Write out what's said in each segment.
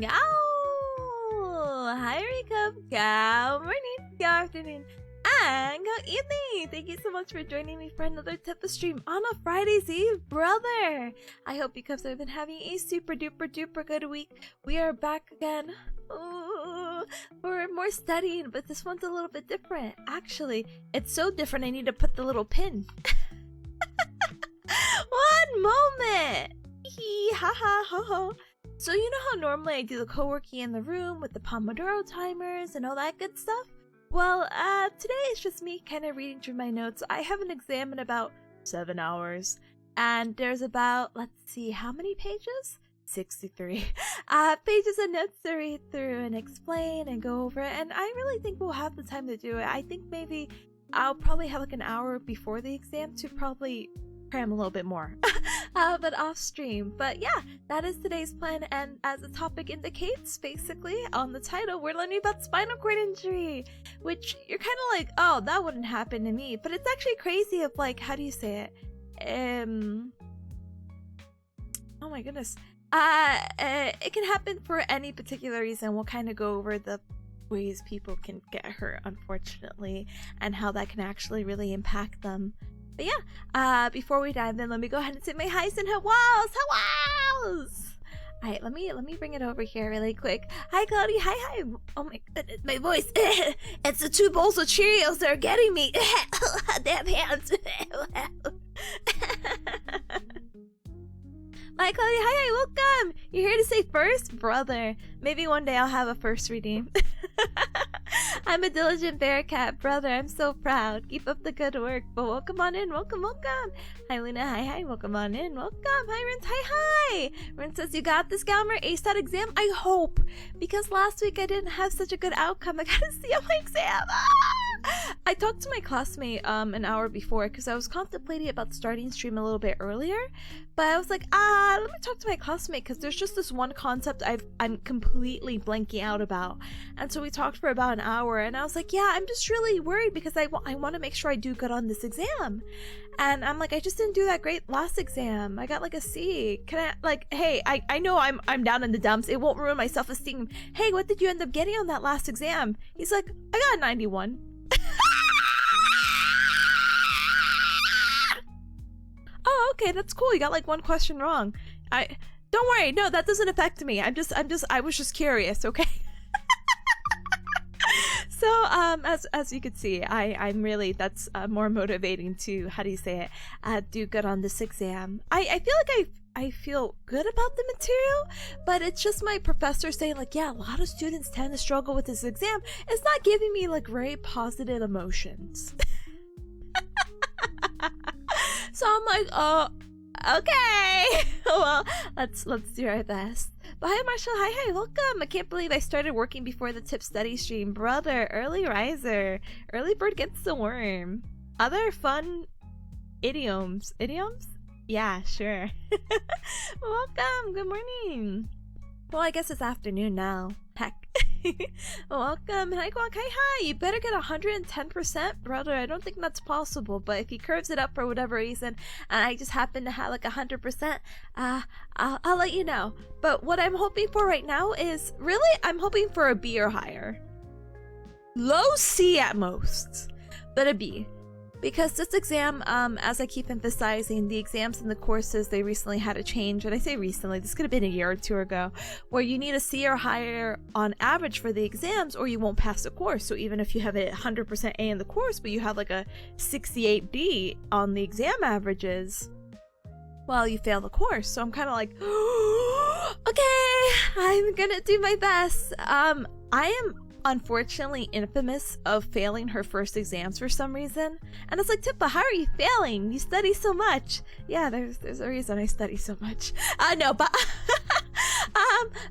Yow! Hi, Rico. Good morning, good afternoon, and good evening. Thank you so much for joining me for another Tippa stream on a Friday's Eve, brother. I hope you guys have been having a super duper duper good week. We are back again. Ooh, for more studying, but this one's a little bit different. Actually, it's so different I need to put the little pin. One moment. Ha ha ha ha. So you know how normally I do the co-working in the room with the pomodoro timers and all that good stuff? Well, today it's just me kind of reading through my notes. I have an exam in about 7 hours, and there's about, let's see, how many pages? 63 pages of notes to read through and explain and go over it, and I really think we'll have the time to do it. I think maybe I'll probably have like an hour before the exam to probably cram a little bit more. But off stream. But yeah, that is today's plan, and as the topic indicates, basically on the title, we're learning about spinal cord injury, which you're kind of like, oh, that wouldn't happen to me, but it's actually crazy of like, how do you say it? Oh my goodness. It can happen for any particular reason. We'll kind of go over the ways people can get hurt, unfortunately, and how that can actually really impact them. But yeah, before we dive in, let me go ahead and say my highs and hawows! Hawows! Alright, let me bring it over here really quick. Hi, Cloudy. Hi. Oh my goodness, my voice. It's the 2 bowls of Cheerios that are getting me. Damn hands. Hi, Cloudy. Hi, welcome. You're here to say first? Brother. Maybe one day I'll have a first redeem. I'm a diligent bearcat, brother. I'm so proud. Keep up the good work. But welcome on in. Welcome. Hi, Luna. Hi. Welcome on in. Welcome. Hi, Rince. Hi. Rince says, you got this, Galmer? A-stat exam? I hope. Because last week I didn't have such a good outcome. I gotta see on my exam. I talked to my classmate an hour before because I was contemplating about starting stream a little bit earlier. But I was like, let me talk to my classmate because there's just this one concept I'm completely blanking out about. And so we talked for about an hour, and I was like, yeah, I'm just really worried because I want to make sure I do good on this exam. And I'm like, I just didn't do that great last exam. I got like a C. Can I, like, hey, I know I'm down in the dumps. It won't ruin my self-esteem. Hey, what did you end up getting on that last exam? He's like, I got a 91. Oh, okay, that's cool. You got like one question wrong. Don't worry. No, that doesn't affect me. I was just curious, okay? So, as you can see, I'm really, that's more motivating to, how do you say it, do good on this exam. I feel like I feel good about the material, but it's just my professor saying like, yeah, a lot of students tend to struggle with this exam. It's not giving me like very positive emotions. So I'm like, oh, okay. Well, let's do our best. But hi, Marshall. Hi, welcome. I can't believe I started working before the tip study stream. Brother, early riser. Early bird gets the worm. Other fun idioms. Idioms? Yeah, sure. Welcome. Good morning. Well, I guess it's afternoon now. Heck. Welcome. Hi, Quack. Hi. You better get 110%, brother. I don't think that's possible, but if he curves it up for whatever reason, and I just happen to have like 100%, I'll let you know. But what I'm hoping for right now is, really, I'm hoping for a B or higher. Low C at most, but a B. Because this exam, as I keep emphasizing, the exams and the courses, they recently had a change. And I say recently, this could have been a year or two ago, where you need a C or higher on average for the exams or you won't pass the course. So even if you have a 100% A in the course, but you have like a 68 B on the exam averages, well, you fail the course. So I'm kind of like, okay, I'm gonna do my best. I am unfortunately infamous of failing her first exams for some reason, and it's like, Tippa, how are you failing? You study so much. Yeah, there's a reason I study so much. No, but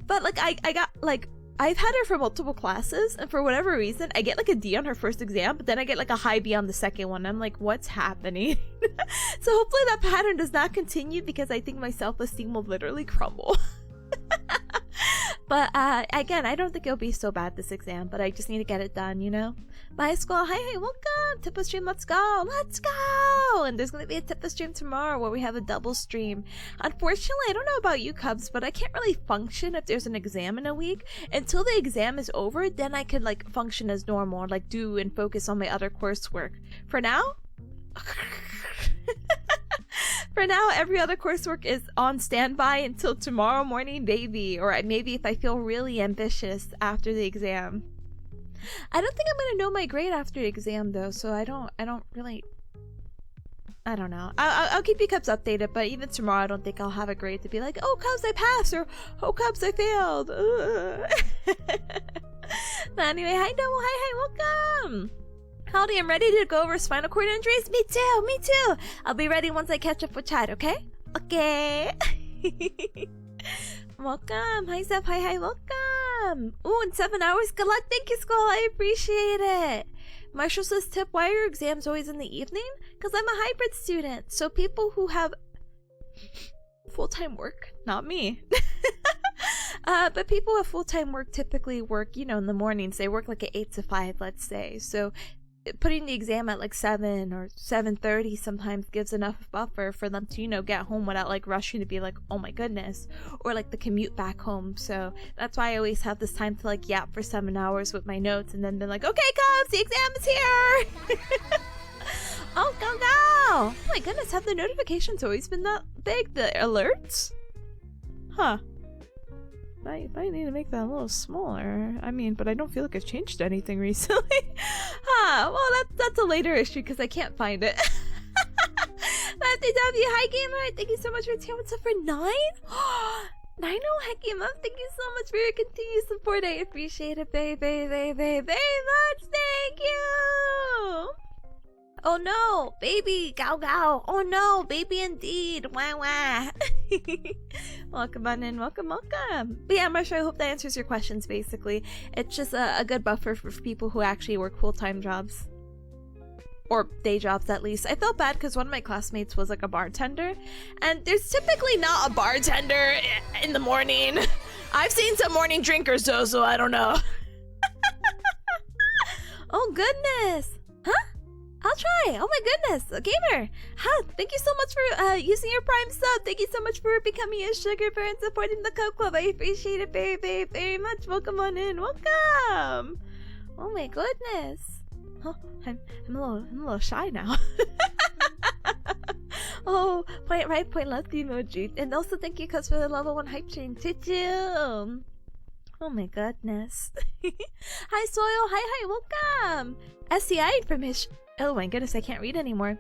but like I got like, I've had her for multiple classes, and for whatever reason I get like a D on her first exam, but then I get like a high B on the second one. I'm like, what's happening? So hopefully that pattern does not continue, because I think my self-esteem will literally crumble. But again, I don't think it'll be so bad this exam, but I just need to get it done, you know? Bye school. Hi, welcome. Tippa stream, let's go. Let's go. And there's going to be a Tippa stream tomorrow where we have a double stream. Unfortunately, I don't know about you, Cubs, but I can't really function if there's an exam in a week. Until the exam is over, then I can like function as normal, like do and focus on my other coursework. For now, for now, every other coursework is on standby until tomorrow morning, baby. Or maybe if I feel really ambitious after the exam. I don't think I'm gonna know my grade after the exam though, so I don't really. I don't know. I'll keep you Cubs updated, but even tomorrow I don't think I'll have a grade to be like, oh Cubs I passed, or oh Cubs I failed. But anyway, hi Double, hi, welcome. Howdy, I'm ready to go over spinal cord injuries. Me too. I'll be ready once I catch up with Chad, okay? Okay. Welcome. Hi, Zeph. Hi, welcome. Ooh, in 7 hours. Good luck. Thank you, Skull. I appreciate it. Marshall says, Tip, why are your exams always in the evening? Because I'm a hybrid student. So people who have full-time work, not me. But people with full-time work typically work, you know, in the mornings. They work like at 8 to 5, let's say. So putting the exam at like 7 or 7:30 sometimes gives enough buffer for them to, you know, get home without like rushing to be like, oh my goodness, or like the commute back home. So that's why I always have this time to like yap for 7 hours with my notes and then be like, okay Cubs, the exam is here. Oh go! Oh my goodness, have the notifications always been that big, the alerts? Huh. I need to make that a little smaller. I mean, but I don't feel like I've changed anything recently. Well, that's a later issue because I can't find it. Matthew W, hi gamer. Thank you so much for taking what's up for 9? 9 hi gamer. Thank you so much for your continued support. I appreciate it very much. Thank you. Oh no, baby, gow. Oh no, baby indeed. Wah. Welcome on in, welcome. But yeah, Marsha, I hope that answers your questions basically. It's just a good buffer for people who actually work full-time jobs. Or day jobs at least. I felt bad because one of my classmates was like a bartender. And there's typically not a bartender in the morning. I've seen some morning drinkers though, so I don't know. Oh goodness. Huh? I'll try. Oh my goodness, a gamer. Huh, thank you so much for using your Prime sub. Thank you so much for becoming a sugar bear and supporting the Cub Club. I appreciate it very much. Welcome on in. Welcome. Oh my goodness. Oh, I'm a little shy now. Oh, point right, point left emoji. And also thank you Cuz for the level 1 hype chain. Oh my goodness. Hi Soil. Hi, welcome. SCI information. Oh my goodness, I can't read anymore.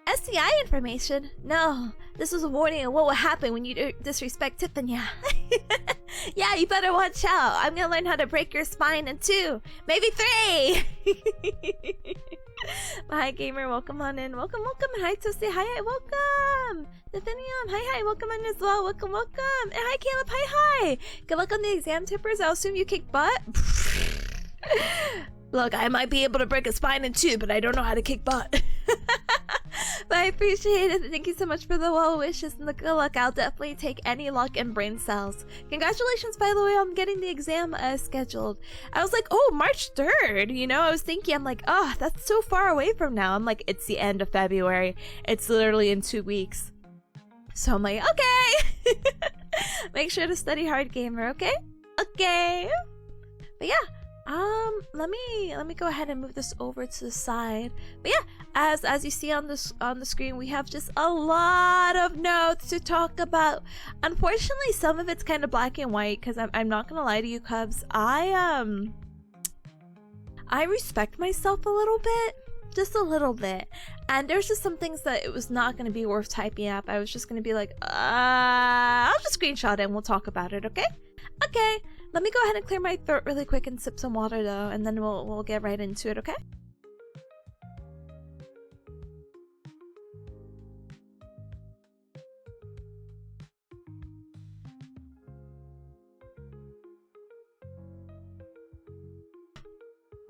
SCI information? No, this was a warning of what will happen when you disrespect Tipanya. Yeah, you better watch out. I'm gonna learn how to break your spine in 2, maybe 3. Hi gamer, welcome on in. Welcome. Hi Toasty, hi, welcome. Nathaniel, hi, welcome on as well. Welcome. And hi Caleb, hi. Good luck on the exam, tippers. I'll assume you kick butt. Look, I might be able to break a spine in 2, but I don't know how to kick butt. But I appreciate it. Thank you so much for the well wishes and the good luck. I'll definitely take any luck and brain cells. Congratulations, by the way, on getting the exam scheduled. I was like, oh, March 3rd. You know, I was thinking, I'm like, oh, that's so far away from now. I'm like, it's the end of February. It's literally in 2 weeks. So I'm like, okay. Make sure to study hard, gamer, okay? Okay. But yeah. Let me go ahead and move this over to the side. But yeah, as you see on the screen, we have just a lot of notes to talk about. Unfortunately, some of it's kind of black and white because I'm not gonna lie to you, Cubs. I respect myself a little bit, just a little bit, and there's just some things that it was not gonna be worth typing up. I was just gonna be like, I'll just screenshot it and we'll talk about it, okay? Okay. Let me go ahead and clear my throat really quick and sip some water though, and then we'll get right into it, okay?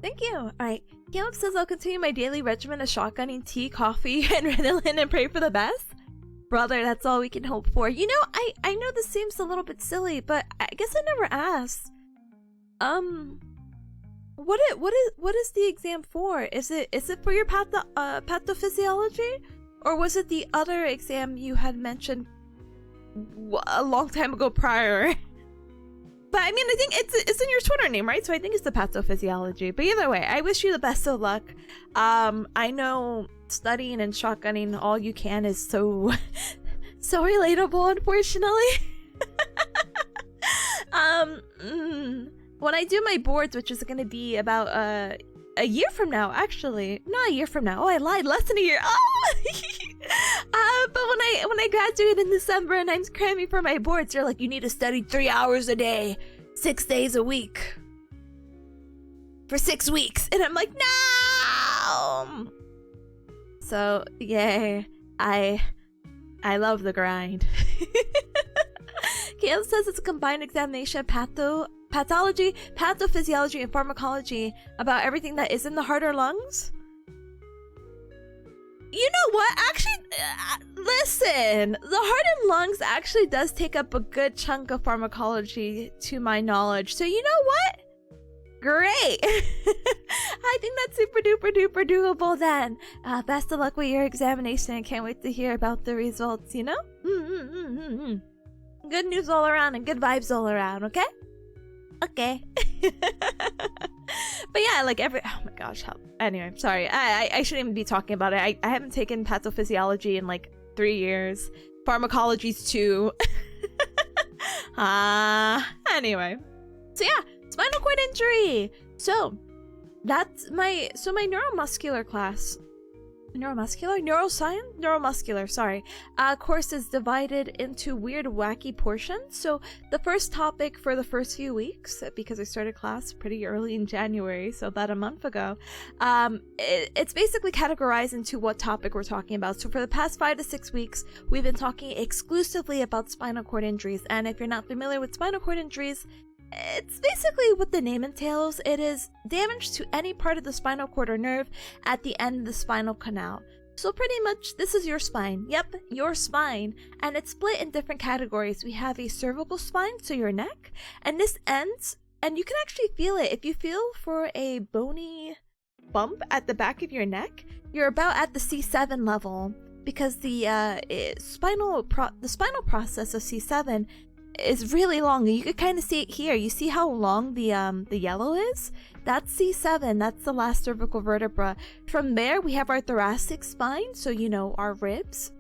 Thank you. Alright, Caleb says I'll continue my daily regimen of shotgunning tea, coffee, and Ritalin and pray for the best. Brother, that's all we can hope for. You know, I know this seems a little bit silly, but I guess I never asked. what is the exam for? Is it for your pathophysiology, or was it the other exam you had mentioned a long time ago prior? But I mean, I think it's in your Twitter name, right? So I think it's the pathophysiology. But either way, I wish you the best of luck. I know studying and shotgunning all you can is so so relatable, unfortunately. When I do my boards, which is going to be about a year from now, actually, not a year from now. Oh, I lied, less than a year. Oh, but when I graduate in December and I'm cramming for my boards, they're like, you need to study 3 hours a day, 6 days a week, for 6 weeks, and I'm like, no. So yay, I love the grind. Caleb says it's a combined examination of pathology, pathophysiology, and pharmacology about everything that is in the heart or lungs. You know what? Actually, listen, the heart and lungs actually does take up a good chunk of pharmacology, to my knowledge. So you know what? Great. I think that's super duper duper doable then. Best of luck with your examination. I can't wait to hear about the results, you know? Good news all around and good vibes all around, okay? Okay. But yeah, like oh my gosh, anyway, sorry, I shouldn't even be talking about it. I haven't taken pathophysiology in like 3 years. Pharmacology's 2. Anyway. So yeah, spinal cord injury. So that's my neuromuscular class. Neuromuscular, sorry. Course is divided into weird, wacky portions. So the first topic for the first few weeks, because I started class pretty early in January, so about a month ago, it's basically categorized into what topic we're talking about. So for the past 5 to 6 weeks, we've been talking exclusively about spinal cord injuries. And if you're not familiar with spinal cord injuries, it's basically what the name entails. It is damage to any part of the spinal cord or nerve at the end of the spinal canal. So pretty much this is your spine. Yep, your spine. And it's split in different categories. We have a cervical spine, so your neck. And this ends, and you can actually feel it. If you feel for a bony bump at the back of your neck, you're about at the C7 level. Because the spinal process of C7 is really long. You could kind of see it here. You see how long the yellow is? That's C7. That's the last cervical vertebra. From there, we have our thoracic spine. So, you know, our ribs.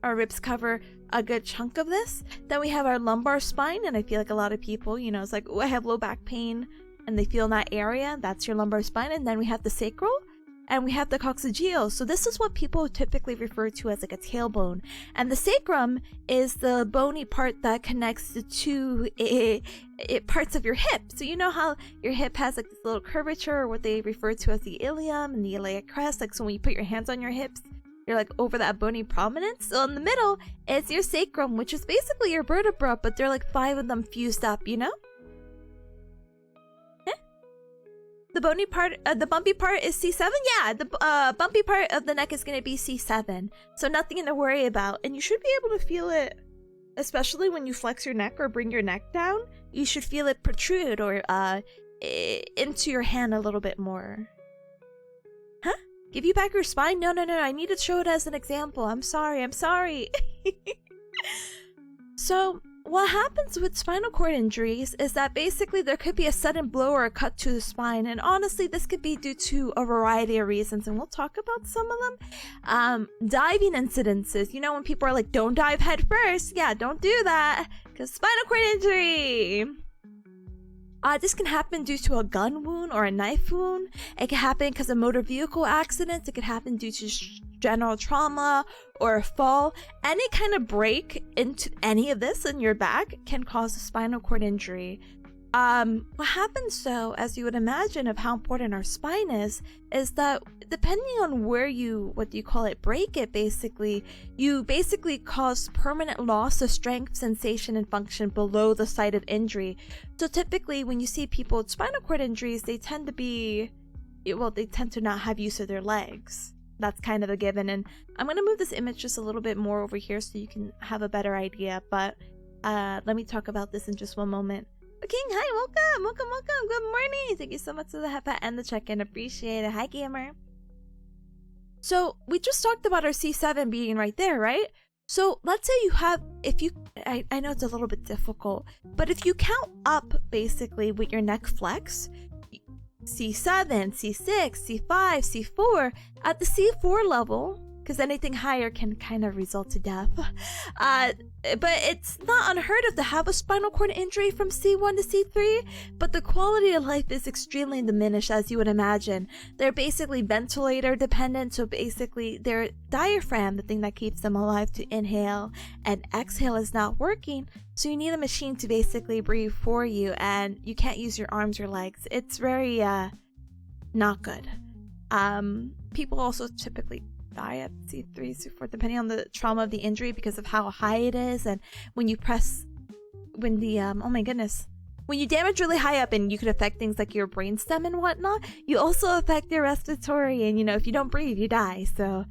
Our ribs cover a good chunk of this. Then we have our lumbar spine. And I feel like a lot of people, you know, it's like, oh, I have low back pain. And they feel in that area. That's your lumbar spine. And then we have the sacral. And we have the coccygeal. So this is what people typically refer to as like a tailbone. And the sacrum is the bony part that connects the two parts of your hip. So you know how your hip has like this little curvature, or what they refer to as the ilium and the iliac crest. Like, so when you put your hands on your hips, you're like over that bony prominence. So in the middle is your sacrum, which is basically your vertebra, but they're like 5 of them fused up, you know? The bony part, the bumpy part is C7? Yeah, the bumpy part of the neck is going to be C7. So nothing to worry about. And you should be able to feel it, especially when you flex your neck or bring your neck down. You should feel it protrude or into your hand a little bit more. Huh? Give you back your spine? No. I need to show it as an example. I'm sorry. So what happens with spinal cord injuries is that basically there could be a sudden blow or a cut to the spine, and honestly this could be due to a variety of reasons, and we'll talk about some of them. Diving incidences, you know, when people are like, don't dive head first. Yeah, don't do that, because spinal cord injury. This can happen due to a gun wound or a knife wound. It can happen because of motor vehicle accidents. It could happen due to general trauma or a fall. Any kind of break into any of this in your back can cause a spinal cord injury. What happens though, as you would imagine of how important our spine is that depending on where you, break it, you basically cause permanent loss of strength, sensation, and function below the site of injury. So typically when you see people with spinal cord injuries, they tend to not have use of their legs. That's kind of a given. And I'm going to move this image just a little bit more over here so you can have a better idea. But let me talk about this in just one moment. King, hi, welcome. Good morning. Thank you so much for the hat and the check-in. Appreciate it. Hi, gamer. So we just talked about our C7 being right there, right? So let's say you have, I know it's a little bit difficult, but if you count up basically with your neck flex, C7, C6, C5, C4, at the C4 level, because anything higher can kind of result to death. But it's not unheard of to have a spinal cord injury from C1 to C3, but the quality of life is extremely diminished, as you would imagine. They're basically ventilator dependent, so basically their diaphragm, the thing that keeps them alive to inhale and exhale, is not working, so you need a machine to basically breathe for you, and you can't use your arms or legs. It's very, not good. People also typically die at C3, C4, depending on the trauma of the injury because of how high it is, and when you oh my goodness, when you damage really high up, and you could affect things like your brainstem and whatnot, you also affect your respiratory, and if you don't breathe, you die, so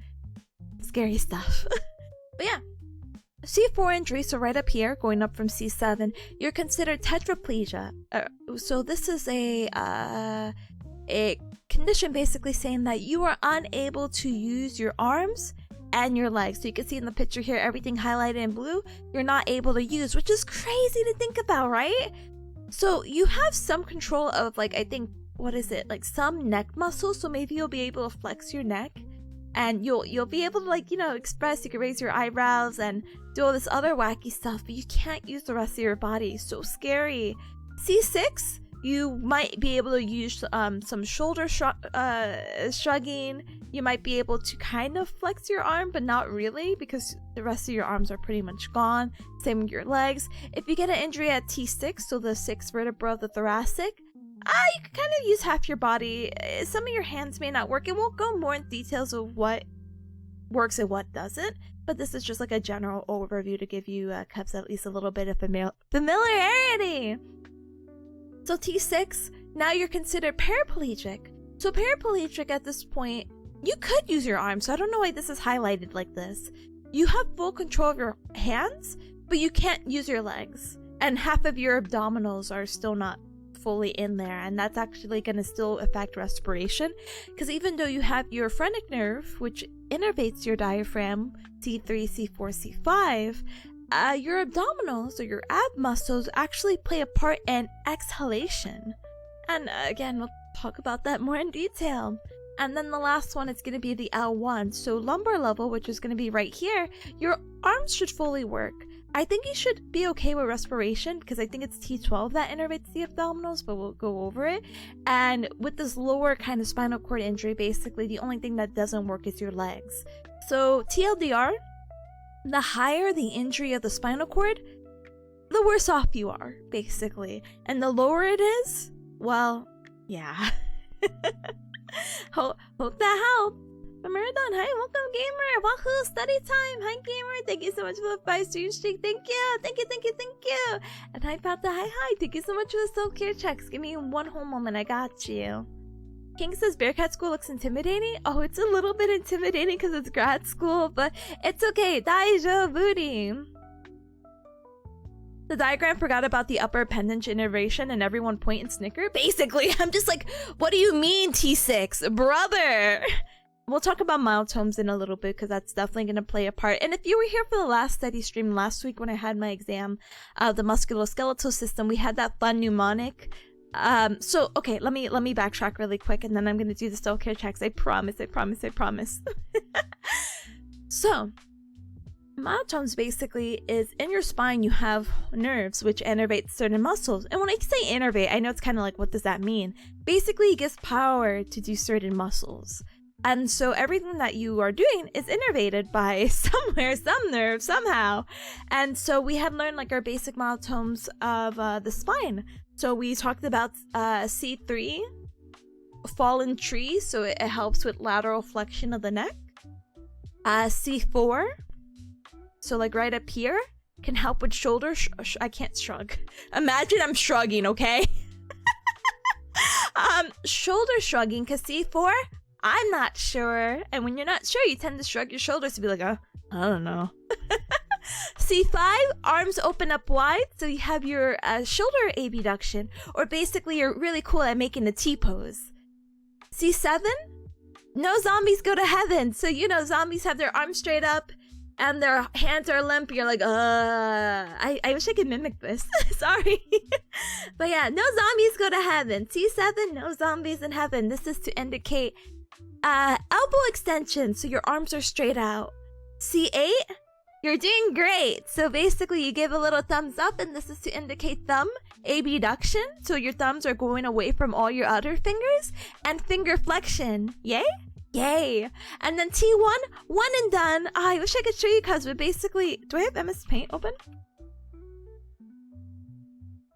scary stuff. But yeah, C4 injury, so right up here, going up from C7, you're considered tetraplegia. So this is a condition basically saying that you are unable to use your arms and your legs. So you can see in the picture here, everything highlighted in blue, you're not able to use, which is crazy to think about, right? So you have some control of, like, I think, what is it, like some neck muscles, so maybe you'll be able to flex your neck, and you'll be able to, like, express, you can raise your eyebrows and do all this other wacky stuff, but you can't use the rest of your body. So scary. C6, you might be able to use some shoulder shrugging. You might be able to kind of flex your arm, but not really, because the rest of your arms are pretty much gone. Same with your legs. If you get an injury at T6, so the 6th vertebra of the thoracic, you can kind of use half your body. Some of your hands may not work, and we'll go more in details of what works and what doesn't, but this is just like a general overview to give you Cubs at least a little bit of familiarity. So T6, now you're considered paraplegic. So paraplegic at this point, you could use your arms, so I don't know why this is highlighted like this. You have full control of your hands, but you can't use your legs, and half of your abdominals are still not fully in there, and that's actually going to still affect respiration, because even though you have your phrenic nerve, which innervates your diaphragm, C3, C4, C5, your abdominals or your ab muscles actually play a part in exhalation. And again, we'll talk about that more in detail. And then the last one is going to be the L1. So lumbar level, which is going to be right here, your arms should fully work. I think you should be okay with respiration, because I think it's T12 that innervates the abdominals, but we'll go over it. And with this lower kind of spinal cord injury, basically the only thing that doesn't work is your legs. So TLDR, the higher the injury of the spinal cord, the worse off you are, basically. And the lower it is, well, yeah. Hope that helped. Marathon, hi, welcome, gamer. Wahoo, study time. Hi, gamer. Thank you so much for the 5 stream streak. Thank you. And hi, Pata, hi. Thank you so much for the self-care checks. Give me one whole moment. I got you. King says Bearcat School looks intimidating. Oh, it's a little bit intimidating because it's grad school, but it's okay. Daijoubu. The diagram forgot about the upper appendage innervation, and everyone point and snicker. Basically, I'm just like, what do you mean, T6? Brother! We'll talk about myotomes in a little bit, because that's definitely going to play a part. And if you were here for the last study stream last week when I had my exam of the musculoskeletal system, we had that fun mnemonic. So, okay, let me backtrack really quick, and then I'm going to do the self-care checks. I promise. So, myotomes basically is in your spine you have nerves which innervate certain muscles. And when I say innervate, I know it's kind of like, what does that mean? Basically, it gives power to do certain muscles. And so everything that you are doing is innervated by somewhere, some nerve, somehow. And so we had learned like our basic myotomes of the spine. So we talked about C3, fallen tree, so it helps with lateral flexion of the neck. C4, so like right up here, can help with shoulder. I can't shrug. Imagine I'm shrugging, okay? Shoulder shrugging, because C4, I'm not sure. And when you're not sure, you tend to shrug your shoulders to be like, I don't know. C5, arms open up wide, so you have your shoulder abduction, or basically you're really cool at making a T pose. C7, no zombies go to heaven. So you know zombies have their arms straight up and their hands are limp. You're like, I wish I could mimic this. Sorry. But yeah, no zombies go to heaven. C7, no zombies in heaven. This is to indicate elbow extension, so your arms are straight out. C8, you're doing great. So basically you give a little thumbs up, and this is to indicate thumb abduction. So your thumbs are going away from all your other fingers. And finger flexion. Yay? Yay. And then T1, one and done. I wish I could show you guys, but basically, do I have MS Paint open?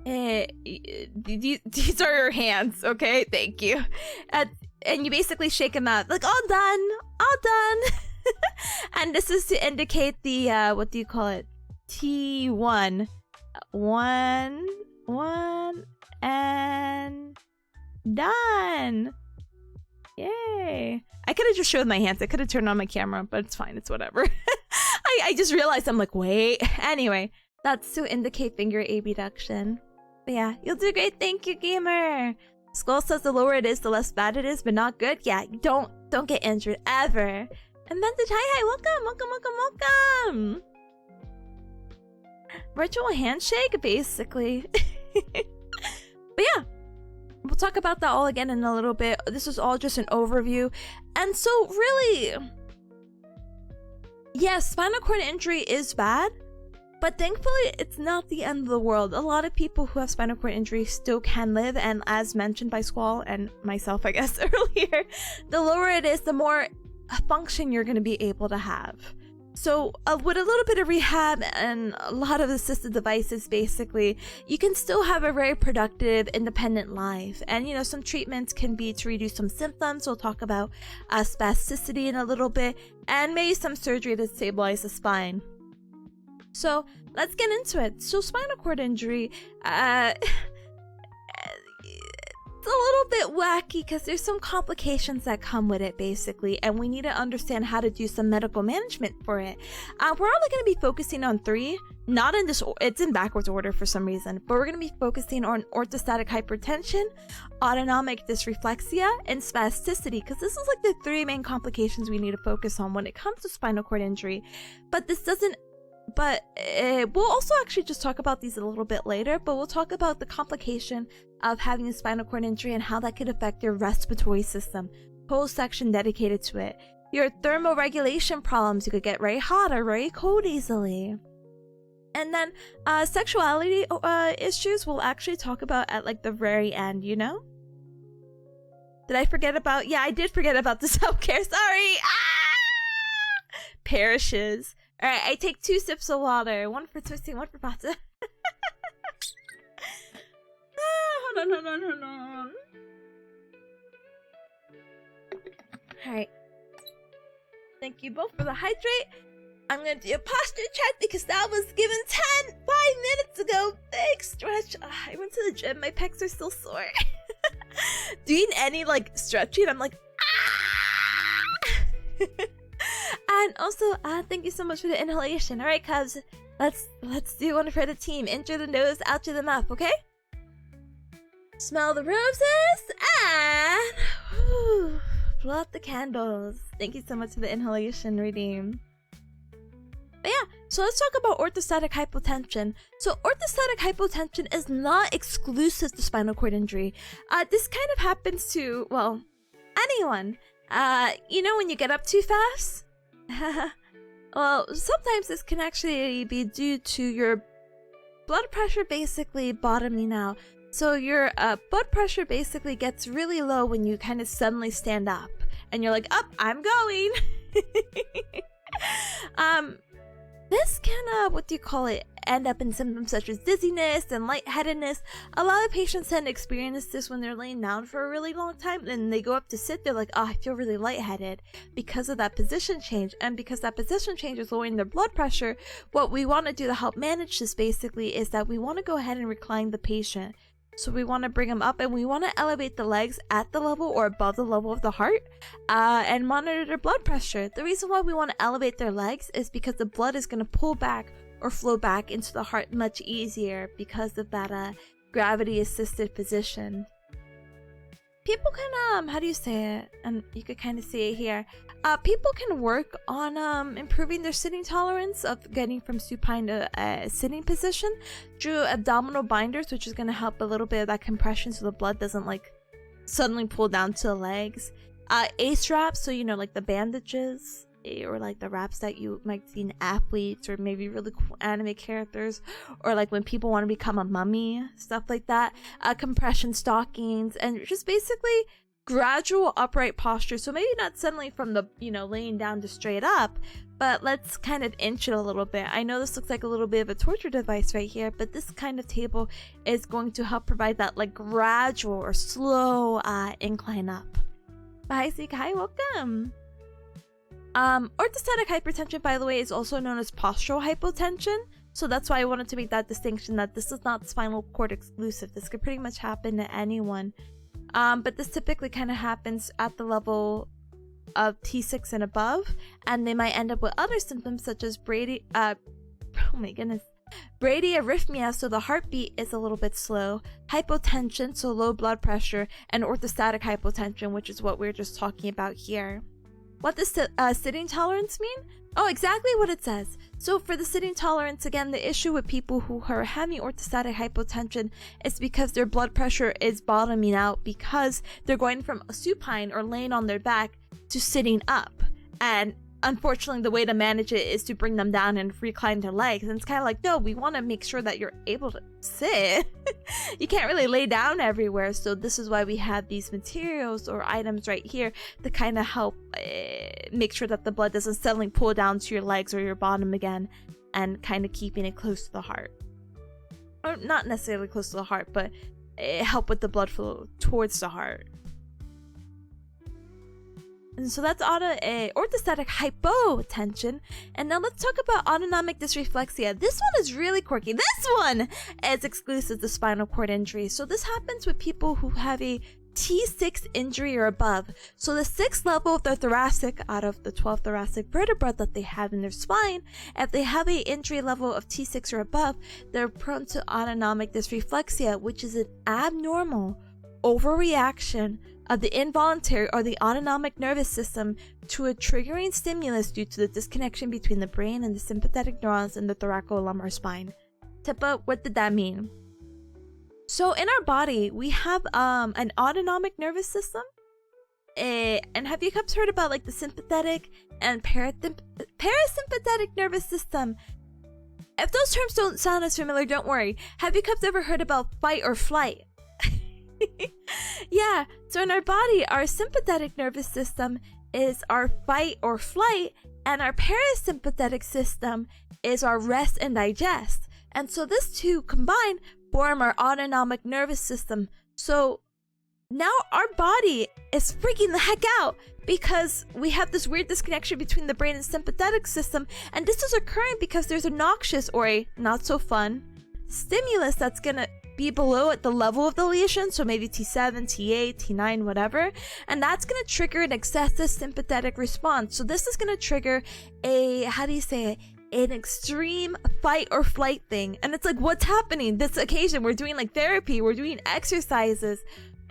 These are your hands, okay? Thank you. And you basically shake them out. Like, all done. All done. And this is to indicate the, what do you call it? T1. One, and done. Yay. I could have just showed my hands. I could have turned on my camera, but it's fine. It's whatever. I just realized, I'm like, wait. Anyway, that's to indicate finger abduction. But yeah, you'll do great. Thank you, gamer. Skull says the lower it is, the less bad it is, but not good. Yeah, don't get injured ever. And Vintage, hi, welcome. Virtual handshake, basically. But yeah, we'll talk about that all again in a little bit. This is all just an overview. And so really, yes, spinal cord injury is bad, but thankfully it's not the end of the world. A lot of people who have spinal cord injury still can live, and as mentioned by Squall and myself, I guess, earlier, the lower it is, the more function you're going to be able to have. So with a little bit of rehab and a lot of assisted devices, basically, you can still have a very productive, independent life. And, you know, some treatments can be to reduce some symptoms. We'll talk about spasticity in a little bit, and maybe some surgery to stabilize the spine. So let's get into it. So spinal cord injury, it's a little bit wacky because there's some complications that come with it, basically, and we need to understand how to do some medical management for it. We're only going to be focusing on 3, not in this, it's in backwards order for some reason, but we're going to be focusing on orthostatic hypertension, autonomic dysreflexia, and spasticity, because this is like the 3 main complications we need to focus on when it comes to spinal cord injury. But this doesn't, we'll also actually just talk about these a little bit later, but we'll talk about the complication of having a spinal cord injury and how that could affect your respiratory system. Whole section dedicated to it. Your thermoregulation problems, you could get very hot or very cold easily. And then sexuality issues we'll actually talk about at like the very end, you know? Did I forget about? Yeah, I did forget about the self-care, sorry! Perishes. Alright, I take 2 sips of water. 1 for twisting, 1 for pasta. Hold on. Alright. Thank you both for the hydrate. I'm gonna do a posture check because that was given 5 minutes ago. Big stretch. I went to the gym. My pecs are still sore. Doing any like stretching, I'm like, And also, thank you so much for the inhalation. Alright, cubs, let's do one for the team. In through the nose, out through the mouth, okay? Smell the roses, and blow out the candles. Thank you so much for the inhalation, Redeem. But yeah, so let's talk about orthostatic hypotension. So orthostatic hypotension is not exclusive to spinal cord injury. This kind of happens to, well, anyone. You know when you get up too fast? Well, sometimes this can actually be due to your blood pressure basically bottoming out. So your blood pressure basically gets really low when you kind of suddenly stand up. And you're like, up, I'm going! This can, what do you call it, end up in symptoms such as dizziness and lightheadedness. A lot of patients tend to experience this when they're laying down for a really long time, and they go up to sit, they're like, oh, I feel really lightheaded because of that position change. And because that position change is lowering their blood pressure, what we want to do to help manage this basically is that we want to go ahead and recline the patient. So we want to bring them up and we want to elevate the legs at the level or above the level of the heart and monitor their blood pressure. The reason why we want to elevate their legs is because the blood is going to pull back or flow back into the heart much easier because of that gravity assisted position. People can how do you say it? And you could kind of see it here. People can work on improving their sitting tolerance of getting from supine to sitting position through abdominal binders, which is going to help a little bit of that compression so the blood doesn't like suddenly pull down to the legs. Ace wraps, so you know, like the bandages or like the wraps that you might see in athletes or maybe really cool anime characters, or like when people want to become a mummy, stuff like that. Compression stockings, and just basically gradual upright posture. So maybe not suddenly from the, you know, laying down to straight up, but let's kind of inch it a little bit. I know this looks like a little bit of a torture device right here, but this kind of table is going to help provide that like gradual or slow incline up. Hi Zeke, hi, welcome. Orthostatic hypertension, by the way, is also known as postural hypotension. So that's why I wanted to make that distinction, that this is not spinal cord exclusive. This could pretty much happen to anyone. But this typically kind of happens at the level of T6 and above, and they might end up with other symptoms such as bradyarrhythmia, so the heartbeat is a little bit slow, hypotension, so low blood pressure, and orthostatic hypotension, which is what we're just talking about here. What does sitting tolerance mean? Oh, exactly what it says. So for the sitting tolerance, again, the issue with people who are having orthostatic hypotension is because their blood pressure is bottoming out because they're going from supine or laying on their back to sitting up. And unfortunately, the way to manage it is to bring them down and recline their legs. And it's kind of like, no, we want to make sure that you're able to sit. You can't really lay down everywhere. So this is why we have these materials or items right here to kind of help make sure that the blood doesn't suddenly pull down to your legs or your bottom again, and kind of keeping it close to the heart. Or not necessarily close to the heart, but help with the blood flow towards the heart. And so that's orthostatic hypotension. And now let's talk about autonomic dysreflexia. This one is really quirky. This one is exclusive to spinal cord injury. So this happens with people who have a T6 injury or above. So the 6th level of the thoracic out of the 12 thoracic vertebra that they have in their spine, if they have an injury level of T6 or above, they're prone to autonomic dysreflexia, which is an abnormal overreaction of the involuntary or the autonomic nervous system to a triggering stimulus due to the disconnection between the brain and the sympathetic neurons in the thoracolumbar spine. Tippa, what did that mean? So in our body, we have an autonomic nervous system. And have you guys heard about like the sympathetic and parasympathetic nervous system? If those terms don't sound as familiar, don't worry. Have you guys ever heard about fight or flight? Yeah, so in our body, our sympathetic nervous system is our fight or flight, and our parasympathetic system is our rest and digest. And so these two combined form our autonomic nervous system. So now our body is freaking the heck out because we have this weird disconnection between the brain and sympathetic system, and this is occurring because there's a noxious or a not so fun stimulus that's gonna be below at the level of the lesion, so maybe T7, T8, T9, whatever, and that's going to trigger an excessive sympathetic response. So this is going to trigger a, how do you say it, an extreme fight or flight thing. And it's like, what's happening this occasion? We're doing like therapy, we're doing exercises.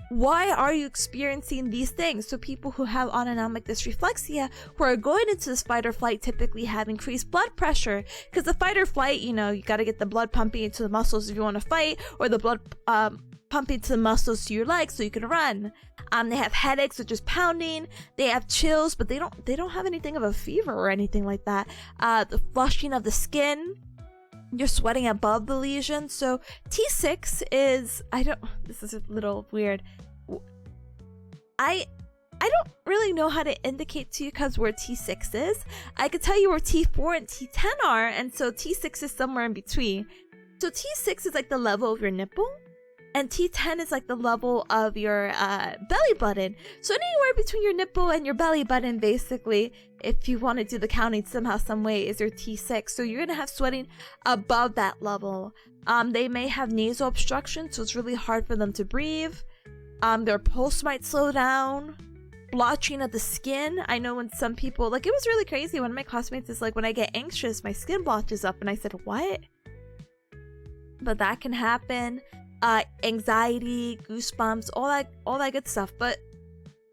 Why are you experiencing these things? So people who have autonomic dysreflexia, who are going into this fight or flight, typically have increased blood pressure, because the fight or flight, you know, you got to get the blood pumping into the muscles if you want to fight, or the blood pumping to the muscles to your legs so you can run. They have headaches, which is pounding. They have chills, but they don't have anything of a fever or anything like that. The flushing of the skin. You're sweating above the lesion. So T6 is, this is a little weird. I don't really know how to indicate to you because where T6 is. I could tell you where T4 and T10 are, and so T6 is somewhere in between. So T6 is like the level of your nipple, and T10 is like the level of your belly button. So anywhere between your nipple and your belly button, basically, if you want to do the counting somehow, some way, is your T6. So you're going to have sweating above that level. They may have nasal obstruction, so it's really hard for them to breathe. Their pulse might slow down. blotching of the skin. I know when some people, like, it was really crazy. One of my classmates is like, when I get anxious, my skin blotches up, and I said, what? But that can happen. Anxiety, goosebumps, all that good stuff,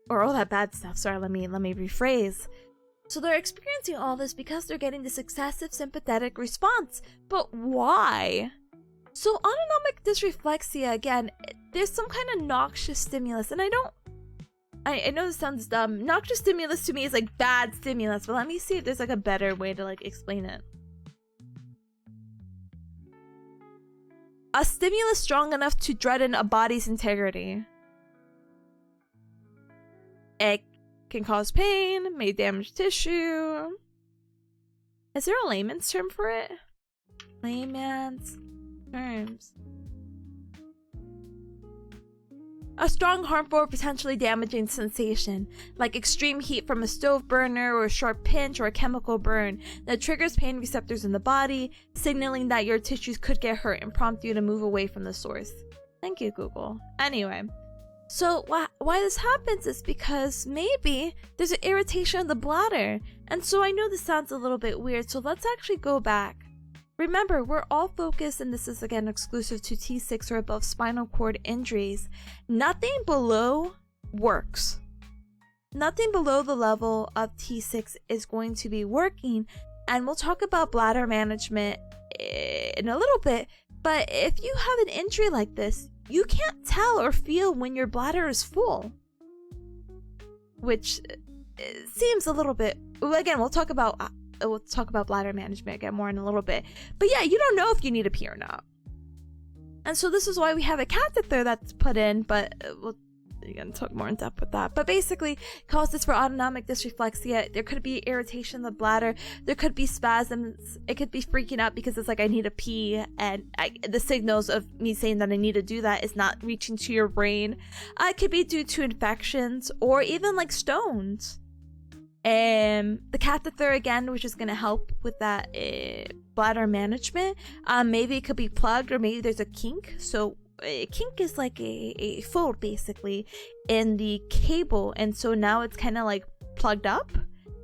or all that bad stuff. Sorry, let me rephrase. So they're experiencing all this because they're getting this excessive sympathetic response. But why? So autonomic dysreflexia, again, there's some kind of noxious stimulus, and I know this sounds dumb. Noxious stimulus to me is like bad stimulus, but let me see if there's like a better way to like explain it. A stimulus strong enough to threaten a body's integrity. It can cause pain, may damage tissue. Is there a layman's term for it? Layman's terms. A strong, harmful, or potentially damaging sensation, like extreme heat from a stove burner or a sharp pinch or a chemical burn that triggers pain receptors in the body, signaling that your tissues could get hurt and prompt you to move away from the source. Thank you, Google. Anyway, so why this happens is because maybe there's an irritation of the bladder. And so I know this sounds a little bit weird, so let's actually go back. Remember, we're all focused, and this is again exclusive to T6 or above spinal cord injuries. Nothing below works. Nothing below the level of T6 is going to be working, and we'll talk about bladder management in a little bit. But if you have an injury like this, you can't tell or feel when your bladder is full, which seems a little bit. Again, we'll talk about bladder management again more in a little bit. But yeah, you don't know if you need a pee or not. And so this is why we have a catheter that's put in, but we'll again talk more in depth with that. But basically, causes for autonomic dysreflexia, there could be irritation in the bladder, there could be spasms, it could be freaking out because it's like, I need a pee, and the signals of me saying that I need to do that is not reaching to your brain. It could be due to infections or even like stones. The catheter, again, which is going to help with that bladder management. Maybe it could be plugged, or maybe there's a kink. So a kink is like a fold basically in the cable, and so now it's kind of like plugged up.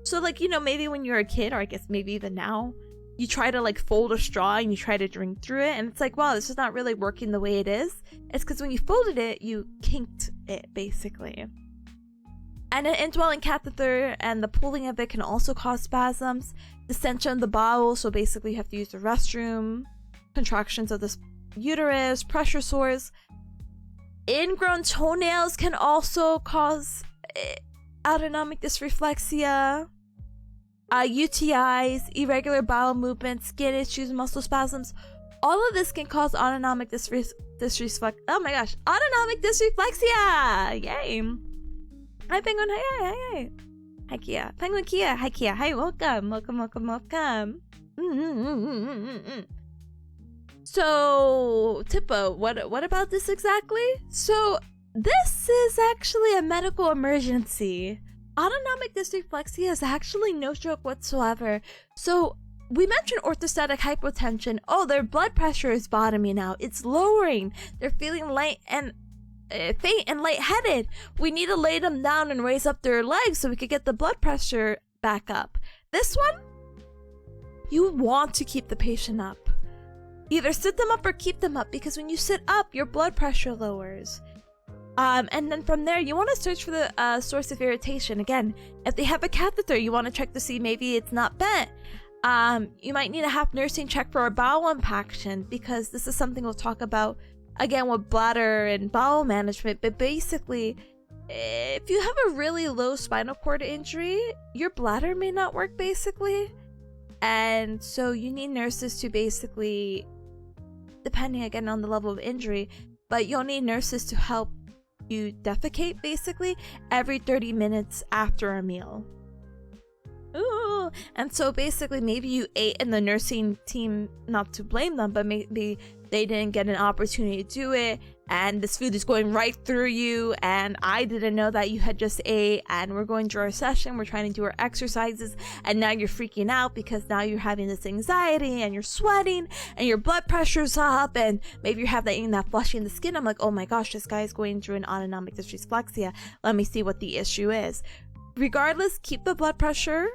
So like, you know, maybe when you're a kid, or I guess maybe even now, you try to like fold a straw and you try to drink through it, and it's like, wow, this is not really working the way it is. It's because when you folded it, you kinked it basically. And an indwelling catheter and the pulling of it can also cause spasms, distension of the bowel, so basically you have to use the restroom, contractions of the uterus, pressure sores. Ingrown toenails can also cause autonomic dysreflexia. UTIs, irregular bowel movements, skin issues, muscle spasms. All of this can cause autonomic dysreflexia. Oh my gosh, autonomic dysreflexia! Yay! Hi, Penguin. Hi. Hi, Kia. Penguin Kia. Hi, Kia. Hi, welcome. So, Tippo, what about this exactly? So, this is actually a medical emergency. Autonomic dysreflexia is actually no joke whatsoever. So, we mentioned orthostatic hypotension. Oh, their blood pressure is bottoming out. It's lowering. They're feeling light and faint and lightheaded. We need to lay them down and raise up their legs so we could get the blood pressure back up. This one, you want to keep the patient up. Either sit them up or keep them up, because when you sit up, your blood pressure lowers. And then from there, you want to search for the source of irritation. Again, if they have a catheter, you want to check to see maybe it's not bent. You might need a half nursing check for a bowel impaction, because this is something we'll talk about again with bladder and bowel management. But basically, if you have a really low spinal cord injury, your bladder may not work basically. And so you need nurses to basically, depending again on the level of injury, but you'll need nurses to help you defecate basically every 30 minutes after a meal. Ooh, know. And so basically maybe you ate and the nursing team, not to blame them, but maybe they didn't get an opportunity to do it, and this food is going right through you, and I didn't know that you had just ate, and we're going through our session, we're trying to do our exercises, and now you're freaking out because now you're having this anxiety and you're sweating and your blood pressure's up, and maybe you have that eating that flushing the skin. I'm like, oh my gosh, this guy is going through an autonomic dysreflexia. Let me see what the issue is. Regardless, keep the blood pressure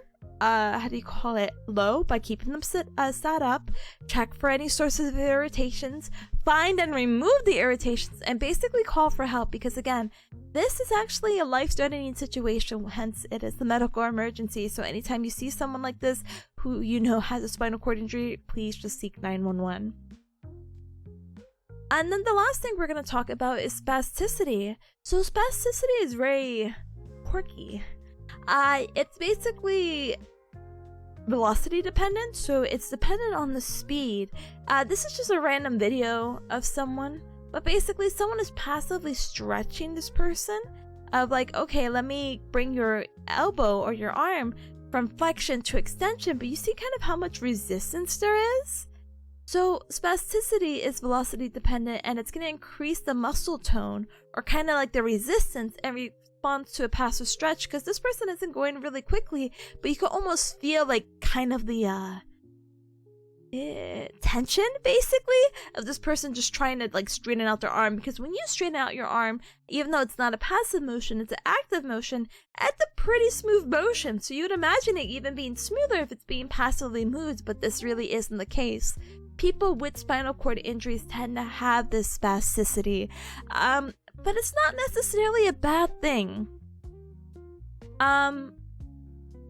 low by keeping them sat up. Check for any sources of irritations, find and remove the irritations, and basically call for help, because again, this is actually a life-threatening situation, hence it is the medical emergency. So anytime you see someone like this who you know has a spinal cord injury, please just seek 911. And then the last thing we're going to talk about is spasticity. So spasticity is very quirky. It's basically velocity dependent, so it's dependent on the speed. This is just a random video of someone, but basically someone is passively stretching this person of like, okay, let me bring your elbow or your arm from flexion to extension, but you see kind of how much resistance there is. So spasticity is velocity dependent, and it's going to increase the muscle tone, or kind of like the resistance, and response to a passive stretch, because this person isn't going really quickly, but you can almost feel like kind of the tension basically of this person just trying to like straighten out their arm, because when you straighten out your arm, even though it's not a passive motion, it's an active motion, it's a pretty smooth motion, so you'd imagine it even being smoother if it's being passively moved, but this really isn't the case. People with spinal cord injuries tend to have this spasticity, but it's not necessarily a bad thing.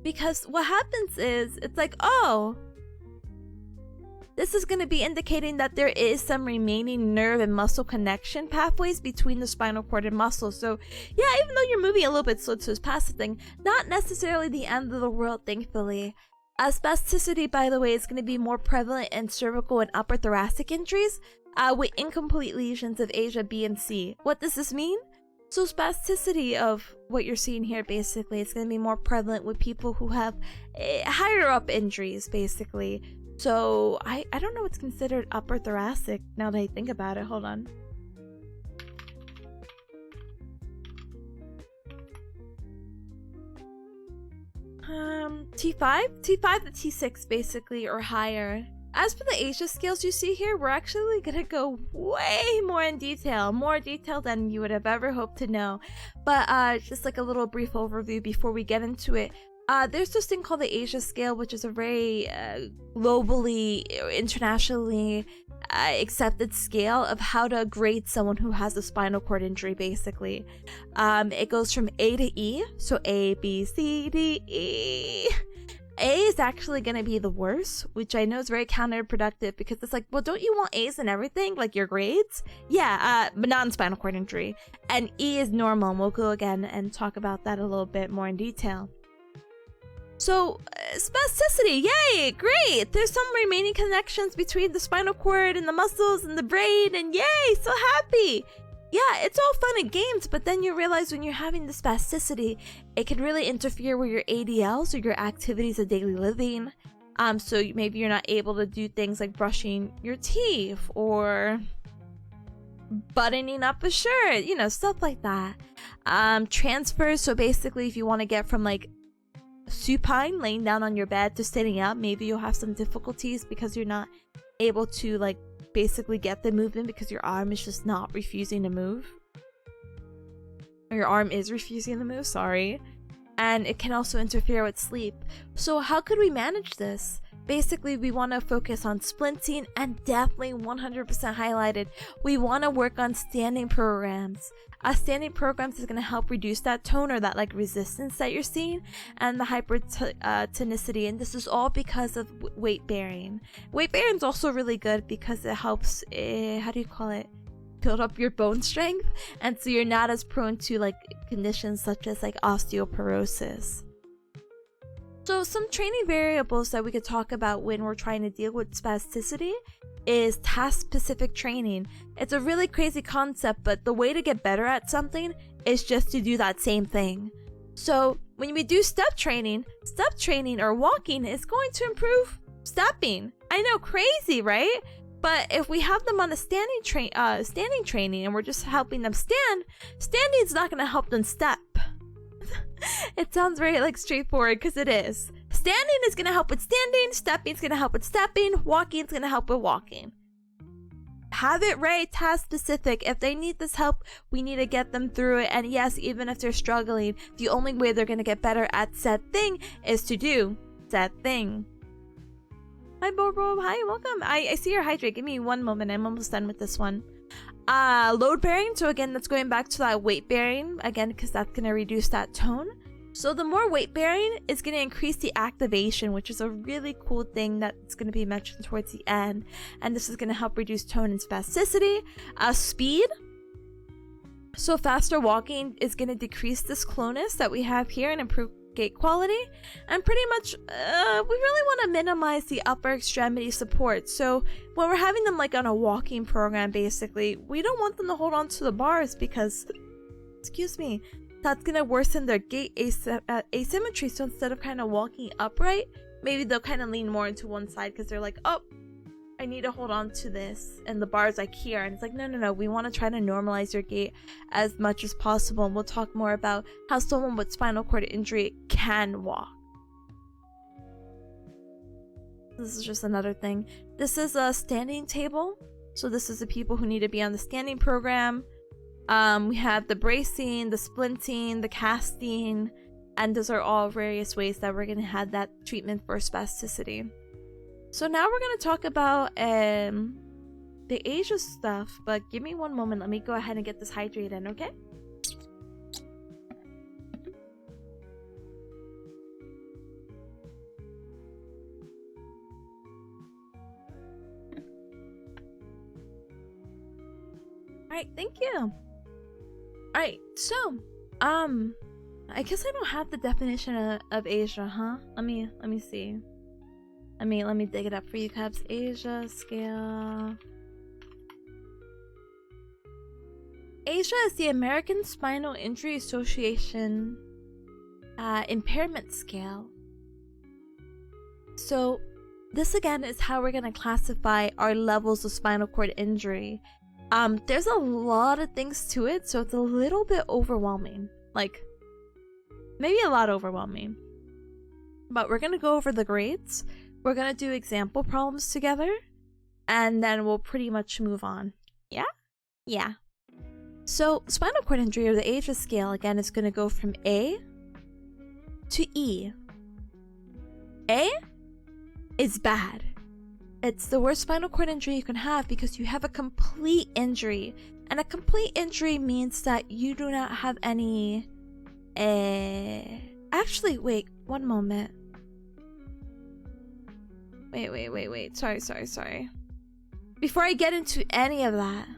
Because what happens is, it's like, oh, this is going to be indicating that there is some remaining nerve and muscle connection pathways between the spinal cord and muscle. So yeah, even though you're moving a little bit slow to this passive thing, not necessarily the end of the world, thankfully. Spasticity, by the way, is going to be more prevalent in cervical and upper thoracic injuries with incomplete lesions of Asia B and C. What does this mean? So spasticity of what you're seeing here, basically, it's going to be more prevalent with people who have higher up injuries, basically. So I don't know what's considered upper thoracic now that I think about it. Hold on. T5 to T6 basically, or higher. As for the Asia scales you see here, we're actually gonna go way more in detail, more detail than you would have ever hoped to know. But just like a little brief overview before we get into it. There's this thing called the Asia scale, which is a very globally, internationally accepted scale of how to grade someone who has a spinal cord injury, basically. It goes from A to E, so A, B, C, D, E. A is actually going to be the worst, which I know is very counterproductive, because it's like, well, don't you want A's and everything, like your grades? Yeah, but not in spinal cord injury. And E is normal, and we'll go again and talk about that a little bit more in detail. So, spasticity, yay, great! There's some remaining connections between the spinal cord and the muscles and the brain, and yay, so happy! Yeah, it's all fun and games, but then you realize when you're having the spasticity, it can really interfere with your ADLs, or your activities of daily living. So maybe you're not able to do things like brushing your teeth, or buttoning up a shirt, you know, stuff like that. Transfers, so basically if you want to get from like supine, laying down on your bed, to sitting up, maybe you'll have some difficulties because you're not able to like basically get the movement because your arm is just not refusing to move, or your arm is refusing to move, sorry. And it can also interfere with sleep. So how could we manage this? Basically, we want to focus on splinting, and definitely 100% highlighted, we want to work on standing programs. Standing programs is going to help reduce that tone, or that like resistance that you're seeing, and the hypertonicity, and this is all because of weight bearing. Weight bearing is also really good because it helps, build up your bone strength, and so you're not as prone to like conditions such as like osteoporosis. So some training variables that we could talk about when we're trying to deal with spasticity is task-specific training. It's a really crazy concept, but the way to get better at something is just to do that same thing. So when we do step training or walking is going to improve stepping. I know, crazy, right? But if we have them on a standing training and we're just helping them stand, standing's not going to help them step. It sounds very like straightforward because it is. Standing is going to help with standing, stepping's going to help with stepping, walking's going to help with walking. Have it right, task specific. If they need this help, we need to get them through it. And yes, even if they're struggling, the only way they're going to get better at said thing is to do said thing. Hi, Bobo. Hi, welcome. I see your hydrate. Give me one moment. I'm almost done with this one. Load bearing. So again, that's going back to that weight bearing. Again, because that's going to reduce that tone. So the more weight bearing is going to increase the activation, which is a really cool thing that's going to be mentioned towards the end. And this is going to help reduce tone and spasticity. Speed. So faster walking is going to decrease this clonus that we have here and improve gait quality. And pretty much, we really want to minimize the upper extremity support. So when we're having them like on a walking program, basically, we don't want them to hold on to the bars because, excuse me, that's going to worsen their gait asymmetry. So instead of kind of walking upright, maybe they'll kind of lean more into one side because they're like, oh, I need to hold on to this. And the bar's like here. And it's like, no. We want to try to normalize your gait as much as possible. And we'll talk more about how someone with spinal cord injury can walk. This is just another thing. This is a standing table. So this is the people who need to be on the standing program. We have the bracing, the splinting, the casting, and those are all various ways that we're going to have that treatment for spasticity. So now we're going to talk about the Asia stuff, but give me one moment. Let me go ahead and get this hydrated, okay? Alright, thank you. Alright, so, I guess I don't have the definition of Asia, huh? Let me see. Let me dig it up for you, Cubs. Asia scale. Asia is the American Spinal Injury Association impairment scale. So, this again is how we're going to classify our levels of spinal cord injury. There's a lot of things to it, so it's a little bit overwhelming. Like, maybe a lot overwhelming. But we're going to go over the grades. We're going to do example problems together. And then we'll pretty much move on. Yeah? Yeah. So, spinal cord injury, or the Asia scale, again, is going to go from A to E. A is bad. It's the worst spinal cord injury you can have because you have a complete injury. And a complete injury means that you do not have any... Actually, wait, one moment. Wait. Sorry. Before I get into any of that,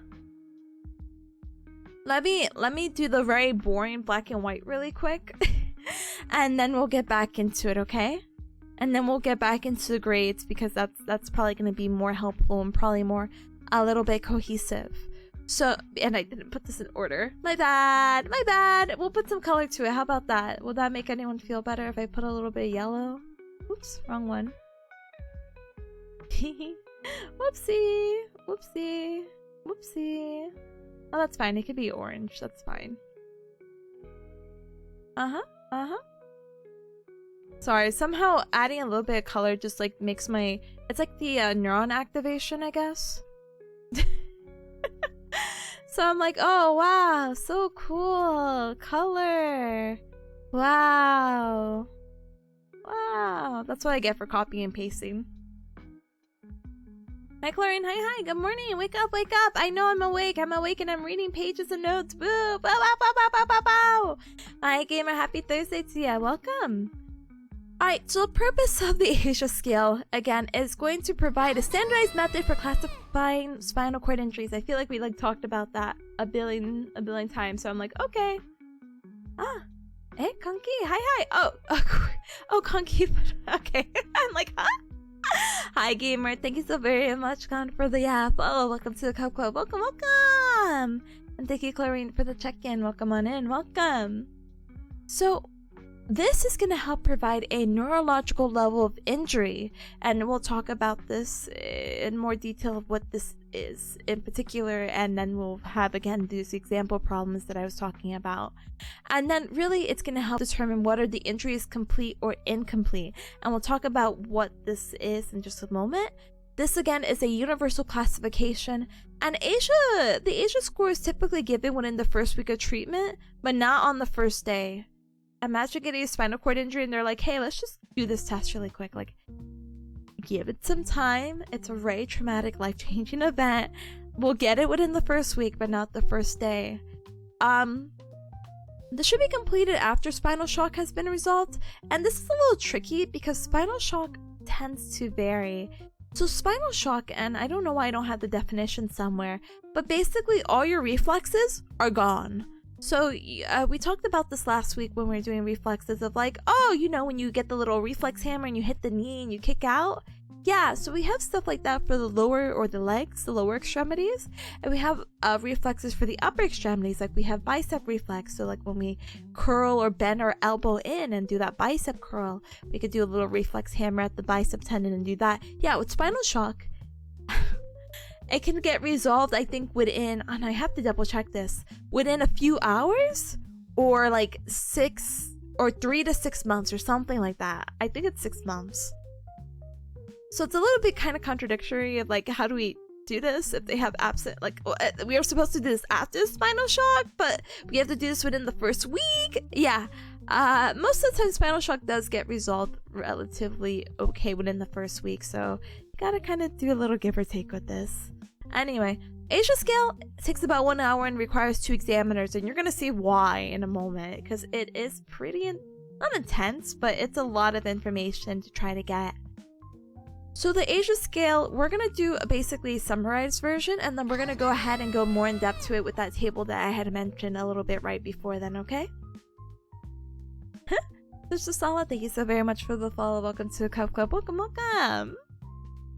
let me do the very boring black and white really quick. And then we'll get back into it, okay? And then we'll get back into the grades because that's probably going to be more helpful and probably more a little bit cohesive. So, and I didn't put this in order. My bad. We'll put some color to it. How about that? Will that make anyone feel better if I put a little bit of yellow? Oops, wrong one. Whoopsie. Oh, that's fine. It could be orange. That's fine. Sorry, somehow adding a little bit of color just like makes my... It's like the neuron activation, I guess. So I'm like, oh wow, so cool. Color. Wow. That's what I get for copying and pasting. Hi, Chlorine. Hi. Good morning. Wake up. I know I'm awake and I'm reading pages and notes. Boo. Bow. Hi, gamer. Happy Thursday to you. Welcome. Alright, so the purpose of the Asia scale, again, is going to provide a standardized method for classifying spinal cord injuries. I feel like we talked about that a billion times, so I'm like, okay. Hey, Conky. Hi. Oh, Conky. Okay. I'm like, huh? Hi, gamer. Thank you so very much, Con, for the app. Oh, welcome to the Cup Club. Welcome. And thank you, Chlorine, for the check-in. Welcome on in. Welcome. So, this is going to help provide a neurological level of injury, and we'll talk about this in more detail of what this is in particular, and then we'll have again these example problems that I was talking about. And then really it's going to help determine what are the injuries complete or incomplete, and we'll talk about what this is in just a moment. This again is a universal classification, and the ASIA score is typically given within the first week of treatment, but not on the first day. Imagine getting a spinal cord injury and they're like, hey, let's just do this test really quick. Like, give it some time. It's a very traumatic, life-changing event. We'll get it within the first week, but not the first day. This should be completed after spinal shock has been resolved. And this is a little tricky because spinal shock tends to vary. So spinal shock, and I don't know why I don't have the definition somewhere, but basically all your reflexes are gone. So we talked about this last week when we were doing reflexes of like, oh, you know, when you get the little reflex hammer and you hit the knee and you kick out. Yeah, so we have stuff like that for the lower or the legs, the lower extremities. And we have reflexes for the upper extremities, like we have bicep reflex. So like when we curl or bend our elbow in and do that bicep curl, we could do a little reflex hammer at the bicep tendon and do that. Yeah, with spinal shock, it can get resolved, I think, within, and I have to double check this, within a few hours or like 3 to 6 months or something like that. I think it's 6 months. So it's a little bit kind of contradictory of like, how do we do this if they have absent, like, we are supposed to do this after spinal shock, but we have to do this within the first week? Yeah. Most of the time spinal shock does get resolved relatively okay within the first week, so you gotta kind of do a little give or take with this. Anyway, ASIA scale takes about 1 hour and requires 2 examiners, and you're gonna see why in a moment, because it is pretty not intense, but it's a lot of information to try to get. So the ASIA scale, we're gonna do a basically summarized version, and then we're gonna go ahead and go more in depth to it with that table that I had mentioned a little bit right before then, okay? This is Sala. Thank you so very much for the follow. Welcome to the Cup Club. Welcome, welcome.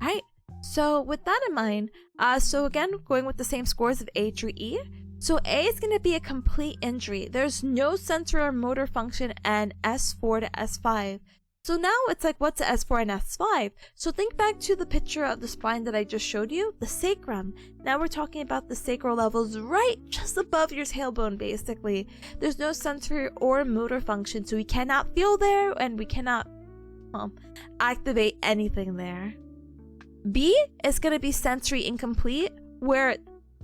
Alright, so with that in mind, so again, going with the same scores of A through E. So A is going to be a complete injury. There's no sensory or motor function, and S4 to S5. So now it's like, what's S4 and S5? So think back to the picture of the spine that I just showed you, the sacrum. Now we're talking about the sacral levels right just above your tailbone, basically. There's no sensory or motor function, so we cannot feel there, and we cannot activate anything there. B is going to be sensory incomplete, where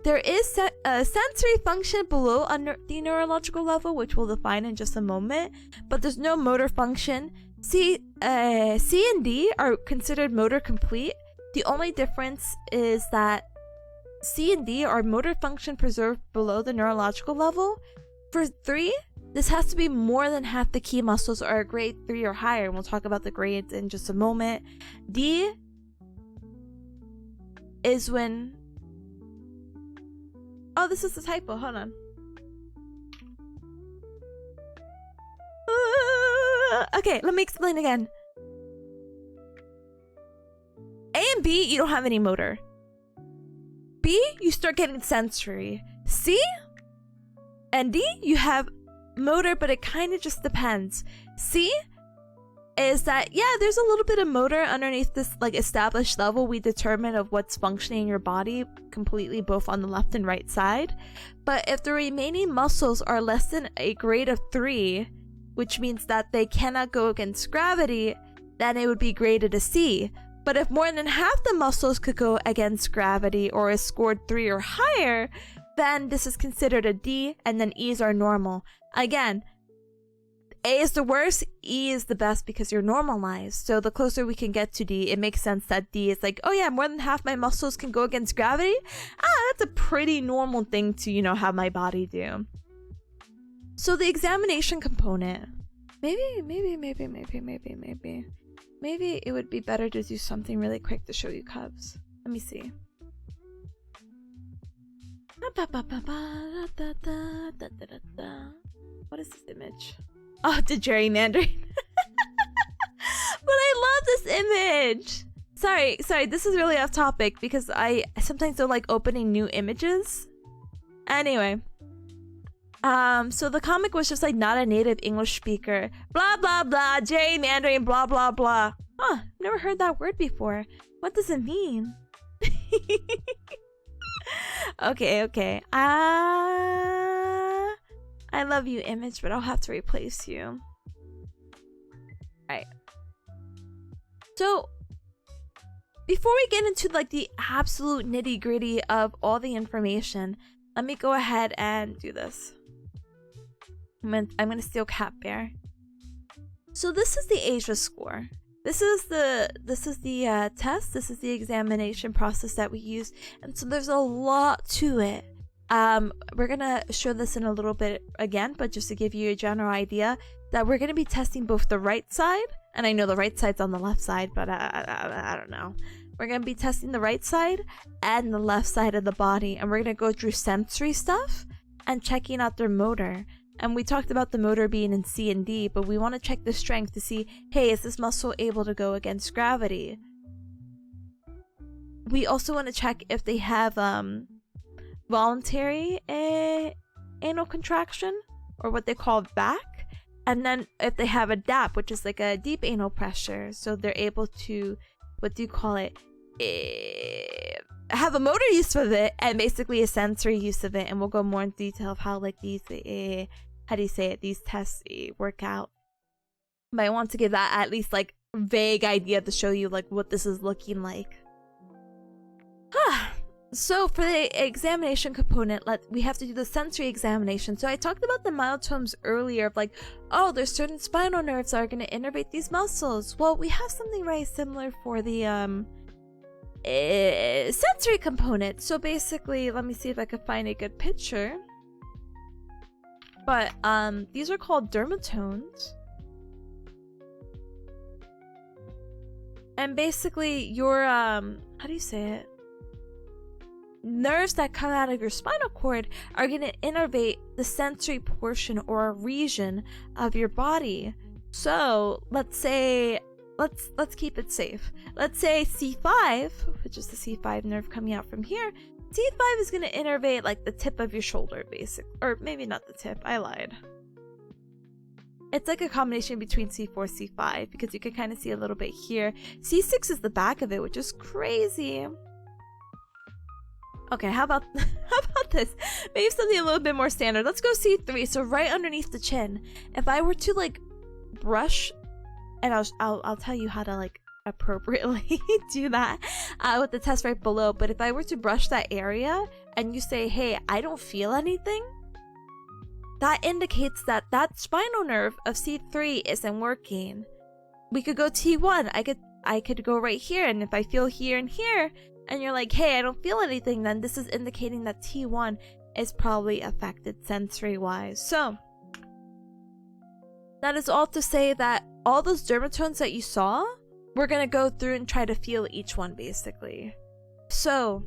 there is sensory function below the neurological level, which we'll define in just a moment, but there's no motor function. C and D are considered motor complete. The only difference is that C and D are motor function preserved below the neurological level. For 3, this has to be more than half the key muscles are a grade 3 or higher, and we'll talk about the grades in just a moment. D is when... Oh, this is a typo. Hold on. Okay, let me explain again. A and B, you don't have any motor. B, you start getting sensory. C and D, you have motor, but it kind of just depends. C is that, yeah, there's a little bit of motor underneath this like established level we determine of what's functioning in your body completely, both on the left and right side. But if the remaining muscles are less than a grade of 3, which means that they cannot go against gravity, then it would be graded a C. But if more than half the muscles could go against gravity or is scored 3 or higher, then this is considered a D, and then E's are normal. Again, A is the worst, E is the best because you're normalized. So the closer we can get to D, it makes sense that D is like, oh yeah, more than half my muscles can go against gravity? That's a pretty normal thing to, have my body do. So the examination component, maybe it would be better to do something really quick to show you Cubs. Let me see. What is this image? Oh, the gerrymandering. But I love this image. Sorry, this is really off topic because I sometimes don't like opening new images. Anyway. So the comic was just like not a native English speaker. Blah blah blah. J Mandarin. Blah blah blah. Huh? Never heard that word before. What does it mean? Okay. I love you, Image, but I'll have to replace you. Alright. So, before we get into like the absolute nitty-gritty of all the information, let me go ahead and do this. I'm gonna steal Cat Bear. So this is the Asia score. This is the test. This is the examination process that we use, and so there's a lot to it. We're gonna show this in a little bit again, but just to give you a general idea, that we're gonna be testing both the right side, and I know the right side's on the left side, but I don't know. We're gonna be testing the right side and the left side of the body, and we're gonna go through sensory stuff and checking out their motor. And we talked about the motor being in C and D, but we want to check the strength to see, hey, is this muscle able to go against gravity? We also want to check if they have voluntary anal contraction, or what they call back, and then if they have a DAP, which is like a deep anal pressure, so they're able to, what do you call it, have a motor use of it and basically a sensory use of it. And we'll go more in detail of how like these how do you say it, these tests work out. But I want to give that at least like vague idea to show you like what this is looking like. So for the examination component, we have to do the sensory examination. So I talked about the myotomes earlier of like, oh, there's certain spinal nerves that are going to innervate these muscles. Well, we have something very similar for the sensory component. So basically, let me see if I can find a good picture. But these are called dermatones. And basically your how do you say it? Nerves that come out of your spinal cord are going to innervate the sensory portion or a region of your body. So let's say, let's keep it safe. Let's say C5, which is the C5 nerve coming out from here. C5 is going to innervate like the tip of your shoulder, basically, or maybe not the tip. I lied. It's like a combination between C4, C5, because you can kind of see a little bit here. C6 is the back of it, which is crazy. Okay, how about this? Maybe something a little bit more standard. Let's go C3. So right underneath the chin. If I were to like brush, and I'll tell you how to like appropriately do that with the test right below. But if I were to brush that area and you say, hey, I don't feel anything, that indicates that that spinal nerve of C3 isn't working. We could go T1. I could go right here, and if I feel here and here, and you're like, hey, I don't feel anything, then this is indicating that T1 is probably affected sensory-wise. So, that is all to say that all those dermatones that you saw, we're going to go through and try to feel each one, basically. So,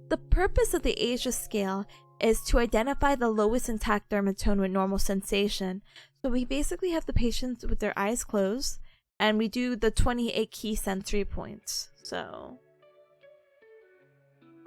the purpose of the Asia scale is to identify the lowest intact dermatone with normal sensation. So, we basically have the patients with their eyes closed, and we do the 28 key sensory points. So,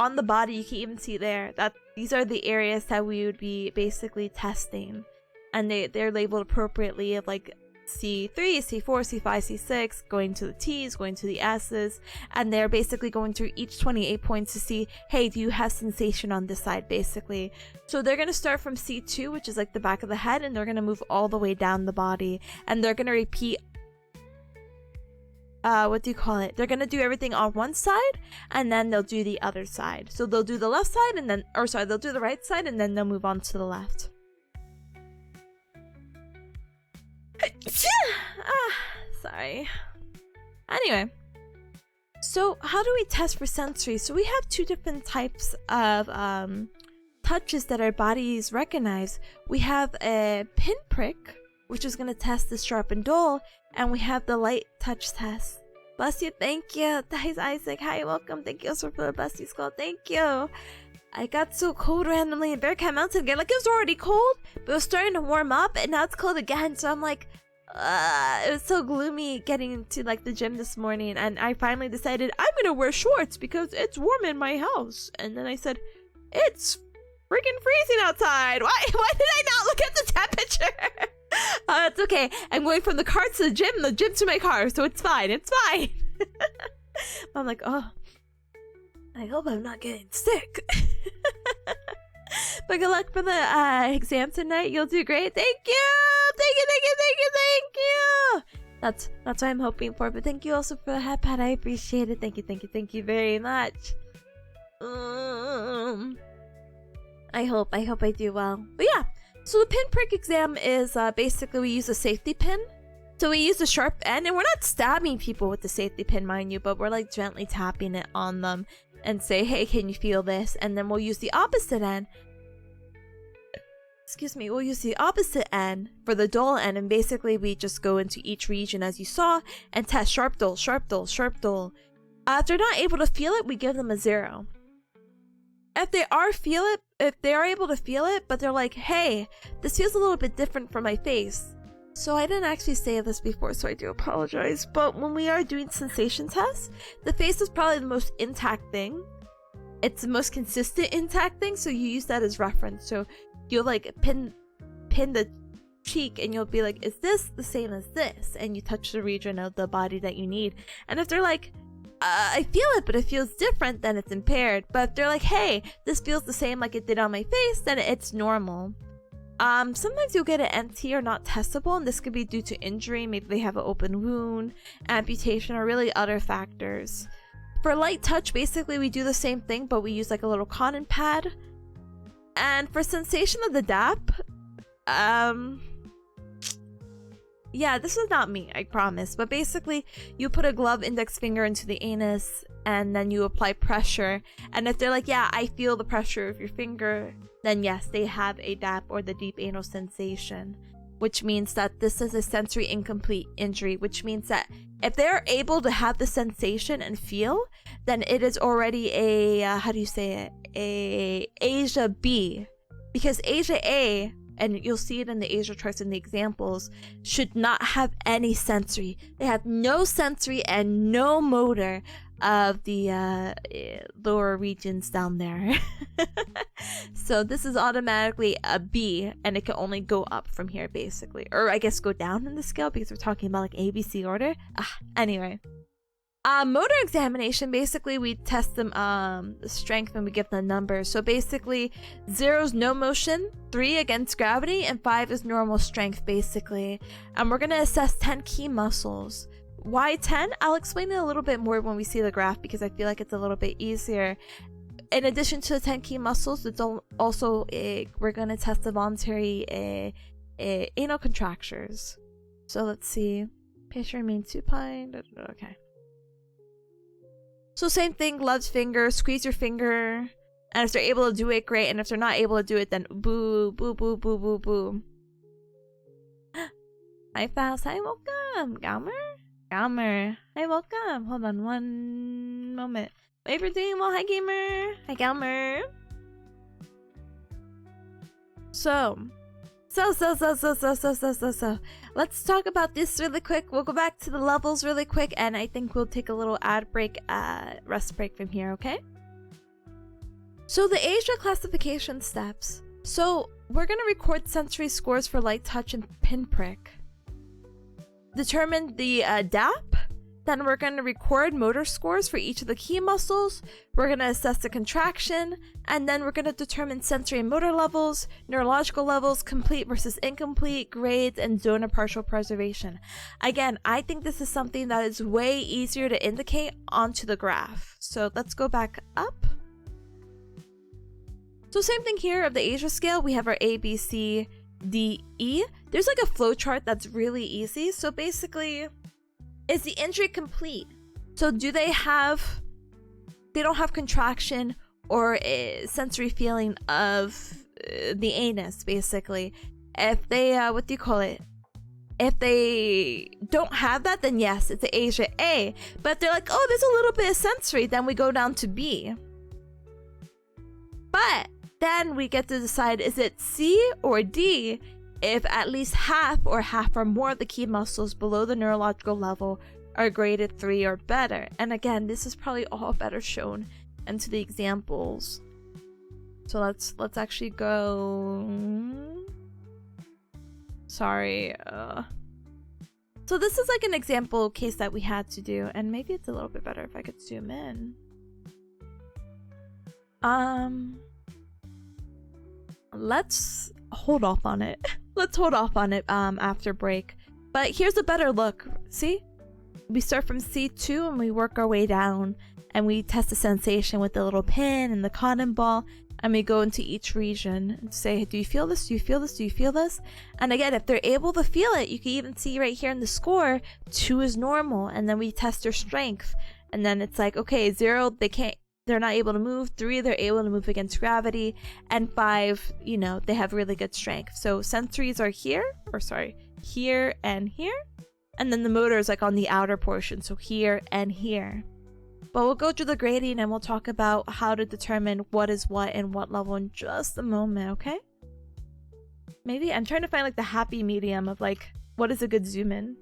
on the body, you can even see there that these are the areas that we would be basically testing, and they're labeled appropriately of like C3, C4, C5, C6, going to the T's, going to the S's, and they're basically going through each 28 points to see, hey, do you have sensation on this side, basically. So they're going to start from C2, which is like the back of the head, and they're going to move all the way down the body, and they're going to repeat what do you call it? They're gonna do everything on one side, and then they'll do the other side. So they'll do the left side, and then, or sorry, they'll do the right side, and then they'll move on to the left. Sorry. Anyway, so how do we test for sensory? So we have two different types of touches that our bodies recognize. We have a pinprick, which is going to test the sharp and dull, and we have the light touch test. Bless you, thank you. Dice Isaac, hi, welcome. Thank you so for the Bless You Skull, thank you. I got so cold randomly in Bearcat Mountain again. Like, it was already cold, but it was starting to warm up, and now it's cold again. So I'm like, it was so gloomy getting into like the gym this morning, and I finally decided I'm gonna wear shorts because it's warm in my house. And then I said, it's freaking freezing outside. Why did I not look at the temperature? It's okay. I'm going from the car to the gym to my car, so it's fine. It's fine. I'm like, oh, I hope I'm not getting sick. But good luck for the exam tonight. You'll do great. Thank you. Thank you. Thank you. Thank you. Thank you. That's what I'm hoping for. But thank you also for the hat pad. I appreciate it. Thank you. Thank you. Thank you very much. I hope I do well. But yeah. So the pinprick exam is basically we use a safety pin. So we use a sharp end, and we're not stabbing people with the safety pin, mind you, but we're like gently tapping it on them and say, hey, can you feel this? And then we'll use the opposite end. Excuse me, we'll use the opposite end for the dull end, and basically we just go into each region as you saw and test sharp, dull, sharp, dull, sharp, dull. If they're not able to feel it, we give them a 0. If they are able to feel it, but they're like, hey, this feels a little bit different from my face. So I didn't actually say this before, so I do apologize. But when we are doing sensation tests, the face is probably the most intact thing. It's the most consistent intact thing, so you use that as reference. So you'll like pin the cheek and you'll be like, is this the same as this? And you touch the region of the body that you need. And if they're like, I feel it, but it feels different, then it's impaired. But if they're like, hey, this feels the same like it did on my face, then it's normal. Sometimes you'll get an NT or not testable, and this could be due to injury. Maybe they have an open wound, amputation, or really other factors. For light touch, basically we do the same thing, but we use like a little cotton pad. And for sensation of the DAP, yeah, this is not me, I promise. But basically, you put a glove index finger into the anus, and then you apply pressure. And if they're like, yeah, I feel the pressure of your finger, then yes, they have a DAP or the deep anal sensation, which means that this is a sensory incomplete injury, which means that if they're able to have the sensation and feel, then it is already a, how do you say it? A Asia B. Because Asia A, and you'll see it in the Asia charts in the examples, should not have any sensory. They have no sensory and no motor of the lower regions down there. So this is automatically a B, and it can only go up from here basically, or I guess go down in the scale because we're talking about like ABC order. Anyway, motor examination, basically we test them the strength and we give them numbers. So basically 0 is no motion, 3 against gravity, and 5 is normal strength basically. And we're gonna assess 10 key muscles. Why 10? I'll explain it a little bit more when we see the graph because I feel like it's a little bit easier. In addition to the 10 key muscles, it's also we're going to test the voluntary anal contractures. So let's see. Patient remains supine. Okay. So same thing, gloved finger, squeeze your finger. And if they're able to do it, great. And if they're not able to do it, then boo, boo, boo, boo, boo, boo. Hi, Faust. Hi, welcome. Gamer. Hi, welcome. Hold on one moment. Wait for doing well. Hi, gamer. Hi, gamer. So. Let's talk about this really quick. We'll go back to the levels really quick, and I think we'll take a little ad break, rest break from here, okay? So the Asia classification steps. So we're gonna record sensory scores for light touch and pinprick. Determine the DAP. Then we're going to record motor scores for each of the key muscles. We're going to assess the contraction. And then we're going to determine sensory and motor levels, neurological levels, complete versus incomplete, grades, and zone of partial preservation. Again, I think this is something that is way easier to indicate onto the graph. So let's go back up. So same thing here of the Asia scale. We have our A, B, C, D, E. There's like a flow chart that's really easy. So basically, is the injury complete? So do they don't have contraction or a sensory feeling of the anus, basically. If they, what do you call it? If they don't have that, then yes, it's the Asia A. But if they're like, oh, there's a little bit of sensory, then we go down to B. But then we get to decide, is it C or D? If at least half or more of the key muscles below the neurological level are graded 3 or better. And again, this is probably all better shown into the examples. So let's actually go. Sorry. So this is like an example case that we had to do, and maybe it's a little bit better if I could zoom in. Let's hold off on it. Let's hold off on it after break. But here's a better look. See? We start from C2 and we work our way down, and we test the sensation with the little pin and the cotton ball, and we go into each region and say, do you feel this? Do you feel this? Do you feel this? And again, if they're able to feel it, you can even see right here in the score, 2 is normal, and then we test their strength. And then it's like, okay, 0, they're not able to move. 3, they're able to move against gravity. And 5, you know, they have really good strength. So sensories are here and here. And then the motor is like on the outer portion, so here and here. But we'll go through the grading and we'll talk about how to determine what is what and what level in just a moment, okay? Maybe I'm trying to find like the happy medium of like, what is a good zoom in?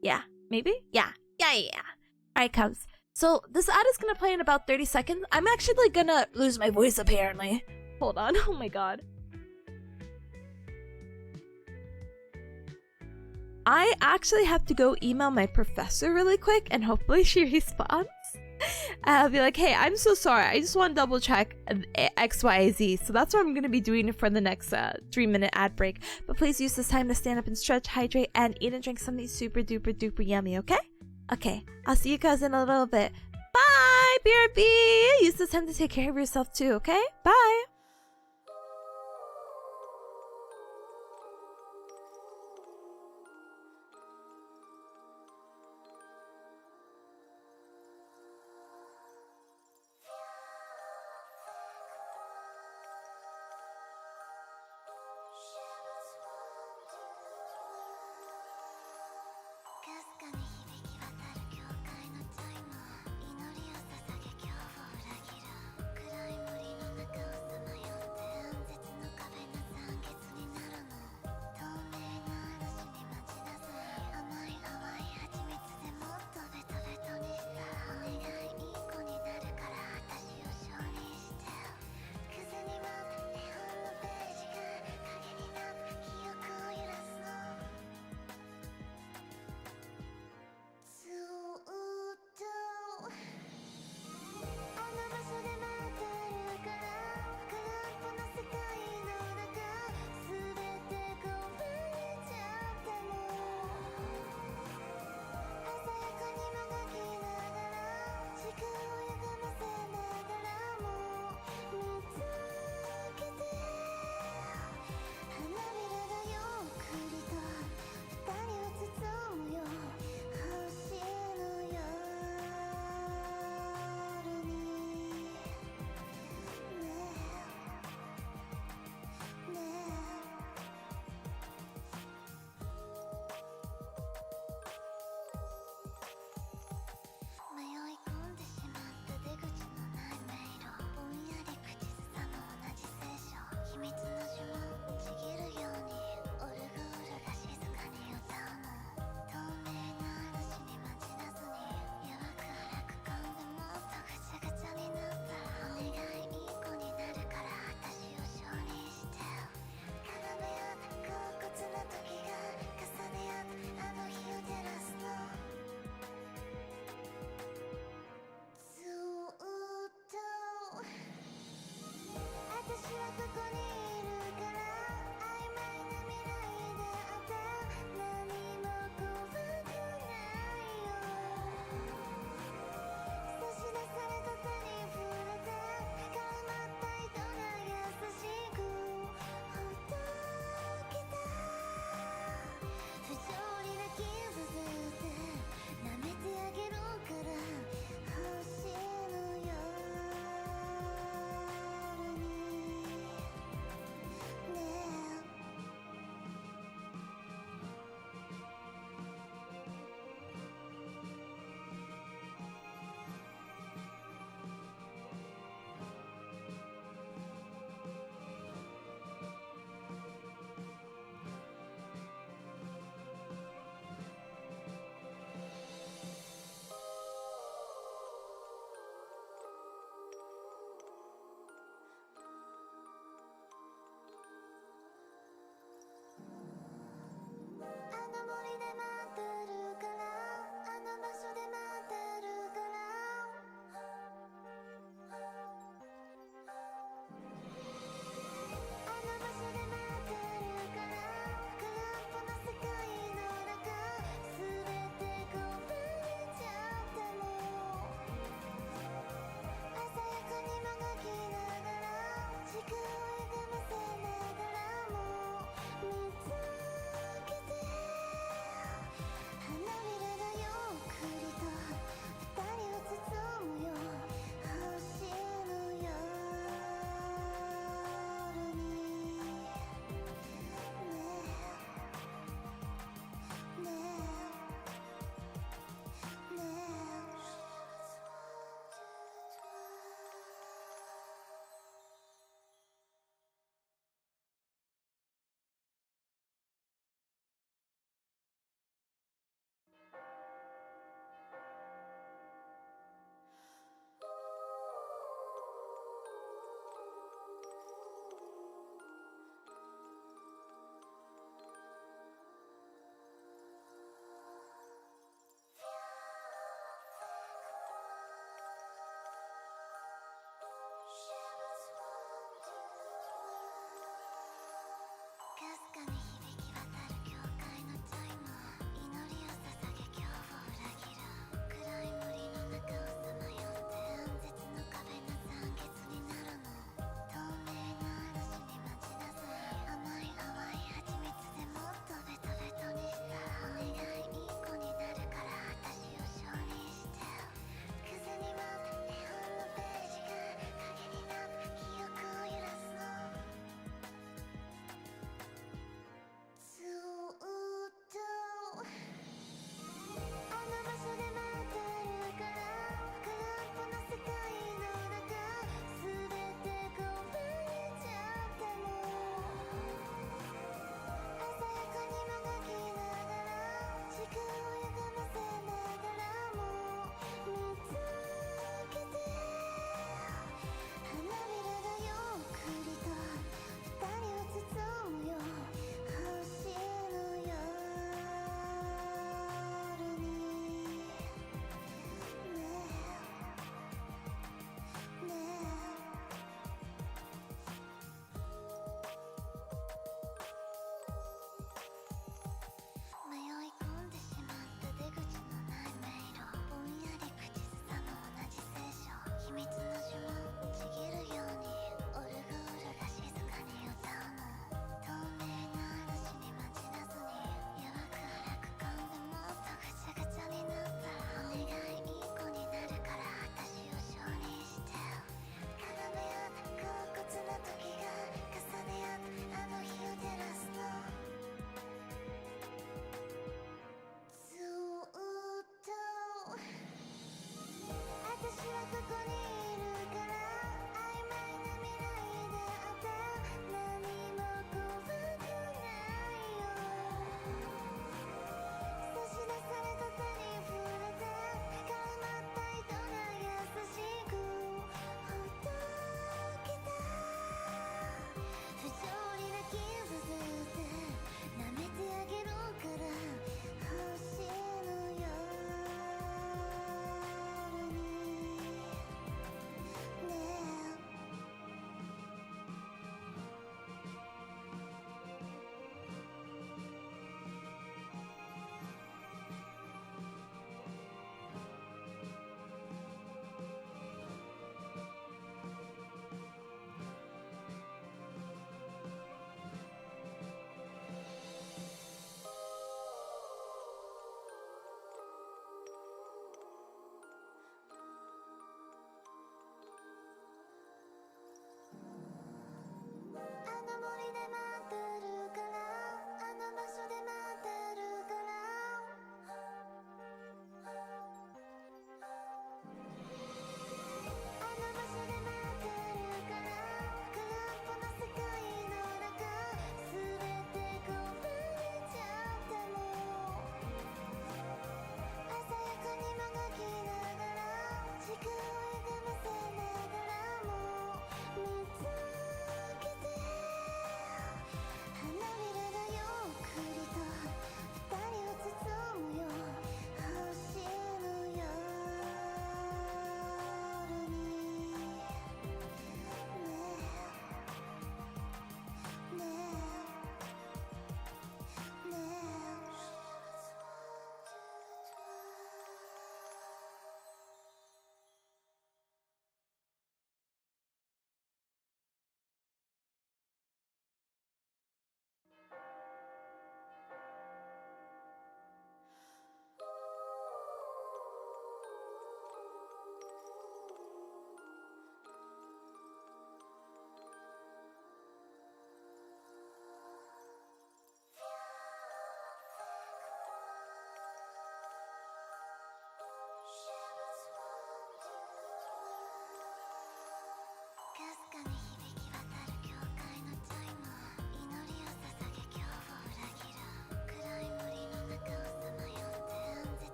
Yeah, maybe? Yeah. Alright, Cubs. So this ad is gonna play in about 30 seconds. I'm actually like gonna lose my voice apparently. Hold on, oh my god. I actually have to go email my professor really quick and hopefully she responds. I'll be like, hey, I'm so sorry. I just want to double check X, Y, Z. So that's what I'm going to be doing for the next 3-minute ad break. But please use this time to stand up and stretch, hydrate, and eat and drink something super duper duper yummy, okay? Okay, I'll see you guys in a little bit. Bye, BRB! Use this time to take care of yourself too, okay? Bye!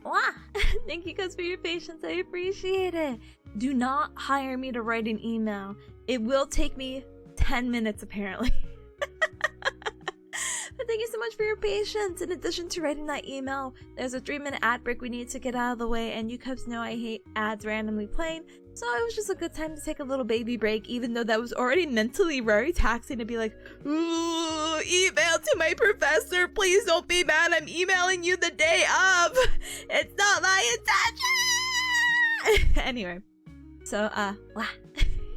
Wow. Thank you guys for your patience. I appreciate it. Do not hire me to write an email. It will take me 10 minutes apparently. But thank you so much for your patience. In addition to writing that email, there's a 3-minute ad break we need to get out of the way, and you guys know I hate ads randomly playing, so it was just a good time to take a little baby break, even though that was already mentally very taxing to be like, ooh, email to my professor, please don't be mad, I'm emailing you the day of, it's not my intention. Anyway, so wow.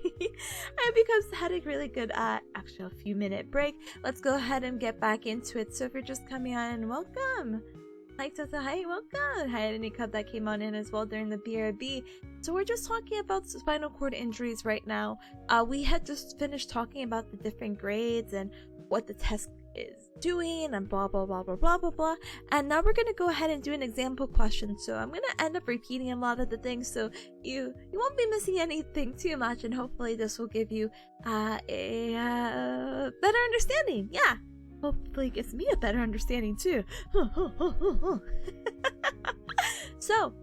I hope you guys had a really good, actually a few minute break. Let's go ahead and get back into it. So if you're just coming on, welcome. Hi Tessa, hi, welcome. Hi any cub that came on in as well during the BRB. So we're just talking about spinal cord injuries right now. We had just finished talking about the different grades and what the test is doing and blah blah blah blah blah blah blah, and now we're gonna go ahead and do an example question. So I'm gonna end up repeating a lot of the things, so you won't be missing anything too much, and hopefully this will give you a better understanding. Yeah, hopefully it gives me a better understanding too. So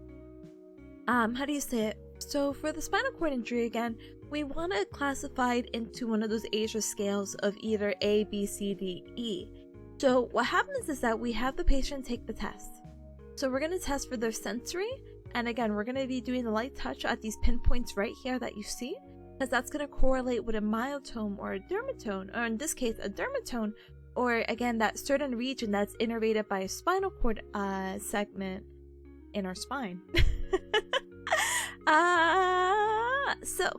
how do you say it? So for the spinal cord injury, again, we want to classify it into one of those Asia scales of either A, B, C, D, E. So what happens is that we have the patient take the test. So we're going to test for their sensory, and again, we're going to be doing the light touch at these pinpoints right here that you see, because that's going to correlate with a myotome or a dermatome, or in this case, a dermatome, or again, that certain region that's innervated by a spinal cord segment in our spine. So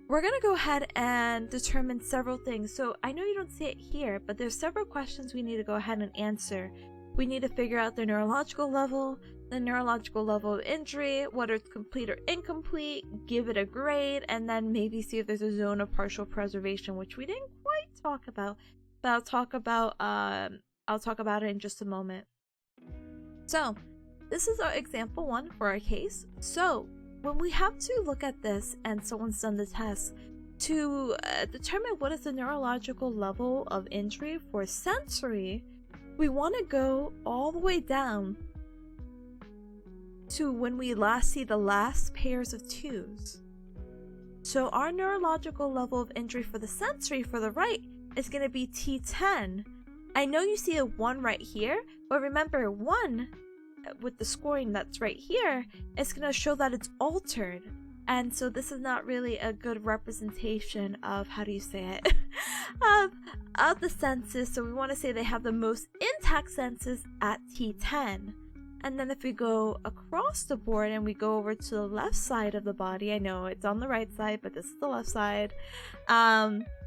we're gonna go ahead and determine several things. So I know you don't see it here, but there's several questions we need to go ahead and answer. We need to figure out the neurological level of injury, whether it's complete or incomplete, give it a grade, and then maybe see if there's a zone of partial preservation, which we didn't quite talk about, but I'll talk about it in just a moment. So this is our example 1 for our case. So when we have to look at this and someone's done the test to determine what is the neurological level of injury for sensory, we want to go all the way down to when we last see the last pairs of twos. So our neurological level of injury for the sensory for the right is going to be T10. I know you see a 1 right here, but remember 1 with the scoring that's right here, it's going to show that it's altered, and so this is not really a good representation of, how do you say it, of the senses. So we want to say they have the most intact senses at T10. And then if we go across the board and we go over to the left side of the body, I know it's on the right side, but this is the left side,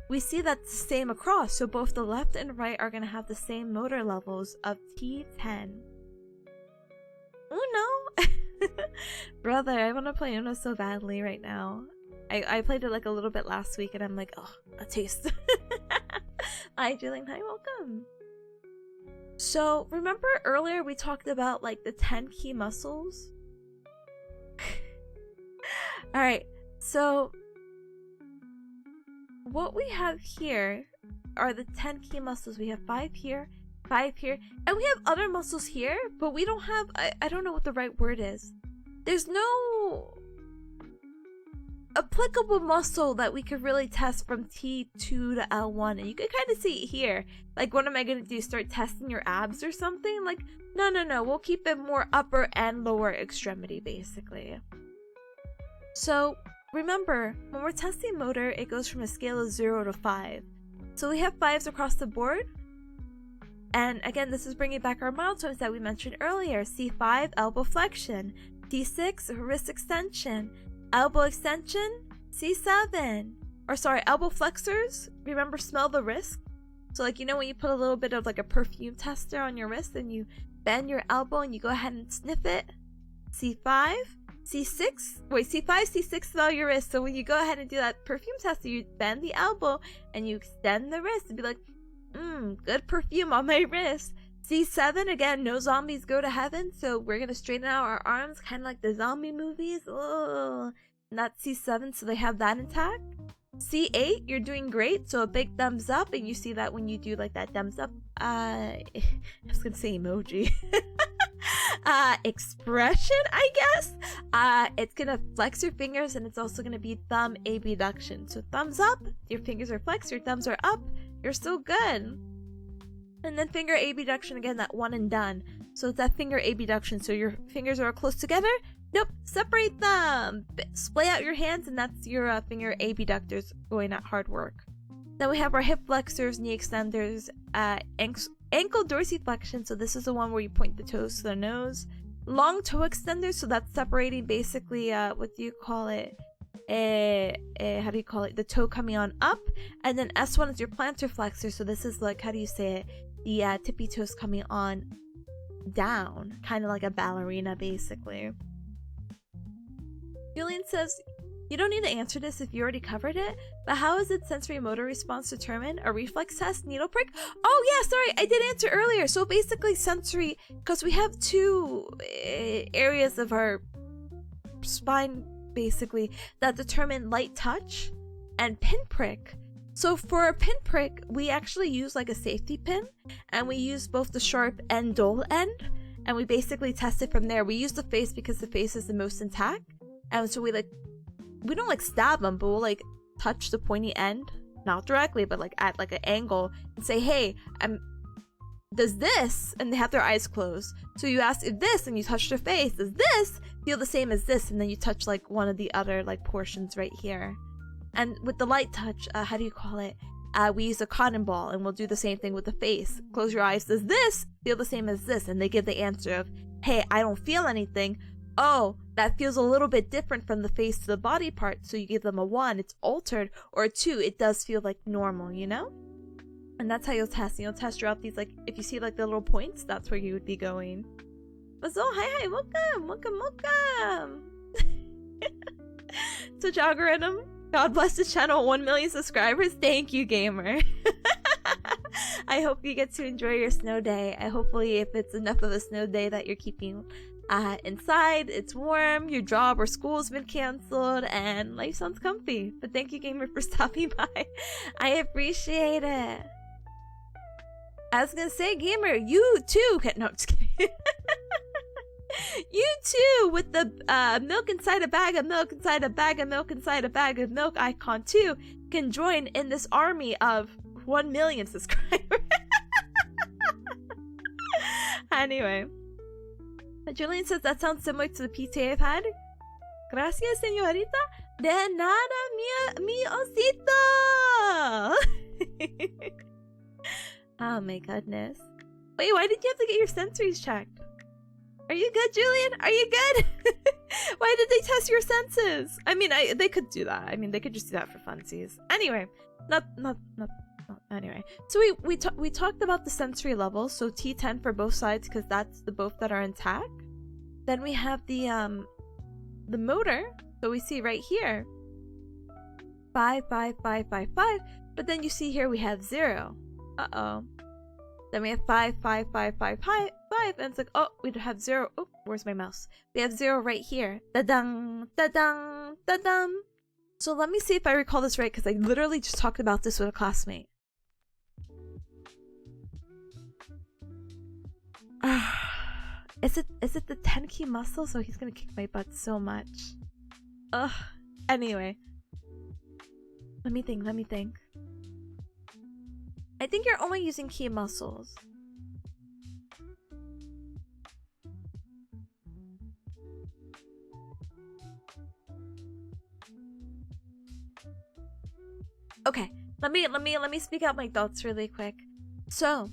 we see that's the same across. So both the left and right are going to have the same motor levels of T10. Uno. Brother, I want to play Uno so badly right now. I played it like a little bit last week and I'm like, oh, a taste. Hi Julian, hi, welcome. So remember earlier we talked about like the 10 key muscles? Alright, so what we have here are the 10 key muscles. We have 5 here, 5 here, and we have other muscles here, but we don't have, I don't know what the right word is. There's no applicable muscle that we could really test from T2 to L1, and you can kind of see it here. Like, what am I going to do, start testing your abs or something? Like, no, we'll keep it more upper and lower extremity, basically. So, remember, when we're testing motor, it goes from a scale of 0 to 5. So we have 5s across the board. And again, this is bringing back our milestones that we mentioned earlier. C5, elbow flexion. C6, wrist extension. Elbow extension. C7. Or sorry, elbow flexors. Remember, smell the wrist. So like, you know when you put a little bit of like a perfume tester on your wrist and you bend your elbow and you go ahead and sniff it? C5, C6, wait, C5, C6 is all your wrist. So when you go ahead and do that perfume tester, you bend the elbow and you extend the wrist and be like, good perfume on my wrist. C7, again, no zombies go to heaven, so we're gonna straighten out our arms, kind of like the zombie movies. Oh, and that's C7, so they have that intact. C8, you're doing great, so a big thumbs up, and you see that when you do like that thumbs up, I was gonna say emoji. Expression, I guess. It's gonna flex your fingers, and it's also gonna be thumb abduction. So thumbs up, your fingers are flexed, your thumbs are up, you're still good. And then finger abduction, again, that one and done. So it's that finger abduction, so your fingers are close together. Nope, separate them. Splay out your hands, and that's your finger abductors going at hard work. Then we have our hip flexors, knee extenders, ankle dorsiflexion. So this is the one where you point the toes to the nose. Long toe extenders, so that's separating basically, what do you call it? How do you call it? The toe coming on up. And then S1 is your plantar flexor. So this is like, how do you say it? The tippy toes coming on down, kind of like a ballerina basically. Julian says, you don't need to answer this if you already covered it, but how is its sensory motor response determined? A reflex test, needle prick? Oh yeah, sorry, I did answer earlier. So basically sensory, because we have two areas of our spine basically that determine light touch and pinprick. So for a pinprick, we actually use like a safety pin, and we use both the sharp and dull end, and we basically test it from there. We use the face because the face is the most intact, and so we don't like stab them, but we'll like touch the pointy end, not directly, but like at like an angle, and say, hey, does this, and they have their eyes closed, so you ask if this, and you touch their face, does this feel the same as this, and then you touch like one of the other like portions right here. And with the light touch, how do you call it? We use a cotton ball, and we'll do the same thing with the face. Close your eyes. Does this feel the same as this? And they give the answer of, hey, I don't feel anything. Oh, that feels a little bit different from the face to the body part. So you give them a 1, it's altered, or a 2, it does feel like normal, you know? And that's how you'll test. You'll test throughout these, like, if you see like the little points, that's where you would be going. But so, hi, welcome. So, Jogariddim, God bless the channel, 1 million subscribers. Thank you, gamer. I hope you get to enjoy your snow day. Hopefully, if it's enough of a snow day that you're keeping inside, it's warm, your job or school's been canceled, and life sounds comfy. But thank you, gamer, for stopping by. I appreciate it. I was gonna say, gamer, you too can. No, I'm just kidding. You too, with the milk inside a bag of milk inside a bag of milk inside a bag of milk icon too, can join in this army of 1 million subscribers. Anyway, Julian says that sounds similar to the PTA I've had. Gracias, señorita. De nada, mi osito. Oh my goodness. Wait, why did you have to get your sensories checked? Are you good, Julian? Are you good? Why did they test your senses? I mean, they could do that. I mean, they could just do that for funsies. Anyway, anyway. So we talked about the sensory levels. So T10 for both sides, because that's the both that are intact. Then we have the motor. So we see right here 5, 5, 5, 5, 5. But then you see here we have 0. Uh-oh. Then we have 5, 5, 5, 5, 5, 5, and it's like, oh, we have 0. Oh, where's my mouse? We have 0 right here. Da-dang, da-dang, da-dang. So let me see if I recall this right, because I literally just talked about this with a classmate. Is it the 10 key muscle? So he's gonna kick my butt so much. Ugh. Anyway. Let me think. I think you're only using key muscles. Okay, let me speak out my thoughts really quick. So,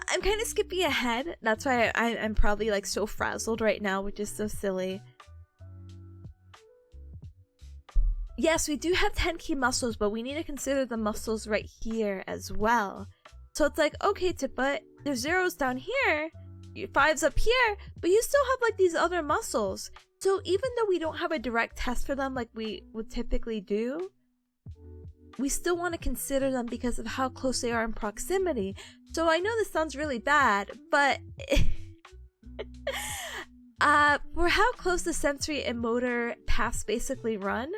I'm kind of skipping ahead. That's why I'm probably like so frazzled right now, which is so silly. yes, we do have 10 key muscles, but we need to consider the muscles right here as well. So it's like, okay, Tippa, there's zeros down here, 5's up here, but you still have like these other muscles. So even though we don't have a direct test for them like we would typically do, we still want to consider them because of how close they are in proximity. So I know this sounds really bad, but for how close the sensory and motor paths basically run,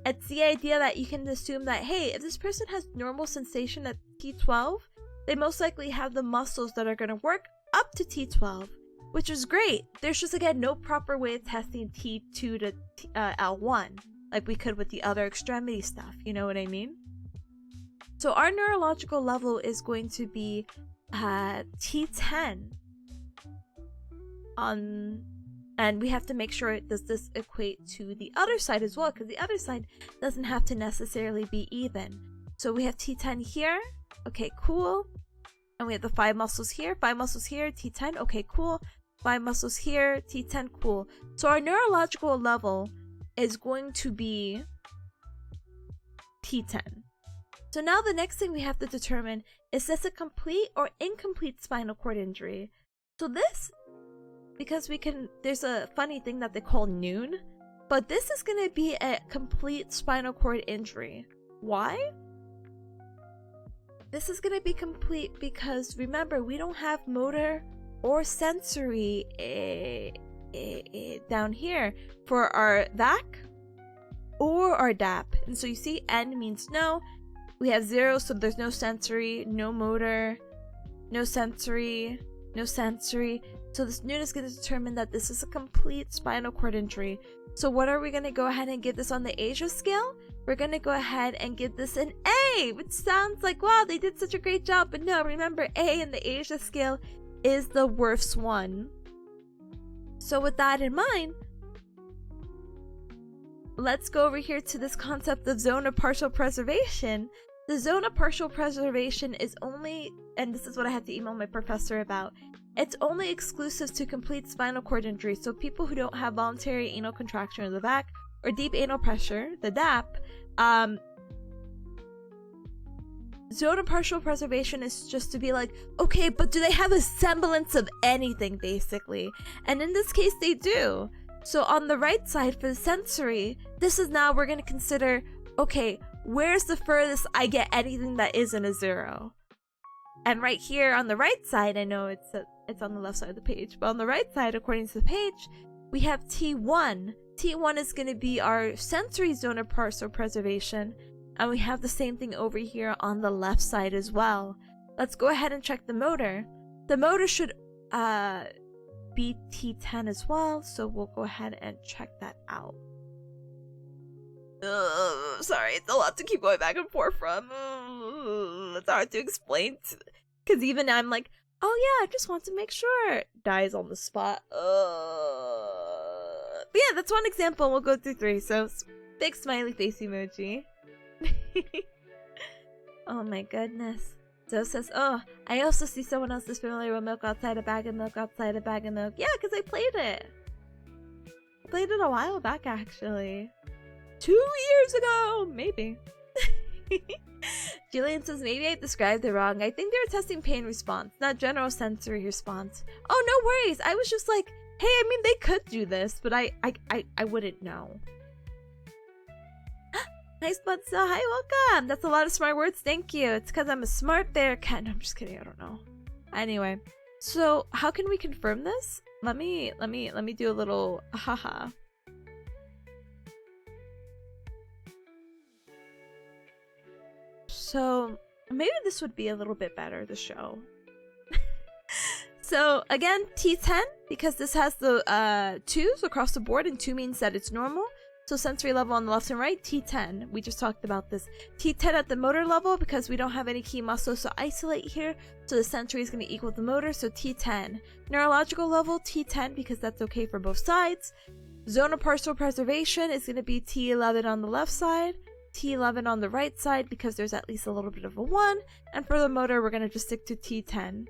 it's the idea that you can assume that, hey, if this person has normal sensation at T12, they most likely have the muscles that are going to work up to T12, which is great. There's just, again, no proper way of testing T2 to L1, like we could with the other extremity stuff, you know what I mean? So our neurological level is going to be T10 and we have to make sure, does this equate to the other side as well, because the other side doesn't have to necessarily be even. So we have T10 here, okay, cool. And we have the 5 muscles here, T10, okay, cool. 5 muscles here, T10, cool. So our neurological level is going to be T10. So now the next thing we have to determine, is this a complete or incomplete spinal cord injury? So this, because there's a funny thing that they call noon, but this is going to be a complete spinal cord injury. Why? This is going to be complete because, remember, we don't have motor or sensory down here for our VAC or our DAP. And so you see N means no. We have 0, so there's no sensory, no motor, no sensory, no sensory. So this noon is going to determine that this is a complete spinal cord injury. So what are we going to go ahead and give this on the Asia scale? We're going to go ahead and give this an A, which sounds like, wow, they did such a great job. But no, remember, A in the Asia scale is the worst one. So with that in mind, let's go over here to this concept of zone of partial preservation. The zone of partial preservation is only, and this is what I had to email my professor about, it's only exclusive to complete spinal cord injury. So people who don't have voluntary anal contraction of the back or deep anal pressure, the DAP, zone of partial preservation is just to be like, okay, but do they have a semblance of anything, basically? And in this case, they do. So on the right side for the sensory, this is now we're going to consider, okay, where's the furthest I get anything that isn't a 0? And right here on the right side, I know it's on the left side of the page, but on the right side, according to the page, we have T1. T1 is going to be our sensory zone of partial preservation, and we have the same thing over here on the left side as well. Let's go ahead and check the motor. The motor should be T10 as well, so we'll go ahead and check that out. Sorry, it's a lot to keep going back and forth from. It's hard to explain, because even I'm like, oh yeah, I just want to make sure. Dies on the spot. But yeah, that's one example. We'll go through 3. So big smiley face emoji. Oh my goodness. So it says, oh, I also see someone else is familiar with milk outside a bag of milk outside a bag of milk. Yeah, because I played it. I played it a while back, actually. 2 years ago, maybe. Julian says, maybe I described it wrong. I think they were testing pain response, not general sensory response. Oh, no worries. I was just like, hey, I mean, they could do this, but I wouldn't know. Nice bud, so hi, welcome. That's a lot of smart words. Thank you. It's because I'm a smart bearcat. No, I'm just kidding. I don't know. Anyway, so how can we confirm this? Let me do a little haha. So maybe this would be a little bit better to show. So again, T10, because this has the 2s across the board, and 2 means that it's normal. So sensory level on the left and right, T10. We just talked about this. T10 at the motor level, because we don't have any key muscles to isolate here. So the sensory is going to equal the motor, so T10. Neurological level, T10, because that's okay for both sides. Zone of partial preservation is going to be T11 on the left side. T11 on the right side, because there's at least a little bit of a 1. And for the motor, we're going to just stick to T10.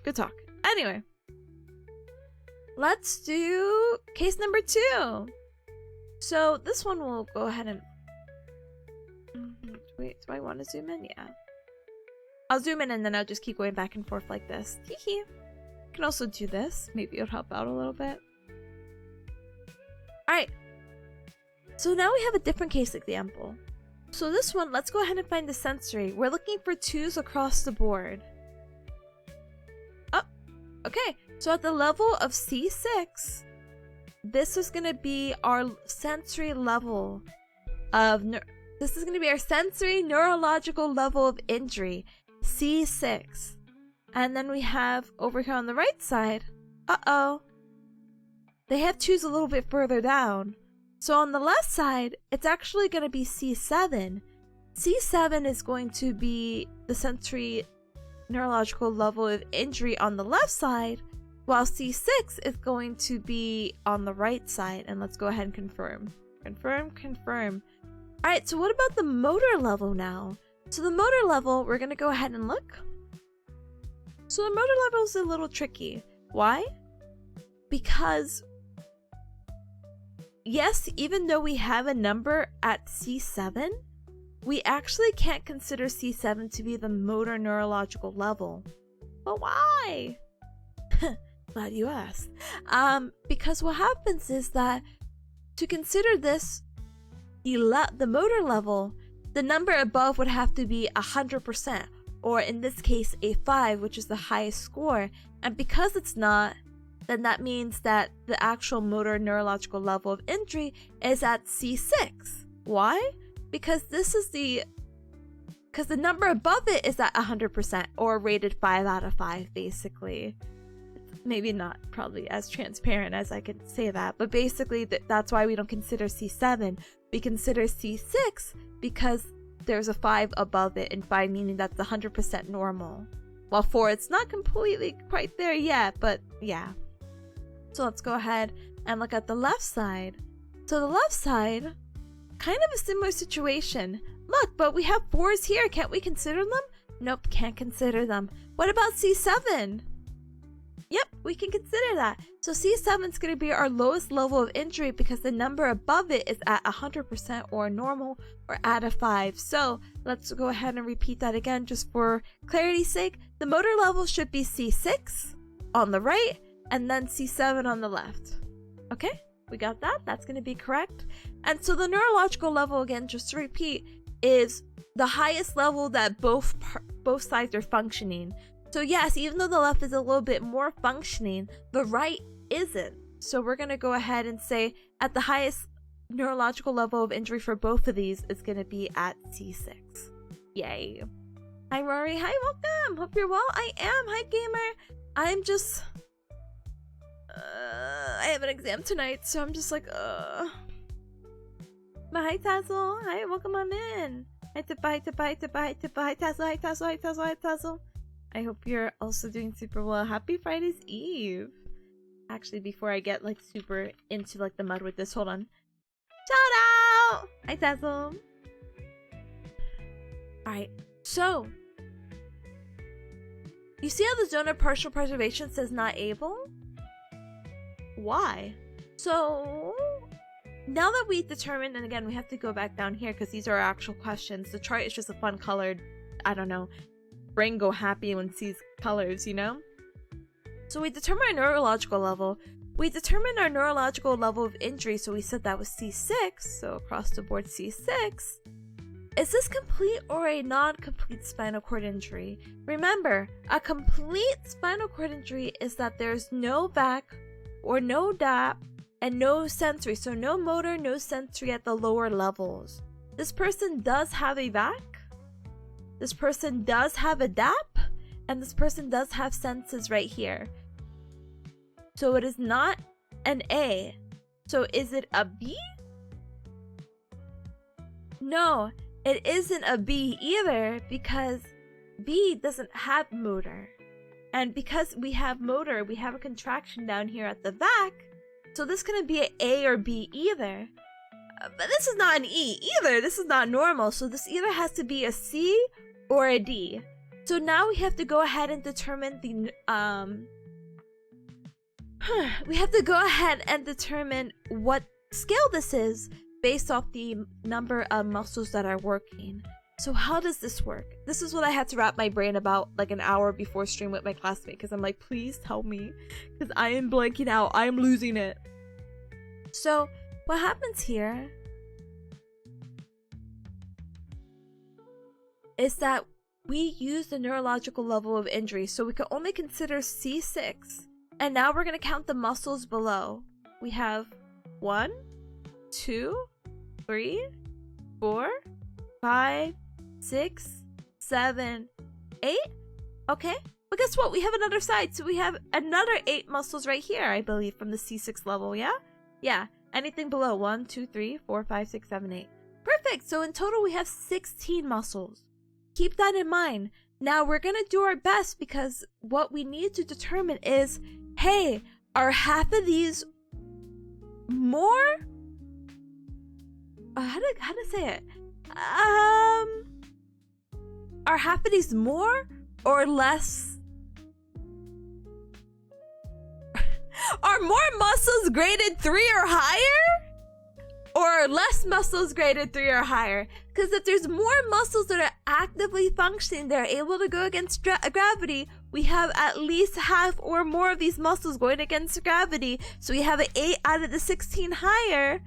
Good talk. Anyway. Let's do case number 2. So this one will go ahead and... Wait, do I want to zoom in? Yeah. I'll zoom in and then I'll just keep going back and forth like this. Hee. You can also do this. Maybe it'll help out a little bit. Alright. So now we have a different case example. So this one, let's go ahead and find the sensory. We're looking for 2s across the board. Oh, okay. So at the level of C6, this is going to be our sensory level of... This is going to be our sensory neurological level of injury, C6. And then we have over here on the right side, they have 2s a little bit further down. So on the left side, it's actually going to be C7. C7 is going to be the sensory neurological level of injury on the left side, while C6 is going to be on the right side. And let's go ahead and confirm. Confirm. Alright, so what about the motor level now? So the motor level, we're going to go ahead and look. So the motor level is a little tricky. Why? Because, yes, even though we have a number at C7, we actually can't consider C7 to be the motor neurological level. But why? Glad you asked. Because what happens is that to consider this the motor level, the number above would have to be 100%, or in this case a 5, which is the highest score. And because it's not, then that means that the actual motor neurological level of injury is at C6. Why? Because the number above it is at 100%, or rated 5 out of 5 basically. Maybe not probably as transparent as I could say that, but basically that's why we don't consider C7. We consider C6 because there's a 5 above it, and 5 meaning that's 100% normal. While 4, it's not completely quite there yet, but yeah. So let's go ahead and look at the left side. So the left side, kind of a similar situation. Look, but we have 4s here. Can't we consider them? Nope, can't consider them. What about C7? Yep, we can consider that. So C7 is going to be our lowest level of injury because the number above it is at 100% or normal or at a 5. So let's go ahead and repeat that again just for clarity's sake. The motor level should be C6 on the right and then C7 on the left. Okay, we got that. That's going to be correct. And so the neurological level, again, just to repeat, is the highest level that both sides are functioning. So yes, even though the left is a little bit more functioning, the right isn't. So we're going to go ahead and say at the highest neurological level of injury for both of these is going to be at C6. Yay. Hi Rory, hi, welcome. Hope you're well. I am. Hi gamer. I'm just... I have an exam tonight, so I'm just like, But hi Tazzle. Hi, welcome on in. Hi Tazzle. I hope you're also doing super well. Happy Friday's Eve. Actually, before I get like super into like the mud with this, hold on. Shout out! Hi Tazzle. Alright, so you see how the zone of partial preservation says not able? Why? So now that we determined, and again we have to go back down here because these are our actual questions. The chart is just a fun colored, I don't know, brain go happy when it sees colors, you know? So we determined our neurological level. We determined our neurological level of injury, so we said that was C6, so across the board C6. Is this complete or a non-complete spinal cord injury? Remember, a complete spinal cord injury is that there's no back or no DAP and no sensory, so no motor, no sensory at the lower levels. This person does have a back. This person does have a DAP, and this person does have senses right here. So it is not an A. So is it a B? No, it isn't a B either because B doesn't have motor. And because we have motor, we have a contraction down here at the back. So this couldn't be an A or B either. But this is not an E either. This is not normal. So this either has to be a C or a D. So now we have to go ahead and determine the we have to go ahead and determine what scale this is based off the number of muscles that are working. So how does this work? This is what I had to wrap my brain about like an hour before stream with my classmate, because I'm like, please tell me, because I am blanking out. I am losing it. So what happens here is that we use the neurological level of injury, so we can only consider C6. And now we're going to count the muscles below. We have 1, 2, 3, 4, 5, 6, 7, 8. Okay, but guess what? We have another side, so we have another 8 muscles right here, I believe, from the C6 level, yeah? Yeah, anything below 1, 2, 3, 4, 5, 6, 7, 8. Perfect, so in total we have 16 muscles. Keep that in mind. Now we're gonna do our best, because what we need to determine is, hey, are half of these more? How to say it? Are half of these more or less? Are more muscles graded 3 or higher? Or less muscles graded 3 or higher? Because if there's more muscles that are actively functioning, they're able to go against gravity, we have at least half or more of these muscles going against gravity. So we have an 8 out of the 16 higher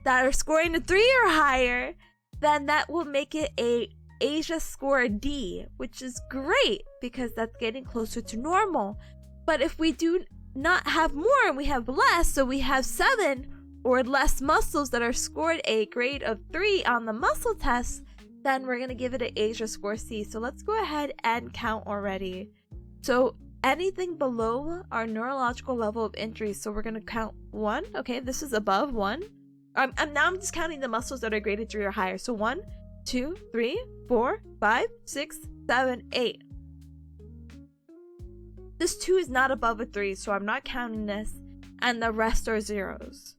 that are scoring a 3 or higher. Then that will make it a Asia score D, which is great because that's getting closer to normal. But if we do not have more and we have less, so we have 7 or less muscles that are scored a grade of 3 on the muscle test, then we're going to give it an Asia score C. So let's go ahead and count already. So anything below our neurological level of injury, so we're going to count 1. Okay, this is above 1. Now I'm just counting the muscles that are graded 3 or higher. So 1, 2, 3, 4, 5, 6, 7, 8. This 2 is not above a 3, so I'm not counting this, and the rest are zeros.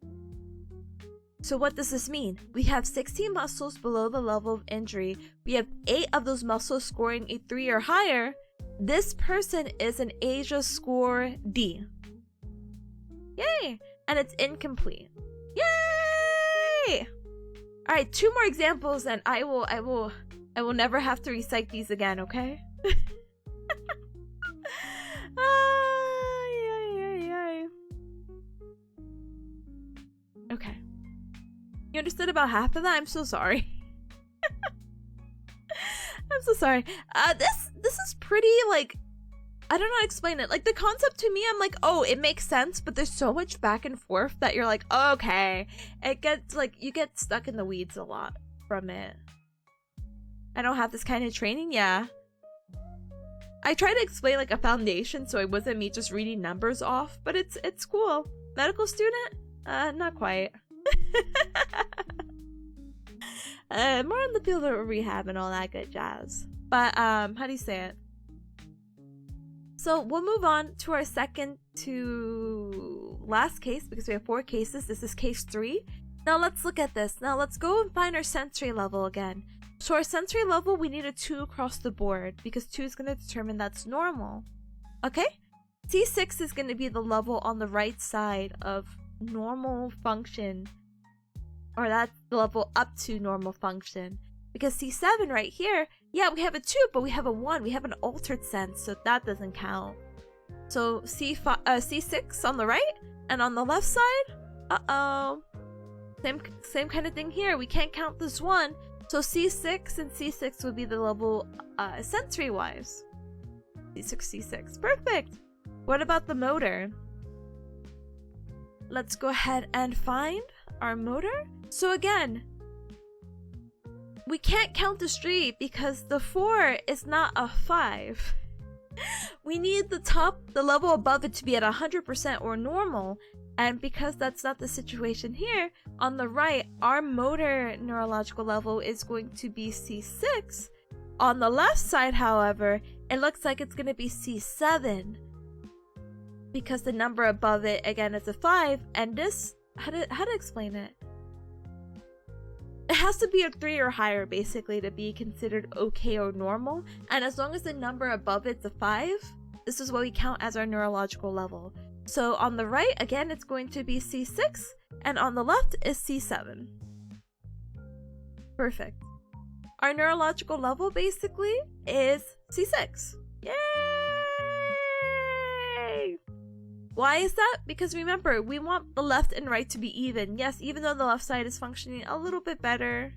So what does this mean? We have 16 muscles below the level of injury. We have 8 of those muscles scoring a 3 or higher. This person is an Asia score D. Yay! And it's incomplete. Yay! All right, 2 more examples, and I will never have to recite these again. Okay? Okay. You understood about half of that? I'm so sorry. I'm so sorry. This is pretty, like, I don't know how to explain it. Like, the concept to me, I'm like, oh, it makes sense, but there's so much back and forth that you're like, okay. It gets, like, you get stuck in the weeds a lot from it. I don't have this kind of training, yeah. I try to explain, like, a foundation so it wasn't me just reading numbers off, but it's cool. Medical student? Not quite. More in the field of rehab and all that good jazz. But, how do you say it? So we'll move on to our second to last case, because we have 4 cases. This is case 3. Now let's look at this. Now let's go and find our sensory level again. So our sensory level, we need a 2 across the board, because 2 is going to determine that's normal. Okay? C6 is going to be the level on the right side of normal function, or that's the level up to normal function. Because C7 right here, yeah, we have a 2, but we have a 1. We have an altered sense, so that doesn't count. So C6 on the right, and on the left side, uh-oh. Same kind of thing here. We can't count this 1. So C6 and C6 would be the level sensory-wise. C6, C6. Perfect! What about the motor? Let's go ahead and find our motor. So again, we can't count the street because the 4 is not a 5. We need the level above it to be at 100% or normal. And because that's not the situation here, on the right, our motor neurological level is going to be C6. On the left side, however, it looks like it's going to be C7. Because the number above it, again, is a 5. And this, how to explain it? It has to be a 3 or higher, basically, to be considered okay or normal. And as long as the number above it's a 5, This is what we count as our neurological level. So on the right, again, it's going to be C6, and on the left is C7. Perfect. Our neurological level basically is C6. Yay! Why is that? Because remember, we want the left and right to be even. Yes, even though the left side is functioning a little bit better.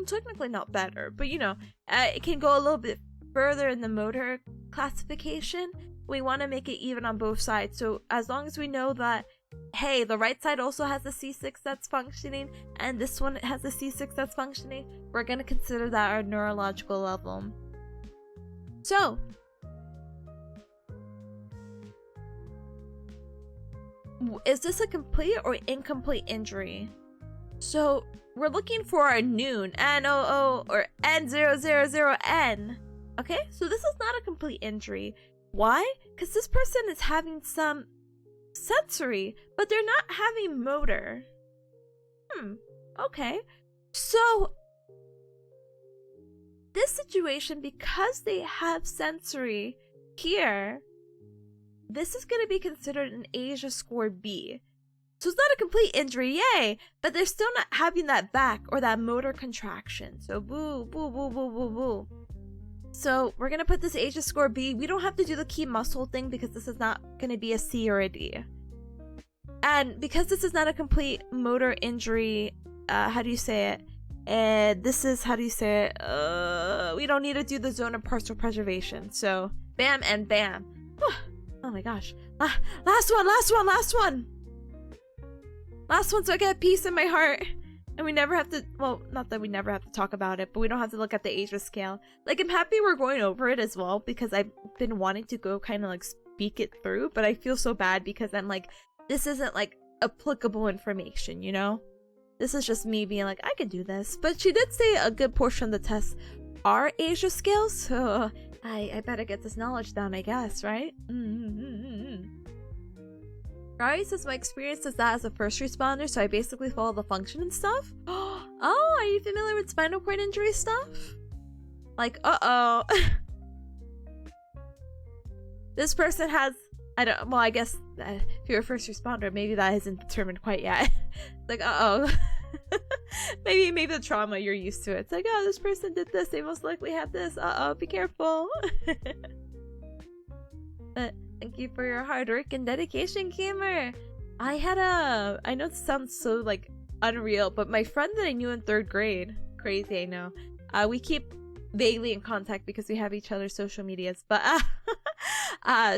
Technically not better, but you know, it can go a little bit further in the motor classification. We want to make it even on both sides. So as long as we know that, hey, the right side also has a C6 that's functioning, and this one has a C6 that's functioning, we're going to consider that our neurological level. So, is this a complete or incomplete injury? So, we're looking for our noon, N00 or N000N. Okay, so this is not a complete injury. Why? Because this person is having some sensory, but they're not having motor. Okay. So, this situation, because they have sensory here, this is going to be considered an Asia score B. So it's not a complete injury, yay! But they're still not having that back or that motor contraction. So boo, boo, boo, boo, boo, boo. So we're going to put this Asia score B. We don't have to do the key muscle thing because this is not going to be a C or a D. And because this is not a complete motor injury, how do you say it? And this is, how do you say it? We don't need to do the zone of partial preservation. So bam and bam. Oh my gosh. Last one. Last one, so I get peace in my heart. And we never have to, well, not that we never have to talk about it, but we don't have to look at the Asia scale. Like, I'm happy we're going over it as well, because I've been wanting to go kind of like speak it through, but I feel so bad because I'm like, this isn't like applicable information, you know? This is just me being like, I can do this. But she did say a good portion of the tests are Asia scales, so I better get this knowledge down, I guess, right? Rari says my experience is that as a first responder, so I basically follow the function and stuff. Oh, are you familiar with spinal cord injury stuff? Like, uh-oh. This person has, I guess if you're a first responder, maybe that isn't determined quite yet. Like, uh-oh. maybe the trauma, you're used to it. It's like, oh, this person did this, they most likely have this. Uh-oh, be careful. But thank you for your hard work and dedication, Gamer. I know it sounds so like unreal, but my friend that I knew in 3rd grade, crazy I know, we keep vaguely in contact because we have each other's social medias, but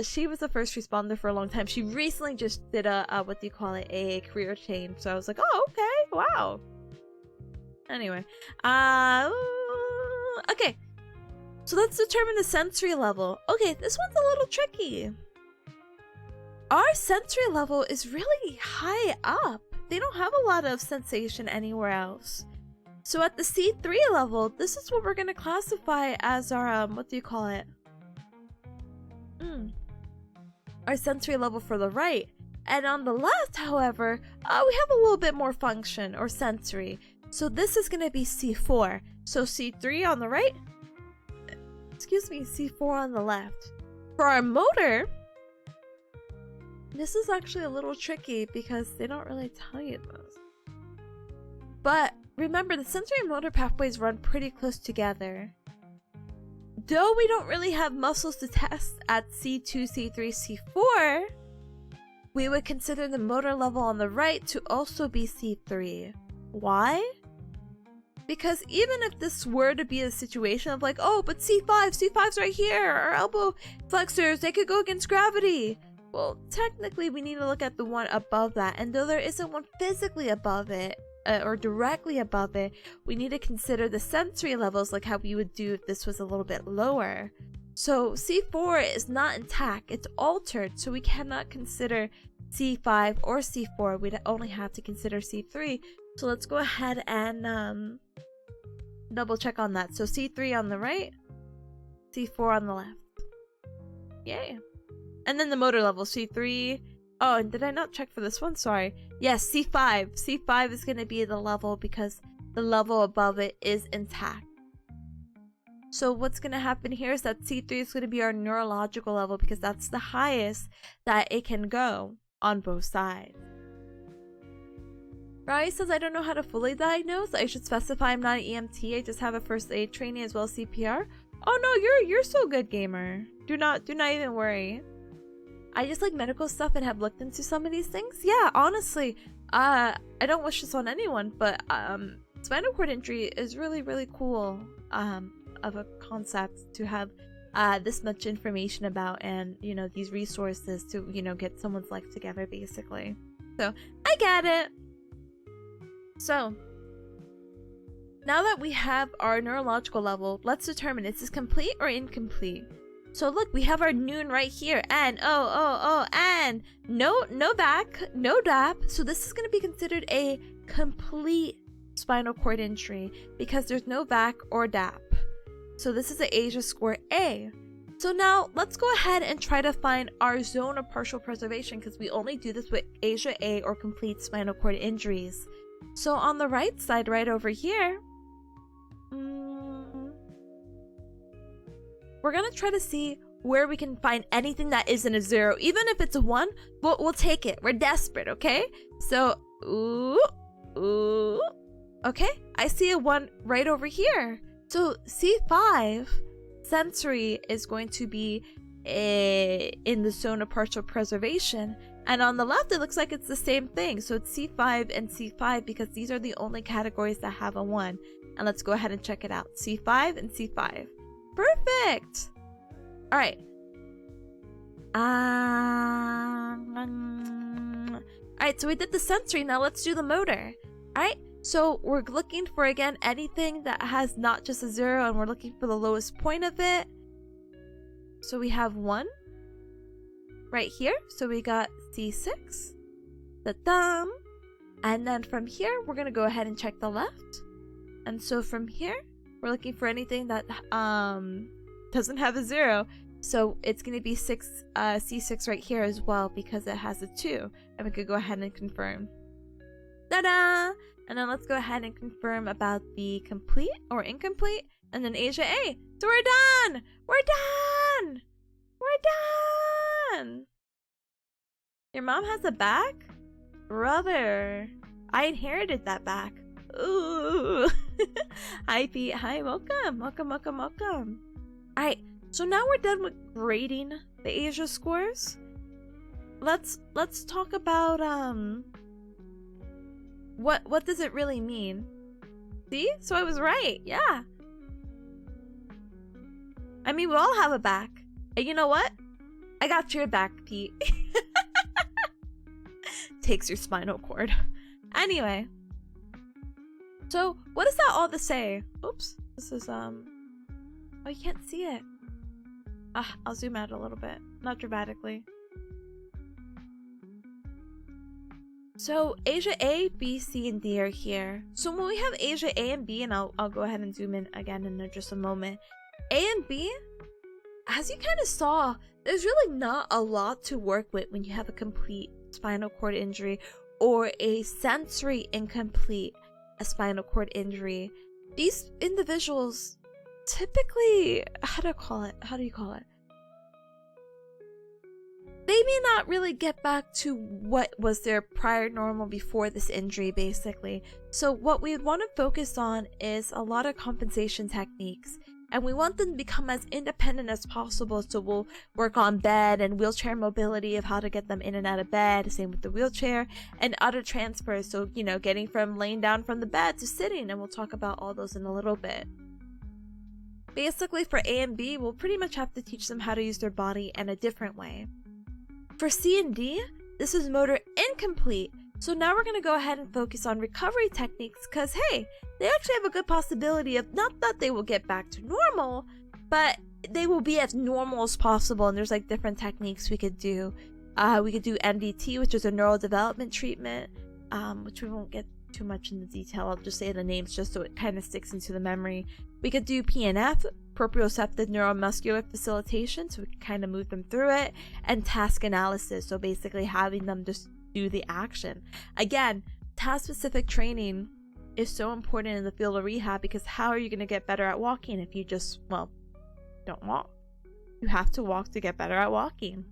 she was a first responder for a long time. She recently just did a a career change, so I was like, oh, okay, wow. Anyway, okay, so let's determine the sensory level. Okay, this one's a little tricky. Our sensory level is really high up. They don't have a lot of sensation anywhere else. So at the C3 level, this is what we're going to classify as our, our sensory level for the right. And on the left, however, we have a little bit more function or sensory. So this is going to be C4. So C3 on the right, C4 on the left. For our motor, this is actually a little tricky because they don't really tell you this. But remember, the sensory and motor pathways run pretty close together. Though we don't really have muscles to test at C2, C3, C4, we would consider the motor level on the right to also be C3. Why? Because even if this were to be a situation of like, oh, but C5's right here, our elbow flexors, they could go against gravity. Well, technically we need to look at the one above that, and though there isn't one physically above it, or directly above it, we need to consider the sensory levels like how we would do if this was a little bit lower. So C4 is not intact, it's altered, so we cannot consider C5 or C4, we'd only have to consider C3. So let's go ahead and double check on that. So C3 on the right, C4 on the left. Yay. And then the motor level, C3. Oh, and did I not check for this one? Sorry. Yes, C5. C5 is going to be the level because the level above it is intact. So what's going to happen here is that C3 is going to be our neurological level because that's the highest that it can go on both sides. Rai says, I don't know how to fully diagnose. I should specify I'm not an EMT. I just have a first aid training as well as CPR. Oh no, you're so good, gamer. Do not even worry. I just like medical stuff and have looked into some of these things. Yeah, honestly, I don't wish this on anyone, but spinal cord injury is really, really cool of a concept to have this much information about, and you know, these resources to, you know, get someone's life together basically. So I get it. So now that we have our neurological level, let's determine, is this complete or incomplete? So look, we have our noon right here, and and no back, no DAP. So this is going to be considered a complete spinal cord injury because there's no VAC or DAP. So this is an Asia score A. So now let's go ahead and try to find our zone of partial preservation because we only do this with Asia A or complete spinal cord injuries. So on the right side, right over here, we're gonna try to see where we can find anything that isn't a 0. Even if it's a 1, we'll take it. We're desperate, okay? So, okay, I see a 1 right over here. So C5 sensory is going to be in the zone of partial preservation, and on the left it looks like it's the same thing. So it's C5 and C5 because these are the only categories that have a 1. And let's go ahead and check it out. C5 and C5. Perfect. All right. All right, so we did the sensory. Now let's do the motor. All right, so we're looking for, again, anything that has not just a 0, and we're looking for the lowest point of it. So we have 1 right here. So we got C6, the thumb, and then from here we're gonna go ahead and check the left. And so from here we're looking for anything that doesn't have a 0. So it's gonna be C6 right here as well because it has a 2, and we could go ahead and confirm. Ta-da! And then let's go ahead and confirm about the complete or incomplete, and then Asia A. So we're done! We're done! We're done! Your mom has a back? Brother, I inherited that back. Ooh. Hi Pete. Hi, welcome. Welcome. Alright, so now we're done with grading the Asia scores. Let's talk about what does it really mean? See? So I was right, yeah. I mean, we all have a back. And you know what? I got your back, Pete. Takes your spinal cord. Anyway. So, what does that all to say? Oops. This is, oh, you can't see it. I'll zoom out a little bit. Not dramatically. So, Asia A, B, C, and D are here. So when we have Asia A and B, and I'll go ahead and zoom in again in just a moment. A and B, as you kind of saw, there's really not a lot to work with when you have a complete spinal cord injury or a sensory incomplete spinal cord injury. These individuals typically, how do you call it? They may not really get back to what was their prior normal before this injury, basically. So what we want to focus on is a lot of compensation techniques. And we want them to become as independent as possible, so we'll work on bed and wheelchair mobility of how to get them in and out of bed, same with the wheelchair, and other transfers, so, you know, getting from laying down from the bed to sitting, and we'll talk about all those in a little bit. Basically, for A and B, we'll pretty much have to teach them how to use their body in a different way. For C and D, this is motor incomplete. So now we're going to go ahead and focus on recovery techniques because, hey, they actually have a good possibility of, not that they will get back to normal, but they will be as normal as possible. And there's like different techniques we could do. We could do MDT, which is a neural development treatment, which we won't get too much into detail. I'll just say the names just so it kind of sticks into the memory. We could do PNF, proprioceptive neuromuscular facilitation, so we can kind of move them through it, and task analysis, so basically having them just do the action. Again, task-specific training is so important in the field of rehab, because how are you going to get better at walking if you just, well, don't walk? You have to walk to get better at walking.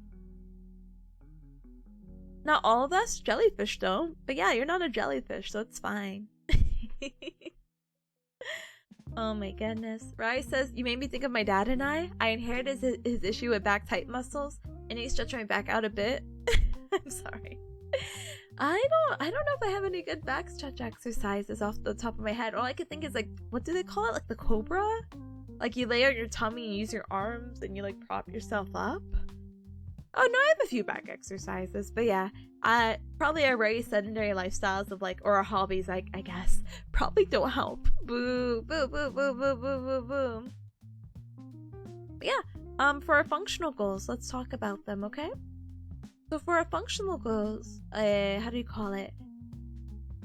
Not all of us jellyfish though, but yeah, you're not a jellyfish, so it's fine. Oh my goodness. Rai says, you made me think of my dad and I inherited his issue with back tight muscles, and he stretched my back out a bit. I'm sorry. I don't know if I have any good back stretch exercises off the top of my head. All I can think is, like, what do they call it? Like the cobra? Like you lay on your tummy and use your arms and you like prop yourself up? Oh no, I have a few back exercises, but yeah, probably our very sedentary lifestyles of like, or our hobbies, I guess, probably don't help. Boo, boo, boo, boo, boo, boo, boo, boo. But yeah, for our functional goals, let's talk about them, okay? So for our functional goals, how do you call it?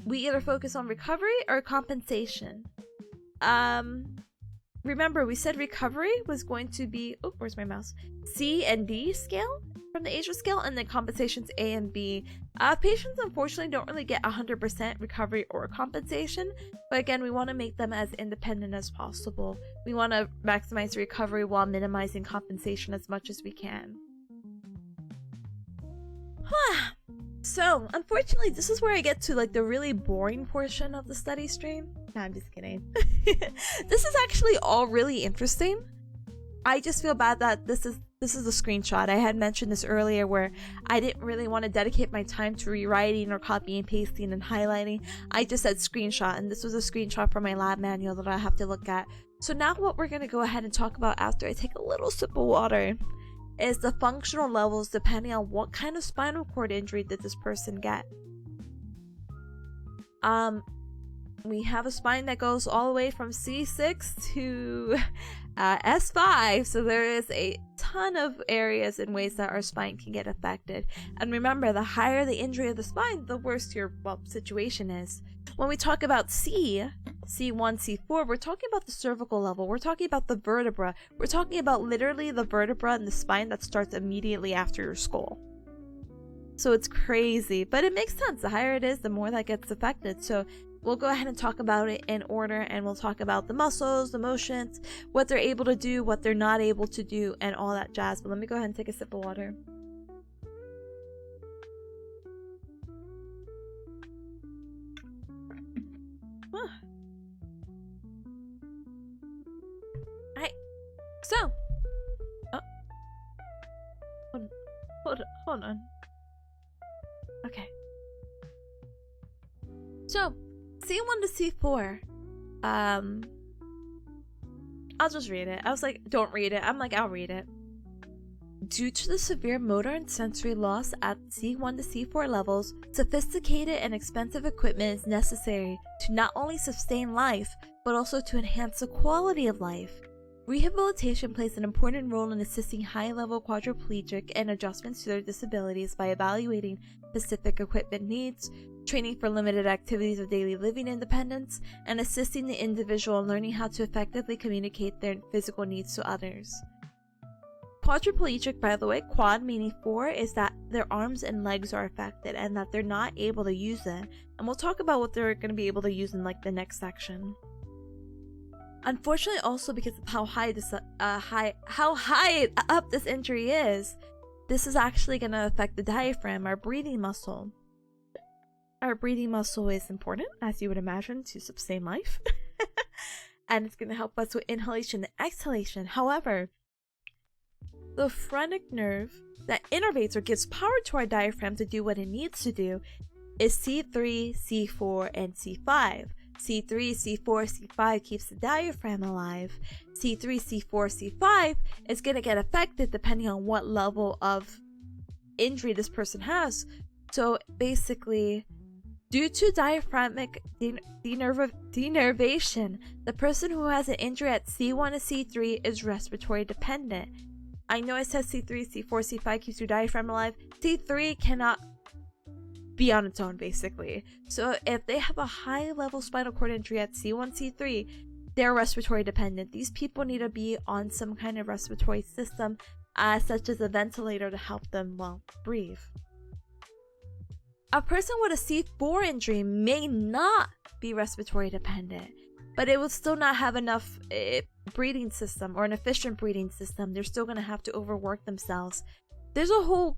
We either focus on recovery or compensation. Remember, we said recovery was going to be, oh, where's my mouse? C and D scale from the Asia scale, and then compensations A and B. Patients unfortunately don't really get 100% recovery or compensation, but again, we want to make them as independent as possible. We want to maximize recovery while minimizing compensation as much as we can. So, unfortunately, this is where I get to like the really boring portion of the study stream. No, I'm just kidding. This is actually all really interesting. I just feel bad that this is a screenshot. I had mentioned this earlier where I didn't really want to dedicate my time to rewriting or copying and pasting and highlighting. I just said screenshot, and this was a screenshot from my lab manual that I have to look at. So now what we're going to go ahead and talk about after I take a little sip of water is the functional levels depending on what kind of spinal cord injury did this person get. We have a spine that goes all the way from C6 to S5, so there is a ton of areas and ways that our spine can get affected. And remember, the higher the injury of the spine, the worse your situation is. When we talk about C1, C4, we're talking about the cervical level. We're talking about the vertebra. We're talking about literally the vertebra and the spine that starts immediately after your skull. So it's crazy, but it makes sense. The higher it is, the more that gets affected. So we'll go ahead and talk about it in order, and we'll talk about the muscles, the motions, what they're able to do, what they're not able to do, and all that jazz. But let me go ahead and take a sip of water. Alright, so, hold on. Okay. So, C1 to C4, I'll just read it. I was like, don't read it. I'm like, I'll read it. Due to the severe motor and sensory loss at C1 to C4 levels, sophisticated and expensive equipment is necessary to not only sustain life, but also to enhance the quality of life. Rehabilitation plays an important role in assisting high-level quadriplegic and adjustments to their disabilities by evaluating specific equipment needs, training for limited activities of daily living independence, and assisting the individual in learning how to effectively communicate their physical needs to others. Quadriplegic, by the way, quad meaning 4, is that their arms and legs are affected and that they're not able to use them. And we'll talk about what they're going to be able to use in like the next section. Unfortunately, also because of how high up this injury is, this is actually going to affect the diaphragm, our breathing muscle. Our breathing muscle is important, as you would imagine, to sustain life. And it's going to help us with inhalation and exhalation. However, the phrenic nerve that innervates or gives power to our diaphragm to do what it needs to do is C3, C4, and C5. C3, C4, C5 keeps the diaphragm alive. C3, C4, C5 is going to get affected depending on what level of injury this person has. So basically, due to diaphragmatic denervation, the person who has an injury at C1 to C3 is respiratory dependent. I know it says C3, C4, C5 keeps your diaphragm alive. C3 cannot be on its own, basically. So if they have a high level spinal cord injury at C1, C3, they're respiratory dependent. These people need to be on some kind of respiratory system, such as a ventilator, to help them, well, breathe. A person with a C4 injury may not be respiratory dependent, but it will still not have enough breathing system or an efficient breathing system. They're still going to have to overwork themselves. There's a whole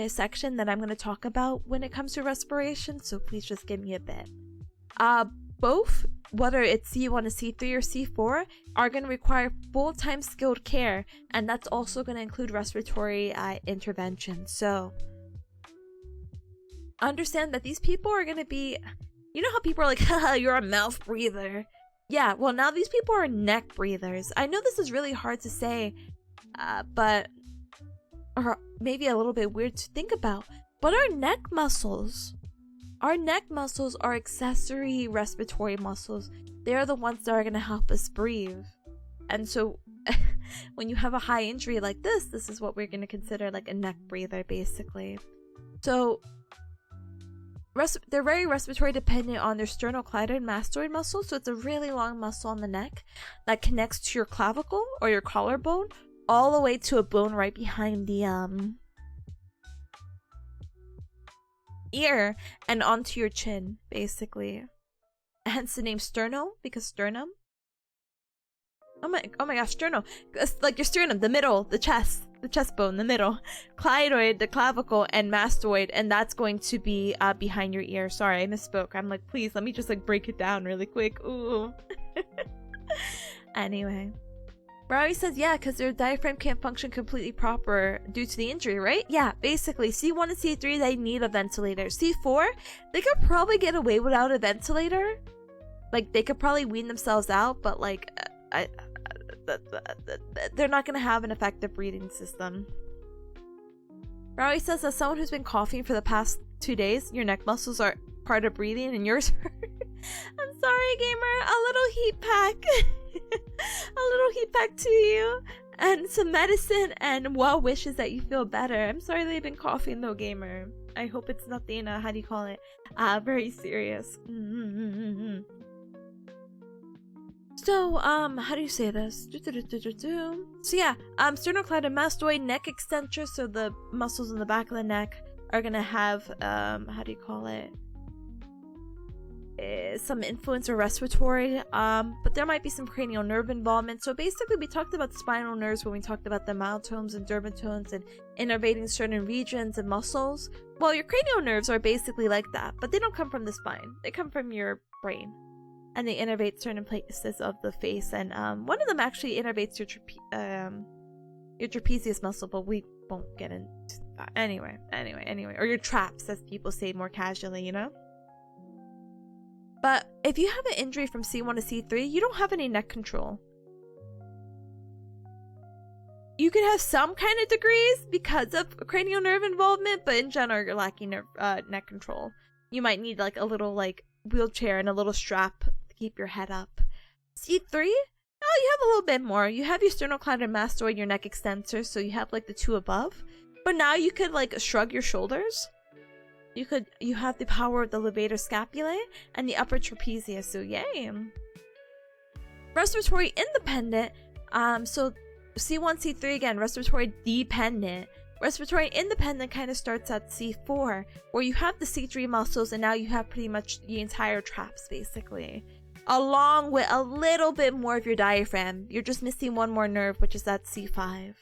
section that I'm going to talk about when it comes to respiration, so please just give me a bit. Both, whether it's C1 to C3 or C4, are going to require full-time skilled care, and that's also going to include respiratory intervention. So understand that these people are going to be, you know how people are like, haha, you're a mouth breather. Yeah, well, now these people are neck breathers. I know this is really hard to say, but or maybe a little bit weird to think about, but our neck muscles are accessory respiratory muscles. They're the ones that are going to help us breathe. And so when you have a high injury like this is what we're going to consider like a neck breather, basically. So they're very respiratory dependent on their sternocleidomastoid mastoid muscle. So it's a really long muscle on the neck that connects to your clavicle or your collarbone all the way to a bone right behind the ear and onto your chin, basically. Hence the name sterno, because sternum. Oh my gosh, sterno. It's like your sternum, the middle, the chest bone, the middle. Clitoid, the clavicle, and mastoid, and that's going to be behind your ear. Sorry, I misspoke. I'm like, please, let me just like break it down really quick. Ooh. Anyway. Rowie says, yeah, because their diaphragm can't function completely proper due to the injury, right? Yeah, basically, C1 and C3, they need a ventilator. C4, they could probably get away without a ventilator. Like, they could probably wean themselves out, but, like, they're not going to have an effective breathing system. Rowie says, as someone who's been coughing for the past 2 days, your neck muscles are part of breathing and yours are... I'm sorry, gamer. A little heat pack. A little heat pack to you. And some medicine and well wishes that you feel better. I'm sorry that you've been coughing though, gamer. I hope it's nothing, how do you call it? Very serious. So, how do you say this? So yeah, sternocleidomastoid neck extensor, so the muscles in the back of the neck are gonna have, how do you call it? Some influence or respiratory, but there might be some cranial nerve involvement. So basically, we talked about spinal nerves when we talked about the myotones and dermatones and innervating certain regions and muscles. Well, your cranial nerves are basically like that, but they don't come from the spine. They come from your brain, and they innervate certain places of the face. And one of them actually innervates your trapezius muscle, but we won't get into that. Anyway, or your traps, as people say more casually, you know. But if you have an injury from C1 to C3, you don't have any neck control. You can have some kind of degrees because of cranial nerve involvement, but in general, you're lacking neck control. You might need like a little like wheelchair and a little strap to keep your head up. C3? Oh, you have a little bit more. You have your sternocleidomastoid, your neck extensor, so you have like the two above. But now you could like shrug your shoulders. You have the power of the levator scapulae and the upper trapezius, so yay. Respiratory independent, so C1, C3 again, respiratory dependent. Respiratory independent kind of starts at C4, where you have the C3 muscles and now you have pretty much the entire traps, basically. Along with a little bit more of your diaphragm. You're just missing one more nerve, which is at C5.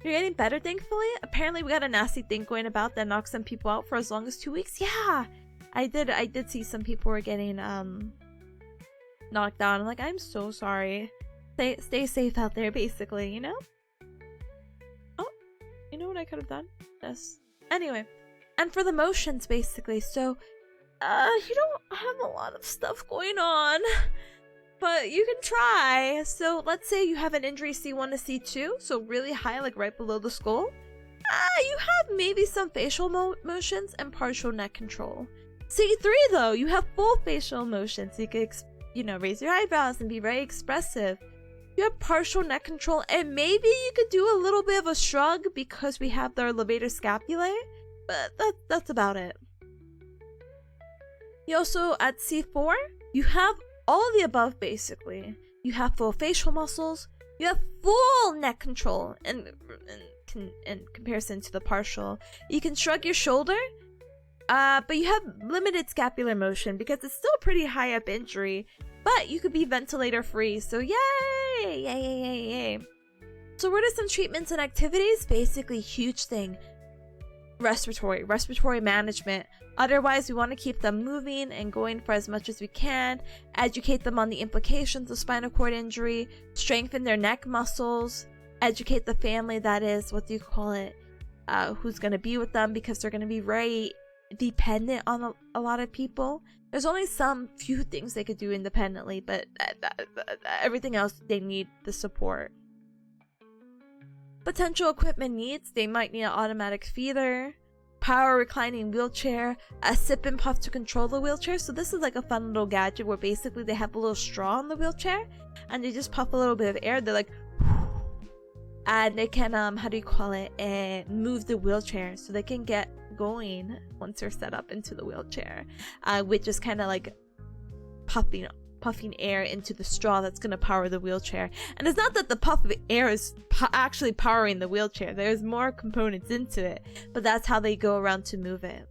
You're getting better, thankfully. Apparently, we got a nasty thing going about that knocks some people out for as long as 2 weeks. Yeah, I did see some people were getting knocked out. I'm like, I'm so sorry. Stay safe out there, basically, you know. Oh, you know what I could have done? Yes. Anyway, and for the motions, basically. So, you don't have a lot of stuff going on. But you can try. So let's say you have an injury C1 to C2, so really high, like right below the skull. You have maybe some facial motions and partial neck control. C3 though, you have full facial motions. So you could, raise your eyebrows and be very expressive. You have partial neck control, and maybe you could do a little bit of a shrug because we have the levator scapulae. But that's about it. You also, at C4, you have all of the above, basically. You have full facial muscles. You have full neck control in comparison to the partial. You can shrug your shoulder, But you have limited scapular motion because it's still a pretty high up injury, but you could be ventilator free. So yay! Yay, yay, yay, yay. So what are some treatments and activities? Basically, huge thing. Respiratory management. Otherwise, we want to keep them moving and going for as much as we can. Educate them on the implications of spinal cord injury. Strengthen their neck muscles. Educate the family, that is, what do you call it? Who's going to be with them, because they're going to be very dependent on a lot of people. There's only some few things they could do independently, but everything else, they need the support. Potential equipment needs: they might need an automatic feeder, power reclining wheelchair, a sip and puff to control the wheelchair. So this is like a fun little gadget where basically they have a little straw in the wheelchair and they just puff a little bit of air. They're like, and they can how do you call it, move the wheelchair so they can get going once they're set up into the wheelchair, with just kind of like puffing air into the straw that's going to power the wheelchair. And it's not that the puff of air is actually powering the wheelchair. There's more components into it, but that's how they go around to move it.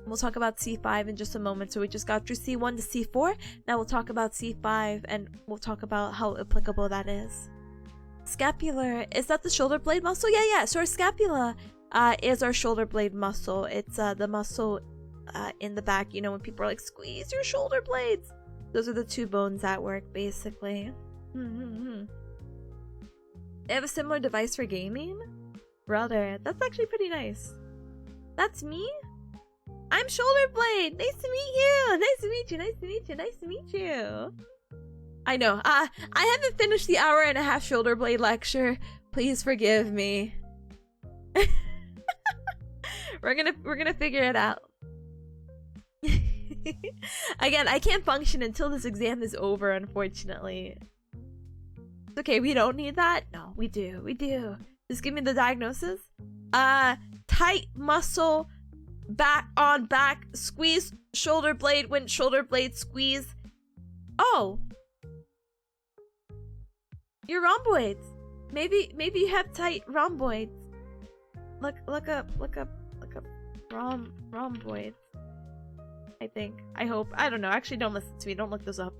We'll talk about C5 in just a moment. So we just got through C1 to C4. Now we'll talk about C5 and we'll talk about how applicable that is. Scapular, is that the shoulder blade muscle? Yeah. So our scapula is our shoulder blade muscle. It's the muscle in the back, you know, when people are like, squeeze your shoulder blades. Those are the two bones at work, basically. They have a similar device for gaming? Brother, that's actually pretty nice. That's me? I'm shoulder blade! Nice to meet you! Nice to meet you, nice to meet you, nice to meet you. I know, I haven't finished the hour-and-a-half shoulder blade lecture. Please forgive me. We're gonna figure it out. Again, I can't function until this exam is over, unfortunately. It's okay, we don't need that. No, we do. Just give me the diagnosis. Tight muscle, back on back, squeeze shoulder blade when shoulder blade squeeze. Oh, you're rhomboids. Maybe you have tight rhomboids. Look up rhomboids. I think. I hope. I don't know. Actually, don't listen to me. Don't look this up.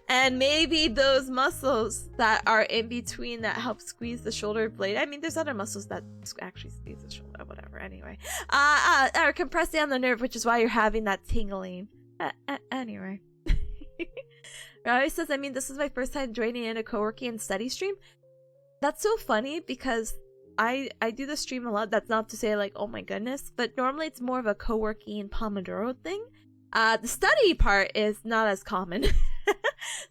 And maybe those muscles that are in between that help squeeze the shoulder blade. I mean, there's other muscles that actually squeeze the shoulder. Whatever. Anyway. Are compressing on the nerve, which is why you're having that tingling. Anyway. Ravi says, I mean, this is my first time joining in a co-working and study stream. That's so funny because I do the stream a lot. That's not to say like, oh my goodness, but normally it's more of a co-working pomodoro thing. The study part is not as common.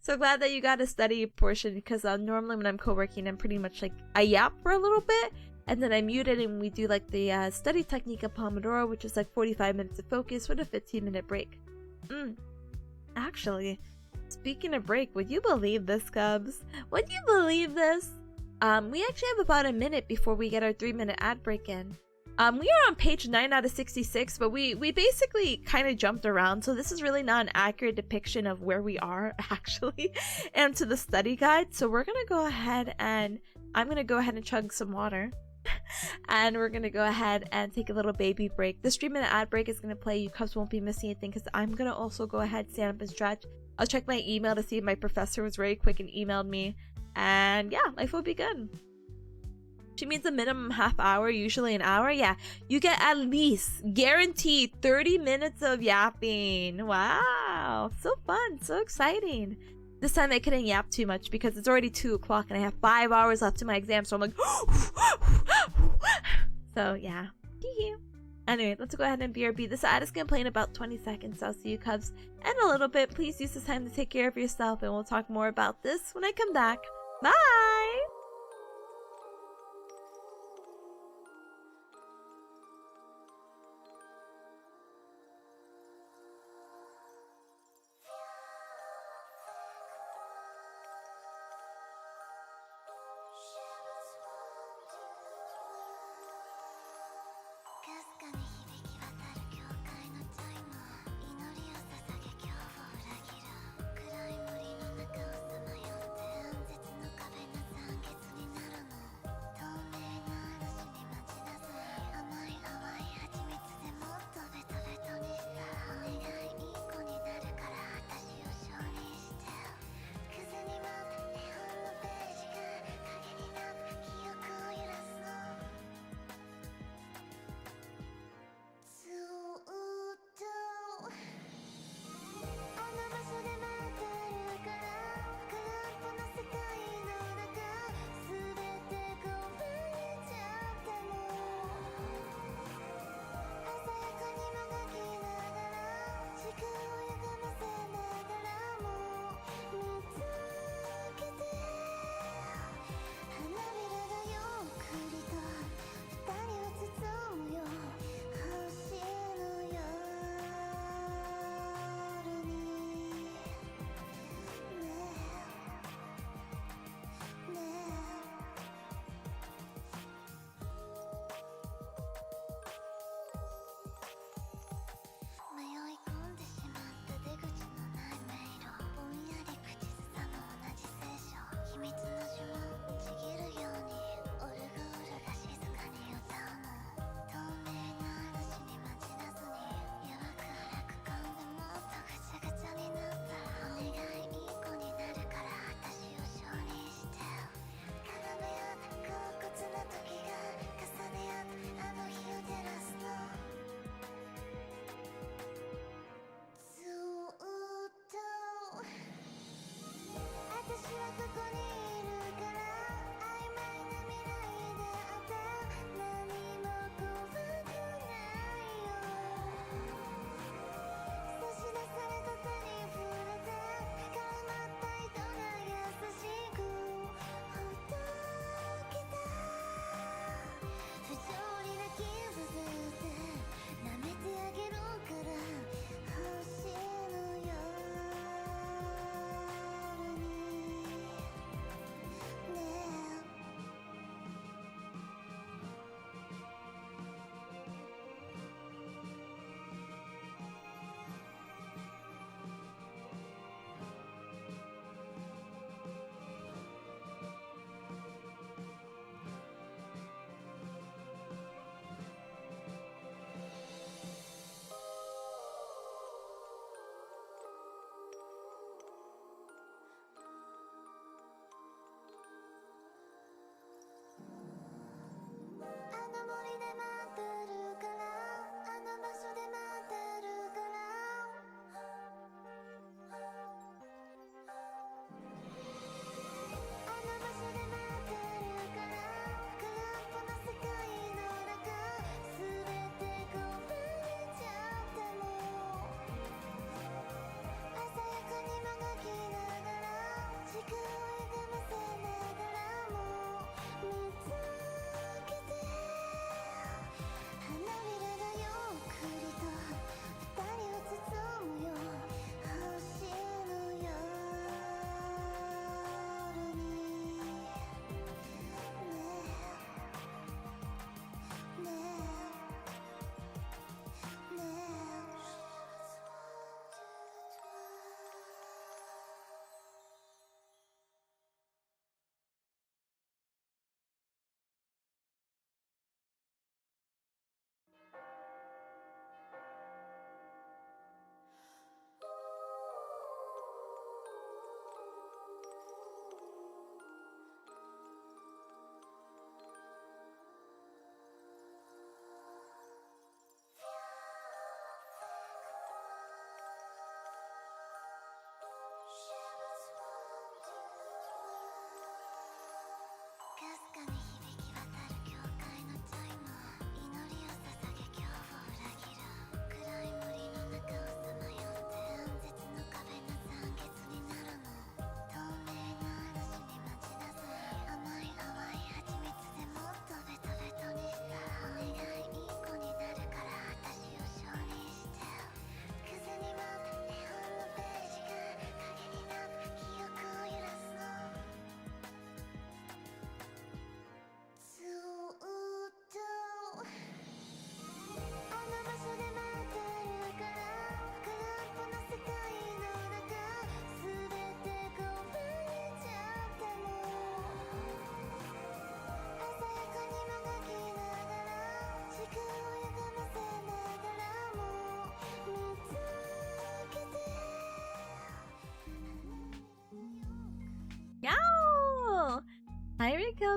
So glad that you got a study portion, because normally when I'm co-working, I'm pretty much like, I yap for a little bit and then I mute it and we do like the study technique of pomodoro, which is like 45 minutes of focus with a 15-minute break. Actually, speaking of break, would you believe this, Cubs? Would you believe this? We actually have about a minute before we get our 3-minute ad break in. We are on page 9 out of 66, but we basically kind of jumped around, so this is really not an accurate depiction of where we are, actually, and to the study guide. So we're gonna go ahead and I'm gonna go ahead and chug some water. And we're gonna go ahead and take a little baby break. This 3-minute ad break is gonna play. You Cubs won't be missing anything, because I'm gonna also go ahead, stand up and stretch. I'll check my email to see if my professor was very quick and emailed me. And yeah, life will be good. She means a minimum half hour, usually an hour. Yeah, you get at least guaranteed 30 minutes of yapping. Wow, so fun, so exciting. This time I couldn't yap too much because it's already 2 o'clock and I have 5 hours left to my exam. So I'm like, so yeah. Anyway, let's go ahead and BRB. This ad is going to play in about 20 seconds. I'll see you Cubs in a little bit. Please use this time to take care of yourself, and we'll talk more about this when I come back. Bye!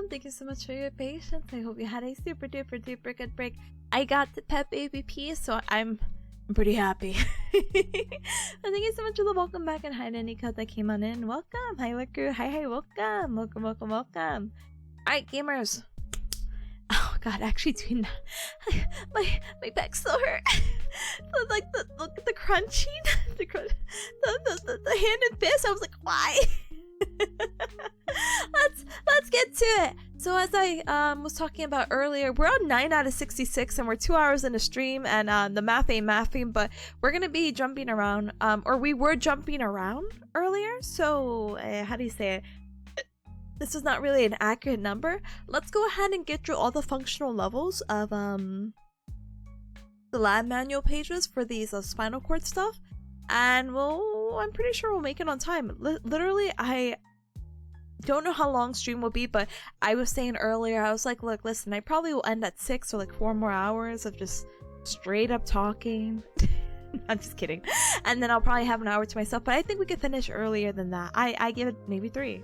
welcome. Thank you so much for your patience. I hope you had a super duper duper good break. I got the pet baby pee, so I'm pretty happy. But thank you so much for the welcome back, and hi to Nika that came on in. Welcome. Hi Liku. Hi, welcome. Welcome. Alright, gamers. Oh god, actually doing that. My back still hurt. Like the crunching, the hand and fist. I was like, why? let's get to it. So as I was talking about earlier, we're on 9 out of 66 and we're 2 hours in a stream, and the math ain't mathing, but we're gonna be jumping around, or we were jumping around earlier, so how do you say it? This is not really an accurate number. Let's go ahead and get through all the functional levels of the lab manual pages for these spinal cord stuff, and I'm pretty sure we'll make it on time. Literally, I don't know how long stream will be, but I was saying earlier, I was like, look, listen, I probably will end at 6 or like 4 more hours of just straight up talking. I'm just kidding. And then I'll probably have an hour to myself, but I think we could finish earlier than that. I give it maybe 3.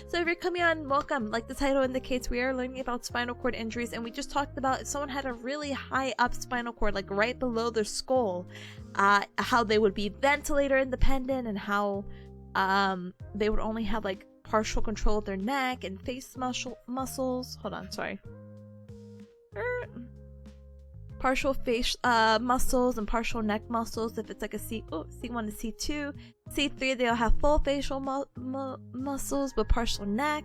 So if you're coming on, welcome. Like the title indicates, we are learning about spinal cord injuries, and we just talked about if someone had a really high up spinal cord, like right below their skull, how they would be ventilator independent, and how they would only have like partial control of their neck and face muscles. Hold on, sorry. Partial face muscles and partial neck muscles if it's like a C1 to C2. C3, they'll have full facial muscles but partial neck.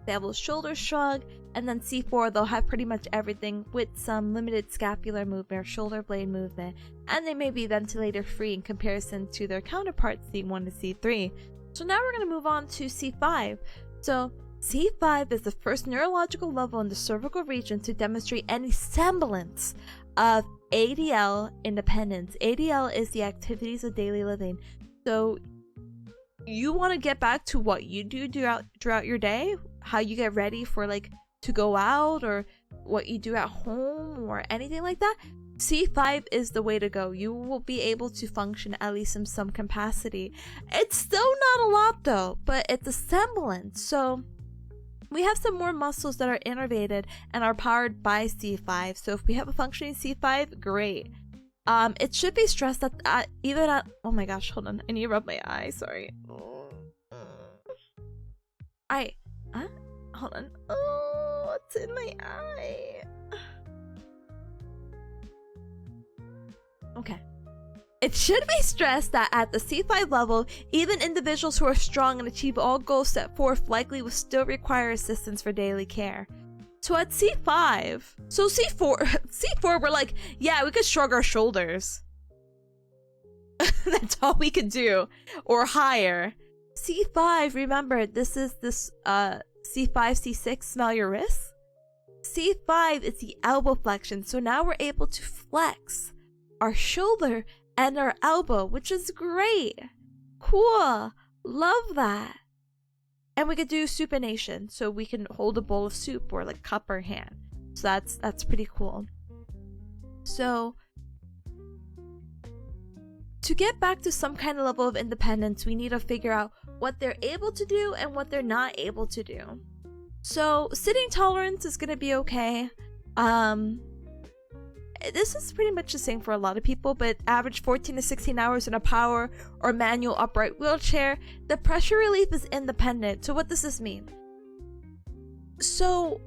They have a shoulder shrug. And then C4, they'll have pretty much everything with some limited scapular movement or shoulder blade movement. And they may be ventilator free in comparison to their counterparts C1 to C3. So now we're going to move on to C5. So C5 is the first neurological level in the cervical region to demonstrate any semblance of ADL independence. ADL is the activities of daily living. So you want to get back to what you do throughout your day, how you get ready for like to go out, or what you do at home or anything like that. C5 is the way to go. You will be able to function at least in some capacity. It's still not a lot though, but it's a semblance. So we have some more muscles that are innervated and are powered by C5. So if we have a functioning C5, great. It should be stressed that even at, oh my gosh, hold on, I need to rub my eye, sorry. Hold on. Oh, what's in my eye? Okay. It should be stressed that at the C5 level, even individuals who are strong and achieve all goals set forth likely will still require assistance for daily care. So at C5, so C4, we're like, yeah, we could shrug our shoulders. That's all we could do, or higher. C5, remember, this is this C5, C6, smell your wrists. C5 is the elbow flexion, so now we're able to flex our shoulder and our elbow, which is great. Cool. Love that. And we could do supination, so we can hold a bowl of soup or like cup or hand. So that's pretty cool. So to get back to some kind of level of independence, we need to figure out what they're able to do and what they're not able to do. So sitting tolerance is going to be okay. This is pretty much the same for a lot of people, but average 14 to 16 hours in a power or manual upright wheelchair. The pressure relief is independent. So what does this mean? So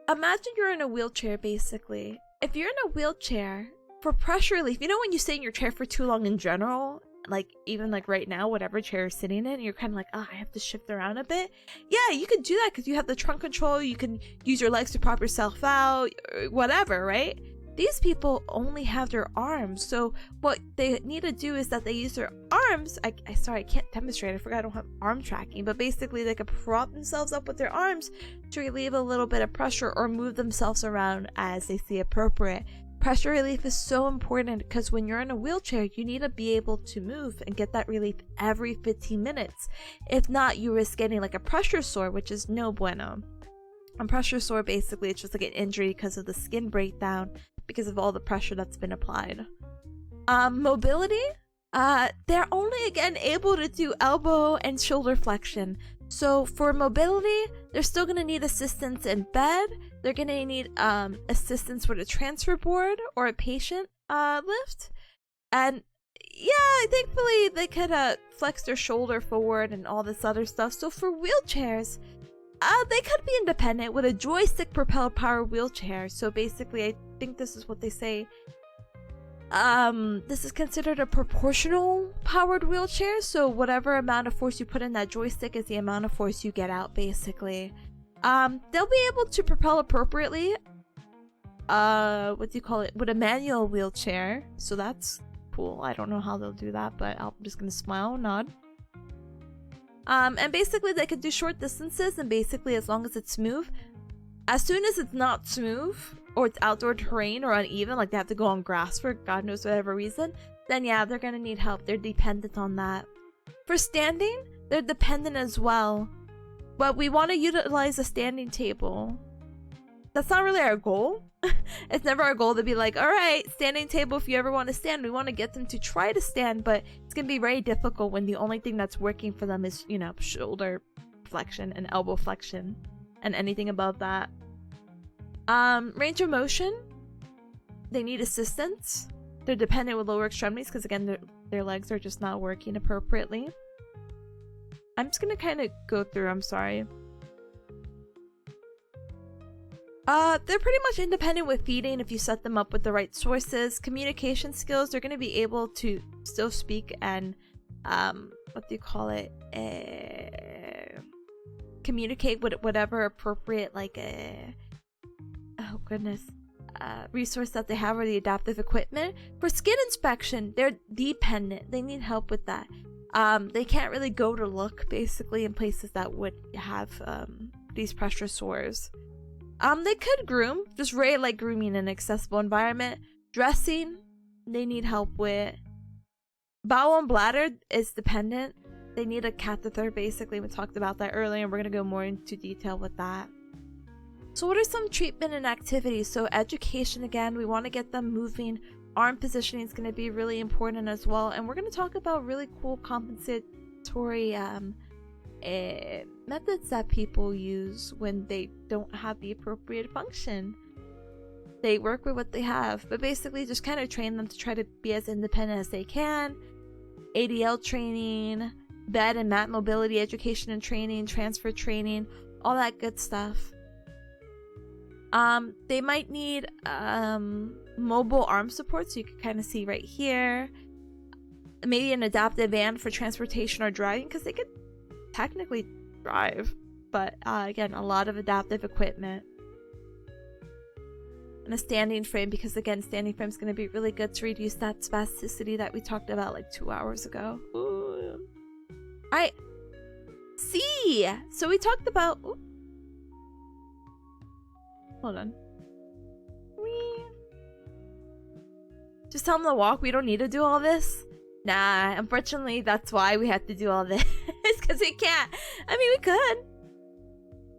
imagine you're in a wheelchair, basically. If you're in a wheelchair, for pressure relief, you know when you stay in your chair for too long in general, like even like right now, whatever chair you're sitting in, you're kind of like, oh, I have to shift around a bit. Yeah, you can do that because you have the trunk control. You can use your legs to prop yourself out, whatever, right? These people only have their arms. So what they need to do is that they use their arms. Sorry, I can't demonstrate. I forgot I don't have arm tracking, but basically they can prop themselves up with their arms to relieve a little bit of pressure or move themselves around as they see appropriate. Pressure relief is so important because when you're in a wheelchair, you need to be able to move and get that relief every 15 minutes. If not, you risk getting like a pressure sore, which is no bueno. A pressure sore, basically, it's just like an injury because of the skin breakdown because of all the pressure that's been applied. Mobility, they're only again able to do elbow and shoulder flexion. So for mobility, they're still going to need assistance in bed. They're going to need assistance with a transfer board or a patient lift. And yeah, thankfully they could flex their shoulder forward and all this other stuff. So for wheelchairs, they could be independent with a joystick propelled power wheelchair. So basically, I think this is what they say. This is considered a proportional powered wheelchair, so whatever amount of force you put in that joystick is the amount of force you get out, basically. They'll be able to propel appropriately, with a manual wheelchair, so that's cool. I don't know how they'll do that, but I'm just gonna smile and nod. And basically they could do short distances, and basically as long as it's smooth. As soon as it's not smooth, or it's outdoor terrain or uneven, like they have to go on grass for God knows whatever reason, then yeah, they're gonna need help. They're dependent on that. For standing, they're dependent as well. But we want to utilize a standing table. That's not really our goal. It's never our goal to be like, alright, standing table if you ever want to stand. We want to get them to try to stand, but it's gonna be very difficult when the only thing that's working for them is, you know, shoulder flexion and elbow flexion. And anything above that. Range of motion, they need assistance. They're dependent with lower extremities because again their legs are just not working appropriately. I'm just gonna kind of go through, I'm sorry. They're pretty much independent with feeding if you set them up with the right sources. Communication skills, they're gonna be able to still speak and communicate with whatever appropriate resource that they have or the adaptive equipment. For skin inspection, they're dependent. They need help with that. They can't really go to look basically in places that would have these pressure sores. They could groom, just very light grooming in an accessible environment. Dressing, they need help with. Bowel and bladder is dependent. They need a catheter basically. We talked about that earlier and we're going to go more into detail with that. So what are some treatment and activities? So education, again, we want to get them moving. Arm positioning is going to be really important as well. And we're going to talk about really cool compensatory methods that people use when they don't have the appropriate function. They work with what they have, but basically just kind of train them to try to be as independent as they can. ADL training, bed and mat mobility education and training, transfer training, all that good stuff. They might need mobile arm support, so you can kind of see right here. Maybe an adaptive van for transportation or driving, because they could technically drive, but again, a lot of adaptive equipment. And a standing frame, because again, standing frame is going to be really good to reduce that spasticity that we talked about like 2 hours ago. Ooh. Alright, C. So we talked about... Ooh. Hold on. Whee. Just tell them to walk. We don't need to do all this. Nah, unfortunately, that's why we have to do all this. Because we can't. I mean, we could.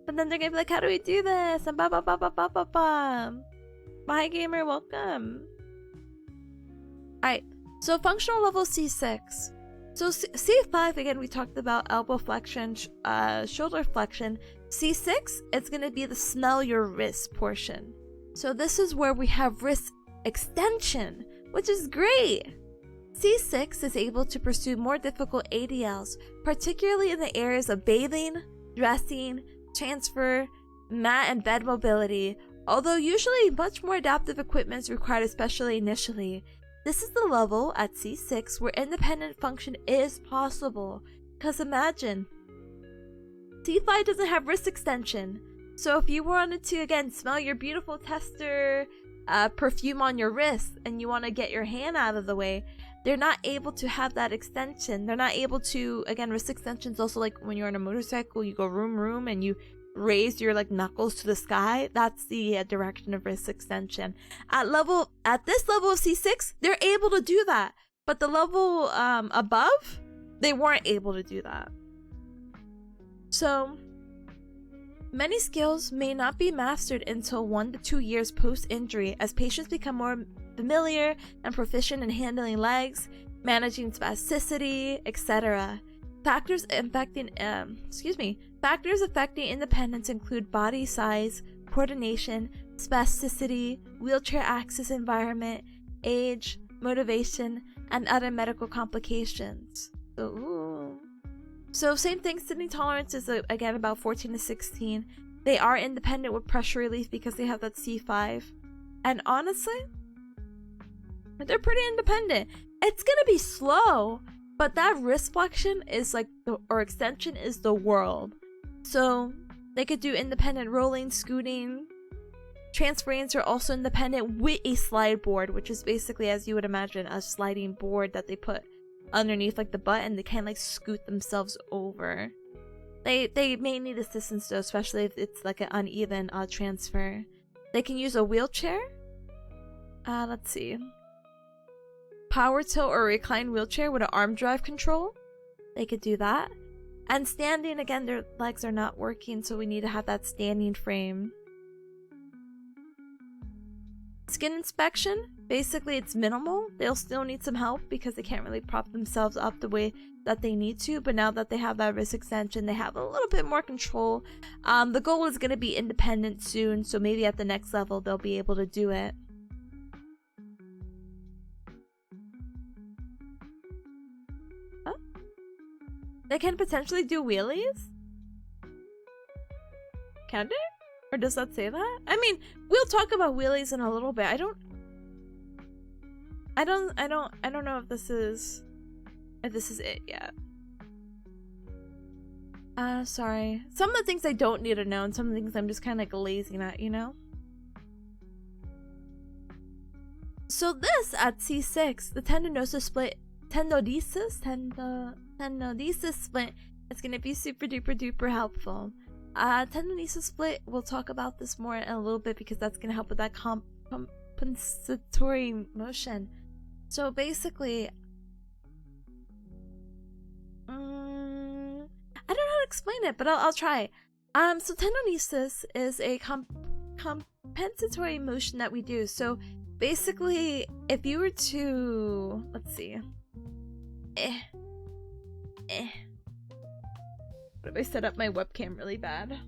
But then they're gonna be like, how do we do this? And ba ba ba ba ba ba ba. Bye, gamer. Welcome. Alright. So, functional level C6. So, C5, again, we talked about elbow flexion, shoulder flexion. C6, it's going to be the smell your wrist portion. So this is where we have wrist extension, which is great. C6 is able to pursue more difficult ADLs, particularly in the areas of bathing, dressing, transfer, mat and bed mobility, although usually much more adaptive equipment is required, especially initially. This is the level at C6 where independent function is possible, because imagine, C5 doesn't have wrist extension, so if you wanted to, again, smell your beautiful tester perfume on your wrist and you want to get your hand out of the way, they're not able to have that extension. They're not able to, again, wrist extensions also like when you're on a motorcycle, you go room room and you raise your like knuckles to the sky. That's the direction of wrist extension. At this level of C6, they're able to do that, but the level above, they weren't able to do that. So, many skills may not be mastered until 1 to 2 years post-injury as patients become more familiar and proficient in handling legs, managing spasticity, etc. Factors affecting independence include body size, coordination, spasticity, wheelchair access environment, age, motivation, and other medical complications. So same thing, sitting tolerance is again about 14 to 16. They are independent with pressure relief because they have that C5. And honestly, they're pretty independent. It's gonna be slow, but that wrist flexion is like extension is the world. So they could do independent rolling, scooting. Transferees are also independent with a slide board, which is basically, as you would imagine, a sliding board that they put underneath like the butt, and they kind of like scoot themselves over. They may need assistance though, especially if it's like an uneven transfer. They can use a wheelchair. Let's see. Power tilt or recline wheelchair with an arm drive control. They could do that. And standing, again, their legs are not working, so we need to have that standing frame. Skin inspection, basically it's minimal. They'll still need some help because they can't really prop themselves up the way that they need to, but now that they have that wrist extension, they have a little bit more control. The goal is going to be independent soon, so maybe at the next level they'll be able to do it. Huh? They can potentially do wheelies? Can they? Or does that say that? I mean, we'll talk about wheelies in a little bit. I don't know if this is it yet. Sorry. Some of the things I don't need to know, and some of the things I'm just kind of like lazing at, you know? So this at C6, the tendinosis split, tendinosis split is gonna be super duper duper helpful. Tendinosis split, we'll talk about this more in a little bit because that's going to help with that compensatory motion. So basically, I don't know how to explain it, but I'll try. So tendinosis is a compensatory motion that we do. So basically, if you were to, let's see, What if I set up my webcam really bad?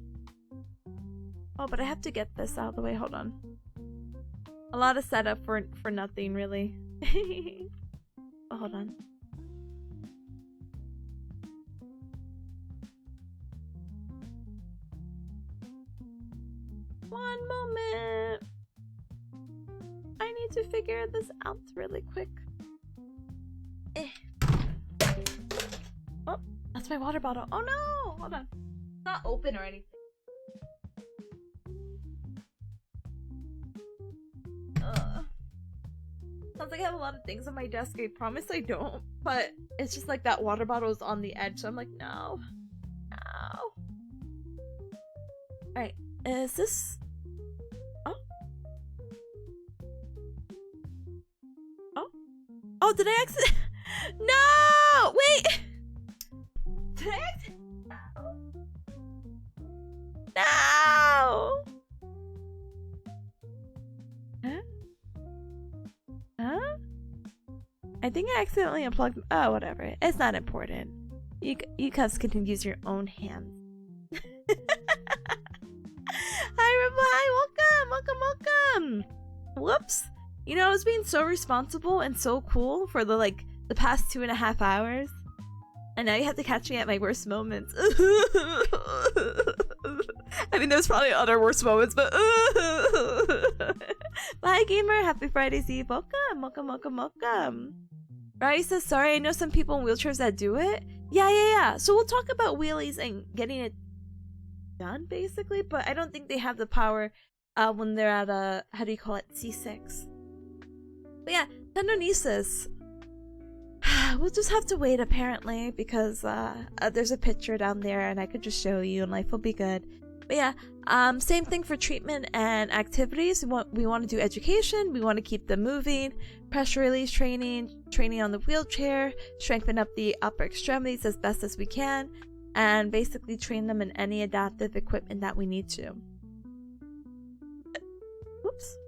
Oh, but I have to get this out of the way. Hold on. A lot of setup for nothing, really. Oh, hold on. One moment. I need to figure this out really quick. Oh, that's my water bottle. Oh no! Hold on. It's not open or anything. Sounds like I have a lot of things on my desk. I promise I don't. But it's just like that water bottle is on the edge, so I'm like, no. No. Alright. Is this... Oh? Oh? Oh, did I accident... No! Wait! Did I accident... No! Huh? Huh? I think I accidentally unplugged... Oh, whatever. It's not important. You guys can use your own hands. Hi, Rebel. Hi, welcome. Whoops. You know, I was being so responsible and so cool for the past 2.5 hours. And now you have to catch me at my worst moments. I mean, there's probably other worse moments, but... Bye, gamer. Happy Friday's Eve. Welcome. Rai says, sorry, I know some people in wheelchairs that do it. Yeah. So we'll talk about wheelies and getting it done, basically, but I don't think they have the power when they're at a, how do you call it, C6. But yeah, tendinosis. We'll just have to wait, apparently, because there's a picture down there and I could just show you and life will be good. But yeah, same thing for treatment and activities. We want to do education, we want to keep them moving, pressure release training on the wheelchair, strengthen up the upper extremities as best as we can, and basically train them in any adaptive equipment that we need to. Whoops.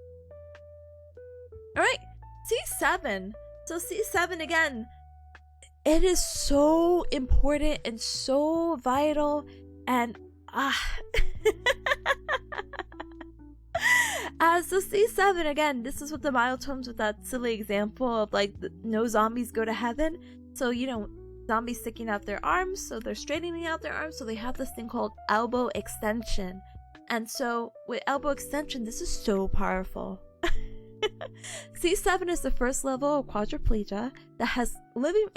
Alright, C7. So C7 again, It is so important and so vital, and so C7, again, this is what the myotones with that silly example of like no zombies go to heaven. So, you know, zombies sticking out their arms, so they're straightening out their arms, so they have this thing called elbow extension. And so with elbow extension, this is so powerful. C7 is the first level of quadriplegia that has living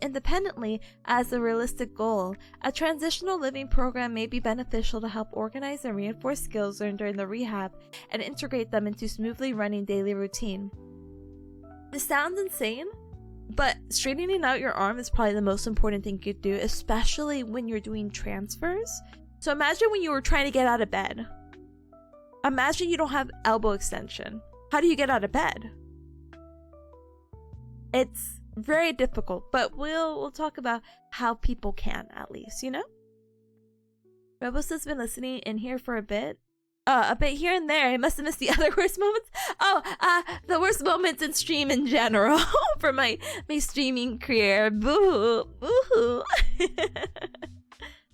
independently as a realistic goal. A transitional living program may be beneficial to help organize and reinforce skills learned during the rehab and integrate them into smoothly running daily routine. This sounds insane, but straightening out your arm is probably the most important thing you could do, especially when you're doing transfers. So imagine when you were trying to get out of bed. Imagine you don't have elbow extension. How do you get out of bed? It's very difficult, but we'll talk about how people can, at least, you know? Rebels has been listening in here for a bit here and there. I must have missed the other worst moments. The worst moments in stream in general for my streaming career. Boo hoo.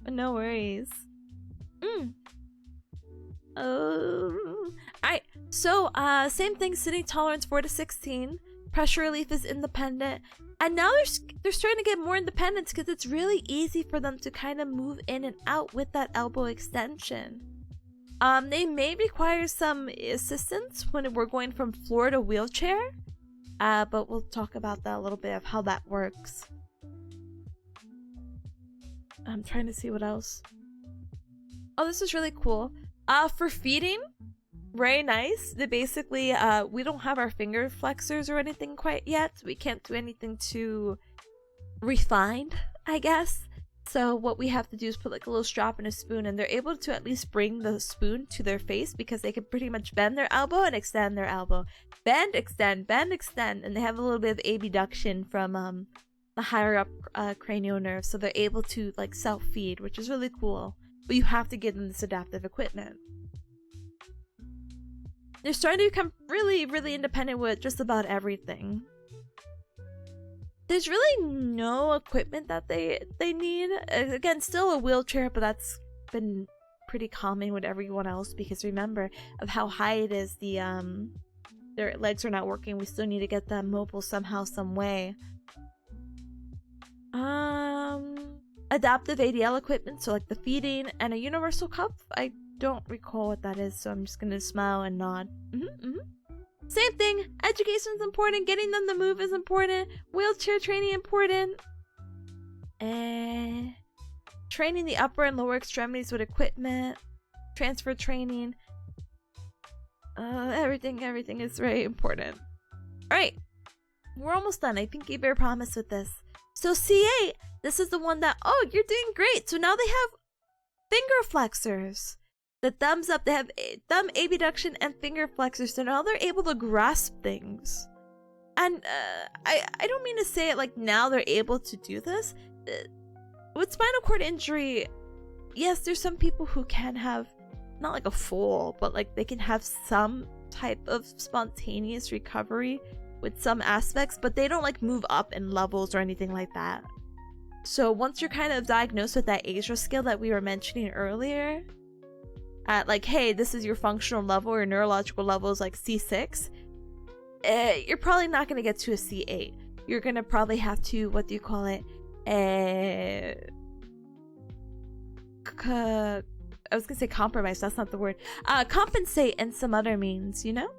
But no worries. Alright, so same thing, sitting tolerance 4 to 16. Pressure relief is independent. And now they're starting to get more independence because it's really easy for them to kind of move in and out with that elbow extension. They may require some assistance when we're going from floor to wheelchair. But we'll talk about that a little bit of how that works. I'm trying to see what else. Oh, this is really cool. For feeding, very nice. They basically, we don't have our finger flexors or anything quite yet. We can't do anything too refined, I guess. So what we have to do is put like a little strap and a spoon, and they're able to at least bring the spoon to their face because they can pretty much bend their elbow and extend their elbow. Bend, extend, and they have a little bit of abduction from the higher up cranial nerve, so they're able to like self-feed, which is really cool. But you have to give them this adaptive equipment. They're starting to become really, really independent with just about everything. There's really no equipment that they need. Again, still a wheelchair, but that's been pretty common with everyone else because remember of how high it is. Their legs are not working. We still need to get them mobile somehow, some way. Adaptive ADL equipment, so like the feeding and a universal cup. I don't recall what that is, so I'm just gonna smile and nod. Same thing. Education is important. Getting them to move is important. Wheelchair training important. Training the upper and lower extremities with equipment. Transfer training. Everything is very important. Alright. We're almost done. I Pinky Bear promised with this. So C8, this is the one that, oh, you're doing great. So now they have finger flexors. The thumbs up, they have thumb abduction and finger flexors. So now they're able to grasp things. And I don't mean to say it like now they're able to do this. With spinal cord injury, yes, there's some people who can have, not like a full, but like they can have some type of spontaneous recovery with some aspects, but they don't like move up in levels or anything like that. So once you're kind of diagnosed with that ASRA skill that we were mentioning earlier, at like, hey, this is your functional level or neurological level is like C6, you're probably not going to get to a C8. You're going to probably have to, what do you call it? I was going to say compromise, that's not the word. Compensate in some other means, you know?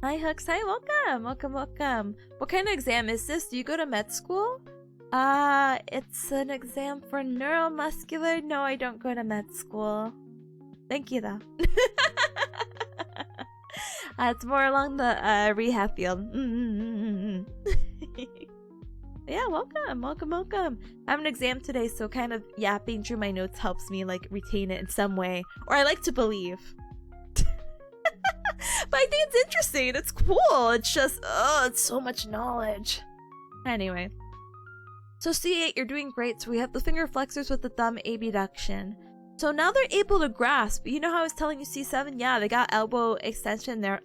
Hi Hooks, hi, welcome. What kind of exam is this? Do you go to med school? It's an exam for neuromuscular. No, I don't go to med school. Thank you though. It's more along the rehab field. Yeah, welcome. I have an exam today, so kind of yapping through my notes helps me like retain it in some way, or I like to believe. But I think it's interesting. It's cool. It's just, it's so much knowledge. Anyway. So C8, you're doing great. So we have the finger flexors with the thumb abduction. So now they're able to grasp. You know how I was telling you C7? Yeah, they got elbow extension. They're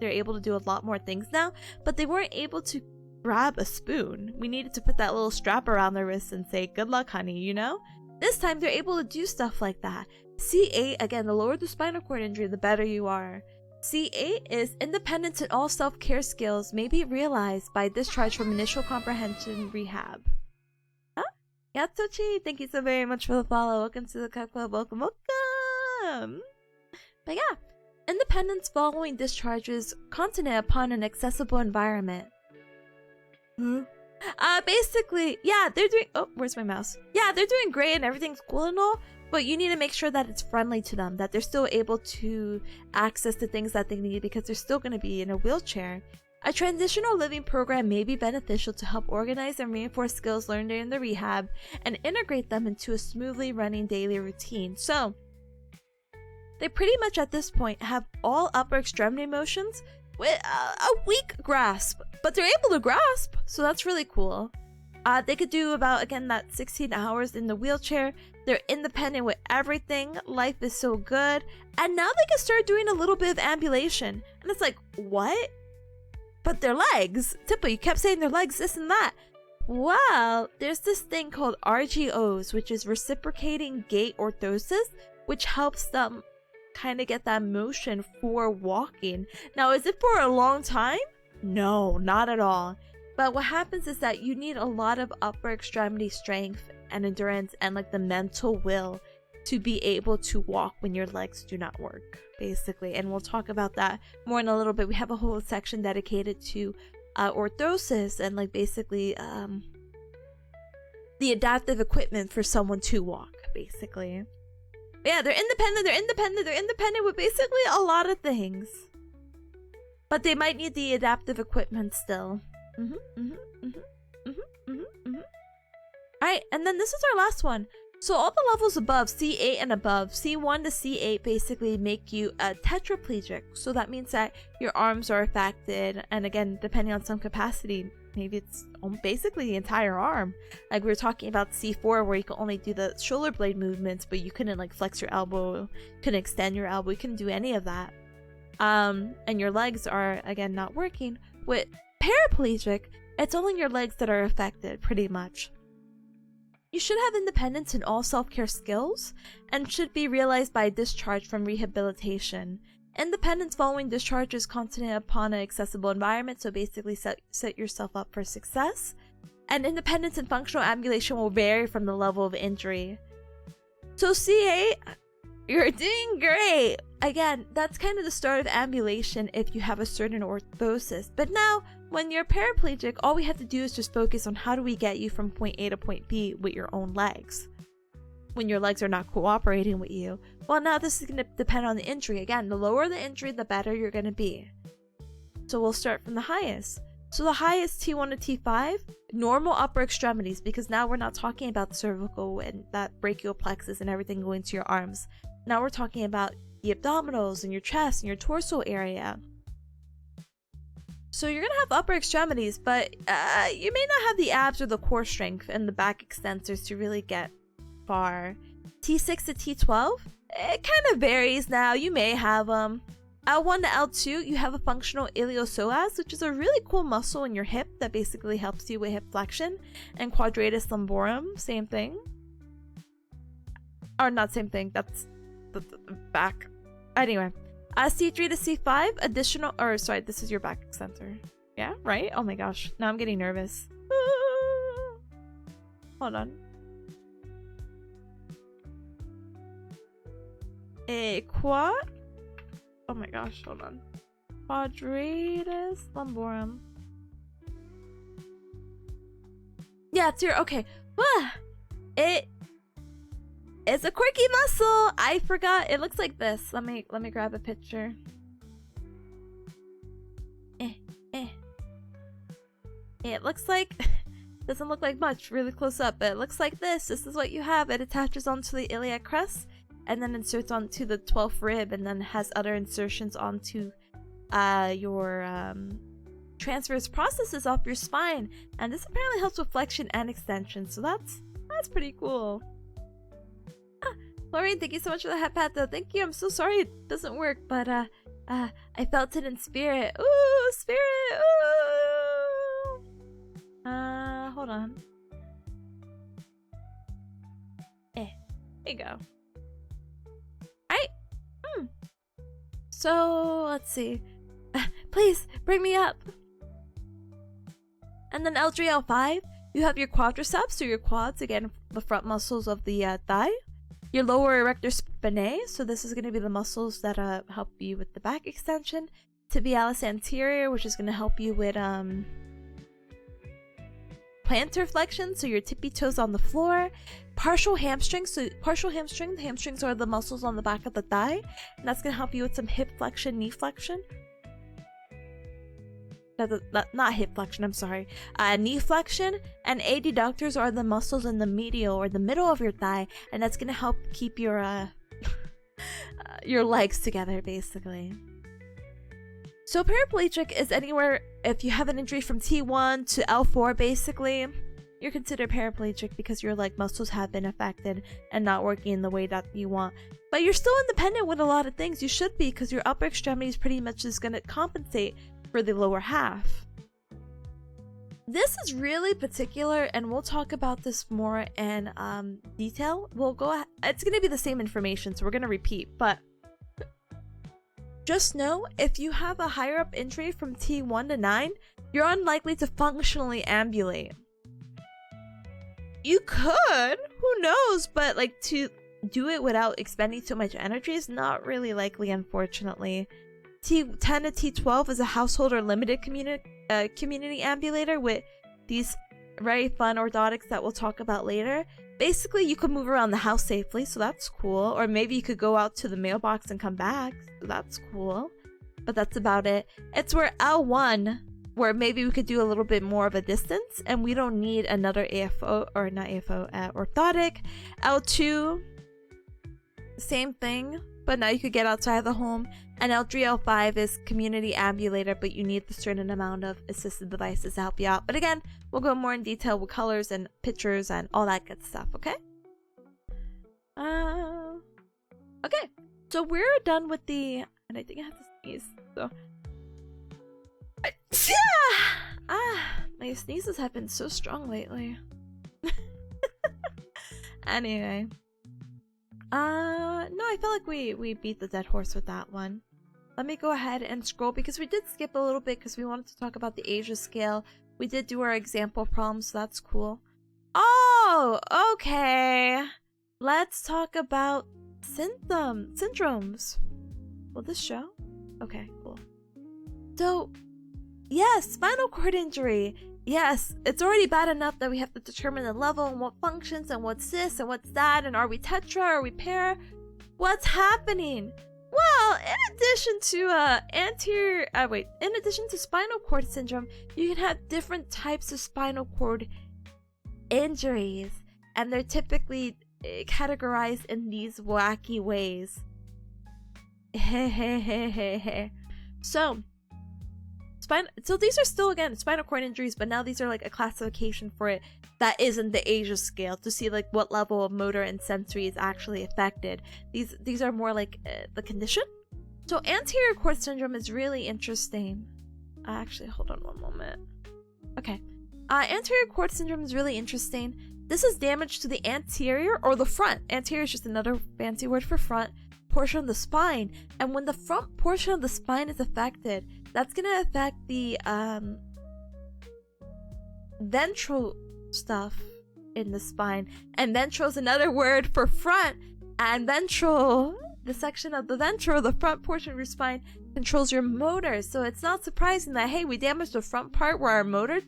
able to do a lot more things now, but they weren't able to grab a spoon. We needed to put that little strap around their wrist and say, good luck, honey, you know? This time they're able to do stuff like that. C8, again, the lower the spinal cord injury, the better you are. C8 is independence in all self-care skills may be realized by discharge from initial comprehension rehab. Yatsuchi, thank you so very much for the follow. Welcome to the Cup Club. Welcome, welcome. But yeah, independence following discharge is continent upon an accessible environment. Basically, yeah, they're doing. Oh, where's my mouse? Yeah, they're doing great and everything's cool and all, but you need to make sure that it's friendly to them, that they're still able to access the things that they need because they're still going to be in a wheelchair. A transitional living program may be beneficial to help organize and reinforce skills learned during the rehab and integrate them into a smoothly running daily routine. So, they pretty much at this point have all upper extremity motions with a weak grasp, but they're able to grasp, so that's really cool. They could do about, again, that 16 hours in the wheelchair. They're independent with everything. Life is so good. And now they can start doing a little bit of ambulation. And it's like, what? But their legs, Tippa, you kept saying their legs, this and that. Well, there's this thing called RGOs, which is reciprocating gait orthosis, which helps them kind of get that motion for walking. Now, is it for a long time? No, not at all. But what happens is that you need a lot of upper extremity strength and endurance and like the mental will to be able to walk when your legs do not work, basically. And we'll talk about that more in a little bit. We have a whole section dedicated to orthosis and like basically the adaptive equipment for someone to walk, basically. But yeah, they're independent with basically a lot of things. But they might need the adaptive equipment still. Alright, and then this is our last one. So all the levels above, C8 and above, C1 to C8 basically make you a tetraplegic. So that means that your arms are affected, and again, depending on some capacity, maybe it's basically the entire arm. Like we were talking about C4 where you can only do the shoulder blade movements, but you couldn't like flex your elbow, couldn't extend your elbow, you couldn't do any of that. And your legs are, again, not working. With paraplegic, it's only your legs that are affected, pretty much. You should have independence in all self-care skills and should be realized by discharge from rehabilitation. Independence following discharge is continent upon an accessible environment, so basically set yourself up for success. And independence in functional ambulation will vary from the level of injury. So C8, you're doing great! Again, that's kind of the start of ambulation if you have a certain orthosis. But now, when you're paraplegic, all we have to do is just focus on how do we get you from point A to point B with your own legs. When your legs are not cooperating with you. Well, now this is going to depend on the injury. Again, the lower the injury, the better you're going to be. So we'll start from the highest. So the highest, T1 to T5, normal upper extremities, because now we're not talking about the cervical and that brachial plexus and everything going to your arms. Now we're talking about the abdominals and your chest and your torso area. So you're gonna have upper extremities, but you may not have the abs or the core strength and the back extensors to really get far. T6 to T12, it kind of varies now. You may have L1 to L2, you have a functional iliopsoas, which is a really cool muscle in your hip that basically helps you with hip flexion. And quadratus lumborum, same thing. Or not same thing, that's the back. Anyway, C3 to C5, additional, or sorry, this is your back extensor. Yeah, right? Oh my gosh, now I'm getting nervous. Hold on. Oh my gosh, hold on. Quadratus lumborum. Yeah, it's your, okay. It's a quirky muscle. I forgot. It looks like this. Let me grab a picture. It looks like doesn't look like much really close up, but it looks like this. This is what you have. It attaches onto the iliac crest and then inserts onto the 12th rib and then has other insertions onto your transverse processes off your spine. And this apparently helps with flexion and extension. So that's pretty cool. Maureen, thank you so much for the hat pat though. Thank you. I'm so sorry it doesn't work, but I felt it in spirit. Ooh, spirit. Ooh. Hold on. There you go. Alright. So let's see. Please bring me up. And then L3, L5, you have your quadriceps, or your quads, again, the front muscles of the thigh. Your lower erector spinae, so this is going to be the muscles that help you with the back extension. Tibialis anterior, which is going to help you with plantar flexion, so your tippy toes on the floor. Partial hamstring, so the hamstrings are the muscles on the back of the thigh, and that's going to help you with some hip flexion, knee flexion. Not hip flexion, I'm sorry. Knee flexion, and adductors are the muscles in the medial or the middle of your thigh, and that's gonna help keep your legs together, basically. So paraplegic is anywhere if you have an injury from T1 to L4, basically, you're considered paraplegic because your leg muscles have been affected and not working in the way that you want. But you're still independent with a lot of things. You should be, because your upper extremities pretty much is gonna compensate for the lower half. This is really particular, and we'll talk about this more in detail. It's going to be the same information, so we're going to repeat, but just know if you have a higher up injury from T1 to 9, you're unlikely to functionally ambulate. You could, who knows, but like to do it without expending too much energy is not really likely, unfortunately. T10 to T12 is a household or limited community ambulator with these very fun orthotics that we'll talk about later. Basically, you could move around the house safely, so that's cool. Or maybe you could go out to the mailbox and come back, so that's cool. But that's about it. It's where L1, where maybe we could do a little bit more of a distance, and we don't need another AFO, or not AFO, orthotic. L2, same thing, but now you could get outside of the home. And L3, L5 is community ambulator, but you need the certain amount of assistive devices to help you out. But again, we'll go more in detail with colors and pictures and all that good stuff, okay? Okay, so we're done with the... And I think I have to sneeze, so... My sneezes have been so strong lately. Anyway. No, I feel like we beat the dead horse with that one. Let me go ahead and scroll, because we did skip a little bit because we wanted to talk about the Asia scale. We did do our example problems, so that's cool. Oh, okay. Let's talk about syndromes. Will this show? Okay, cool. So, yes, spinal cord injury. Yes, it's already bad enough that we have to determine the level and what functions and what's this and what's that, and are we tetra, are we para? What's happening? Well, in addition to spinal cord syndrome, you can have different types of spinal cord injuries, and they're typically categorized in these wacky ways. So these are still, again, spinal cord injuries, but now these are like a classification for it that isn't the Asia scale, to see like what level of motor and sensory is actually affected. These are more like the condition. So anterior cord syndrome is really interesting. Actually, hold on one moment. Okay. Anterior cord syndrome is really interesting. This is damage to the anterior or the front. Anterior is just another fancy word for front portion of the spine. And when the front portion of the spine is affected, that's going to affect the ventral stuff in the spine. And ventral is another word for front. And ventral, the section of the ventral, the front portion of your spine, controls your motor. So it's not surprising that, hey, we damaged the front part where our motor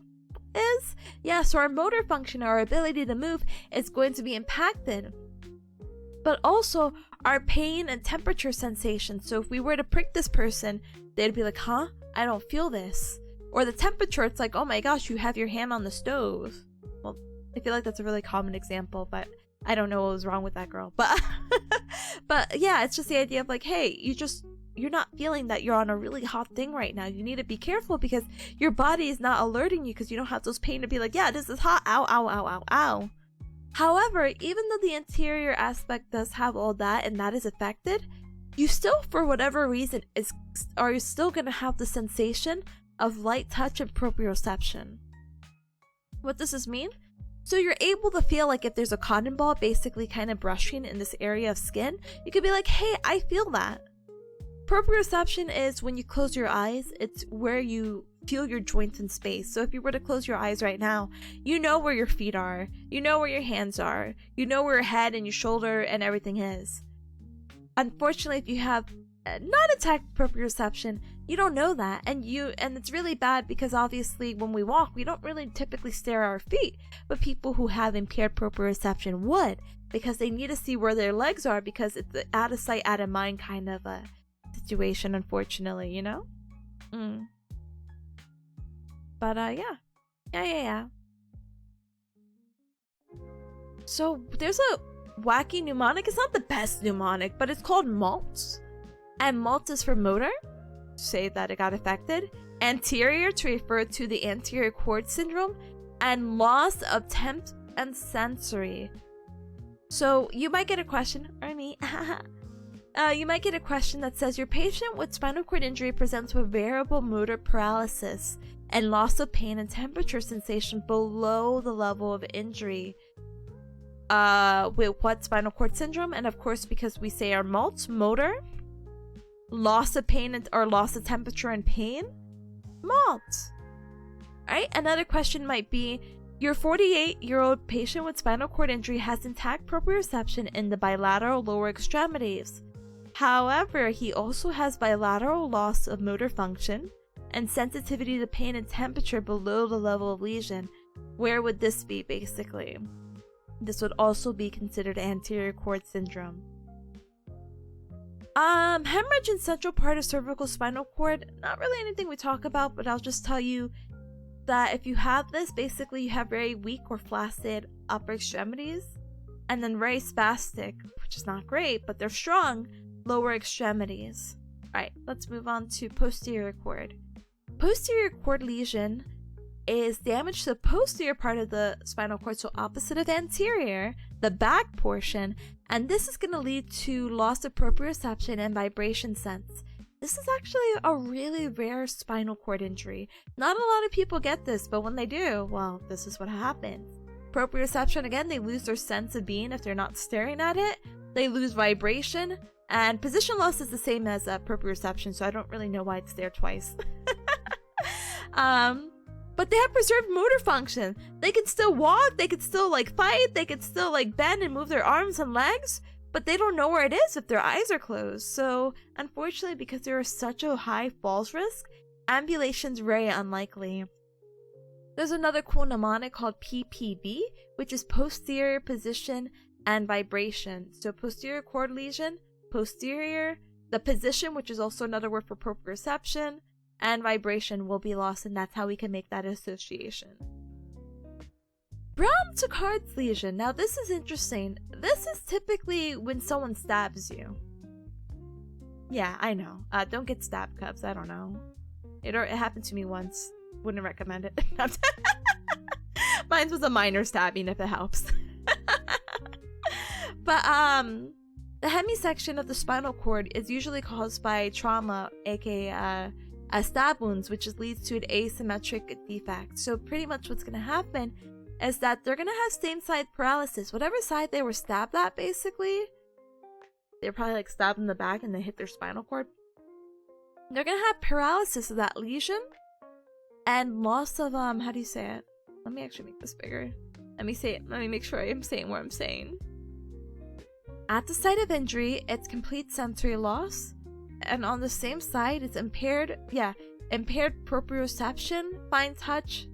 is. Yeah, so our motor function, our ability to move, is going to be impacted. But also our pain and temperature sensation. So if we were to prick this person, they'd be like, huh? I don't feel this. Or the temperature, it's like, oh my gosh, you have your hand on the stove. Well, I feel like that's a really common example, but I don't know what was wrong with that girl. But but yeah, it's just the idea of like, hey, you're not feeling that you're on a really hot thing right now. You need to be careful because your body is not alerting you because you don't have those pain to be like, yeah, this is hot. Ow, ow, ow, ow, ow. However, even though the anterior aspect does have all that and that is affected, you still, for whatever reason, are still going to have the sensation of light touch and proprioception. What does this mean? So you're able to feel like if there's a cotton ball basically kind of brushing in this area of skin, you could be like, hey, I feel that. Proprioception is when you close your eyes, it's where you feel your joints in space. So if you were to close your eyes right now, you know where your feet are, you know where your hands are, you know where your head and your shoulder and everything is. Unfortunately, if you have not attacked proprioception, you don't know that, and it's really bad because obviously when we walk, we don't really typically stare at our feet, but people who have impaired proprioception would, because they need to see where their legs are, because it's an out of sight, out of mind kind of a situation, unfortunately, you know? But yeah. So there's a wacky mnemonic. It's not the best mnemonic, but it's called MALT. And MALT is for motor, to say that it got affected, anterior to refer to the anterior cord syndrome, and loss of temp and sensory. So you might get a question, or me, you might get a question that says your patient with spinal cord injury presents with variable motor paralysis and loss of pain and temperature sensation below the level of injury. With what? Spinal cord syndrome? And of course, because we say our MALT, motor, loss of pain or loss of temperature and pain, MALT. Alright, another question might be, your 48-year-old patient with spinal cord injury has intact proprioception in the bilateral lower extremities. However, he also has bilateral loss of motor function and sensitivity to pain and temperature below the level of lesion. Where would this be, basically? This would also be considered anterior cord syndrome. Hemorrhage in central part of cervical spinal cord, not really anything we talk about, but I'll just tell you that if you have this, basically you have very weak or flaccid upper extremities, and then very spastic, which is not great, but they're strong, lower extremities. Alright, let's move on to posterior cord. Posterior cord lesion is damage to the posterior part of the spinal cord, so opposite of anterior, the back portion, and this is going to lead to loss of proprioception and vibration sense. This is actually a really rare spinal cord injury. Not a lot of people get this, but when they do, well, this is what happens. Proprioception, again, they lose their sense of being if they're not staring at it. They lose vibration, and position loss is the same as proprioception, so I don't really know why it's there twice. But they have preserved motor function. They can still walk, they can still fight, they can still bend and move their arms and legs, but they don't know where it is if their eyes are closed. So unfortunately, because there is such a high falls risk, ambulation's very unlikely. There's another cool mnemonic called PPB, which is posterior position and vibration. So posterior cord lesion, posterior, the position, which is also another word for proprioception, and vibration will be lost, and that's how we can make that association. Brown to Cards lesion. Now this is interesting. This is typically when someone stabs you. Yeah, I know. Don't get stabbed, Cubs. I don't know. It happened to me once. Wouldn't recommend it. Mine was a minor stabbing, if it helps. But the hemisection of the spinal cord is usually caused by trauma, aka stab wounds, which leads to an asymmetric defect. So pretty much what's going to happen is that they're going to have same-side paralysis. Whatever side they were stabbed at, basically, they're probably stabbed in the back and they hit their spinal cord. They're going to have paralysis of that lesion and loss of, how do you say it? Let me actually make this bigger. Let me make sure I'm saying what I'm saying. At the site of injury, it's complete sensory loss. And on the same side, it's impaired proprioception, fine touch,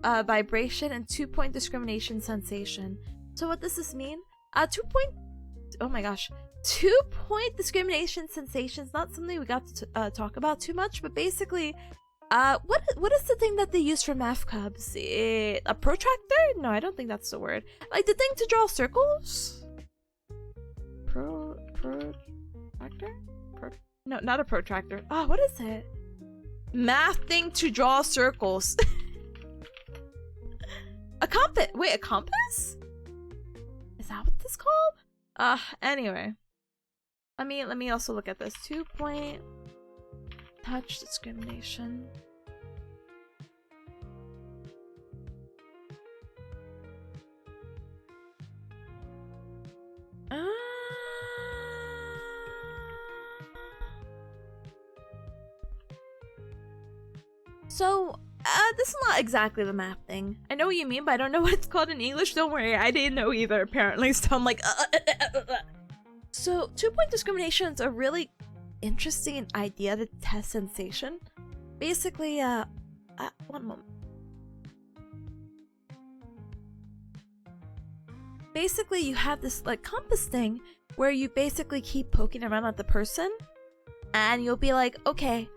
vibration, and 2-point discrimination sensation. So what does this mean? 2-point discrimination sensation is not something we got to talk about too much, but basically, what is the thing that they use for math, Cubs? A protractor? No, I don't think that's the word. Like the thing to draw circles? Protractor? No, not a protractor. Oh, what is it? Math thing to draw circles. A compass. Wait, a compass? that what this called? Anyway. Let me also look at this. 2-point touch discrimination. So, this is not exactly the map thing. I know what you mean, but I don't know what it's called in English. Don't worry, I didn't know either, apparently, so I'm like, So, 2-point discrimination is a really interesting idea to test sensation. Basically, one moment. Basically, you have this, like, compass thing where you basically keep poking around at the person, and you'll be like, okay,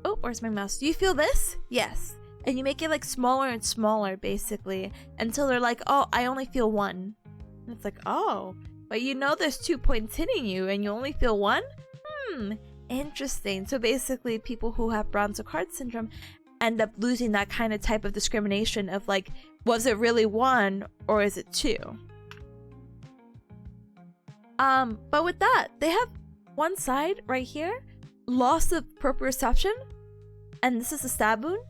oh, where's my mouse? Do you feel this? Yes. And you make it like smaller and smaller, basically, until they're like, oh, I only feel 1. And it's like, oh, but you know there's 2 points hitting you and you only feel 1? Interesting. So basically, people who have Brown-Séquard syndrome end up losing that kind of type of discrimination of like, was it really 1 or is it 2? But with that, they have one side right here, loss of proprioception, and this is a stab wound.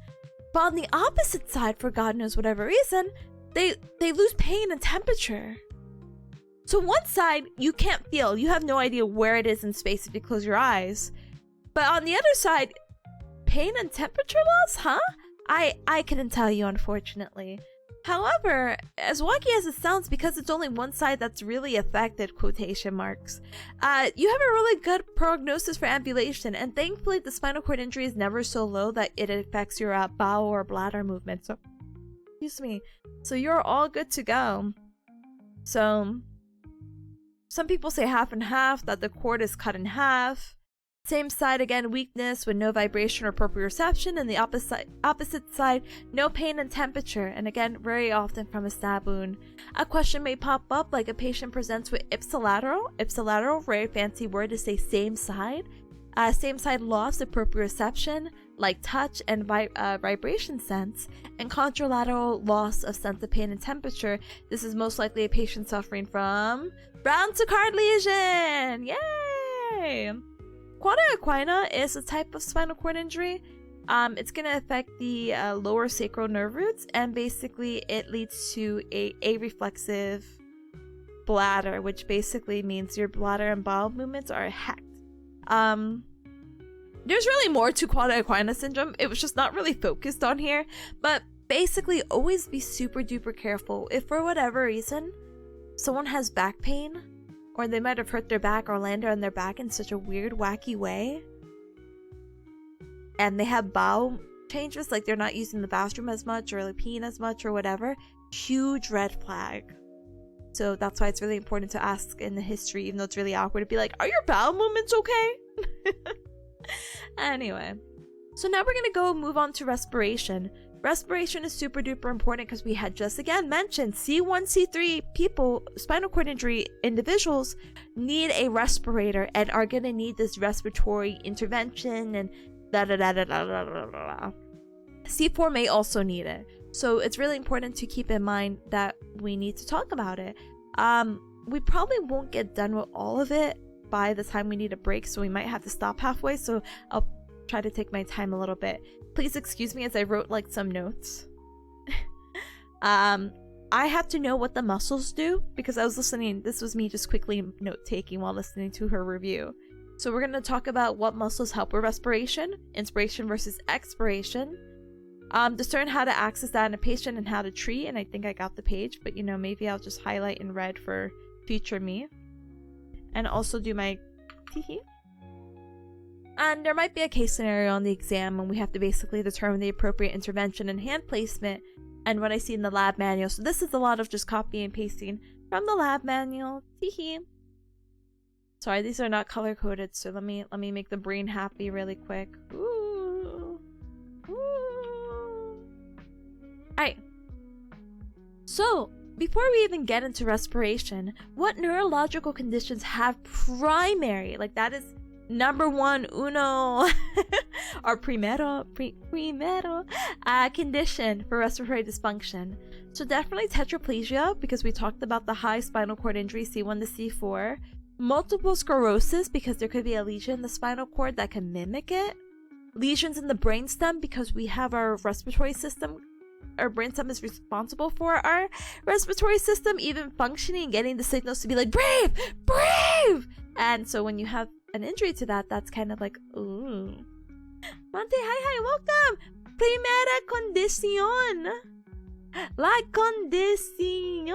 But on the opposite side, for God knows whatever reason, they lose pain and temperature. So one side you can't feel, you have no idea where it is in space if you close your eyes. But on the other side, pain and temperature loss, huh? I couldn't tell you, unfortunately. However, as wacky as it sounds, because it's only one side that's really affected, quotation marks, you have a really good prognosis for ambulation, and thankfully the spinal cord injury is never so low that it affects your bowel or bladder movement. So, excuse me. So you're all good to go. So, some people say half and half, that the cord is cut in half. Same side, again, weakness with no vibration or proprioception, and the opposite side, no pain and temperature, and again, very often from a stab wound. A question may pop up, like a patient presents with ipsilateral, very fancy word to say same side loss of proprioception, like touch and vibration sense, and contralateral loss of sense of pain and temperature. This is most likely a patient suffering from Brown-Séquard lesion! Yay! Quadrant equina is a type of spinal cord injury. It's going to affect the lower sacral nerve roots, and basically it leads to a reflexive bladder, which basically means your bladder and bowel movements are hacked. There's really more to quadrant equina syndrome. It was just not really focused on here, but basically always be super duper careful. If for whatever reason someone has back pain, or they might have hurt their back or landed on their back in such a weird, wacky way, and they have bowel changes, like they're not using the bathroom as much or peeing as much or whatever, huge red flag. So that's why it's really important to ask in the history, even though it's really awkward to be like, are your bowel movements okay? Anyway, so now we're gonna move on to respiration. Respiration is super duper important because we had just again mentioned C1, C3 people, spinal cord injury individuals need a respirator and are going to need this respiratory intervention and da da da da da da da da. C4 may also need it. So it's really important to keep in mind that we need to talk about it. We probably won't get done with all of it by the time we need a break, so we might have to stop halfway. So I'll try to take my time a little bit. Please excuse me as I wrote like some notes. I have to know what the muscles do because I was listening. This was me just quickly note taking while listening to her review. So we're going to talk about what muscles help with respiration, inspiration versus expiration, discern how to access that in a patient and how to treat. And I think I got the page, but maybe I'll just highlight in red for future me, and also do my teehee. And there might be a case scenario on the exam when we have to basically determine the appropriate intervention and hand placement and what I see in the lab manual. So this is a lot of just copy and pasting from the lab manual. Teehee. Sorry, these are not color coded, so let me make the brain happy really quick. Ooh. Ooh. Alright. So, before we even get into respiration, what neurological conditions have primary, like that is number one, uno, or primero condition for respiratory dysfunction? So definitely tetraplegia, because we talked about the high spinal cord injury, C1 to C4. Multiple sclerosis, because there could be a lesion in the spinal cord that can mimic it. Lesions in the brainstem, because we have our respiratory system. Our brainstem is responsible for our respiratory system even functioning, getting the signals to be like, breathe, breathe. And so when you have an injury to that, that's kind of like, ooh. Monte, hi, welcome. Primera condición. La condición.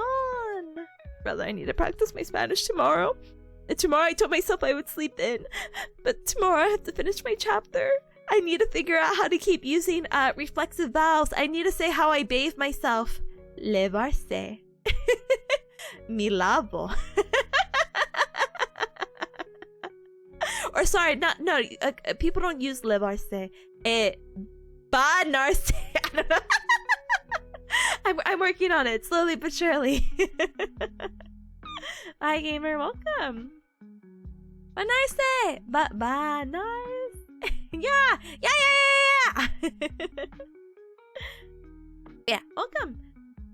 Brother, I need to practice my Spanish tomorrow. And tomorrow I told myself I would sleep in. But tomorrow I have to finish my chapter. I need to figure out how to keep using reflexive vowels. I need to say how I bathe myself. Levarse. Mi lavo. Or sorry, no, people don't use levarse. Bañarse. I don't know. I'm working on it, slowly but surely. Hi, gamer, welcome. Bañarse. Bañarse. Yeah. Yeah, welcome.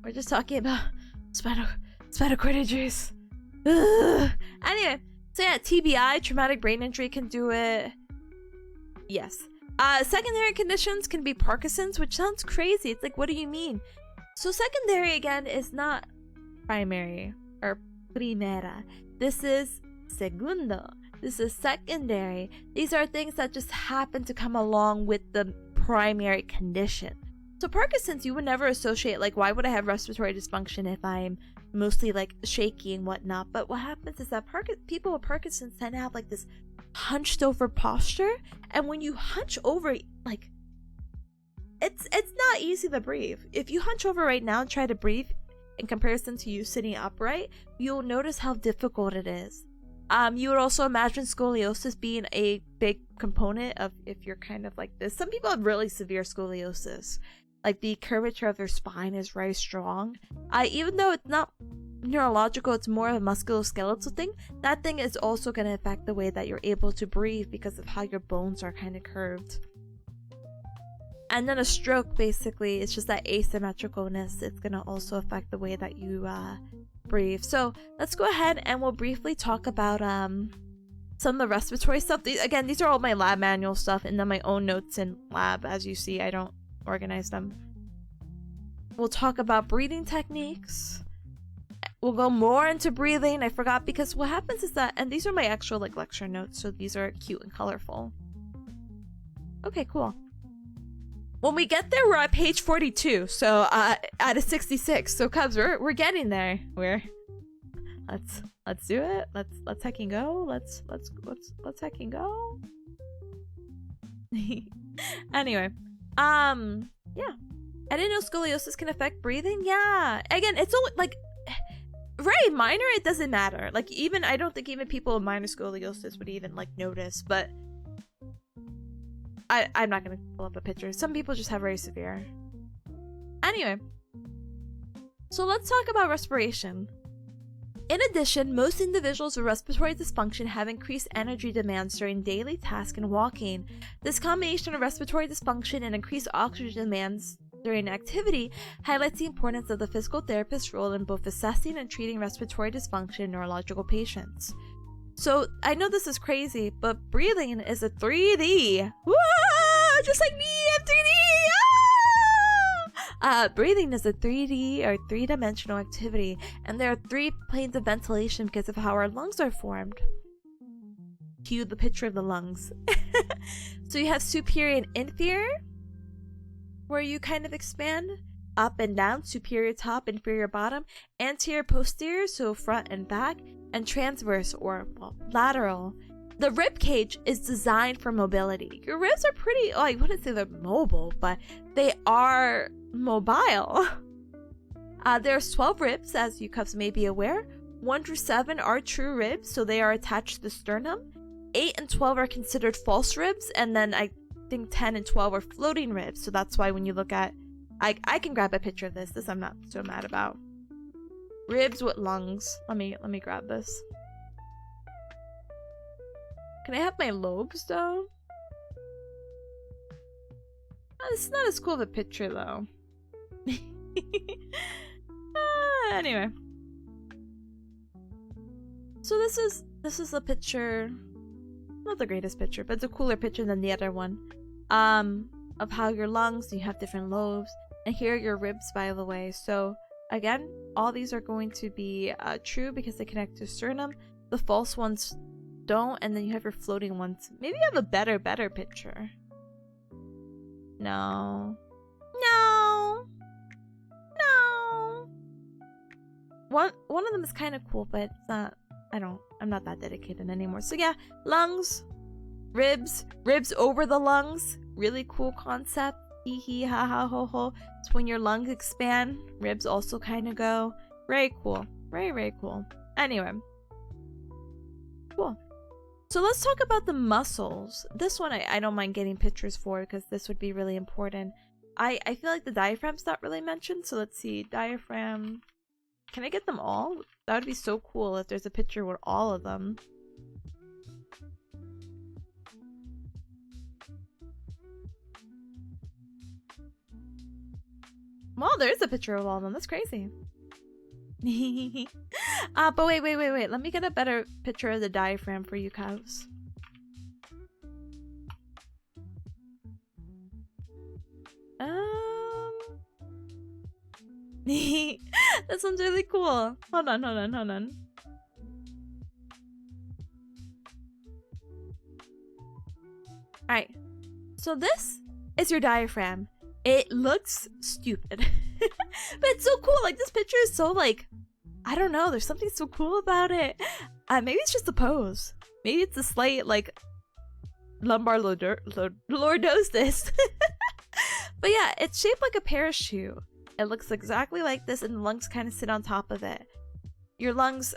We're just talking about spinal cord injuries. Ugh. Anyway, so yeah, TBI, traumatic brain injury, can do it. Yes. Secondary conditions can be Parkinson's, which sounds crazy. It's like, what do you mean? So secondary, again, is not primary or primera. This is segundo. This is secondary. These are things that just happen to come along with the primary condition. So Parkinson's, you would never associate, like, why would I have respiratory dysfunction if I'm mostly like shaky and whatnot? But what happens is that people with Parkinson's tend to have like this hunched over posture, and when you hunch over, like, it's not easy to breathe. If you hunch over right now and try to breathe in comparison to you sitting upright, you'll notice how difficult it is. You would also imagine scoliosis being a big component of if you're kind of like this. Some people have really severe scoliosis. Like, the curvature of their spine is very strong. Even though it's not neurological, it's more of a musculoskeletal thing. That thing is also going to affect the way that you're able to breathe because of how your bones are kind of curved. And then a stroke, basically, it's just that asymmetricalness. It's going to also affect the way that you breathe. So let's go ahead and we'll briefly talk about some of the respiratory stuff. These are all my lab manual stuff and then my own notes in lab. As you see, I don't organize them. We'll talk about breathing techniques. We'll go more into breathing. I forgot, because what happens is that, and these are my actual like lecture notes, so these are cute and colorful. Okay, cool. When we get there, we're at page 42, so out of 66. So Cubs, we're getting there. Let's do it. Let's hecking go. Let's hecking go. Anyway, yeah. I didn't know scoliosis can affect breathing. Yeah. Again, it's only like very minor. It doesn't matter. Like, even I don't think even people with minor scoliosis would even like notice, but I'm not gonna pull up a picture. Some people just have very severe. Anyway, so let's talk about respiration. In addition, most individuals with respiratory dysfunction have increased energy demands during daily tasks and walking. This combination of respiratory dysfunction and increased oxygen demands during activity highlights the importance of the physical therapist's role in both assessing and treating respiratory dysfunction in neurological patients. So, I know this is crazy, but breathing is a 3D. Woo! Just like me, I'm 3D! Breathing is a 3D or three-dimensional activity, and there are 3 planes of ventilation because of how our lungs are formed. Cue the picture of the lungs. So you have superior and inferior, where you kind of expand up and down, superior top, inferior bottom, anterior, posterior, so front and back, and transverse or lateral. The rib cage is designed for mobility. Your ribs are pretty, I wouldn't say they're mobile, but they are mobile. There's 12 ribs, as you cubs may be aware. 1 through 7 are true ribs, so they are attached to the sternum. 8 and 12 are considered false ribs, and then I think 10 and 12 are floating ribs. So that's why when you look at, I can grab a picture of this I'm not so mad about. Ribs with lungs. Let me grab this. Can I have my lobes though? Oh, it's not as cool of a picture though. Anyway. So this is a picture, not the greatest picture, but it's a cooler picture than the other one. Of how your lungs, you have different lobes, and here are your ribs, by the way. So again, all these are going to be true because they connect to sternum. The false ones don't, and then you have your floating ones. Maybe you have a better picture. No. One of them is kind of cool, but it's not. I'm not that dedicated anymore. So yeah, lungs, ribs over the lungs. Really cool concept. Hee hee ha ha ho ho. So when your lungs expand, ribs also kind of go. Very cool. Very cool. Anyway. Cool. So let's talk about the muscles. This one I don't mind getting pictures for because this would be really important. I feel like the diaphragm's not really mentioned. So let's see. Diaphragm. Can I get them all? That would be so cool if there's a picture with all of them. Well, there's a picture of all of them. That's crazy. But wait. Let me get a better picture of the diaphragm for you cows. This one's really cool. Hold on. Alright. So this is your diaphragm. It looks stupid. But it's so cool. Like, this picture is so, like, I don't know. There's something so cool about it. Maybe it's just the pose. Maybe it's a slight, like, lumbar lordosis. But yeah, it's shaped like a parachute. It looks exactly like this, and the lungs kind of sit on top of it. Your lungs,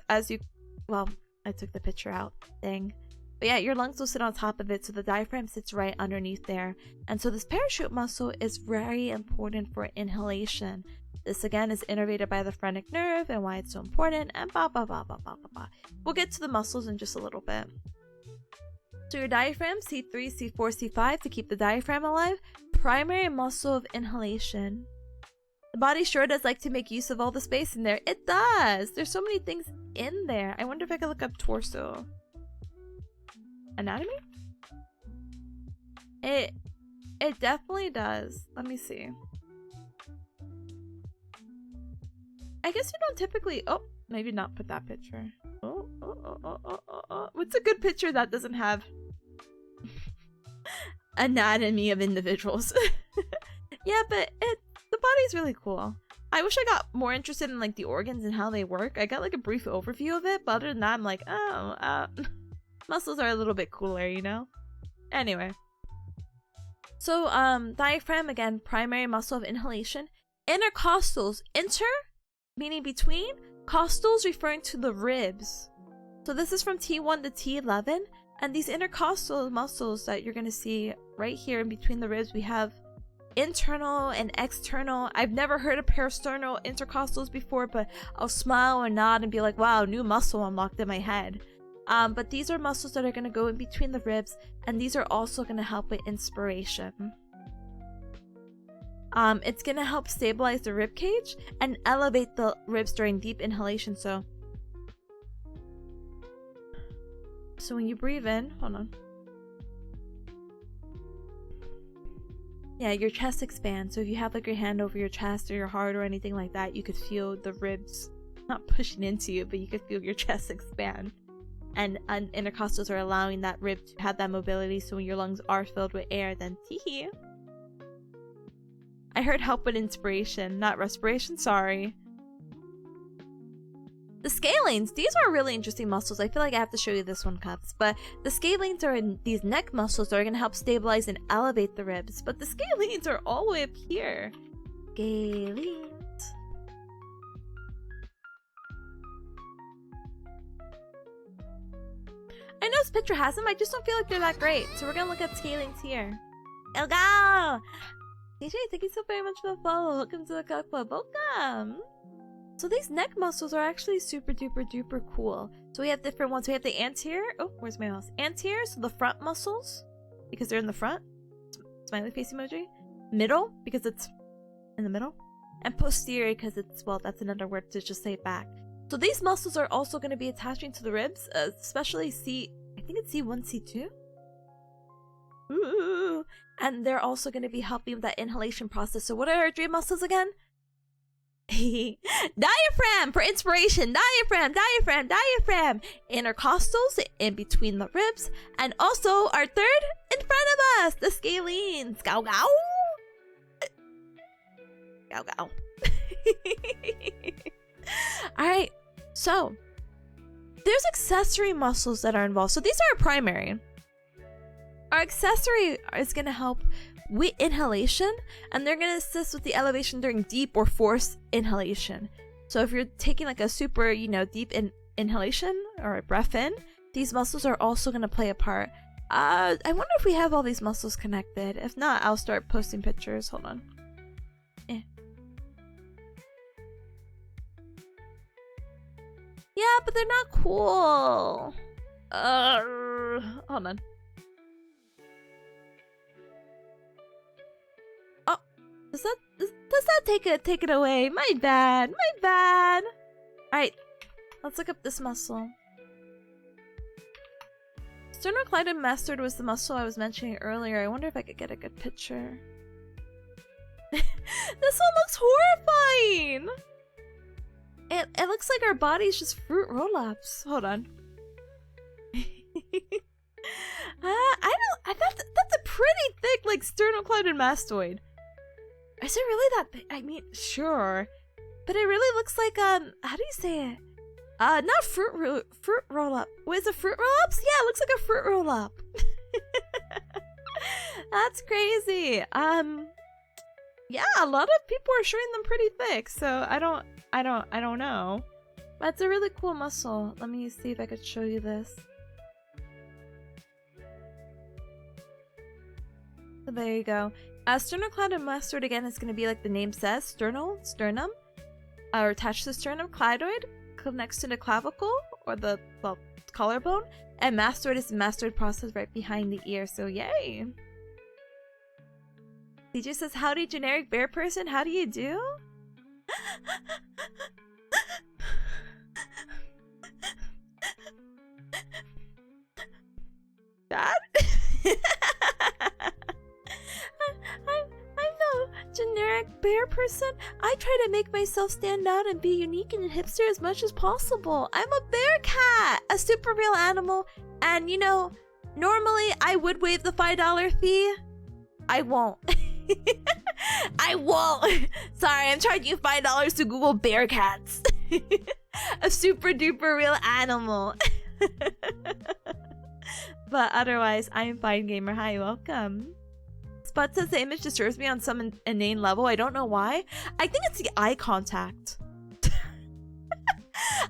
well, I took the picture out thing. But yeah, your lungs will sit on top of it, so the diaphragm sits right underneath there. And so this parachute muscle is very important for inhalation. This again is innervated by the phrenic nerve and why it's so important, and blah blah blah blah blah blah blah. We'll get to the muscles in just a little bit. So your diaphragm, C3, C4, C5 to keep the diaphragm alive. Primary muscle of inhalation. The body sure does like to make use of all the space in there. It does! There's so many things in there. I wonder if I could look up torso. Anatomy? It definitely does. Let me see. I guess you don't typically... Oh, maybe not put that picture. What's a good picture that doesn't have anatomy of individuals? Yeah, but the body's really cool. I wish I got more interested in like the organs and how they work. I got like a brief overview of it, but other than that, I'm like, muscles are a little bit cooler, you know? Anyway. So, diaphragm, again, primary muscle of inhalation. Intercostals. Inter, meaning between. Costals, referring to the ribs. So this is from T1 to T11. And these intercostal muscles that you're going to see right here in between the ribs, we have internal and external. I've never heard of peristernal intercostals before, but I'll smile and nod and be like, wow, new muscle unlocked in my head. But these are muscles that are going to go in between the ribs, and these are also going to help with inspiration. It's going to help stabilize the rib cage and elevate the ribs during deep inhalation. So when you breathe in, hold on. Yeah, your chest expands. So if you have like your hand over your chest or your heart or anything like that, you could feel the ribs not pushing into you, but you could feel your chest expand. And intercostals are allowing that rib to have that mobility, so when your lungs are filled with air, then tee. I heard help with inspiration, not respiration, sorry. The scalenes, these are really interesting muscles. I feel like I have to show you this one, Cups. But the scalenes are in these neck muscles that are going to help stabilize and elevate the ribs. But the scalenes are all the way up here. Scalenes. I know this picture has them, I just don't feel like they're that great. So we're going to look at scalenes here. Elga! DJ, thank you so very much for the follow. Welcome to the Cock Club. Welcome! So these neck muscles are actually super duper duper cool. So we have different ones. We have the anterior. Oh, where's my mouse? Anterior, so the front muscles, because they're in the front. Smiley face emoji. Middle, because it's in the middle. and posterior because it's, well, that's another word to just say back. So these muscles are also going to be attaching to the ribs, especially I think it's C1, C2. Ooh. And they're also going to be helping with that inhalation process. So what are our dream muscles again? Diaphragm for inspiration. Diaphragm, diaphragm, diaphragm. Intercostals in between the ribs. And also our third in front of us, the scalenes. Gow gow. Gow gow. Alright, so there's accessory muscles that are involved. So these are our primary. Our accessory is going to help with inhalation, and they're going to assist with the elevation during deep or forced inhalation. So if you're taking like a super, deep inhalation or a breath in, these muscles are also going to play a part. I wonder if we have all these muscles connected. If not, I'll start posting pictures. Hold on. Yeah, but they're not cool. Hold on. Oh, does that take it away? My bad. All right, let's look up this muscle. Sternocleidomastoid mastoid was the muscle I was mentioning earlier. I wonder if I could get a good picture. This one looks horrifying. It looks like our body's just fruit roll-ups. Hold on. That's a pretty thick, like, sternocleidomastoid. Is it really that big? I mean, sure, but it really looks like how do you say it? Not fruit roll-up. What is it? Fruit roll-ups? Yeah, it looks like a fruit roll-up. That's crazy. Yeah, a lot of people are showing them pretty thick, so I don't know. But it's a really cool muscle. Let me see if I could show you this. So there you go. Sternocleidomastoid again is going to be like the name says, sternum, or attached to the sternum. Clidoid connects to the clavicle or the collarbone, and mastoid is the mastoid process right behind the ear. So yay! DJ says, howdy generic bear person, how do you do? Dad? I'm no generic bear person. I try to make myself stand out and be unique and hipster as much as possible. I'm a bearcat, a super real animal, and normally I would waive the $5 fee. I won't. I won't. Sorry, I'm charging you $5 to Google bearcats. A super duper real animal. But otherwise, I am fine, gamer. Hi, welcome. Spot says the image disturbs me on some inane level. I don't know why. I think it's the eye contact.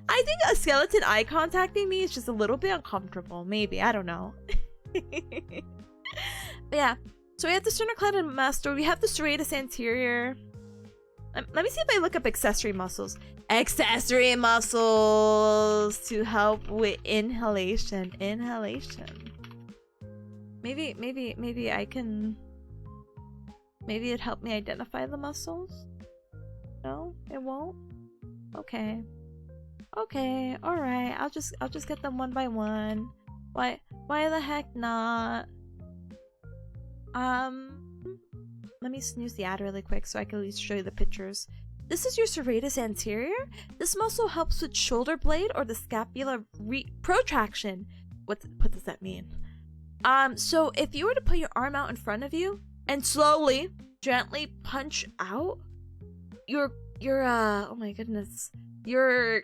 I think a skeleton eye contacting me is just a little bit uncomfortable. Maybe. I don't know. But yeah. So we have the sternocleidomastoid, we have the serratus anterior. Let me see if I look up accessory muscles. Accessory muscles to help with inhalation. Maybe I can. Maybe it'd help me identify the muscles. No, it won't. Okay. All right. I'll just get them one by one. Why the heck not? Let me snooze the ad really quick so I can at least show you the pictures. This is your serratus anterior. This muscle helps with shoulder blade or the scapular protraction. What does that mean? So if you were to put your arm out in front of you and slowly, gently punch out, your oh my goodness, your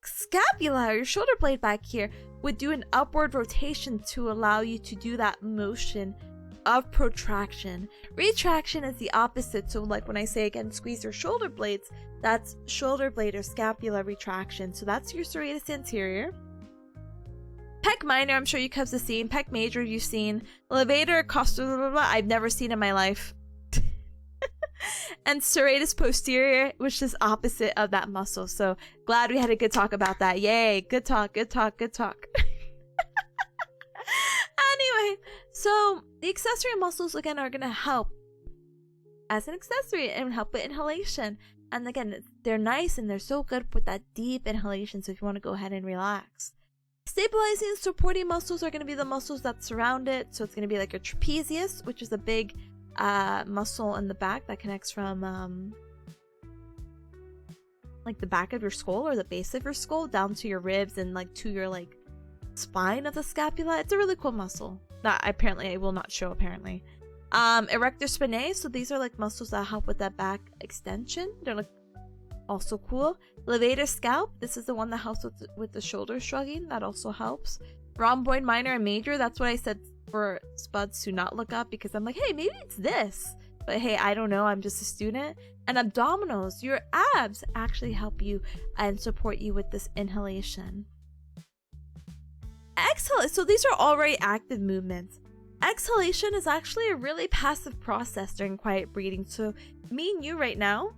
scapula, your shoulder blade back here would do an upward rotation to allow you to do that motion of protraction. Retraction is the opposite. So like when I say again, squeeze your shoulder blades, that's shoulder blade or scapula retraction. So that's your serratus anterior. Pec minor, I'm sure you guys have seen. Pec major, you've seen. Levator, costal, I've never seen in my life. And serratus posterior, which is opposite of that muscle. So glad we had a good talk about that. Yay, good talk. Anyway, so the accessory muscles again are gonna help as an accessory and help with inhalation. And again, they're nice and they're so good with that deep inhalation, so if you want to go ahead and relax. Stabilizing and supporting muscles are going to be the muscles that surround it. So it's going to be like your trapezius, which is a big muscle in the back that connects from like the back of your skull or the base of your skull down to your ribs and like to your like spine of the scapula. It's a really cool muscle that apparently I will not show apparently. Erector spinae, so these are like muscles that help with that back extension. They're like also cool. Levator scalp, this is the one that helps with the shoulder shrugging. That also helps. Rhomboid minor and major, that's what I said for Spuds to not look up, because I'm like, hey, maybe it's this. But hey, I don't know, I'm just a student. And abdominals, your abs actually help you and support you with this inhalation. Exhale, so these are already active movements. Exhalation is actually a really passive process during quiet breathing. So me and you right now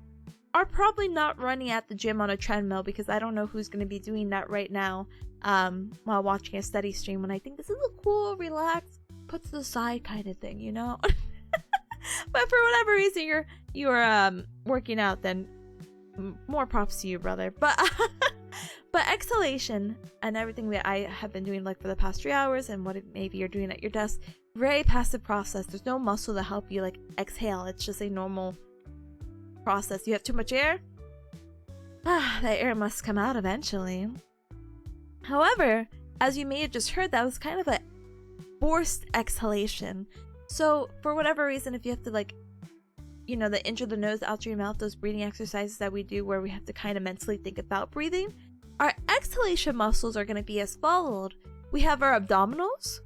are probably not running at the gym on a treadmill, because I don't know who's going to be doing that right now while watching a study stream, when I think this is a cool, relaxed, put to the side kind of thing, you know? But for whatever reason you're working out, then more props to you, brother. But exhalation and everything that I have been doing like for the past 3 hours, and what maybe you're doing at your desk, very passive process. There's no muscle to help you like exhale. It's just a normal process. You have too much air, that air must come out eventually. However, as you may have just heard, that was kind of a forced exhalation. So for whatever reason, if you have to like, you know, the in through the nose, out through your mouth, those breathing exercises that we do where we have to kind of mentally think about breathing, our exhalation muscles are going to be as followed. We have our abdominals,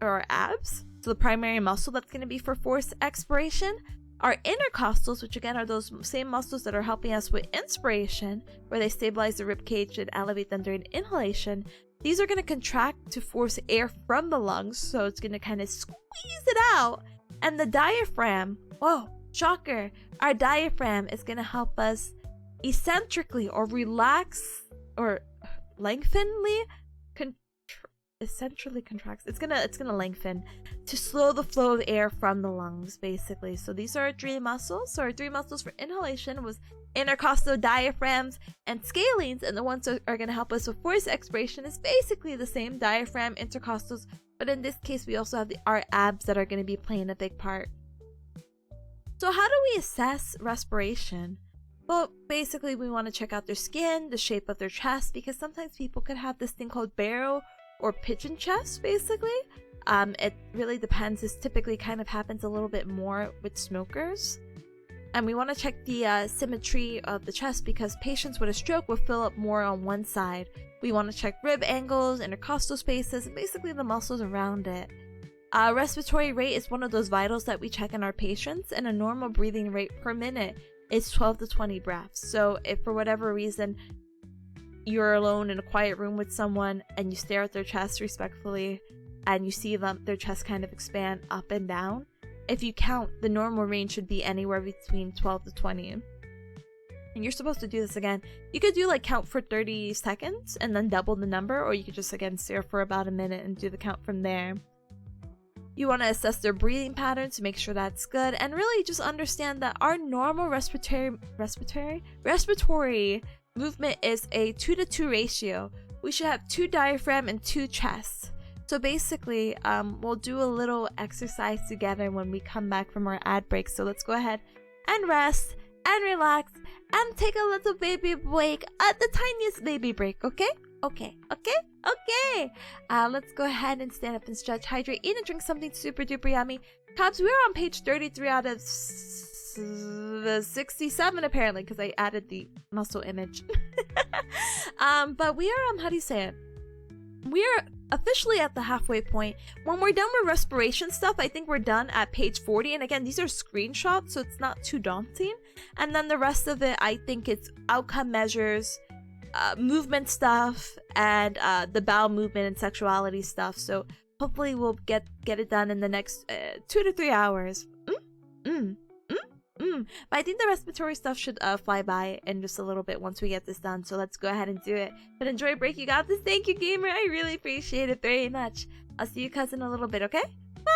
or our abs, so the primary muscle that's going to be for forced expiration. Our intercostals, which again are those same muscles that are helping us with inspiration, where they stabilize the rib cage and elevate them during inhalation. These are going to contract to force air from the lungs, so it's going to kind of squeeze it out. And the diaphragm, whoa, shocker, our diaphragm is going to help us eccentrically or relax or lengthenly, eccentrically contracts. It's gonna lengthen to slow the flow of air from the lungs, basically. So these are our 3 muscles. So our 3 muscles for inhalation was intercostal, diaphragms, and scalenes, and the ones that are gonna help us with forced expiration is basically the same: diaphragm, intercostals, but in this case we also have our abs that are gonna be playing a big part. So how do we assess respiration? Well, basically we want to check out their skin, the shape of their chest, because sometimes people could have this thing called barrel or pigeon chest, basically. It really depends. This typically kind of happens a little bit more with smokers. And we want to check the symmetry of the chest, because patients with a stroke will fill up more on one side. We want to check rib angles, intercostal spaces, and basically the muscles around it. Respiratory rate is one of those vitals that we check in our patients, and a normal breathing rate per minute is 12 to 20 breaths. So if for whatever reason you're alone in a quiet room with someone and you stare at their chest respectfully and you see their chest kind of expand up and down, if you count, the normal range should be anywhere between 12 to 20. And you're supposed to do this again. You could do like count for 30 seconds and then double the number, or you could just again stare for about a minute and do the count from there. You want to assess their breathing pattern to make sure that's good, and really just understand that our normal respiratory movement is a 2-to-2 ratio. We should have 2 diaphragm and 2 chests. So basically, we'll do a little exercise together when we come back from our ad break. So let's go ahead and rest and relax and take a little baby break, the tiniest baby break, okay? Okay. Let's go ahead and stand up and stretch, hydrate, eat and drink something super duper yummy. Cubs, we're on page 33 out of 67 apparently, because I added the muscle image. But we are, how do you say it? We're officially at the halfway point. When we're done with respiration stuff, I think we're done at page 40. And again, these are screenshots, so it's not too daunting. And then the rest of it, I think it's outcome measures, movement stuff, and the bowel movement and sexuality stuff. So hopefully we'll get it done in the next 2 to 3 hours. But I think the respiratory stuff should fly by in just a little bit once we get this done. So let's go ahead and do it. But enjoy break. You got this. Thank you, gamer. I really appreciate it very much. I'll see you guys in a little bit, okay? Bye!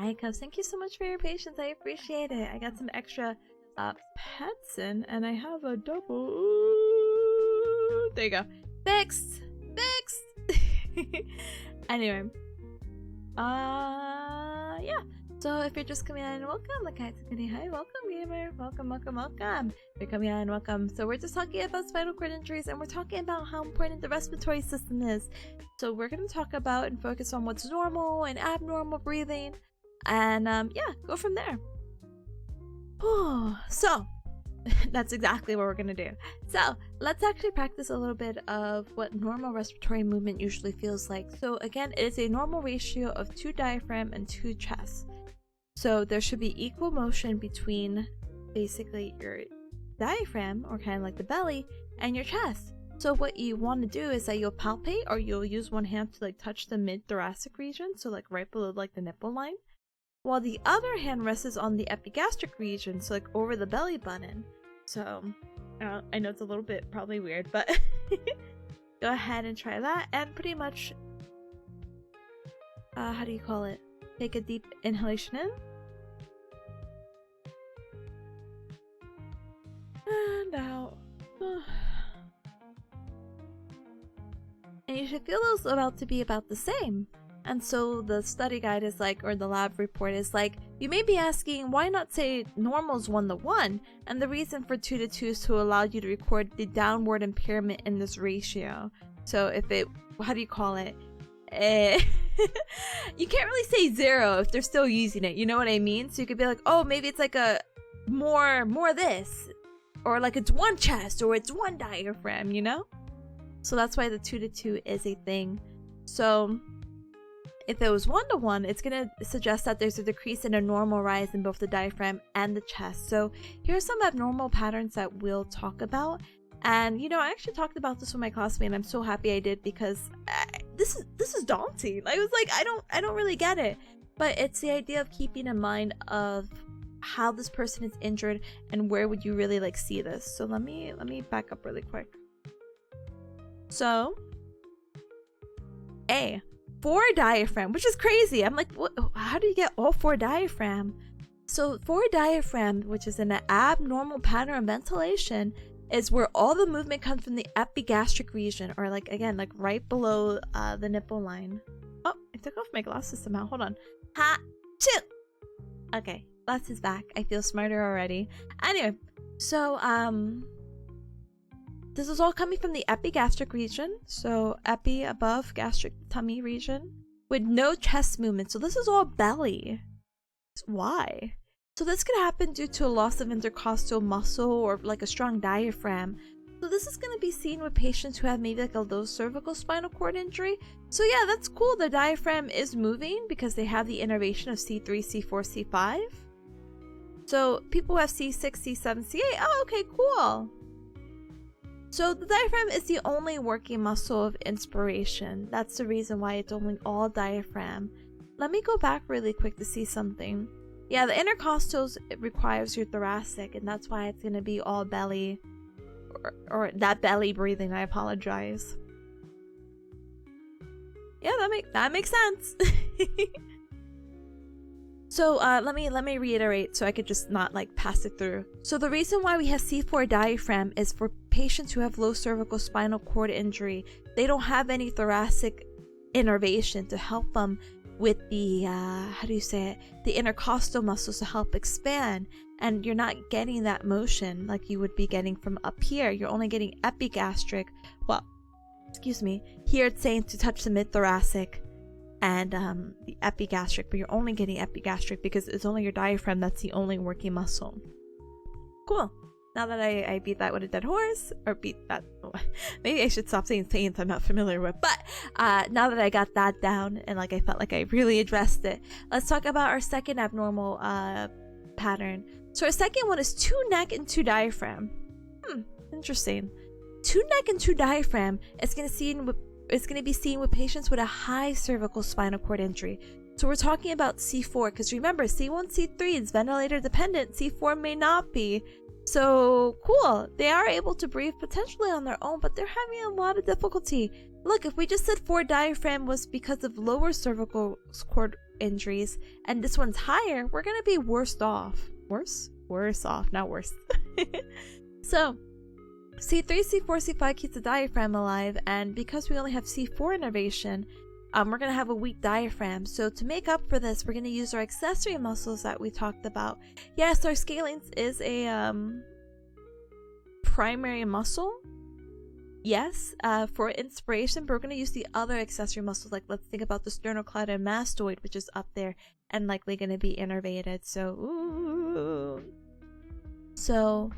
Icos, thank you so much for your patience. I appreciate it. I got some extra pets in, and I have a double. Ooh, there you go. Fixed. Anyway, yeah. So if you're just coming in, welcome. Hi, welcome, gamer. Welcome. If you're coming in, welcome. So we're just talking about spinal cord injuries, and we're talking about how important the respiratory system is. So we're going to talk about and focus on what's normal and abnormal breathing, and yeah, go from there. So that's exactly what we're gonna do. So let's actually practice a little bit of what normal respiratory movement usually feels like. So again, it is a normal ratio of 2 diaphragm and 2 chest. So there should be equal motion between basically your diaphragm, or kind of like the belly, and your chest. So what you want to do is that you'll palpate, or you'll use one hand to like touch the mid-thoracic region, so like right below like the nipple line, while the other hand rests on the epigastric region, so like over the belly button. So I know it's a little bit probably weird, but go ahead and try that, and pretty much how do you call it? Take a deep inhalation in and out. And you should feel those about to be about the same. And so the study guide is like, or the lab report is like, you may be asking, why not say normal's 1:1? And the reason for 2:2 is to allow you to record the downward impairment in this ratio. So if it, how do you call it? You can't really say 0 if they're still using it, you know what I mean? So you could be like, oh, maybe it's like a more this, or like it's 1 chest, or it's 1 diaphragm, you know? So that's why the 2:2 is a thing. So if it was 1:1, it's going to suggest that there's a decrease in a normal rise in both the diaphragm and the chest. So here are some abnormal patterns that we'll talk about. And you know, I actually talked about this with my classmate, and I'm so happy I did, because this is daunting. I was like, I don't really get it. But it's the idea of keeping in mind of how this person is injured and where would you really like see this. So let me back up really quick. So A, 4 diaphragm, which is crazy. I'm like, what, how do you get all 4 diaphragm? So 4 diaphragm, which is an abnormal pattern of ventilation, is where all the movement comes from the epigastric region, or like, again, like right below the nipple line. Oh, I took off my glasses somehow. Hold on. Ha! Chill! Okay, glasses back. I feel smarter already. Anyway, so this is all coming from the epigastric region, so epi above gastric tummy region, with no chest movement. So this is all belly. Why? So this could happen due to a loss of intercostal muscle, or like a strong diaphragm. So this is going to be seen with patients who have maybe like a low cervical spinal cord injury. So yeah, that's cool. The diaphragm is moving because they have the innervation of C3, C4, C5. So people who have C6, C7, C8, oh, okay, cool. So the diaphragm is the only working muscle of inspiration. That's the reason why it's only all diaphragm. Let me go back really quick to see something. Yeah, the intercostals, it requires your thoracic, and that's why it's going to be all belly, or that belly breathing. I apologize. Yeah, that makes sense. So let me reiterate so I could just not like pass it through. So the reason why we have C4 diaphragm is for patients who have low cervical spinal cord injury. They don't have any thoracic innervation to help them with the how do you say it, the intercostal muscles to help expand, and you're not getting that motion like you would be getting from up here. You're only getting epigastric. Well, excuse me, here it's saying to touch the mid-thoracic and the epigastric, but you're only getting epigastric because it's only your diaphragm that's the only working muscle. Cool. Now that I beat that with a dead horse, or beat that, maybe I should stop saying things I'm not familiar with, but now that I got that down and like I felt like I really addressed it, let's talk about our second abnormal pattern. So our second one is 2 neck and 2 diaphragm. Interesting. 2 neck and 2 diaphragm is going to be seen with patients with a high cervical spinal cord injury. So we're talking about C4, because remember, C1, C3 is ventilator dependent. C4 may not be. So cool. They are able to breathe potentially on their own, but they're having a lot of difficulty. Look, if we just said 4 diaphragm was because of lower cervical cord injuries, and this one's higher, we're gonna be worse off. Worse? Worse off, not worse. So, C3, C4, C5 keeps the diaphragm alive, and because we only have C4 innervation, we're gonna have a weak diaphragm. So to make up for this, we're gonna use our accessory muscles that we talked about. Yes, our scalene is a primary muscle. Yes, for inspiration, but we're gonna use the other accessory muscles. Like, let's think about the sternocleidomastoid, which is up there and likely gonna be innervated. So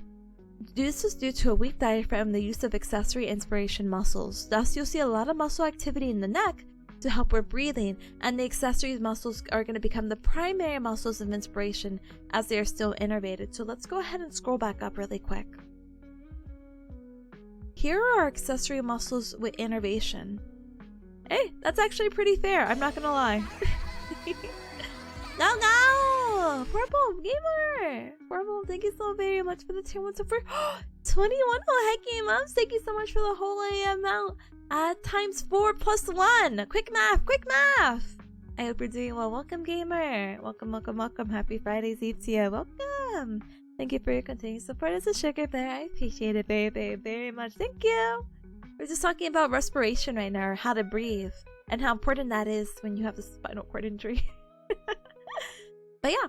this is due to a weak diaphragm and the use of accessory inspiration muscles. Thus, you'll see a lot of muscle activity in the neck to help with breathing, and the accessory muscles are going to become the primary muscles of inspiration as they are still innervated. So let's go ahead and scroll back up really quick. Here are our accessory muscles with innervation. Hey, that's actually pretty fair, I'm not gonna lie. No! Purple Gamer! Purple, thank you so very much for the tier 1 support. 21 Hiking Moms, thank you so much for the whole amount. Times 4 plus 1. Quick math, quick math! I hope you're doing well. Welcome, Gamer. Welcome, welcome, welcome. Happy Friday's Eve to you. Welcome. Thank you for your continued support as a sugar bear. I appreciate it very, very, very much. Thank you. We're just talking about respiration right now, or how to breathe, and how important that is when you have a spinal cord injury. But yeah.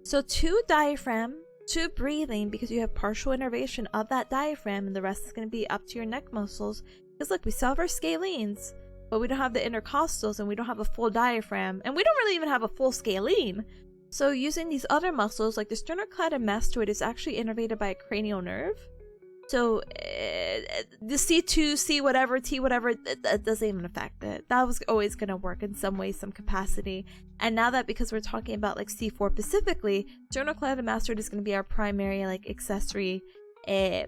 So 2 diaphragm, 2 breathing, because you have partial innervation of that diaphragm, and the rest is going to be up to your neck muscles. Because look, we still have our scalenes, but we don't have the intercostals, and we don't have a full diaphragm, and we don't really even have a full scalene. So using these other muscles, like the sternocleidomastoid is actually innervated by a cranial nerve. So the C2, C whatever, T whatever, that doesn't even affect it. That was always going to work in some way, some capacity. And now that, because we're talking about like C4 specifically, sternocleidomastoid is going to be our primary like accessory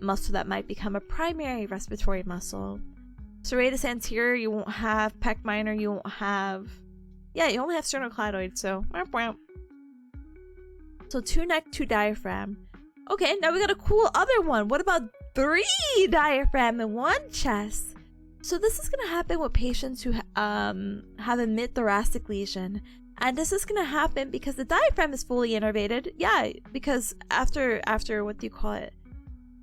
muscle that might become a primary respiratory muscle. Serratus anterior, you won't have. Pec minor, you won't have. Yeah, you only have sternocleidoid, so. So 2 neck, 2 diaphragm. Okay, now we got a cool other one. What about 3 diaphragm and 1 chest? So this is going to happen with patients who have a mid-thoracic lesion. And this is going to happen because the diaphragm is fully innervated. Yeah, because after what do you call it?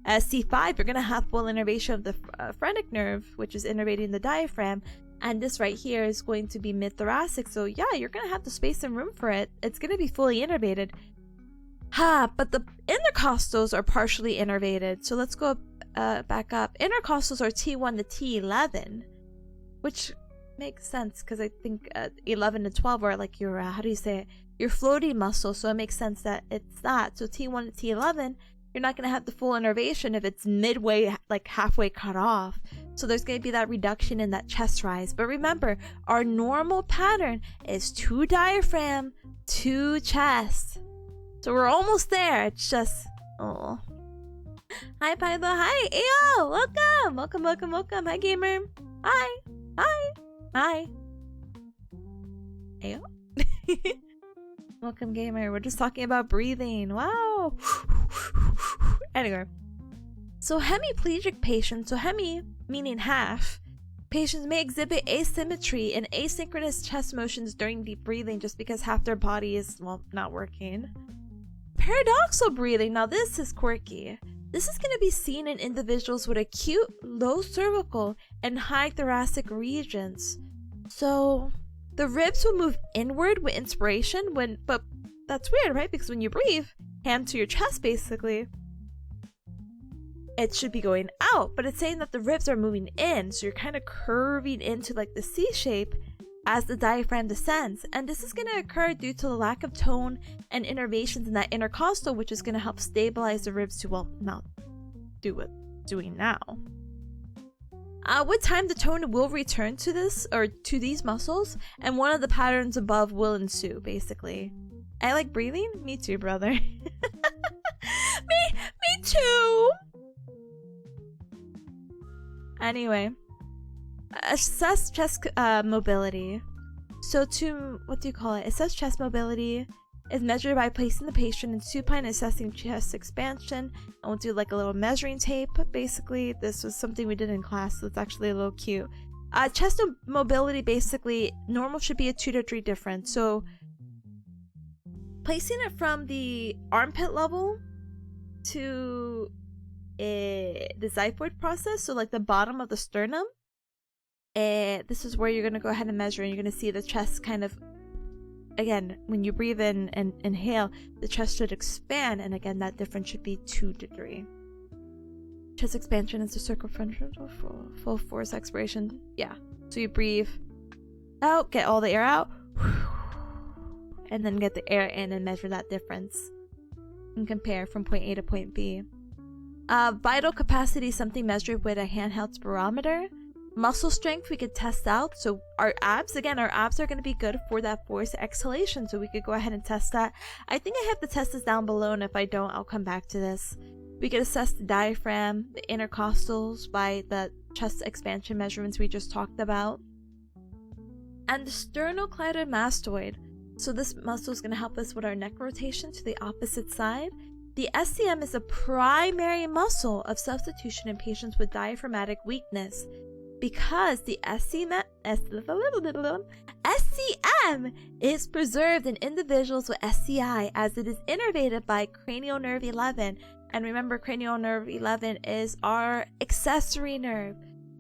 C5, you're going to have full innervation of the phrenic nerve, which is innervating the diaphragm. And this right here is going to be mid-thoracic. So yeah, you're going to have the space and room for it. It's going to be fully innervated. But the intercostals are partially innervated. So let's go back up. Intercostals are T1 to T11, which makes sense because I think 11 to 12 are like your, how do you say it? Your floating muscle. So it makes sense that it's that. So T1 to T11, you're not going to have the full innervation if it's midway, like halfway cut off. So there's going to be that reduction in that chest rise. But remember, our normal pattern is 2 diaphragm, 2 chest. So we're almost there. It's just, oh. Hi, Pylo. Hi, Ayo. Welcome. Welcome, welcome, welcome. Hi, Gamer. Hi. Hi. Hi. Ayo. Welcome, Gamer. We're just talking about breathing. Wow. Anyway. So hemiplegic patients, so hemi meaning half, patients may exhibit asymmetry and asynchronous chest motions during deep breathing just because half their body is, well, not working. Paradoxal breathing. Now this is quirky. This is going to be seen in individuals with acute low cervical and high thoracic regions. So the ribs will move inward with inspiration but that's weird, right? Because when you breathe, hand to your chest basically, it should be going out, but it's saying that the ribs are moving in, so you're kind of curving into like the C shape as the diaphragm descends. And this is going to occur due to the lack of tone and innervations in that intercostal, which is going to help stabilize the ribs to, well, not do what it's doing now. With time, the tone will return to this, or to these muscles, and one of the patterns above will ensue, basically. I like breathing? Me too, brother. me too! Anyway. Assess chest mobility. So to, what do you call it? Assess chest mobility. is measured by placing the patient in supine and assessing chest expansion. And we'll do like a little measuring tape. Basically, this was something we did in class, so it's actually a little cute. Chest mobility, basically, normal should be a 2 to 3 difference. So placing it from the armpit level to the xiphoid process, so like the bottom of the sternum, this is where you're going to go ahead and measure, and you're going to see the chest kind of, again, when you breathe in and inhale, the chest should expand, and again, that difference should be 2 to 3. Chest expansion is the circumferential full force expiration. Yeah. So you breathe out, get all the air out, and then get the air in and measure that difference and compare from point A to point B. Vital capacity is something measured with a handheld spirometer. Muscle strength we could test out. So our abs, again, our abs are going to be good for that forced exhalation. So we could go ahead and test that. I think I have to test this down below, and if I don't, I'll come back to this. We could assess the diaphragm, the intercostals by the chest expansion measurements we just talked about. And the sternocleidomastoid. So this muscle is going to help us with our neck rotation to the opposite side. The SCM is a primary muscle of substitution in patients with diaphragmatic weakness because the SCM is preserved in individuals with SCI as it is innervated by cranial nerve 11. And remember, cranial nerve 11 is our accessory nerve.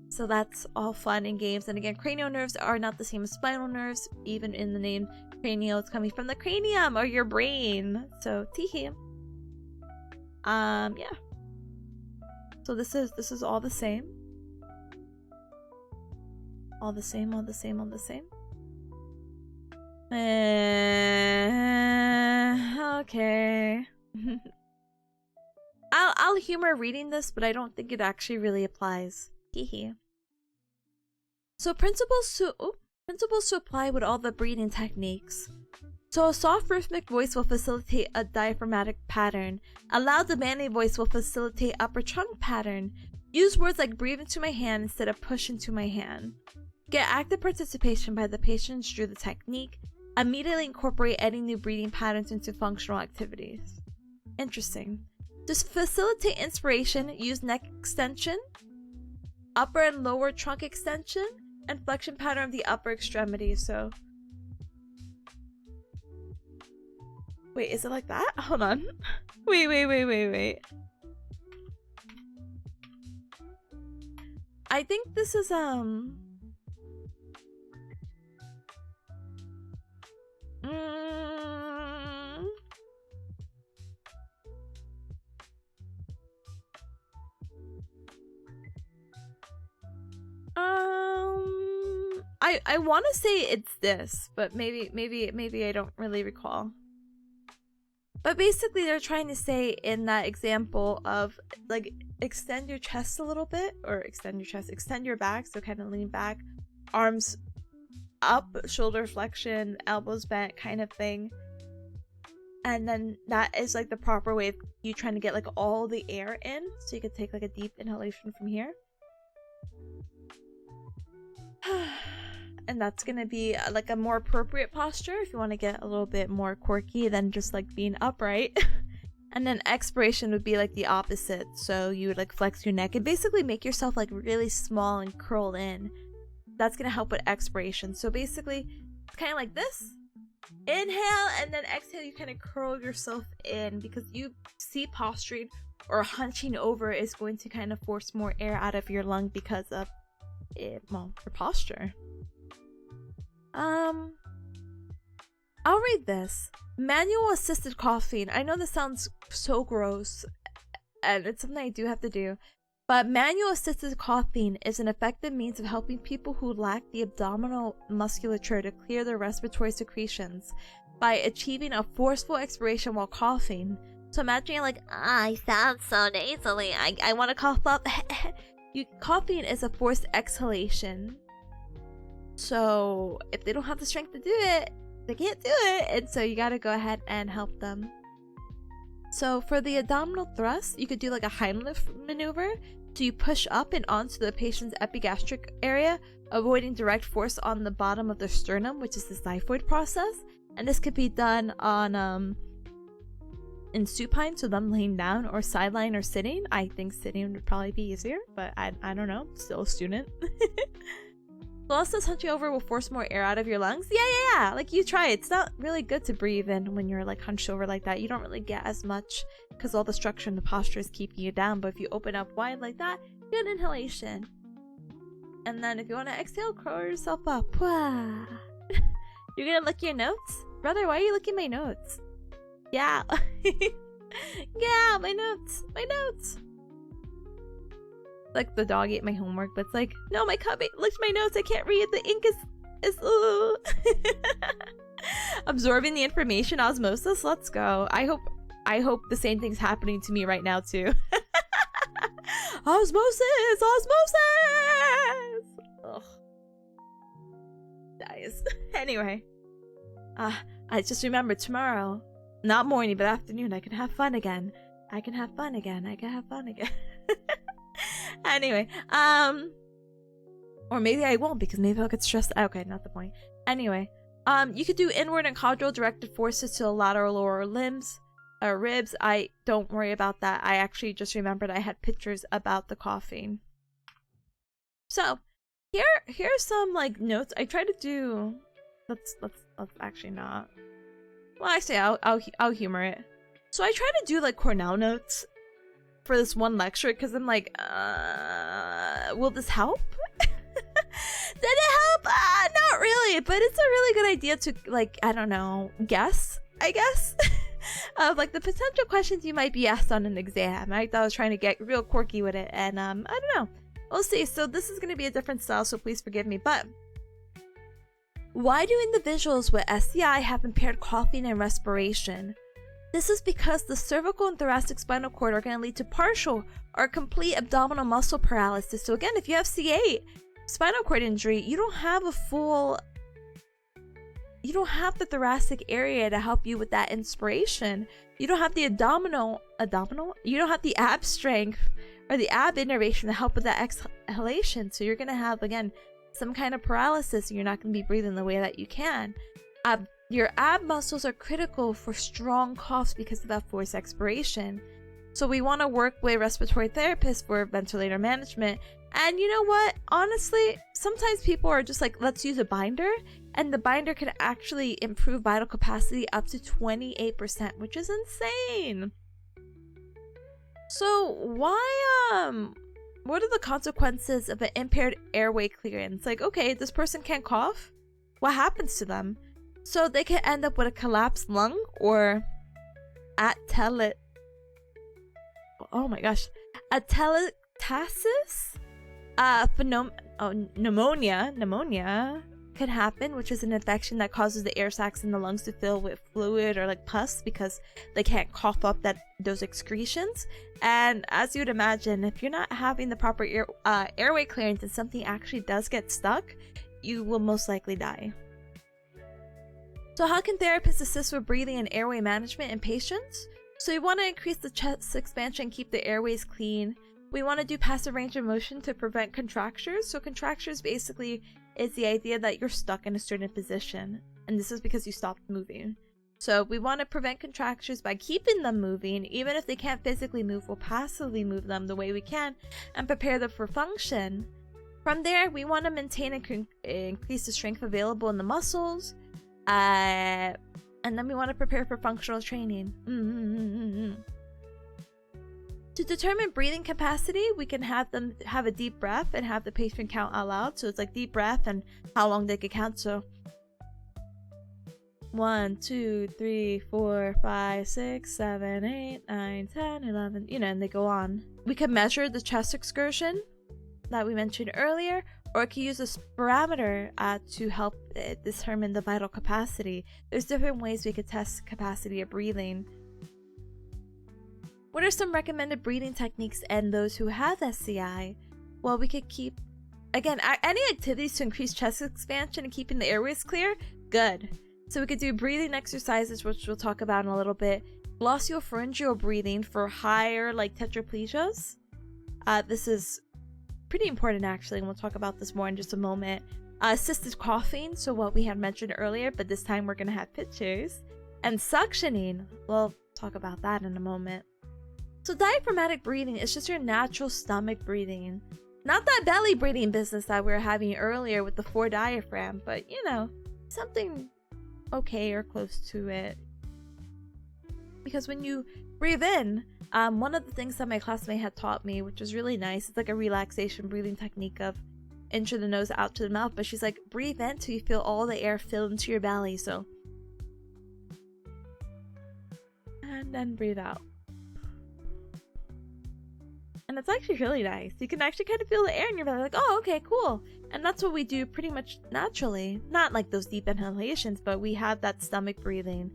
So that's all fun and games. And again, cranial nerves are not the same as spinal nerves. Even in the name cranial, it's coming from the cranium or your brain. So teehee. Yeah. So this is all the same. All the same. Okay. I'll humor reading this, but I don't think it actually really applies. Hehe. So principles to apply with all the breathing techniques. So a soft rhythmic voice will facilitate a diaphragmatic pattern. A loud demanding voice will facilitate upper trunk pattern. Use words like breathe into my hand instead of push into my hand. Get active participation by the patients through the technique. Immediately incorporate any new breathing patterns into functional activities. Interesting. To facilitate inspiration, use neck extension, upper and lower trunk extension, and flexion pattern of the upper extremity. So, wait, is it like that? Hold on. Wait. I think this is I want to say it's this, but maybe I don't really recall. But basically they're trying to say in that example of like extend your chest a little bit, or extend your back, so kind of lean back, arms up, shoulder flexion, elbows bent kind of thing. And then that is like the proper way of you trying to get like all the air in, so you could take like a deep inhalation from here. And that's gonna be like a more appropriate posture if you want to get a little bit more quirky than just like being upright. And then expiration would be like the opposite, so you would like flex your neck and basically make yourself like really small and curl in. That's gonna help with expiration. So basically it's kind of like this. Inhale, and then exhale, you kind of curl yourself in, because you see posturing or hunching over is going to kind of force more air out of your lung because of it, well, your posture. I'll read this. Manual assisted coughing. I know this sounds so gross, and it's something I do have to do, but manual assisted coughing is an effective means of helping people who lack the abdominal musculature to clear their respiratory secretions by achieving a forceful expiration while coughing. So imagine like, I sound so nasally, I want to cough up. Coughing is a forced exhalation. So if they don't have the strength to do it, they can't do it, and so you gotta go ahead and help them. So for the abdominal thrust, you could do like a Heimlich maneuver. So you push up and onto the patient's epigastric area, avoiding direct force on the bottom of the sternum, which is the xiphoid process. And this could be done on in supine, so them laying down, or sideline or sitting. I think sitting would probably be easier, but I don't know. Still a student. Plus, this hunching over will force more air out of your lungs. Yeah. Like, you try it. It's not really good to breathe in when you're like hunched over like that. You don't really get as much because all the structure and the posture is keeping you down. But if you open up wide like that, you get inhalation. And then if you want to exhale, curl yourself up. You're gonna lick your notes? Brother, why are you licking my notes? Yeah. Yeah, my notes. Like, the dog ate my homework, but it's like, no, my cub licked my notes. I can't read. The ink is absorbing the information, osmosis. Let's go. I hope the same thing's happening to me right now too. Osmosis. Ugh. Dies. Anyway, I just remembered tomorrow, not morning but afternoon, I can have fun again. Anyway, or maybe I won't, because maybe I'll get stressed. Okay, not the point. Anyway, you could do inward and caudal directed forces to the lateral lower limbs or ribs. I don't worry about that. I actually just remembered I had pictures about the coughing. So here's some like notes I try to do. Let's actually not. Well, actually, I'll humor it. So I try to do like Cornell notes for this one lecture, because I'm like, will this help? Did it help? Not really, but it's a really good idea to, like, I don't know, guess, I guess, of like the potential questions you might be asked on an exam. I thought I was trying to get real quirky with it, and I don't know. We'll see. So this is going to be a different style, so please forgive me, but why do individuals with SCI have impaired coughing and respiration? This is because the cervical and thoracic spinal cord are going to lead to partial or complete abdominal muscle paralysis. So again, if you have C8, spinal cord injury, you don't have the thoracic area to help you with that inspiration. You don't have the abdominal, you don't have the ab strength or the ab innervation to help with that exhalation. So you're going to have, again, some kind of paralysis, and you're not going to be breathing the way that you can. Your ab muscles are critical for strong coughs because of that forced expiration. So we want to work with respiratory therapists for ventilator management. And you know what? Honestly, sometimes people are just like, let's use a binder. And the binder can actually improve vital capacity up to 28%, which is insane. So what are the consequences of an impaired airway clearance? Like, okay, this person can't cough. What happens to them? So they can end up with a collapsed lung or atelectasis, pneumonia could happen, which is an infection that causes the air sacs in the lungs to fill with fluid or like pus because they can't cough up those excretions. And as you would imagine, if you're not having the proper airway clearance and something actually does get stuck, you will most likely die. So how can therapists assist with breathing and airway management in patients? So you want to increase the chest expansion, keep the airways clean. We want to do passive range of motion to prevent contractures. So contractures basically is the idea that you're stuck in a certain position, and this is because you stopped moving. So we want to prevent contractures by keeping them moving. Even if they can't physically move, we'll passively move them the way we can and prepare them for function. From there, we want to maintain and increase the strength available in the muscles. And then we want to prepare for functional training. To determine breathing capacity, we can have them have a deep breath and have the patient count out loud. So it's like deep breath and how long they could count. So 1, 2, 3, 4, 5, 6, 7, 8, 9, 10, 11, and they go on. We can measure the chest excursion that we mentioned earlier, or it can use a spirometer to help determine the vital capacity. There's different ways we could test capacity of breathing. What are some recommended breathing techniques in those who have SCI? Well, we could keep, again, any activities to increase chest expansion and keeping the airways clear, good. So we could do breathing exercises, which we'll talk about in a little bit. Glossopharyngeal breathing for higher, like tetraplesias. This is pretty important actually, and we'll talk about this more in just a moment. assisted coughing, so what we had mentioned earlier, but this time we're gonna have pictures, and suctioning. We'll talk about that in a moment. So diaphragmatic breathing is just your natural stomach breathing, not that belly breathing business that we were having earlier with the 4 diaphragm, but you know, something okay or close to it. Because when you breathe in, one of the things that my classmate had taught me, which was really nice, it's like a relaxation breathing technique of in through the nose, out to the mouth, but she's like, breathe in till you feel all the air fill into your belly, so. And then breathe out. And it's actually really nice. You can actually kind of feel the air in your belly, like, oh, okay, cool. And that's what we do pretty much naturally. Not like those deep inhalations, but we have that stomach breathing.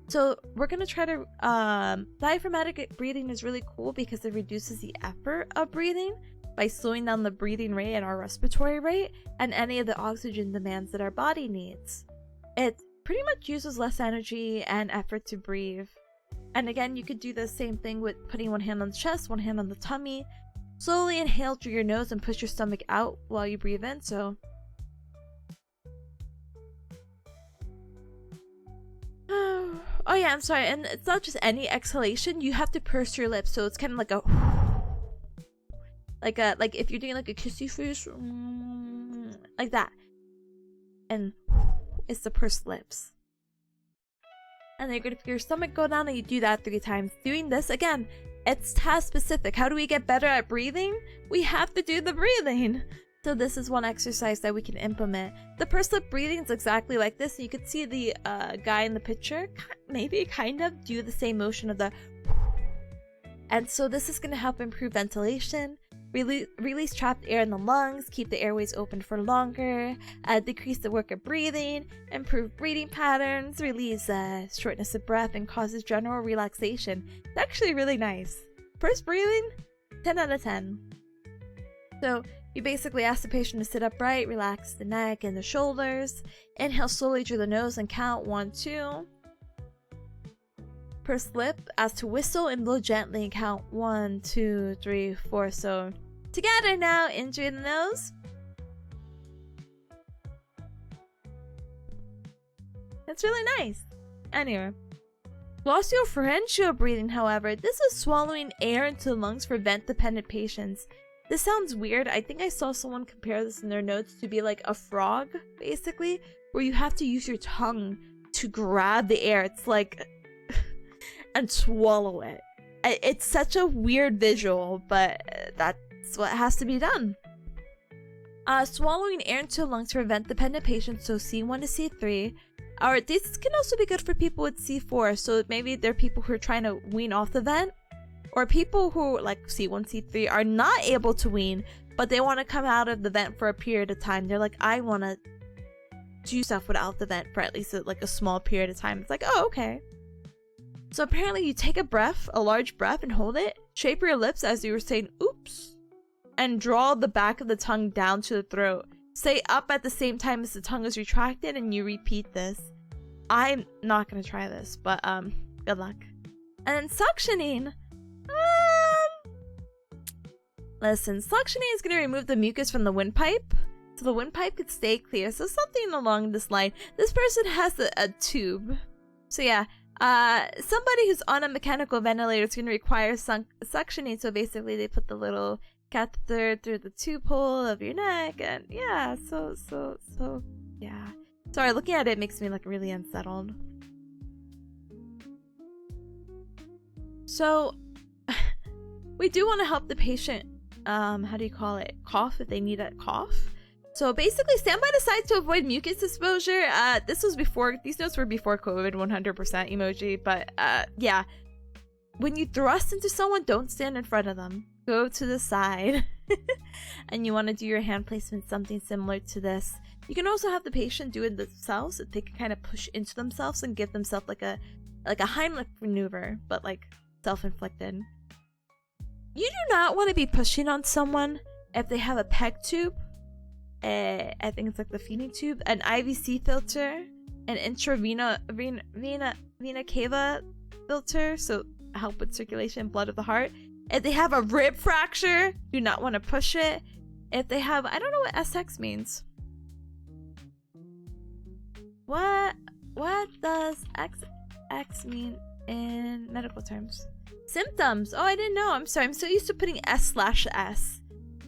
So we're going to try to, diaphragmatic breathing is really cool because it reduces the effort of breathing by slowing down the breathing rate and our respiratory rate and any of the oxygen demands that our body needs. It pretty much uses less energy and effort to breathe. And again, you could do the same thing with putting one hand on the chest, one hand on the tummy. Slowly inhale through your nose and push your stomach out while you breathe in, so. Oh yeah, I'm sorry, and it's not just any exhalation, you have to purse your lips, so it's kind of like a like if you're doing like a kissy face, like that, and it's the pursed lips. And then you're gonna feel your stomach go down, and you do that 3 times. Doing this again, it's task specific. How do we get better at breathing? We have to do the breathing. So this is one exercise that we can implement. The pursed lip breathing is exactly like this. You could see the guy in the picture maybe kind of do the same motion of the. And so this is going to help improve ventilation, release trapped air in the lungs, keep the airways open for longer, decrease the work of breathing, improve breathing patterns, release shortness of breath, and causes general relaxation. It's actually really nice. Pursed breathing, 10 out of 10. So you basically ask the patient to sit upright, relax the neck and the shoulders, inhale slowly through the nose and count 1, 2. Pursed lip, ask to whistle and blow gently and count 1, 2, 3, 4. So together now, in through the nose. That's really nice. Anyway. Glossopharyngeal breathing, however, this is swallowing air into the lungs for vent-dependent patients. This sounds weird. I think I saw someone compare this in their notes to be like a frog, basically, where you have to use your tongue to grab the air. It's like, and swallow it. It's such a weird visual, but that's what has to be done. Swallowing air into the lungs for vent-dependent patients, so C1 to C3. Or this can also be good for people with C4, so maybe they're people who are trying to wean off the vent. Or people who, like C1, C3, are not able to wean, but they want to come out of the vent for a period of time. They're like, I want to do stuff without the vent for at least like a small period of time. It's like, oh, okay. So apparently you take a breath, a large breath, and hold it. Shape your lips as you were saying, oops. And draw the back of the tongue down to the throat. Say up at the same time as the tongue is retracted, and you repeat this. I'm not going to try this, but good luck. And then suctioning. Listen, suctioning is going to remove the mucus from the windpipe, so the windpipe could stay clear. So something along this line. This person has a tube. So yeah, somebody who's on a mechanical ventilator is going to require suctioning. So basically they put the little catheter through the tube hole of your neck, and yeah, so yeah. Sorry, looking at it makes me like really unsettled. So we do want to help the patient, how do you call it, cough if they need a cough. So basically stand by the side to avoid mucus exposure. This was before, these notes were before COVID, 100% emoji, but yeah. When you thrust into someone, don't stand in front of them. Go to the side. And you want to do your hand placement, something similar to this. You can also have the patient do it themselves, if they can kind of push into themselves and give themselves like a Heimlich maneuver, but like self-inflicted. You do not want to be pushing on someone if they have a PEG tube, I think it's like the feeding tube, an IVC filter, an intravena vena cava filter, so help with circulation and blood of the heart. If they have a rib fracture, do not want to push it. If they have, I don't know what SX means. What does XX mean in medical terms? Symptoms. Oh, I didn't know. I'm sorry. I'm so used to putting S/S.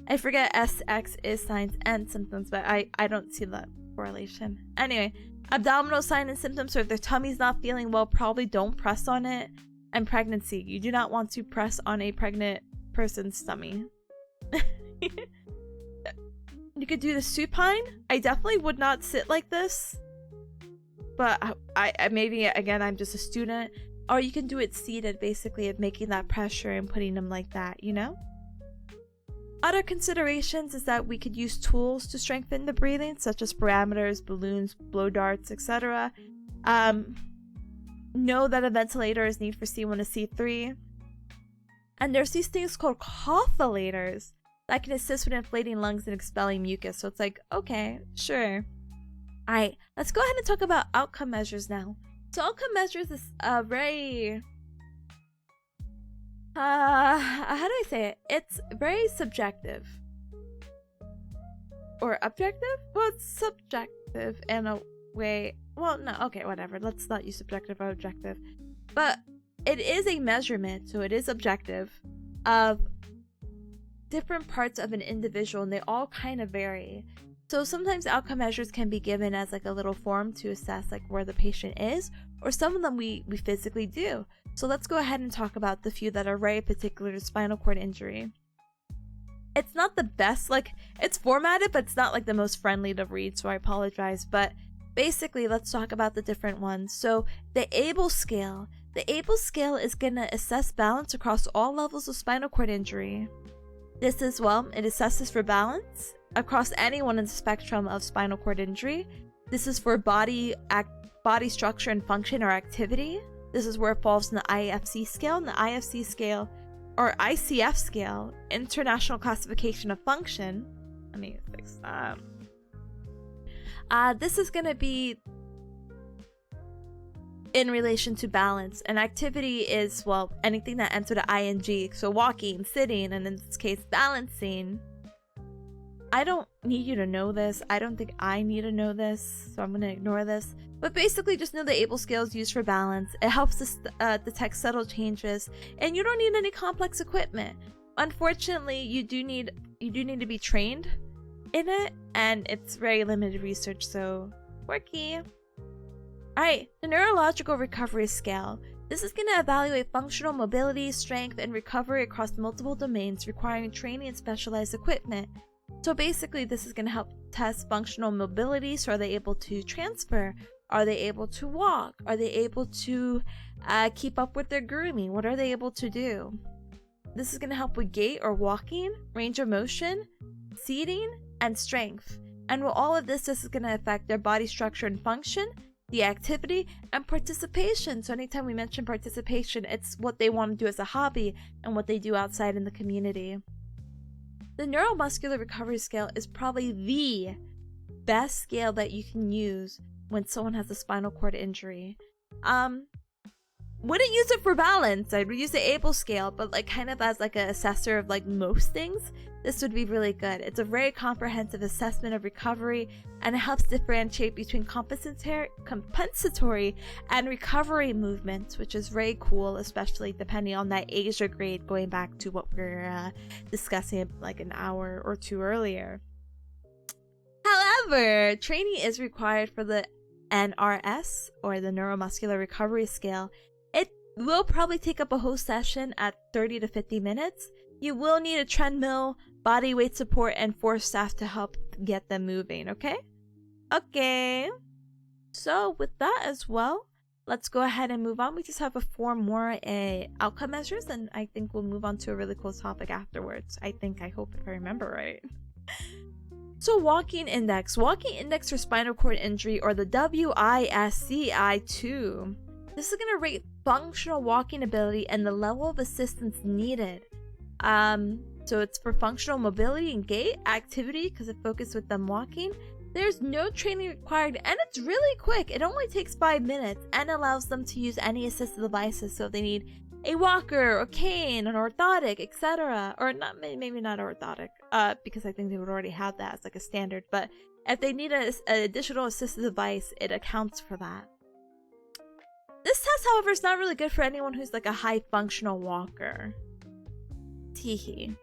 I forget SX is signs and symptoms, but I don't see that correlation. Anyway, abdominal sign and symptoms. So if their tummy's not feeling well, probably don't press on it. And pregnancy. You do not want to press on a pregnant person's tummy. You could do the supine. I definitely would not sit like this. But I maybe, again, I'm just a student. Or you can do it seated, basically, of making that pressure and putting them like that, you know? Other considerations is that we could use tools to strengthen the breathing, such as parameters, balloons, blow darts, etc. Know that a ventilator is needed for C1 to C3. And there's these things called cough-filators that can assist with inflating lungs and expelling mucus. So it's like, okay, sure. Alright, let's go ahead and talk about outcome measures now. So outcome measures is very... how do I say it? It's very subjective. Or objective? Well, it's subjective in a way. Well, no, okay, whatever. Let's not use subjective or objective. But it is a measurement, so it is objective, of different parts of an individual, and they all kind of vary. So sometimes outcome measures can be given as like a little form to assess like where the patient is, or some of them we physically do. So let's go ahead and talk about the few that are very particular to spinal cord injury. It's not the best, like, it's formatted, but it's not like the most friendly to read, so I apologize. But basically, let's talk about the different ones. So the ABLE scale. The ABLE scale is going to assess balance across all levels of spinal cord injury. This as well, it assesses for balance across anyone in the spectrum of spinal cord injury. This is for body structure and function or activity. This is where it falls in the IFC scale. And the IFC scale, or ICF scale, International Classification of Function. Let me fix that. This is going to be in relation to balance. And activity is, well, anything that ends with an ing. So walking, sitting, and in this case, balancing. I don't need you to know this. I don't think I need to know this, so I'm going to ignore this. But basically, just know the ABLE scale is used for balance. It helps us detect subtle changes, and you don't need any complex equipment. Unfortunately, you do need to be trained in it, and it's very limited research, so quirky. Alright, the neurological recovery scale. This is going to evaluate functional mobility, strength, and recovery across multiple domains requiring training and specialized equipment. So basically, this is going to help test functional mobility. So are they able to transfer? Are they able to walk? Are they able to keep up with their grooming? What are they able to do? This is going to help with gait or walking, range of motion, seating, and strength. And with all of this is going to affect their body structure and function, the activity, and participation. So anytime we mention participation, it's what they want to do as a hobby and what they do outside in the community. The neuromuscular recovery scale is probably the best scale that you can use when someone has a spinal cord injury. Wouldn't use it for balance. I'd use the ABLE scale, but like kind of as like an assessor of like most things, this would be really good. It's a very comprehensive assessment of recovery, and it helps differentiate between compensatory and recovery movements, which is very cool, especially depending on that age or grade, going back to what we're discussing like an hour or two earlier. However, training is required for the NRS, or the neuromuscular recovery scale. It will probably take up a whole session at 30 to 50 minutes. You will need a treadmill, body weight support, and 4 staff to help get them moving, okay? Okay. So with that as well, let's go ahead and move on. We just have 4 more outcome measures, and I think we'll move on to a really cool topic afterwards. I hope if I remember right. So walking index. Walking index for spinal cord injury, or the WISCI-2. This is going to rate functional walking ability and the level of assistance needed. So it's for functional mobility and gait, activity, because it focuses with them walking. There's no training required, and it's really quick. It only takes 5 minutes and allows them to use any assistive devices. So if they need a walker, or cane, an orthotic, etc. Or not, maybe not orthotic, because I think they would already have that as like a standard. But If they need an additional assistive device, it accounts for that. This test, however, is not really good for anyone who's like a high functional walker. Teehee.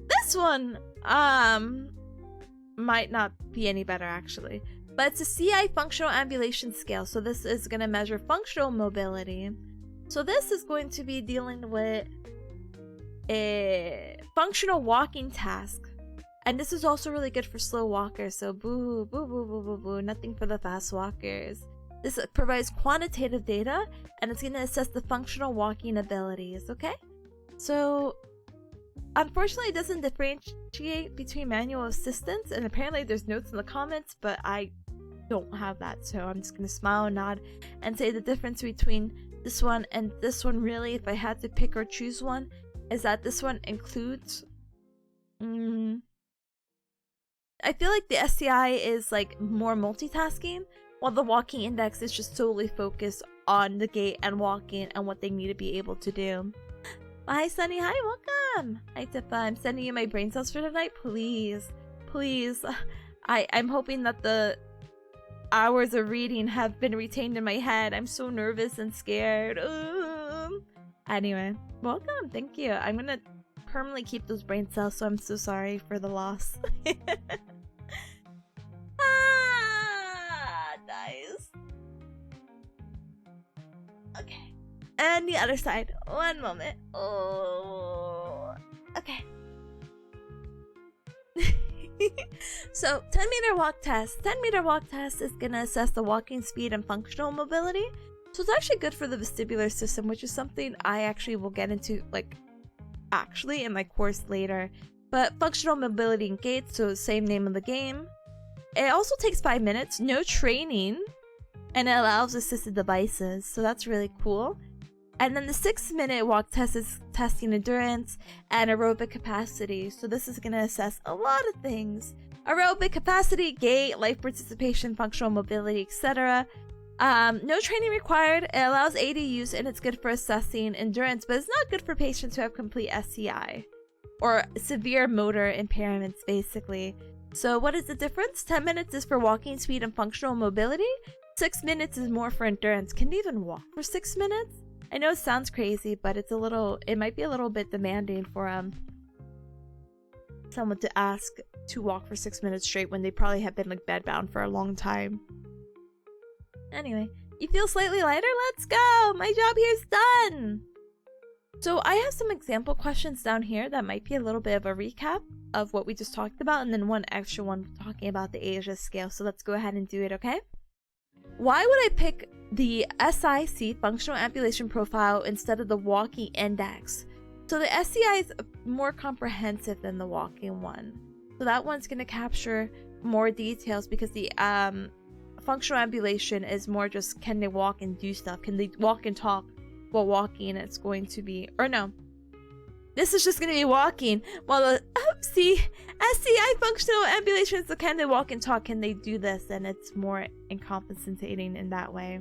This one, might not be any better actually. But it's a CI functional ambulation scale, so this is going to measure functional mobility. So this is going to be dealing with a functional walking task. And this is also really good for slow walkers, so boo, boo, boo, boo, boo, boo, nothing for the fast walkers. This provides quantitative data, and it's going to assess the functional walking abilities, okay? So, unfortunately, it doesn't differentiate between manual assistance, and apparently there's notes in the comments, but I don't have that, so I'm just going to smile and nod and say the difference between this one and this one, really, if I had to pick or choose one, is that this one includes... I feel like the SCI is like more multitasking, while the walking index is just solely focused on the gait and walking and what they need to be able to do. Hi Sunny, hi, welcome! Hi Tipa, I'm sending you my brain cells for tonight, please. Please. I'm hoping that the hours of reading have been retained in my head. I'm so nervous and scared. Anyway, welcome, thank you. I'm gonna permanently keep those brain cells, so I'm so sorry for the loss. Nice. Okay. And the other side. One moment. Oh. Okay. So, 10-meter walk test. 10-meter walk test is going to assess the walking speed and functional mobility. So, it's actually good for the vestibular system, which is something I actually will get into, like, actually in my course later. But functional mobility and gait, so same name of the game. It also takes 5 minutes, no training, and it allows assisted devices, so that's really cool. And then the 6-minute walk test is testing endurance and aerobic capacity, so this is going to assess a lot of things. Aerobic capacity, gait, life participation, functional mobility, etc. No training required, it allows AD use, and it's good for assessing endurance, but it's not good for patients who have complete SCI, or severe motor impairments, basically. So what is the difference? 10 minutes is for walking speed and functional mobility. 6 minutes is more for endurance. Can they even walk for 6 minutes? I know it sounds crazy, but it might be a little bit demanding for someone to ask to walk for 6 minutes straight when they probably have been like bedbound for a long time. Anyway, you feel slightly lighter? Let's go! My job here is done! So I have some example questions down here that might be a little bit of a recap of what we just talked about, and then one extra one talking about the Asia scale. So let's go ahead and do it, okay? Why would I pick the SIC functional ambulation profile instead of the walking index? So the SCI is more comprehensive than the walking one. So that one's going to capture more details because the functional ambulation is more just, can they walk and do stuff? Can they walk and talk while walking? It's going to be, or no, this is just going to be walking, while the SCI functional ambulation is the, can they walk and talk? Can they do this? And it's more encompassing in that way.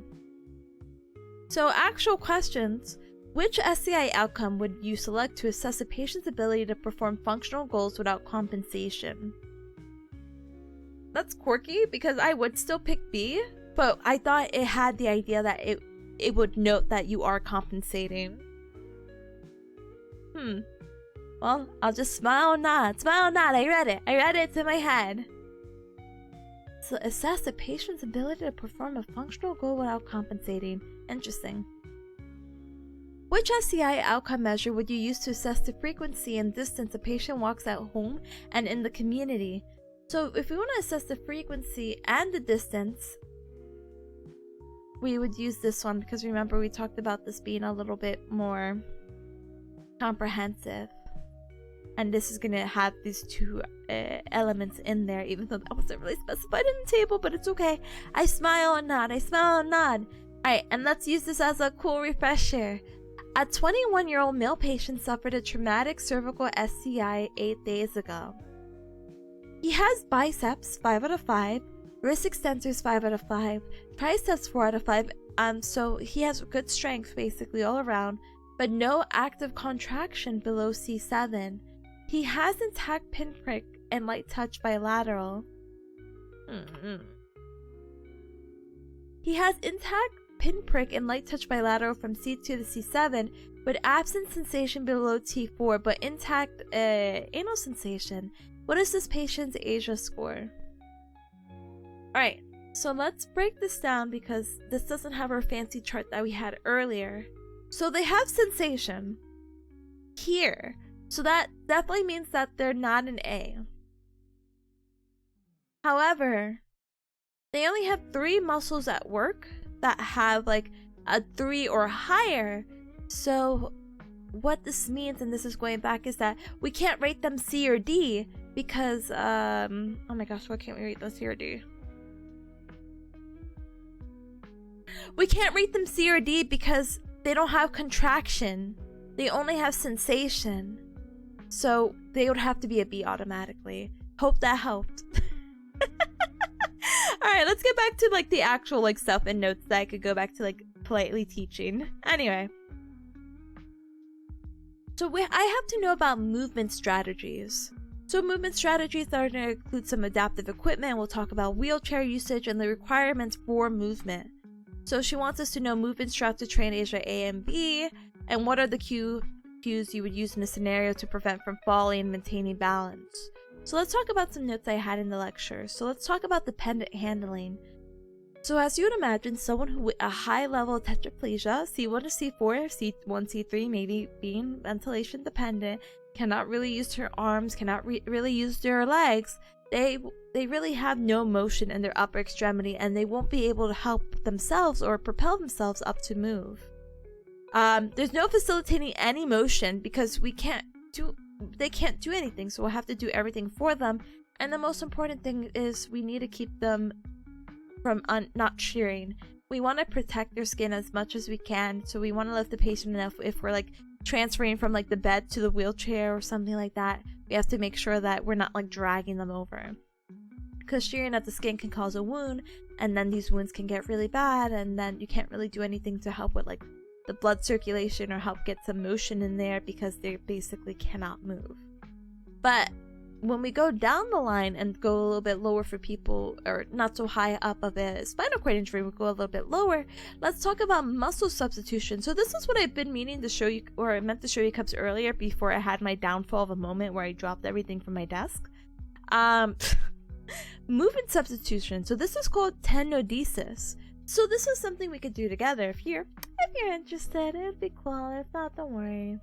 So actual questions. Which SCI outcome would you select to assess a patient's ability to perform functional goals without compensation? That's quirky because I would still pick B, but I thought it had the idea that it would note that you are compensating. Well, I'll just smile and nod. Smile and nod. I read it. It's in my head. So assess a patient's ability to perform a functional goal without compensating. Interesting. Which SCI outcome measure would you use to assess the frequency and distance a patient walks at home and in the community? So if we want to assess the frequency and the distance, we would use this one because remember we talked about this being a little bit more comprehensive. And this is going to have these two elements in there, even though that wasn't really specified in the table, but it's okay. I smile and nod. Alright, and let's use this as a cool refresher. A 21-year-old male patient suffered a traumatic cervical SCI 8 days ago. He has biceps 5 out of 5, wrist extensors 5 out of 5, triceps 4 out of 5, so he has good strength basically all around, but no active contraction below C7. He has intact pinprick and light touch bilateral. He has intact pinprick and light touch bilateral from C2 to C7, with absent sensation below T4, but intact anal sensation. What is this patient's ASIA score? Alright, so let's break this down because this doesn't have our fancy chart that we had earlier. So they have sensation here. So that definitely means that they're not an A. However, they only have 3 muscles at work that have like a 3 or higher. So what this means, and this is going back, is that we can't rate them C or D because oh my gosh, why can't we rate them C or D? We can't rate them C or D because they don't have contraction. They only have sensation. So they would have to be a B automatically. Hope that helped. Alright, let's get back to like the actual like stuff and notes that I could go back to like politely teaching. Anyway. So I have to know about movement strategies. So movement strategies are going to include some adaptive equipment. We'll talk about wheelchair usage and the requirements for movement. So she wants us to know movement straps to train ASIA A and B, and what are the cues you would use in a scenario to prevent from falling and maintaining balance. So let's talk about some notes I had in the lecture. So let's talk about dependent handling. So as you would imagine, someone who with a high level of tetraplegia, C1 to C4, C1, C3, maybe being ventilation dependent, cannot really use her arms, cannot really use their legs, they really have no motion in their upper extremity, and they won't be able to help themselves or propel themselves up to move. There's no facilitating any motion because they can't do anything, so we'll have to do everything for them. And the most important thing is we need to keep them from not shearing. We want to protect their skin as much as we can, so we want to lift the patient enough. If we're like transferring from like the bed to the wheelchair or something like that, we have to make sure that we're not like dragging them over, because shearing at the skin can cause a wound, and then these wounds can get really bad, and then you can't really do anything to help with like the blood circulation or help get some motion in there because they basically cannot move. But when we go down the line and go a little bit lower for people, or not so high up of a spinal cord injury, we'll go a little bit lower. Let's talk about muscle substitution. So this is what I've been meaning to show you, or I meant to show you cups earlier before I had my downfall of a moment where I dropped everything from my desk. Movement substitution. So this is called tenodesis. So this is something we could do together if you're interested. It'd be cool. If not, don't worry.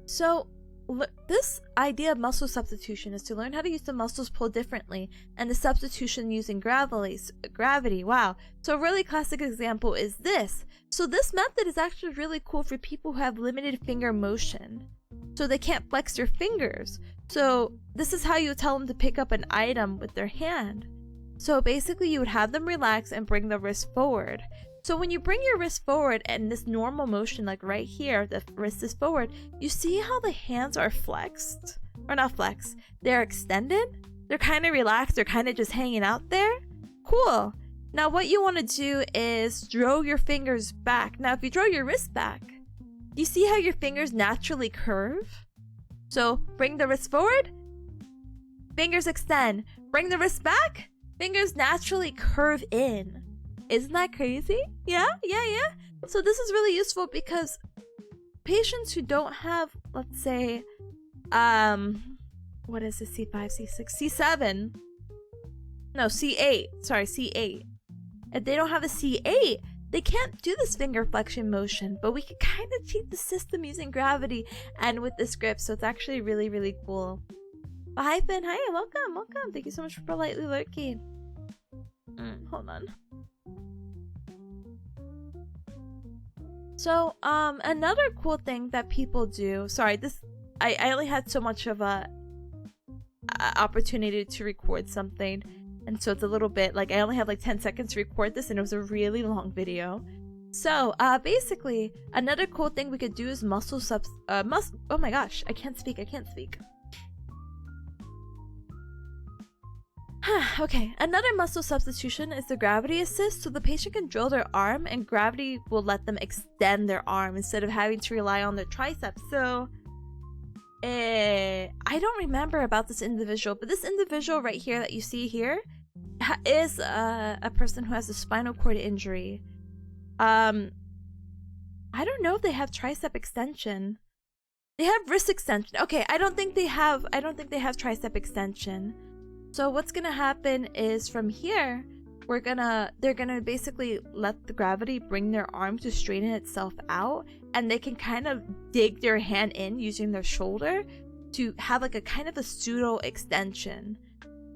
So this idea of muscle substitution is to learn how to use the muscles pulled differently, and the substitution using gravity. Wow. So a really classic example is this. So this method is actually really cool for people who have limited finger motion. So they can't flex their fingers. So this is how you would tell them to pick up an item with their hand. So basically you would have them relax and bring the wrist forward. So when you bring your wrist forward and this normal motion, like right here, the wrist is forward, you see how the hands are flexed? Or not flexed, they're extended? They're kind of relaxed, they're kind of just hanging out there? Cool. Now what you want to do is draw your fingers back. Now if you draw your wrist back, you see how your fingers naturally curve? So bring the wrist forward, fingers extend. Bring the wrist back, fingers naturally curve in. Isn't that crazy? Yeah. So this is really useful because patients who don't have, let's say, what is this, C5, C6, C7? No, C8. Sorry, C8. If they don't have a C8, they can't do this finger flexion motion, but we can kind of cheat the system using gravity and with this grip, so it's actually really, really cool. Hi, Finn. Hi, welcome. Thank you so much for politely lurking. Hold on. So, another cool thing that people do, sorry, I only had so much of a opportunity to record something, and so it's a little bit, like, I only have like 10 seconds to record this, and it was a really long video. So, basically, another cool thing we could do is oh my gosh, I can't speak. Okay, another muscle substitution is the gravity assist. So the patient can drill their arm and gravity will let them extend their arm instead of having to rely on their triceps. So I don't remember about this individual, but this individual right here that you see here, is a person who has a spinal cord injury. I don't know if they have tricep extension. They have wrist extension. Okay, I don't think they have tricep extension. So what's gonna happen is from here, they're gonna basically let the gravity bring their arm to straighten itself out, and they can kind of dig their hand in using their shoulder to have like a kind of a pseudo extension.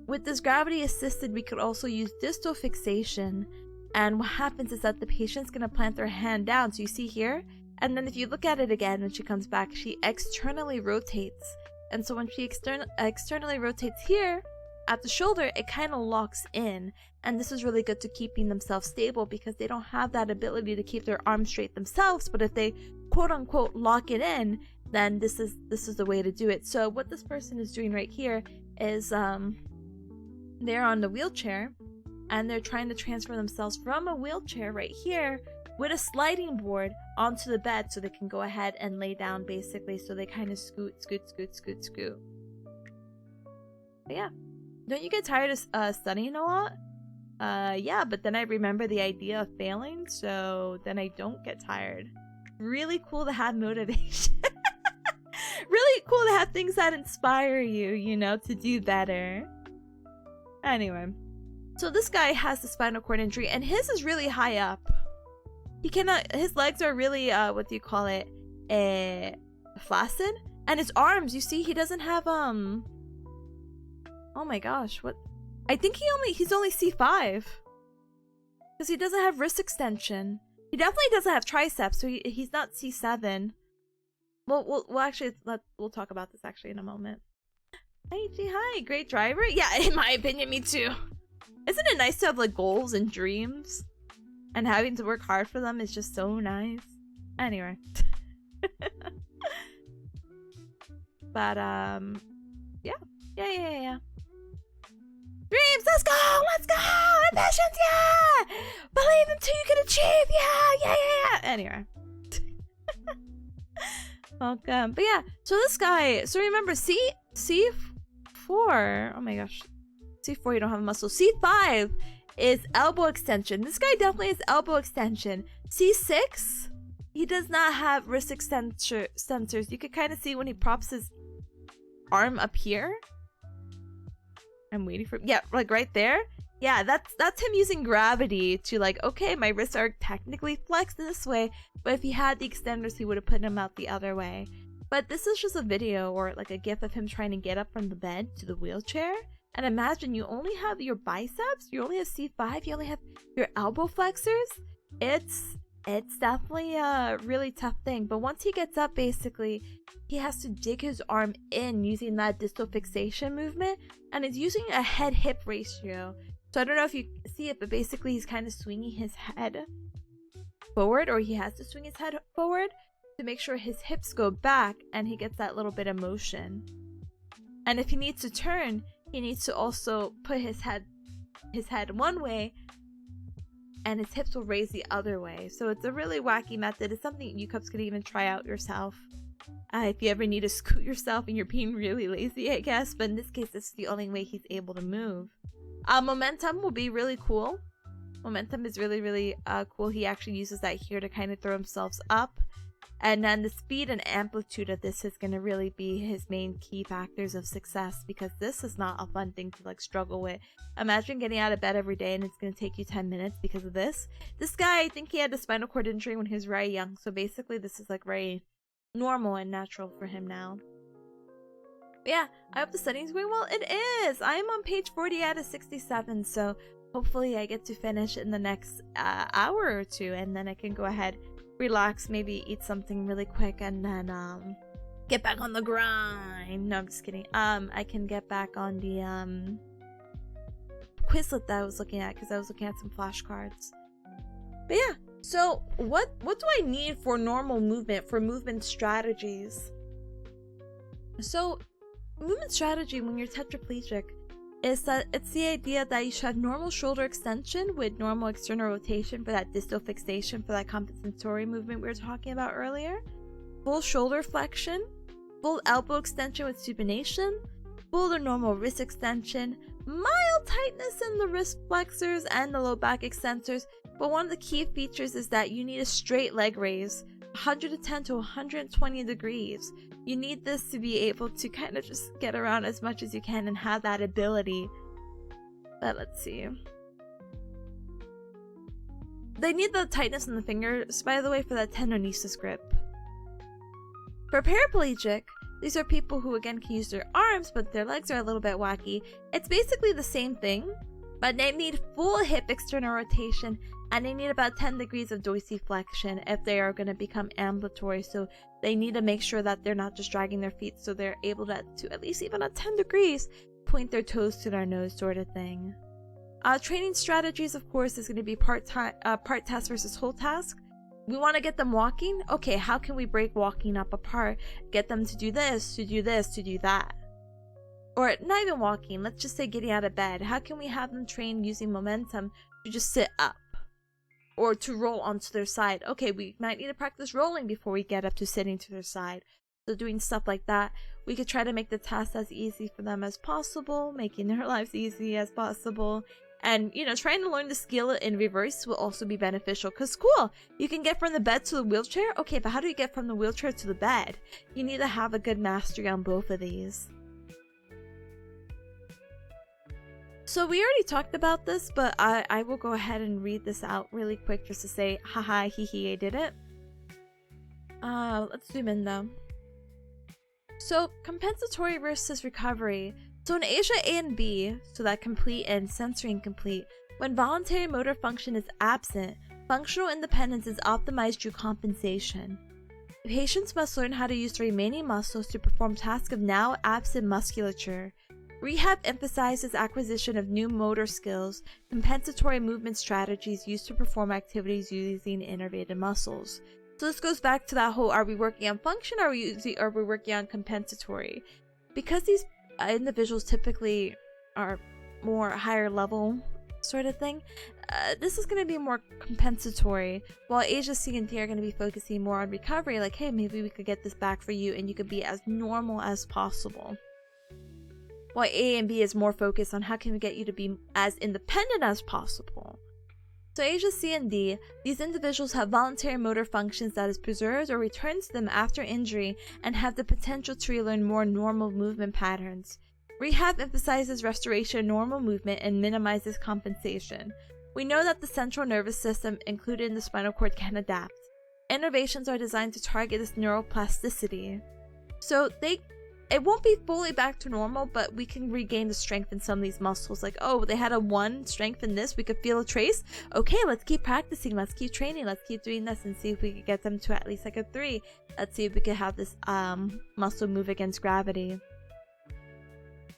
With this gravity assisted, we could also use distal fixation, and what happens is that the patient's gonna plant their hand down, so you see here, and then if you look at it again when she comes back, she externally rotates, and so when she externally rotates here at the shoulder, it kind of locks in, and this is really good to keeping themselves stable because they don't have that ability to keep their arms straight themselves. But if they quote unquote lock it in, then this is the way to do it. So what this person is doing right here is they're on the wheelchair, and they're trying to transfer themselves from a wheelchair right here with a sliding board onto the bed so they can go ahead and lay down basically, so they kind of scoot. But yeah, don't you get tired of studying a lot? Yeah, but then I remember the idea of failing, so then I don't get tired. Really cool to have motivation. Really cool to have things that inspire you, you know, to do better. Anyway, so this guy has the spinal cord injury, and his is really high up. He cannot, his legs are really, what do you call it, flaccid, and his arms, you see, he doesn't have, oh my gosh, what, I think he's only C5, because he doesn't have wrist extension. He definitely doesn't have triceps, so he's not C7. We'll actually, we'll talk about this actually in a moment. Hi, G, hi, great driver? Yeah, in my opinion, me too. Isn't it nice to have like goals and dreams? And having to work hard for them is just so nice. Anyway. But, yeah. Dreams, let's go! Ambitions, yeah! Believe until you can achieve, yeah! Anyway. Welcome. But yeah, so this guy, so remember, C4, oh my gosh. C4, you don't have a muscle. C5 is elbow extension. This guy definitely has elbow extension. C6, he does not have wrist extensors. You could kind of see when he props his arm up here. I'm waiting for, yeah, like right there. Yeah, that's him using gravity to like, okay, my wrists are technically flexed this way, but if he had the extenders, he would have put them out the other way. But this is just a video or like a gif of him trying to get up from the bed to the wheelchair. And imagine you only have your biceps, you only have C5, you only have your elbow flexors. It's definitely a really tough thing. But once he gets up, basically, he has to dig his arm in using that distal fixation movement. And it's using a head-hip ratio. So I don't know if you see it, but basically he's kind of swinging his head forward, or he has to swing his head forward to make sure his hips go back and he gets that little bit of motion. And if he needs to turn, he needs to also put his head one way and his hips will raise the other way. So it's a really wacky method. It's something you cubs could even try out yourself. If you ever need to scoot yourself and you're being really lazy, I guess. But in this case, this is the only way he's able to move. Momentum will be really cool. Momentum is really, really cool. He actually uses that here to kind of throw himself up. And then the speed and amplitude of this is going to really be his main key factors of success, because this is not a fun thing to like struggle with. Imagine getting out of bed every day and it's going to take you 10 minutes because of this. This guy, I think he had a spinal cord injury when he was very young. So basically this is like very normal and natural for him now. But yeah, I hope the studying's going well. It is! I am on page 40 out of 67. So hopefully I get to finish in the next hour or two. And then I can go ahead, relax, maybe eat something really quick, and then get back on the grind. No, I'm just kidding. I can get back on the Quizlet that I was looking at, because I was looking at some flashcards. But yeah, so what do I need for normal movement, for movement strategies? So movement strategy when you're tetraplegic is that it's the idea that you should have normal shoulder extension with normal external rotation for that distal fixation, for that compensatory movement we were talking about earlier. Full shoulder flexion, full elbow extension with supination, full or normal wrist extension mild tightness in the wrist flexors and the low back extensors, but one of the key features is that you need a straight leg raise, 110 to 120 degrees. You need this to be able to kind of just get around as much as you can and have that ability. But let's see. They need the tightness in the fingers, by the way, for that tenonesis grip. For paraplegic, these are people who again can use their arms, but their legs are a little bit wacky. It's basically the same thing, but they need full hip external rotation, and they need about 10 degrees of dorsiflexion if they are going to become ambulatory. So they need to make sure that they're not just dragging their feet, so they're able to at least even at 10 degrees, point their toes to their nose sort of thing. Training strategies, of course, is going to be part task versus whole task. We want to get them walking. Okay, how can we break walking up apart? Get them to do this, to do this, to do that. Or not even walking, let's just say getting out of bed. How can we have them train using momentum to just sit up? Or to roll onto their side. Okay, we might need to practice rolling before we get up to sitting to their side. So doing stuff like that, we could try to make the task as easy for them as possible, making their lives easy as possible. And, you know, trying to learn the skill in reverse will also be beneficial. Because, cool, you can get from the bed to the wheelchair. Okay, but how do you get from the wheelchair to the bed? You need to have a good mastery on both of these. So we already talked about this, but I will go ahead and read this out really quick just to say, haha, hee hee, I did it. Let's zoom in though. So, compensatory versus recovery. So in Asia A and B, so that complete and sensory incomplete, when voluntary motor function is absent, functional independence is optimized through compensation. Patients must learn how to use the remaining muscles to perform tasks of now absent musculature. Rehab emphasizes acquisition of new motor skills, compensatory movement strategies used to perform activities using innervated muscles. So this goes back to that whole, are we working on function or are we working on compensatory? Because these individuals typically are more higher level sort of thing, this is going to be more compensatory, while Asia C and D are going to be focusing more on recovery, like, hey, maybe we could get this back for you and you could be as normal as possible. While A and B is more focused on how can we get you to be as independent as possible. So Asia C and D, these individuals have voluntary motor functions that is preserved or returns to them after injury and have the potential to relearn more normal movement patterns. Rehab emphasizes restoration of normal movement and minimizes compensation. We know that the central nervous system included in the spinal cord can adapt. Innovations are designed to target this neuroplasticity. So it won't be fully back to normal, but we can regain the strength in some of these muscles. Like, oh, they had a 1 strength in this, we could feel a trace. Okay, let's keep practicing, let's keep training, let's keep doing this and see if we could get them to at least like a 3. Let's see if we could have this muscle move against gravity.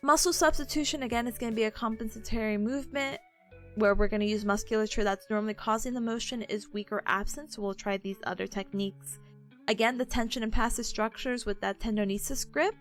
Muscle substitution, again, is going to be a compensatory movement where we're going to use musculature that's normally causing the motion is weak or absent, so we'll try these other techniques. Again, the tension and passive structures with that tenonesis grip.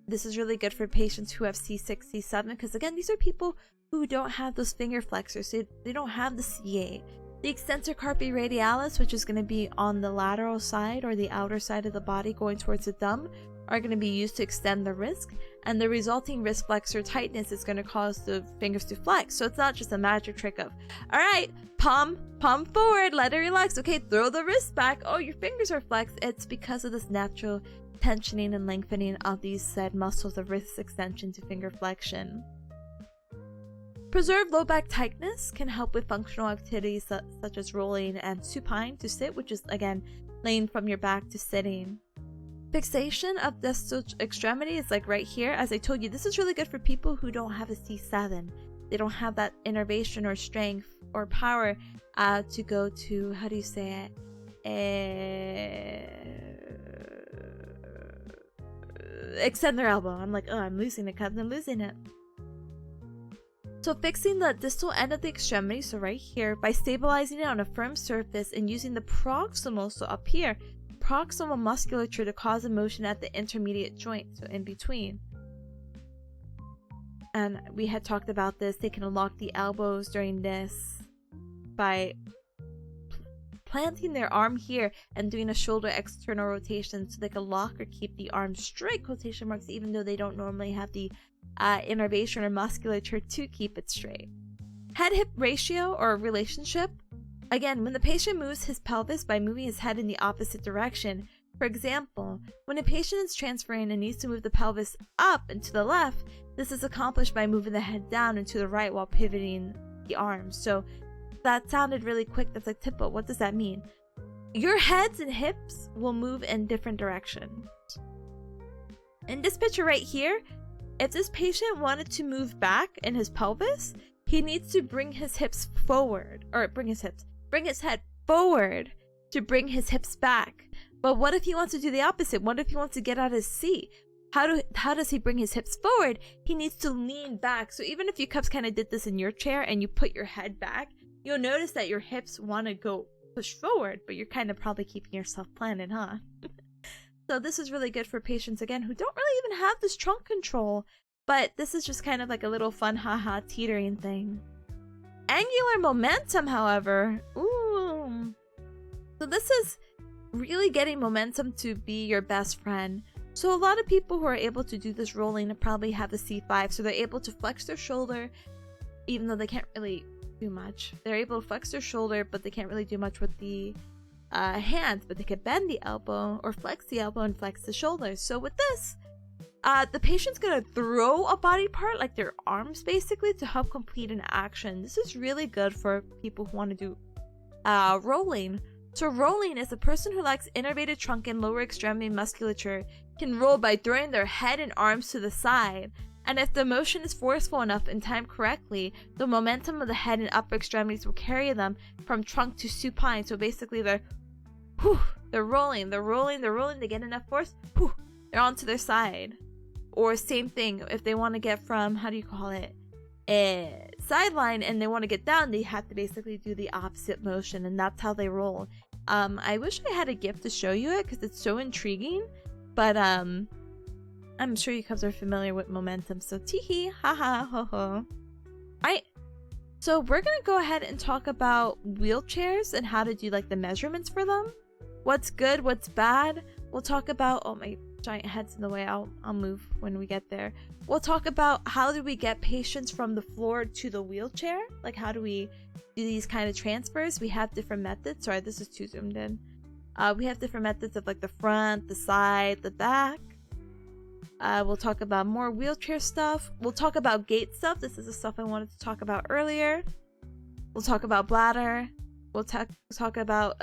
This is really good for patients who have C6, C7, because again, these are people who don't have those finger flexors. They don't have the C8. The extensor carpi radialis, which is going to be on the lateral side or the outer side of the body going towards the thumb, are going to be used to extend the wrist, and the resulting wrist flexor tightness is going to cause the fingers to flex. So it's not just a magic trick of, all right, palm forward, let it relax. Okay, throw the wrist back. Oh, your fingers are flexed. It's because of this natural tensioning and lengthening of these said muscles of wrist extension to finger flexion. Preserved low back tightness can help with functional activities such as rolling and supine to sit, which is again laying from your back to sitting. Fixation of distal extremity is like right here. As I told you, this is really good for people who don't have a C7. They don't have that innervation or strength or power to go to, how do you say it? Extend their elbow. I'm like, oh, I'm losing it because I'm losing it. So fixing the distal end of the extremity, so right here, by stabilizing it on a firm surface and using the proximal, so up here, proximal musculature to cause a motion at the intermediate joint, so in between. And we had talked about this. They can lock the elbows during this by planting their arm here and doing a shoulder external rotation so they can lock or keep the arm straight, quotation marks, even though they don't normally have the innervation or musculature to keep it straight. Head-hip ratio or relationship. Again, when the patient moves his pelvis by moving his head in the opposite direction. For example, when a patient is transferring and needs to move the pelvis up and to the left, this is accomplished by moving the head down and to the right while pivoting the arms. So that sounded really quick. That's like, Tippa, what does that mean? Your heads and hips will move in different directions. In this picture right here, if this patient wanted to move back in his pelvis, he needs to bring his hips forward, or bring his head forward to bring his hips back. But what if he wants to do the opposite? What if he wants to get out of his seat? How does he bring his hips forward? He needs to lean back. So even if you Cubs kind of did this in your chair and you put your head back, you'll notice that your hips want to go push forward, but you're kind of probably keeping yourself planted, huh? So this is really good for patients, again, who don't really even have this trunk control, but this is just kind of like a little fun haha teetering thing. Angular momentum, however, ooh. So this is really getting momentum to be your best friend. So a lot of people who are able to do this rolling probably have a C5, so they're able to flex their shoulder, even though they can't really do much. They're able to flex their shoulder, but they can't really do much with the hands, but they could bend the elbow or flex the elbow and flex the shoulders. So with this, the patient's gonna throw a body part, like their arms basically, to help complete an action. This is really good for people who want to do rolling. So rolling is a person who lacks innervated trunk and lower extremity musculature can roll by throwing their head and arms to the side. And if the motion is forceful enough and timed correctly, the momentum of the head and upper extremities will carry them from trunk to supine. So basically they're rolling, they get enough force, they're onto their side. Or same thing, if they want to get from, how do you call it, a sideline and they want to get down, they have to basically do the opposite motion, and that's how they roll. I wish I had a GIF to show you it because it's so intriguing, but I'm sure you guys are familiar with momentum, so teehee, haha, ho ho. Alright, so we're gonna go ahead and talk about wheelchairs and how to do like the measurements for them. What's good, what's bad. We'll talk about, oh my giant head's in the way, I'll move when we get there. We'll talk about how do we get patients from the floor to the wheelchair, like how do we do these kind of transfers. We have different methods. Sorry, this is too zoomed in. We have different methods of like the front, the side, the back. We'll talk about more wheelchair stuff. We'll talk about gait stuff. This is the stuff I wanted to talk about earlier. We'll talk about bladder. We'll talk about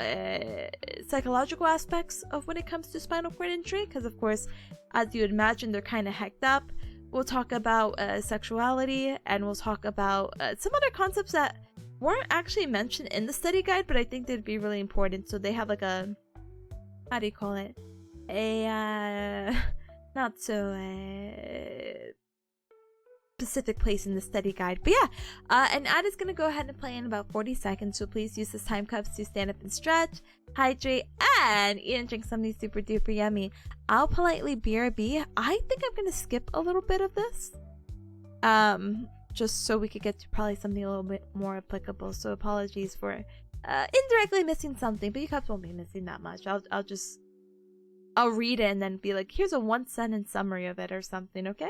psychological aspects of when it comes to spinal cord injury, because of course, as you would imagine, they're kind of hecked up. We'll talk about sexuality, and we'll talk about some other concepts that weren't actually mentioned in the study guide, but I think they'd be really important. So they have like a, how do you call it? A, not so specific place in the study guide, but yeah, an ad is going to go ahead and play in about 40 seconds, so please use this time cups to stand up and stretch, hydrate, and eat and drink something super duper yummy. I'll politely BRB. I think I'm going to skip a little bit of this, just so we could get to probably something a little bit more applicable, so apologies for indirectly missing something, but you guys won't be missing that much. I'll read it and then be like, here's a 1-sentence summary of it or something, okay?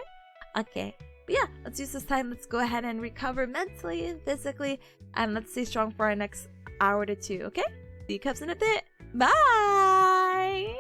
Okay. But yeah, let's use this time. Let's go ahead and recover mentally and physically, and let's stay strong for our next hour to 2, okay? See you cups in a bit. Bye!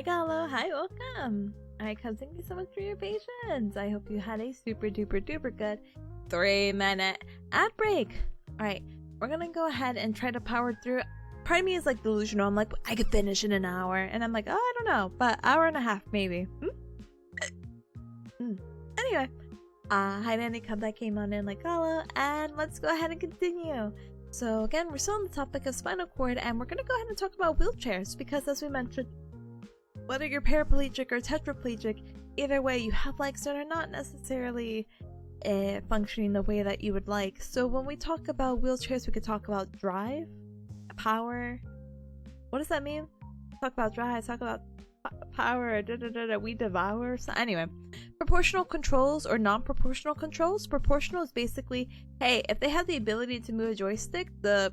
Hi, Gallo. Hi, welcome. Alright, come, thank you so much for your patience. I hope you had a super duper duper good 3-minute ad break. Alright, we're gonna go ahead and try to power through. Part of me is like delusional. I'm like, I could finish in an hour. And I'm like, oh, I don't know, but hour and a half maybe. Anyway, hi Nanny, come that came on in like Gallo, and let's go ahead and continue. So again, we're still on the topic of spinal cord, and we're gonna go ahead and talk about wheelchairs because, as we mentioned, whether you're paraplegic or tetraplegic, either way, you have legs that are not necessarily functioning the way that you would like. So when we talk about wheelchairs, we could talk about drive, power. What does that mean? Talk about drive, talk about power, we devour. So anyway, proportional controls or non-proportional controls. Proportional is basically, hey, if they have the ability to move a joystick, the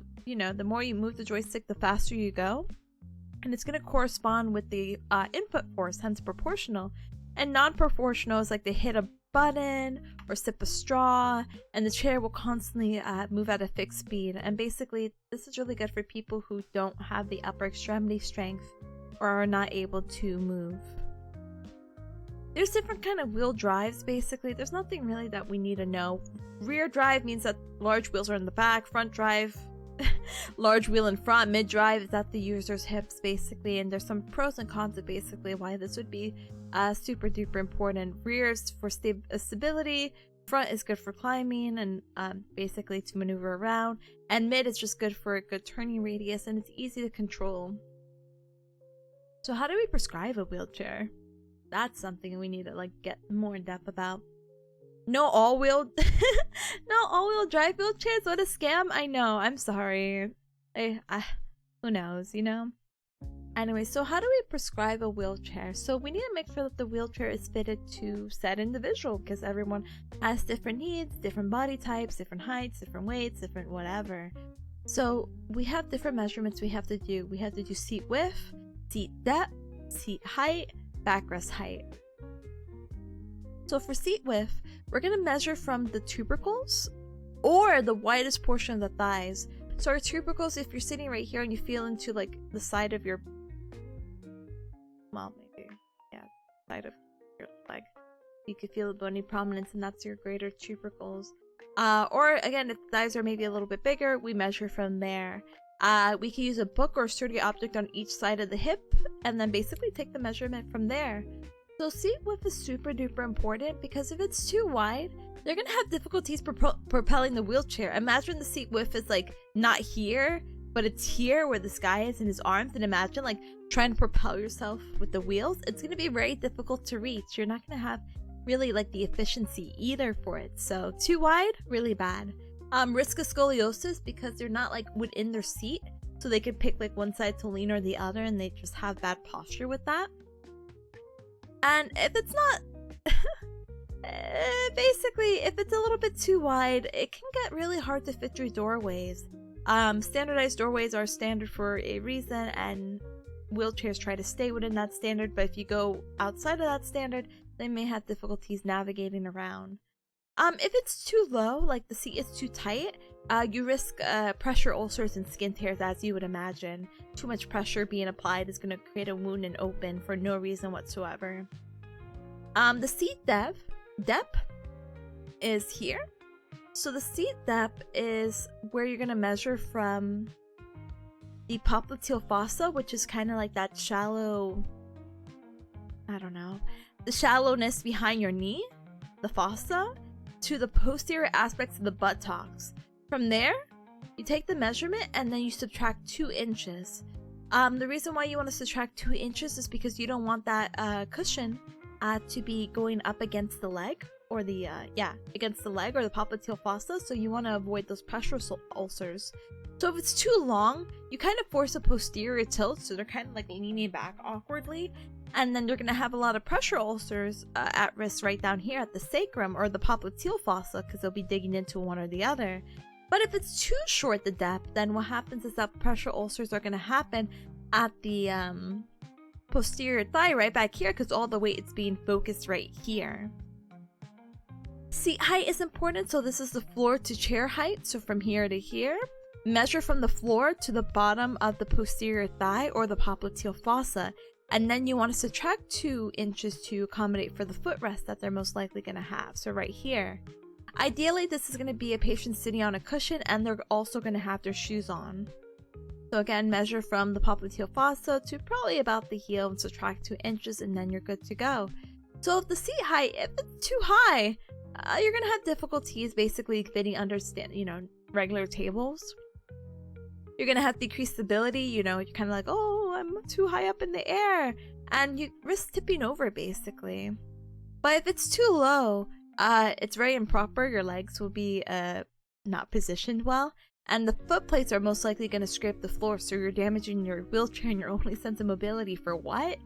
more you move the joystick, the faster you go. And it's going to correspond with the input force, hence proportional. And non-proportional is like they hit a button or sip a straw, and the chair will constantly move at a fixed speed. And basically, this is really good for people who don't have the upper extremity strength or are not able to move. There's different kind of wheel drives, basically. There's nothing really that we need to know. Rear drive means that large wheels are in the back. Front drive, large wheel in front. Mid drive is at the user's hips, basically. And there's some pros and cons of basically why this would be super duper important. Rear is for stability. Front is good for climbing and basically to maneuver around. And mid is just good for a good turning radius, and it's easy to control. So how do we prescribe a wheelchair? That's something we need to like get more in depth about. No all-wheel drive wheelchairs. What a scam! I know. I'm sorry. Who knows? You know. Anyway, so how do we prescribe a wheelchair? So we need to make sure that the wheelchair is fitted to said individual, because everyone has different needs, different body types, different heights, different weights, different whatever. So we have different measurements we have to do. We have to do seat width, seat depth, seat height, backrest height. So for seat width, we're going to measure from the tubercles or the widest portion of the thighs. So our tubercles, if you're sitting right here and you feel into like the side of your, well, maybe, yeah, side of your leg, you could feel the bony prominence, and that's your greater tubercles. Or again, if the thighs are maybe a little bit bigger, we measure from there. We can use a book or sturdy object on each side of the hip and then basically take the measurement from there. So seat width is super duper important, because if it's too wide, they're gonna have difficulties propelling the wheelchair. Imagine the seat width is like not here, but it's here where this guy is in his arms, and imagine like trying to propel yourself with the wheels. It's gonna be very difficult to reach. You're not gonna have really like the efficiency either for it. So too wide, really bad. Risk of scoliosis, because they're not like within their seat, so they could pick like one side to lean or the other, and they just have bad posture with that. And if it's not basically, if it's a little bit too wide, it can get really hard to fit through doorways. Standardized doorways are standard for a reason, and wheelchairs try to stay within that standard, but if you go outside of that standard, they may have difficulties navigating around. If it's too low, like the seat is too tight, you risk pressure ulcers and skin tears, as you would imagine. Too much pressure being applied is going to create a wound and open for no reason whatsoever. The seat depth is here. So the seat depth is where you're going to measure from the popliteal fossa, which is kind of like that shallow, I don't know, the shallowness behind your knee, the fossa, to the posterior aspects of the buttocks. From there, you take the measurement and then you subtract 2 inches. The reason why you want to subtract 2 inches is because you don't want that cushion to be going up against the leg, or the against the leg or the popliteal fossa, so you want to avoid those pressure ulcers. So if it's too long, you kind of force a posterior tilt, so they're kind of like leaning back awkwardly, and then you're going to have a lot of pressure ulcers at risk right down here at the sacrum or the popliteal fossa, because they'll be digging into one or the other. But if it's too short the depth, then what happens is that pressure ulcers are going to happen at the posterior thigh right back here, because all the weight is being focused right here. Seat height is important, so this is the floor to chair height, so from here to here. Measure from the floor to the bottom of the posterior thigh or the popliteal fossa. And then you want to subtract 2 inches to accommodate for the footrest that they're most likely going to have. So right here. Ideally, this is going to be a patient sitting on a cushion, and they're also going to have their shoes on. So again, measure from the popliteal fossa to probably about the heel and subtract 2 inches, and then you're good to go. So if the seat height, if it's too high, you're going to have difficulties basically fitting under, regular tables. You're going to have decreased stability, you're kind of like, oh, I'm too high up in the air. And you risk tipping over, basically. But if it's too low, it's very improper. Your legs will be not positioned well. And the foot plates are most likely going to scrape the floor, so you're damaging your wheelchair and your only sense of mobility for what?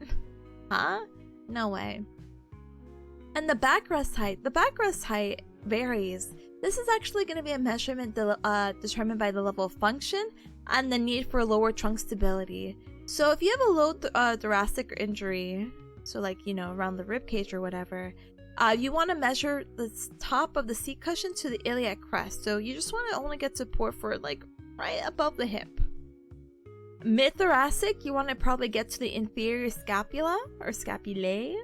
Huh? No way. And the backrest height varies. This is actually going to be a measurement determined by the level of function and the need for lower trunk stability. So if you have a low thoracic injury, so like, around the rib cage or whatever, you want to measure the top of the seat cushion to the iliac crest. So you just want to only get support for like right above the hip. Mid-thoracic, you want to probably get to the inferior scapula or scapulae.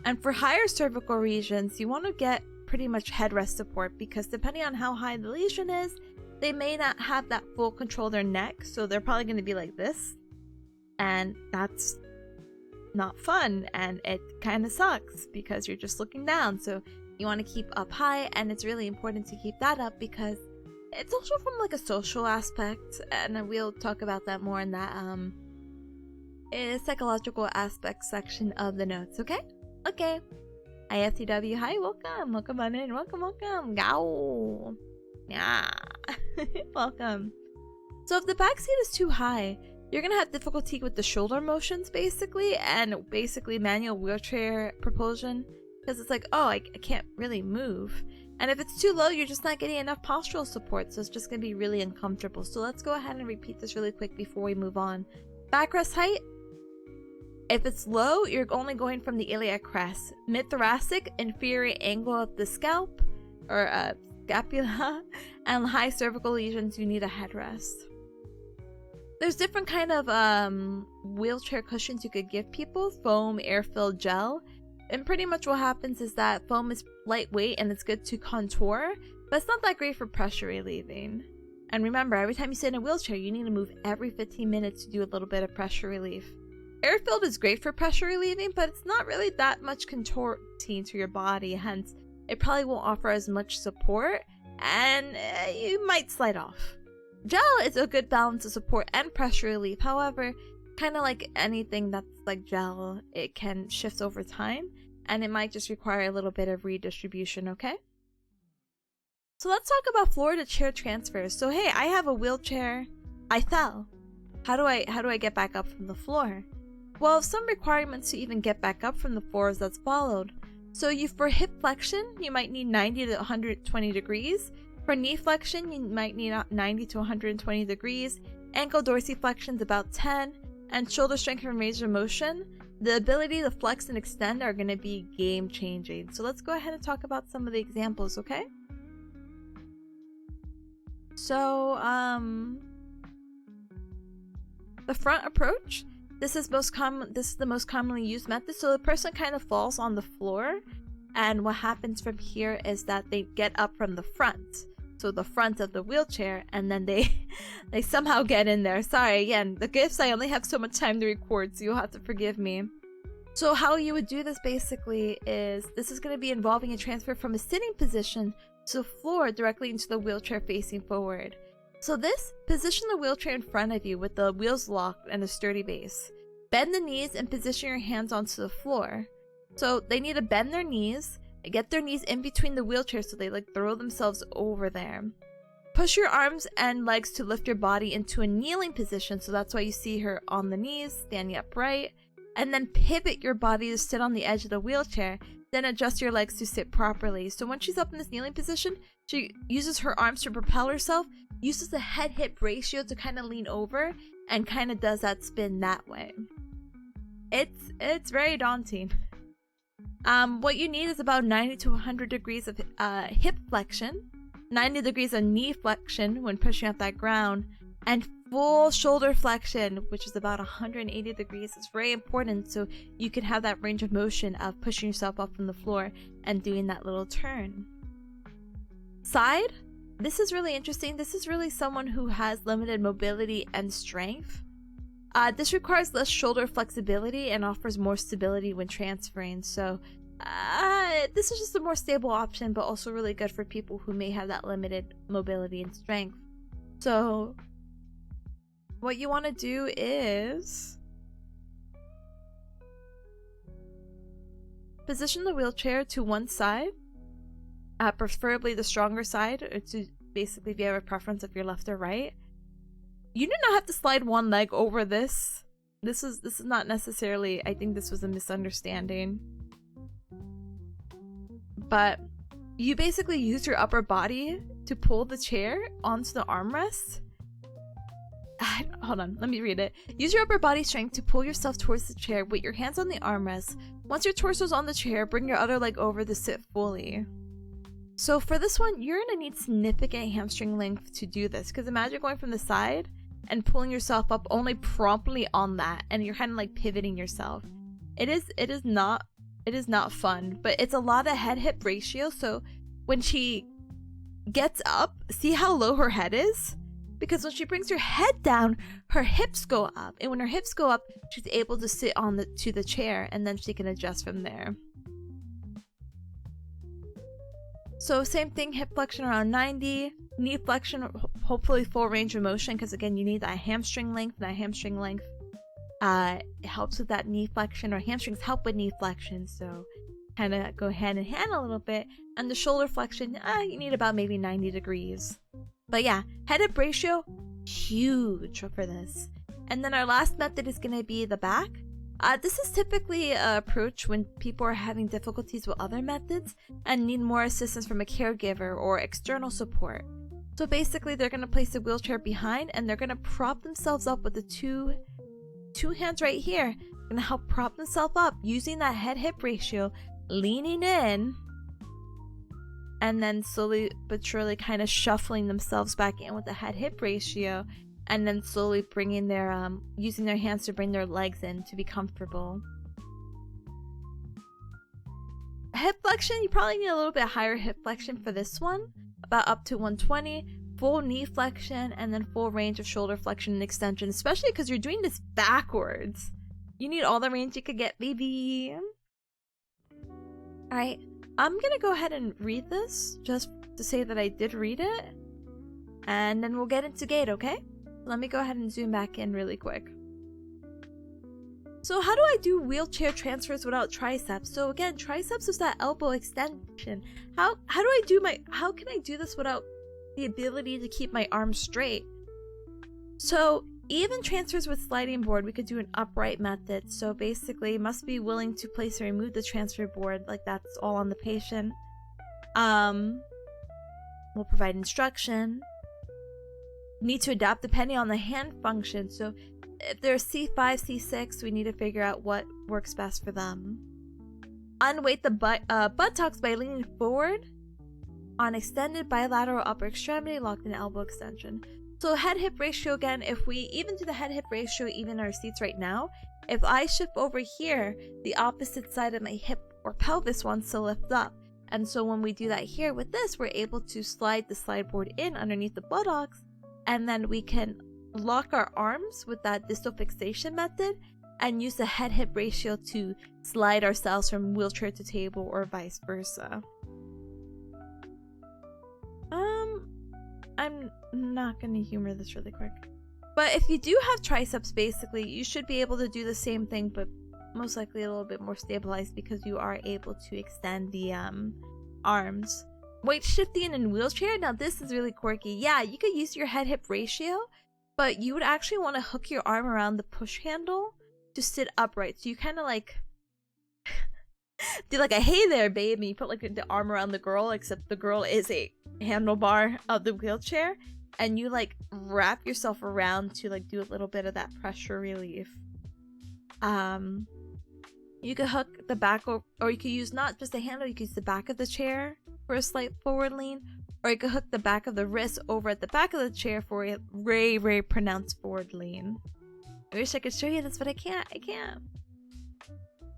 And for higher cervical regions, you want to get pretty much headrest support, because depending on how high the lesion is, they may not have that full control of their neck, so they're probably going to be like this, and that's not fun, and it kind of sucks because you're just looking down. So you want to keep up high, and it's really important to keep that up because it's also from like a social aspect, and we'll talk about that more in that psychological aspect section of the notes. Okay. IFTW, hi, welcome on in, welcome, Gow. Yeah. Welcome. So if the back seat is too high, you're gonna have difficulty with the shoulder motions and basically manual wheelchair propulsion, because it's like, oh, I can't really move. And if it's too low, you're just not getting enough postural support, so it's just gonna be really uncomfortable. So let's go ahead and repeat this really quick before we move on. Backrest height. If it's low, you're only going from the iliac crest. Mid-thoracic, inferior angle of the scalp or scapula, and high cervical lesions, you need a headrest. There's different kind of wheelchair cushions you could give people: foam, air-filled, gel. And pretty much what happens is that foam is lightweight and it's good to contour, but it's not that great for pressure relieving. And remember, every time you sit in a wheelchair, you need to move every 15 minutes to do a little bit of pressure relief. Air-filled is great for pressure relieving, but it's not really that much contorting to your body, hence it probably won't offer as much support, and you might slide off. Gel is a good balance of support and pressure relief. However, kind of like anything that's like gel, it can shift over time, and it might just require a little bit of redistribution, okay? So let's talk about floor to chair transfers. So hey, I have a wheelchair. I fell. How do I get back up from the floor? Well, some requirements to even get back up from the floor is that's followed. So for hip flexion, you might need 90 to 120 degrees. For knee flexion, you might need 90 to 120 degrees. Ankle dorsiflexion is about 10. And shoulder strength and range of motion, the ability to flex and extend are going to be game changing. So let's go ahead and talk about some of the examples, okay? So, the front approach. This is the most commonly used method. So the person kind of falls on the floor, and what happens from here is that they get up from the front. So the front of the wheelchair, and then they somehow get in there. Sorry, again, the gifts, I only have so much time to record, so you'll have to forgive me. So how you would do this basically is, this is going to be involving a transfer from a sitting position to the floor directly into the wheelchair facing forward. So this, position the wheelchair in front of you with the wheels locked and a sturdy base. Bend the knees and position your hands onto the floor. So they need to bend their knees, get their knees in between the wheelchair so they like throw themselves over there. Push your arms and legs to lift your body into a kneeling position, so that's why you see her on the knees, standing upright. And then pivot your body to sit on the edge of the wheelchair, then adjust your legs to sit properly. So when she's up in this kneeling position, she uses her arms to propel herself, uses the head-hip ratio to kind of lean over, and kind of does that spin that way. It's very daunting. What you need is about 90 to 100 degrees of hip flexion, 90 degrees of knee flexion when pushing off that ground, and full shoulder flexion, which is about 180 degrees. It's very important so you can have that range of motion of pushing yourself up from the floor and doing that little turn. Side, this is really interesting. This is really someone who has limited mobility and strength. This requires less shoulder flexibility and offers more stability when transferring. So this is just a more stable option, but also really good for people who may have that limited mobility and strength. So what you want to do is position the wheelchair to one side, preferably the stronger side, or to basically if you have a preference if you're left or right. You do not have to slide one leg over this. This is not necessarily, I think this was a misunderstanding. But you basically use your upper body to pull the chair onto the armrest. Hold on, let me read it. Use your upper body strength to pull yourself towards the chair with your hands on the armrest. Once your torso's on the chair, bring your other leg over to sit fully. So for this one, you're gonna need significant hamstring length to do this, because imagine going from the side and pulling yourself up only promptly on that, and you're kind of like pivoting yourself. It is not fun, but it's a lot of head-hip ratio. So when she gets up, see how low her head is? Because when she brings her head down, her hips go up, and when her hips go up, she's able to sit on to the chair, and then she can adjust from there. So same thing, hip flexion around 90, knee flexion, hopefully full range of motion, because again, you need that hamstring length. That hamstring length it helps with that knee flexion, or hamstrings help with knee flexion, so kind of go hand in hand a little bit. And the shoulder flexion, you need about maybe 90 degrees. But yeah, head-hip ratio, huge for this. And then our last method is going to be the back. This is typically an approach when people are having difficulties with other methods and need more assistance from a caregiver or external support. So basically, they're going to place the wheelchair behind, and they're going to prop themselves up with the two hands right here. Going to help prop themselves up using that head-hip ratio, leaning in, and then slowly but surely kind of shuffling themselves back in with the head-hip ratio, and then slowly bringing their using their hands to bring their legs in to be comfortable. Hip flexion, you probably need a little bit higher hip flexion for this one, about up to 120. Full knee flexion, and then full range of shoulder flexion and extension, especially because you're doing this backwards. You need all the range you could get, baby. Alright, I'm gonna go ahead and read this just to say that I did read it, and then we'll get into gait, okay? Let me go ahead and zoom back in really quick. So how do I do wheelchair transfers without triceps? So again, triceps is that elbow extension. How can I do this without the ability to keep my arms straight? So even transfers with sliding board, we could do an upright method. So basically, must be willing to place and remove the transfer board. Like, that's all on the patient. We'll provide instruction. Need to adapt depending on the hand function. So if they're C5, C6, we need to figure out what works best for them. Unweight the buttocks by leaning forward on extended bilateral upper extremity, locked in elbow extension. So head-hip ratio again, if we even do the head-hip ratio even in our seats right now, if I shift over here, the opposite side of my hip or pelvis wants to lift up. And so when we do that here with this, we're able to slide the slide board in underneath the buttocks, and then we can lock our arms with that distal fixation method and use the head-hip ratio to slide ourselves from wheelchair to table or vice versa. I'm not gonna humor this really quick. But if you do have triceps, basically, you should be able to do the same thing, but most likely a little bit more stabilized because you are able to extend the arms. Weight shifting in wheelchair, now this is really quirky. Yeah, you could use your head-hip ratio, but you would actually want to hook your arm around the push handle to sit upright. So you kind of like do like a hey there babe, and you put like the arm around the girl, except the girl is a handlebar of the wheelchair, and you like wrap yourself around to like do a little bit of that pressure relief. You could hook the back, or you could use not just the handle, you could use the back of the chair for a slight forward lean, Or you could hook the back of the wrist over at the back of the chair for a very, very pronounced forward lean. I wish I could show you this, but I can't. I can't.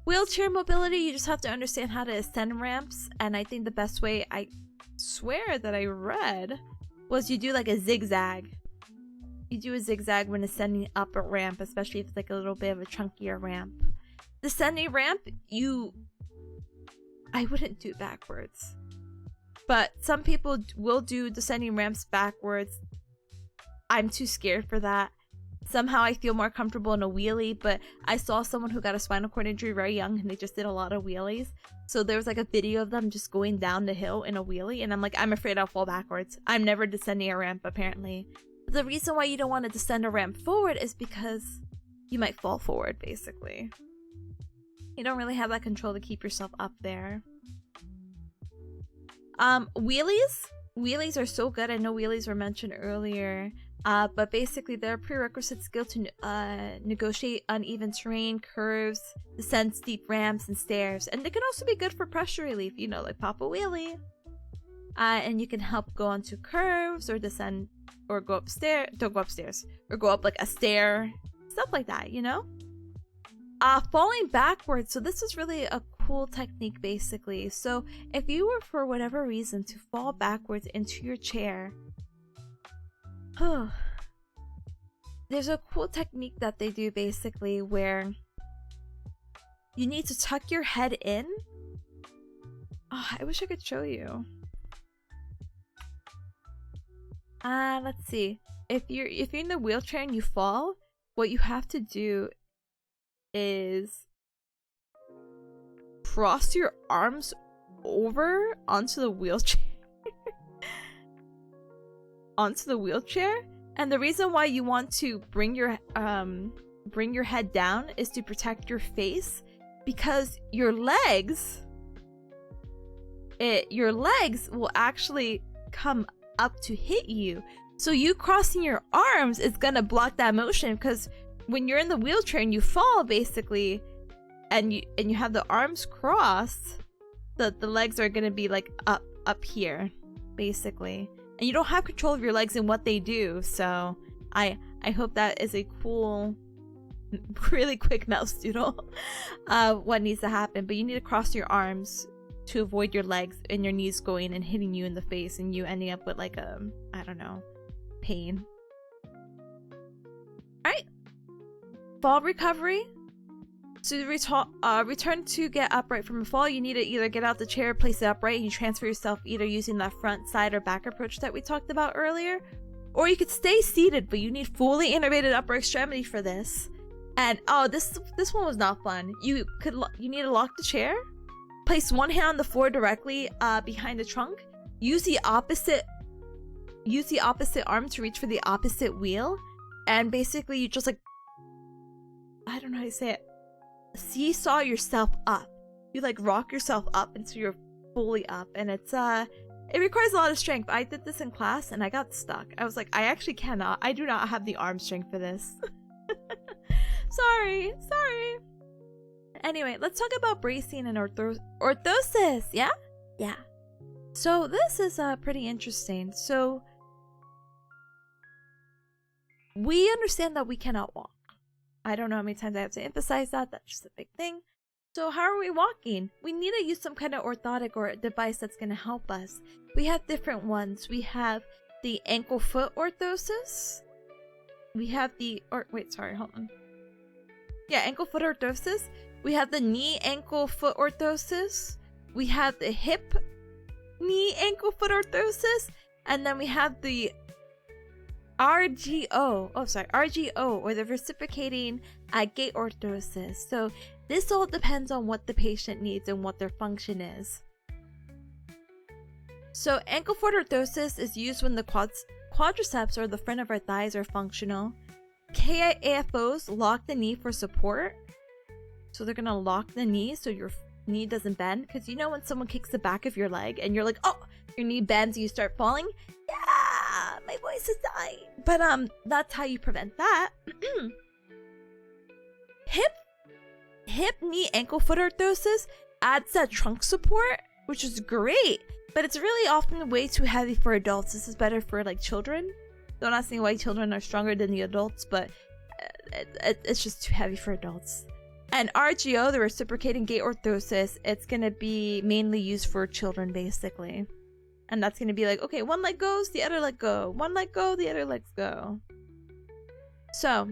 Wheelchair mobility, you just have to understand how to ascend ramps. And I think the best way, I swear that I read, was you do like a zigzag. You do a zigzag when ascending up a ramp, especially if it's like a little bit of a chunkier ramp. The ascending ramp, I wouldn't do backwards. But some people will do descending ramps backwards. I'm too scared for that. Somehow I feel more comfortable in a wheelie, but I saw someone who got a spinal cord injury very young and they just did a lot of wheelies. So there was like a video of them just going down the hill in a wheelie, and I'm like, I'm afraid I'll fall backwards. I'm never descending a ramp, apparently. But the reason why you don't want to descend a ramp forward is because you might fall forward, basically. You don't really have that control to keep yourself up there. Wheelies are so good. I know wheelies were mentioned earlier, but basically they're a prerequisite skill to negotiate uneven terrain, curves, descend steep ramps and stairs, and they can also be good for pressure relief, you know, like pop a wheelie. And you can help go onto curves or descend or go upstairs. Don't go upstairs, or go up like a stair, stuff like that, you know. Falling backwards, so this is really a cool technique basically. So if you were for whatever reason to fall backwards into your chair, there's a cool technique that they do basically where you need to tuck your head in. I wish I could show you. Let's see. If you're in the wheelchair and you fall, what you have to do is cross your arms over onto the wheelchair. And the reason why you want to bring your head down is to protect your face, because your legs will actually come up to hit you. So you crossing your arms is gonna block that motion, because when you're in the wheelchair and you fall basically, and you have the arms crossed, the legs are gonna be like up here basically, and you don't have control of your legs and what they do. So I hope that is a cool, really quick mouse doodle what needs to happen. But you need to cross your arms to avoid your legs and your knees going and hitting you in the face and you ending up with like a, I don't know, pain. Alright, fall recovery. So to return to get upright from a fall, you need to either get out the chair, place it upright, and you transfer yourself either using that front, side, or back approach that we talked about earlier. Or you could stay seated, but you need fully innervated upper extremity for this. And this one was not fun. You need to lock the chair, place one hand on the floor directly behind the trunk, use the opposite arm to reach for the opposite wheel, and basically you just like, I don't know how to say it, seesaw yourself up. You like rock yourself up until you're fully up, and it requires a lot of strength. I did this in class and I got stuck. I was like, I do not have the arm strength for this. sorry. Anyway, let's talk about bracing and orthosis. Yeah. So this is pretty interesting. So we understand that we cannot walk. I don't know how many times I have to emphasize that. That's just a big thing. So how are we walking? We need to use some kind of orthotic or device that's going to help us. We have different ones. We have the ankle-foot orthosis. We have the... ankle-foot orthosis. We have the knee-ankle-foot orthosis. We have the hip knee-ankle-foot orthosis. And then we have the RGO, or the reciprocating gait orthosis. So this all depends on what the patient needs and what their function is. So ankle-foot orthosis is used when the quadriceps or the front of our thighs are functional. KAFOs lock the knee for support. So they're gonna lock the knee so your knee doesn't bend. Because you know when someone kicks the back of your leg and you're like, oh, your knee bends and you start falling? Yeah, my voice is dying. But that's how you prevent that. Hip knee ankle foot orthosis adds that trunk support, which is great But it's really often way too heavy for adults. This is better for like children. So I'm not saying why children are stronger than the adults, but it's just too heavy for adults. And RGO, the reciprocating gait orthosis, it's going to be mainly used for children basically. And that's going to be like, okay, one leg goes, the other leg go. One leg go, the other legs go. So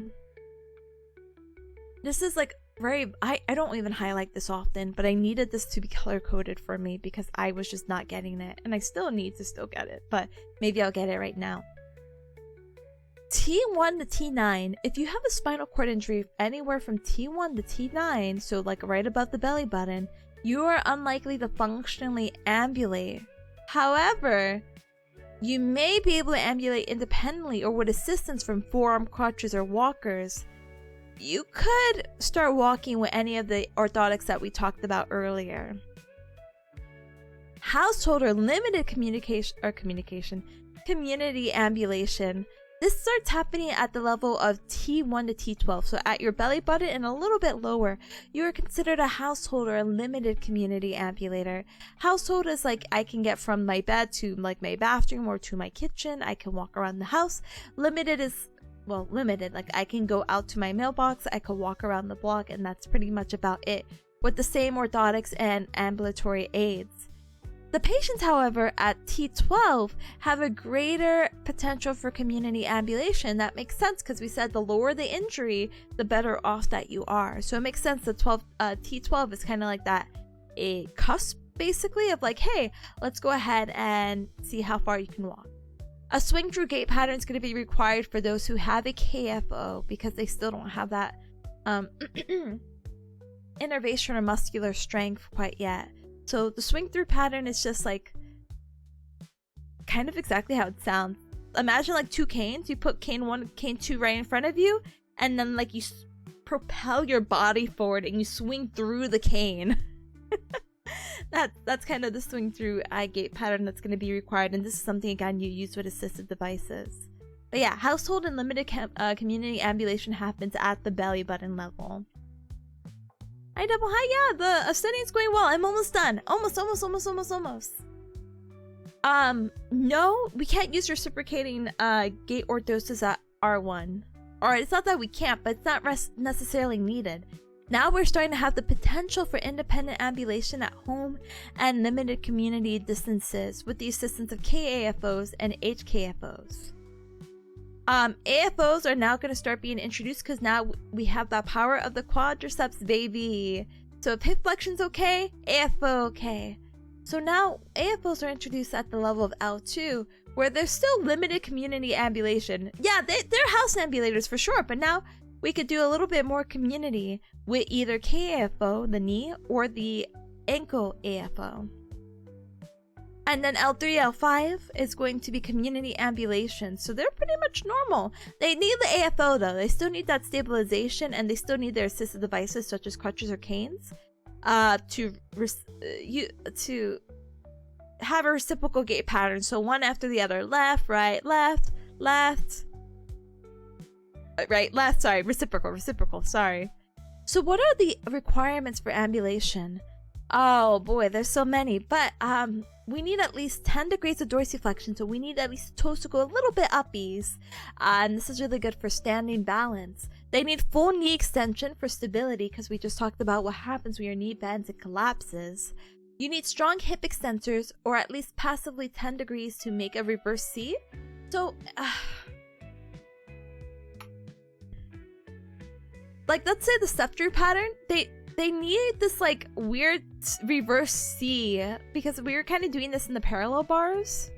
this is like very, I don't even highlight this often, but I needed this to be color coded for me because I was just not getting it. And I still need to still get it, but maybe I'll get it right now. T1 to T9, if you have a spinal cord injury anywhere from T1 to T9, so like right above the belly button, you are unlikely to functionally ambulate. However, you may be able to ambulate independently or with assistance from forearm crutches or walkers. You could start walking with any of the orthotics that we talked about earlier. Household or limited community ambulation. This starts happening at the level of T1 to T12, so at your belly button and a little bit lower. You are considered a household or a limited community ambulator. Household is like I can get from my bed to like my bathroom or to my kitchen. I can walk around the house. Limited is, well, limited, like I can go out to my mailbox, I can walk around the block, and that's pretty much about it, with the same orthotics and ambulatory aids. The patients, however, at T12 have a greater potential for community ambulation. That makes sense because we said the lower the injury, the better off that you are. So it makes sense that T12 is kind of like that, a cusp basically of like, hey, let's go ahead and see how far you can walk. A swing through gait pattern is going to be required for those who have a KFO because they still don't have that innervation or muscular strength quite yet. So the swing through pattern is just like kind of exactly how it sounds. Imagine like two canes. You put cane 1, cane 2 right in front of you, and then like you propel your body forward and you swing through the cane. That's kind of the swing through gait pattern that's going to be required, and this is something again you use with assisted devices. But yeah, household and limited community ambulation happens at the belly button level. Hi, Double. Hi, yeah, the studying's going well. I'm almost done. Almost. No, we can't use reciprocating gait orthosis at R1. Alright, it's not that we can't, but it's not necessarily needed. Now we're starting to have the potential for independent ambulation at home and limited community distances with the assistance of KAFOs and HKFOs. AFOs are now going to start being introduced because now we have the power of the quadriceps, baby. So if hip flexion's okay, AFO okay. So now AFOs are introduced at the level of L2, where there's still limited community ambulation. Yeah, they're house ambulators for sure, but now we could do a little bit more community with either KAFO, the knee, or the ankle AFO. And then L3, L5 is going to be community ambulation. So they're pretty much normal. They need the AFO though. They still need that stabilization, and they still need their assisted devices such as crutches or canes to have a reciprocal gait pattern. So one after the other. Left, right, left, left. Right, left, sorry. Reciprocal, sorry. So what are the requirements for ambulation? Oh boy, there's so many. But we need at least 10 degrees of dorsiflexion, so we need at least toes to go a little bit uppies. And this is really good for standing balance. They need full knee extension for stability, because we just talked about what happens when your knee bends and collapses. You need strong hip extensors, or at least passively 10 degrees to make a reverse C. So, like, let's say the step through pattern, they need this like weird reverse C because we were kind of doing this in the parallel bars,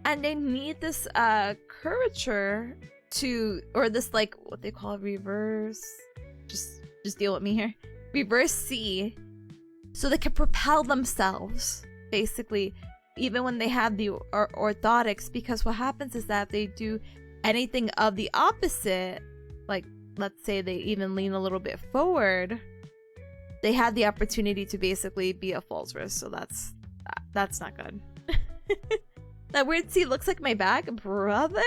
and they need this curvature to, or this like what they call reverse, just deal with me here, reverse C, so they can propel themselves basically even when they have the orthotics, because what happens is that if they do anything of the opposite, like let's say they even lean a little bit forward, they have the opportunity to basically be a false wrist. So that's not good. That weird C looks like my back, brother.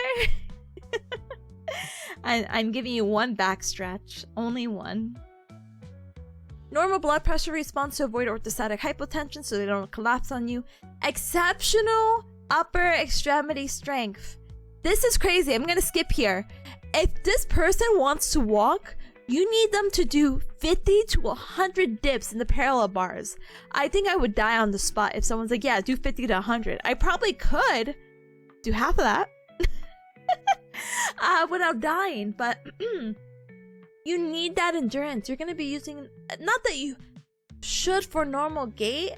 I'm giving you one back stretch, only one. Normal blood pressure response to avoid orthostatic hypotension so they don't collapse on you. Exceptional upper extremity strength. This is crazy. I'm gonna skip here. If this person wants to walk, you need them to do 50 to 100 dips in the parallel bars. I think I would die on the spot if someone's like, yeah, do 50 to 100. I probably could do half of that without dying, but you need that endurance. You're going to be using, not that you should for normal gait,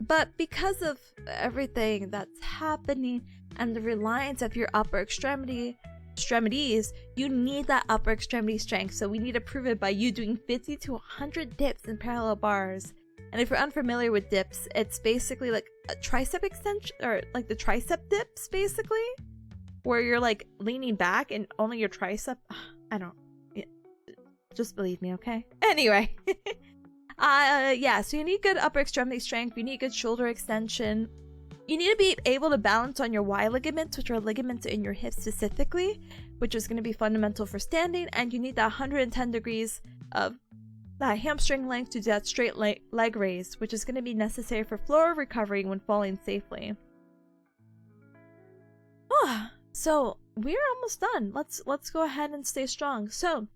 but because of everything that's happening and the reliance of your upper extremities, you need that upper extremity strength. So we need to prove it by you doing 50 to 100 dips in parallel bars. And if you're unfamiliar with dips, it's basically like a tricep extension, or like the tricep dips basically, where you're like leaning back and only your tricep, I don't, just believe me, okay? Anyway, yeah, so you need good upper extremity strength, you need good shoulder extension, you need to be able to balance on your Y ligaments, which are ligaments in your hips specifically, which is going to be fundamental for standing, and you need that 110 degrees of that hamstring length to do that straight leg raise, which is going to be necessary for floor recovery when falling safely. So we're almost done. Let's go ahead and stay strong. So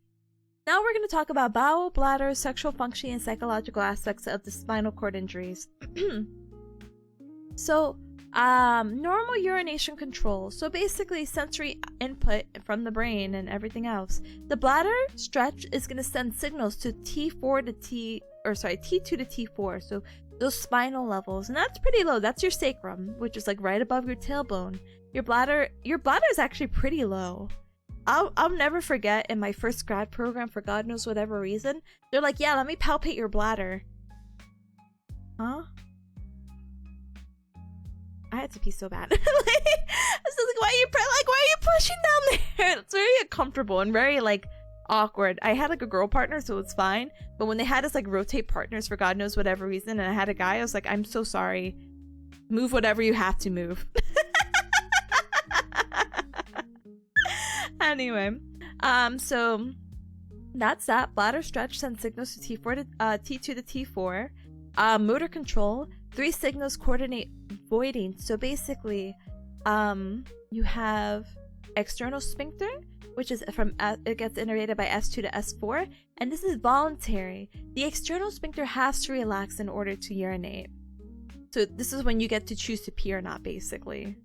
now we're going to talk about bowel, bladder, sexual functioning, and psychological aspects of the spinal cord injuries. So, normal urination control. So basically sensory input from the brain and everything else. The bladder stretch is going to send signals to T2 to T4. So those spinal levels, and that's pretty low. That's your sacrum, which is like right above your tailbone. Your bladder is actually pretty low. I'll never forget in my first grad program, for God knows whatever reason, they're like, yeah, let me palpate your bladder. Huh? I had to pee so bad. I was like, why are you pushing down there? It's very uncomfortable and very like awkward. I had like a girl partner, so it's fine. But when they had us like rotate partners for God knows whatever reason, and I had a guy, I was like, I'm so sorry. Move whatever you have to move. Anyway, so that's that. Bladder stretch sends signals to T2 to T4. Motor control, 3 signals coordinate voiding. So basically, you have external sphincter, which is it gets innervated by S2 to S4, and this is voluntary. The external sphincter has to relax in order to urinate. So this is when you get to choose to pee or not, basically.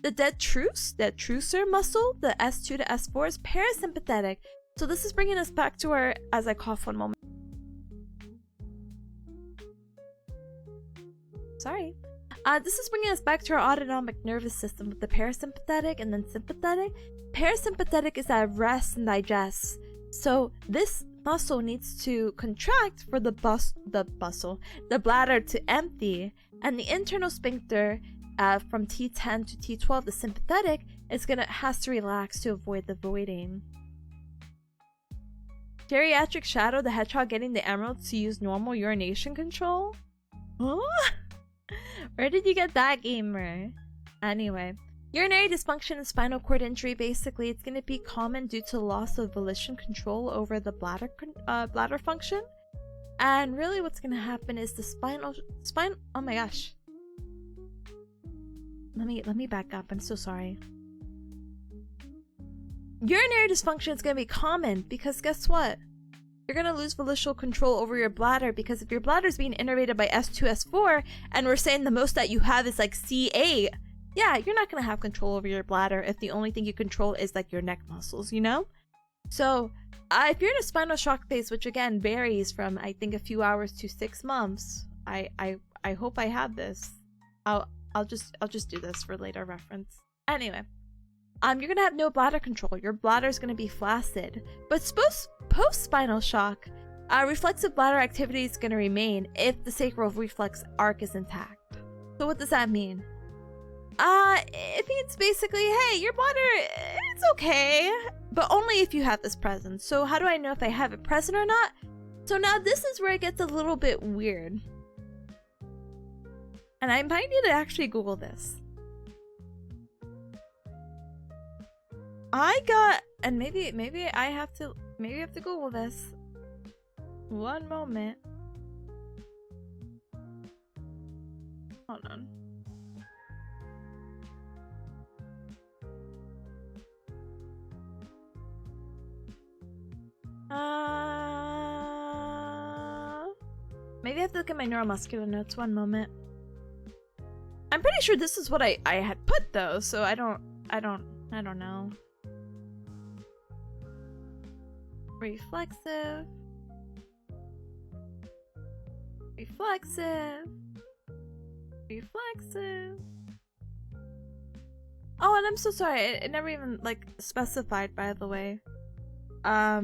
The detrusor muscle, the S2 to S4, is parasympathetic. So this is bringing us back to our, as I cough one moment. Sorry. This is bringing us back to our autonomic nervous system with the parasympathetic and then sympathetic. Parasympathetic is that rest and digest. So this muscle needs to contract for the bladder to empty, and the internal sphincter from T10 to T12, the sympathetic, has to relax to avoid the voiding. Geriatric Shadow the Hedgehog getting the emeralds to use normal urination control? Huh? Where did you get that, gamer? Anyway, urinary dysfunction and spinal cord injury, basically, it's going to be common due to loss of volition control over the bladder function. And really what's going to happen is the oh my gosh. Let me back up. I'm so sorry. Urinary dysfunction is going to be common because guess what? You're going to lose volitional control over your bladder, because if your bladder is being innervated by S2, S4, and we're saying the most that you have is like C8, yeah, you're not going to have control over your bladder if the only thing you control is like your neck muscles, you know? So if you're in a spinal shock phase, which again varies from I think a few hours to 6 months, I hope I have this. I'll just do this for later reference. Anyway, you're gonna have no bladder control. Your bladder's gonna be flaccid. But post-spinal shock, reflexive bladder activity is gonna remain if the sacral reflex arc is intact. So what does that mean? It means basically, hey, your bladder, it's okay, but only if you have this present. So how do I know if I have it present or not? So now this is where it gets a little bit weird. And I might need to actually Google this. And maybe I have to Google this. One moment. Hold on. Maybe I have to look at my neuromuscular notes. One moment. I'm pretty sure this is what I had put though, so I don't know. Reflexive. Reflexive. Reflexive. Oh, and I'm so sorry. It never even like specified, by the way. I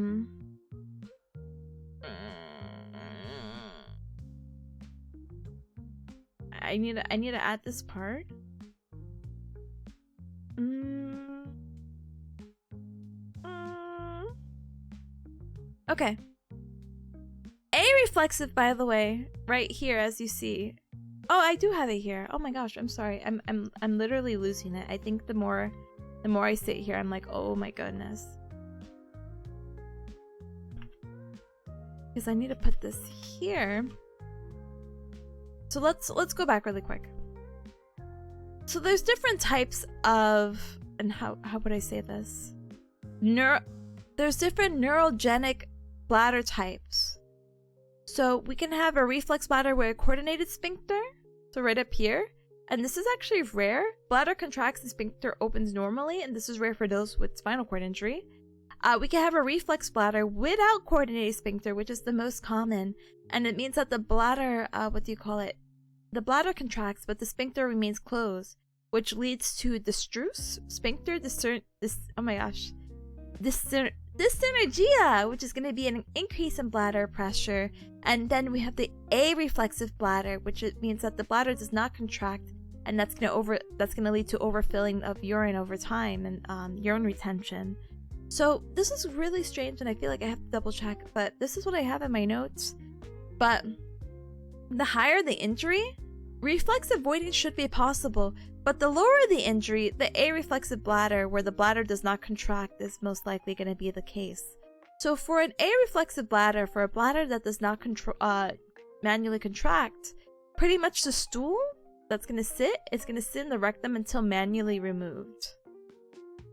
need to add this part. Okay. A-reflexive, by the way, right here, as you see. Oh, I do have it here. Oh my gosh, I'm sorry. I'm literally losing it. I think the more I sit here, I'm like, oh my goodness. Because I need to put this here. So let's go back really quick. So there's different types of, and how would I say this? There's different neurogenic bladder types. So we can have a reflex bladder with a coordinated sphincter, so right up here. And this is actually rare. Bladder contracts and sphincter opens normally, and this is rare for those with spinal cord injury. We can have a reflex bladder without coordinated sphincter, which is the most common. And it means that the bladder, the bladder contracts, but the sphincter remains closed, which leads to distruse sphincter, dyssynergia, which is going to be an increase in bladder pressure. And then we have the areflexive bladder, which means that the bladder does not contract, and that's going to lead to overfilling of urine over time and urine retention. So this is really strange, and I feel like I have to double check, but this is what I have in my notes. But the higher the injury, reflexive voiding should be possible, but the lower the injury, the areflexive bladder, where the bladder does not contract, is most likely going to be the case. So for an areflexive bladder, for a bladder that does not manually contract, pretty much the stool that's going to sit is going to sit in the rectum until manually removed.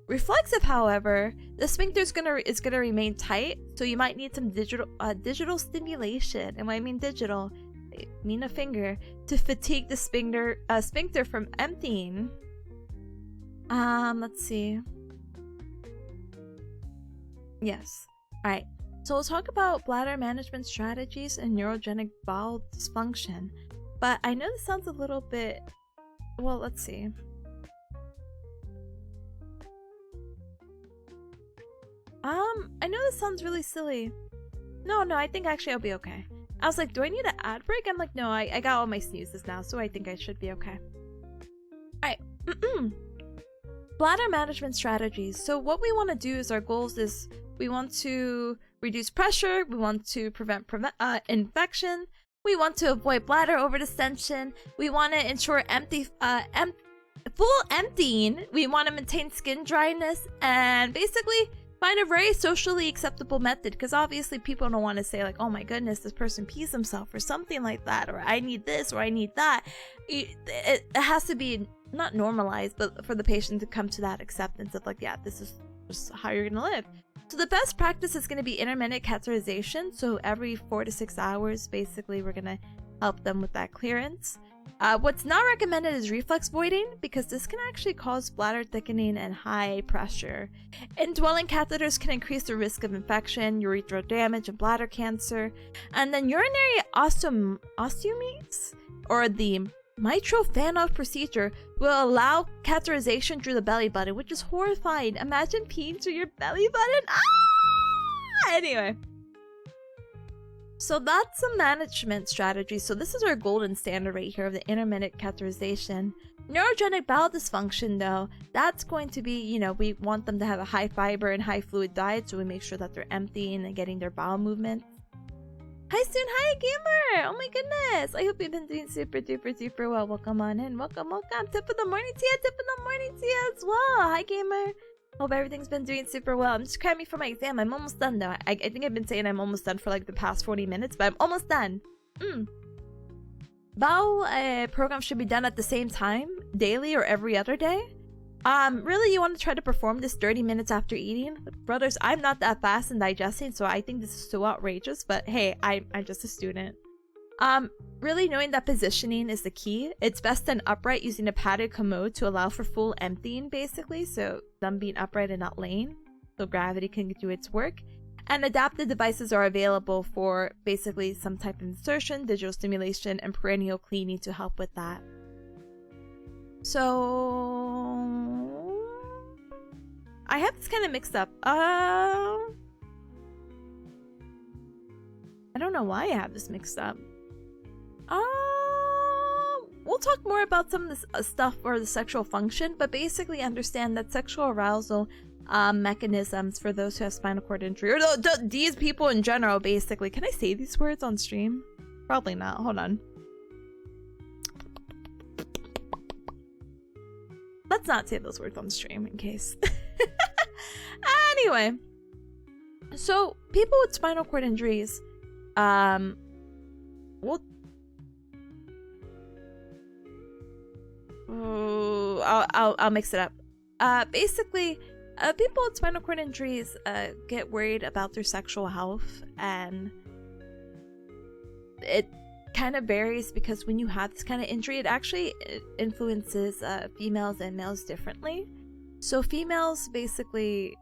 Reflexive, however, the sphincter is gonna remain tight, so you might need some digital stimulation. And when I mean digital, I mean a finger, to fatigue the sphincter from emptying. Let's see. Yes. Alright. So we'll talk about bladder management strategies and neurogenic bowel dysfunction. But I know this sounds a little bit... Well, let's see. I know this sounds really silly. No, I think actually I'll be okay. I was like, do I need an ad break? I'm like, no, I got all my sneezes now, so I think I should be okay. Alright. Bladder management strategies. So what we want to do is, our goals is, we want to reduce pressure, we want to prevent infection, we want to avoid bladder overdistension, we want to ensure full emptying, we want to maintain skin dryness, and basically find a very socially acceptable method, because obviously people don't want to say like, oh my goodness, this person pees himself or something like that, or I need this or I need that. It has to be not normalized, but for the patient to come to that acceptance of like, yeah, this is just how you're gonna live. So the best practice is going to be intermittent catheterization. So every 4 to 6 hours, basically, we're gonna help them with that clearance. What's not recommended is reflex voiding, because this can actually cause bladder thickening and high pressure. Indwelling catheters can increase the risk of infection, urethral damage, and bladder cancer. And then urinary osteomates, or the mitral fan-off procedure, will allow catheterization through the belly button, which is horrifying. Imagine peeing through your belly button. Ah! Anyway. So that's some management strategy. So this is our golden standard right here of the intermittent catheterization. Neurogenic bowel dysfunction, though, that's going to be, you know, we want them to have a high fiber and high fluid diet, so we make sure that they're emptying and getting their bowel movement. Hi, Soon. Hi, Gamer. Oh my goodness. I hope you've been doing super duper well. Welcome on in. Welcome. Tip of the morning to you. Tip of the morning to you as well. Hi, Gamer. Hope everything's been doing super well. I'm just cramming for my exam. I'm almost done though. I think I've been saying I'm almost done for like the past 40 minutes, but I'm almost done. Bowel program should be done at the same time, daily or every other day. Really, you want to try to perform this 30 minutes after eating? Brothers, I'm not that fast in digesting, so I think this is so outrageous, but hey, I'm just a student. Really knowing that positioning is the key. It's best done upright using a padded commode to allow for full emptying, basically, so them being upright and not laying, so gravity can do its work. And adapted devices are available for basically some type of insertion, digital stimulation, and perennial cleaning to help with that. So I have this kind of mixed up. I don't know why I have this mixed up. We'll talk more about some of this stuff for the sexual function, but basically understand that sexual arousal mechanisms for those who have spinal cord injury, or these people in general, basically. Can I say these words on stream? Probably not. Hold on. Let's not say those words on stream in case. Anyway, so people with spinal cord injuries, I'll mix it up. Basically, people with spinal cord injuries get worried about their sexual health, and it kind of varies because when you have this kind of injury, it actually influences females and males differently. So females basically,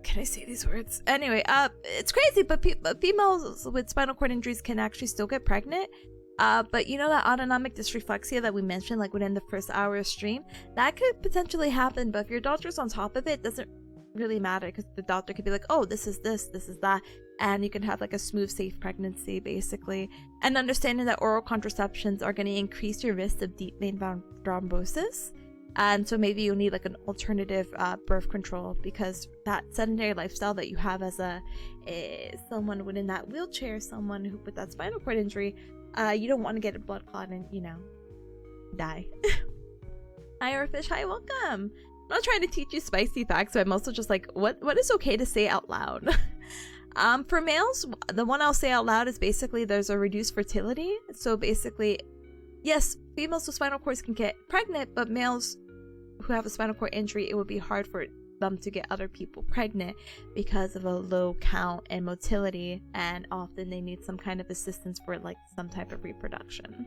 can I say these words? Anyway, it's crazy, but females with spinal cord injuries can actually still get pregnant. But you know that autonomic dysreflexia that we mentioned like within the first hour of stream, that could potentially happen, but if your doctor's on top of it, doesn't really matter, because the doctor could be like, oh, this is that, and you can have like a smooth, safe pregnancy, basically. And understanding that oral contraceptions are going to increase your risk of deep vein thrombosis, and so maybe you'll need like an alternative birth control, because that sedentary lifestyle that you have as someone within that wheelchair, someone who with that spinal cord injury, you don't want to get a blood clot and, you know, die. Hi, Orfish. Hi, welcome. I'm not trying to teach you spicy facts, but I'm also just like, what is okay to say out loud? For males, the one I'll say out loud is basically there's a reduced fertility. So basically, yes, females with spinal cords can get pregnant, but males who have a spinal cord injury, it would be hard for them to get other people pregnant because of a low count and motility, and often they need some kind of assistance for like some type of reproduction.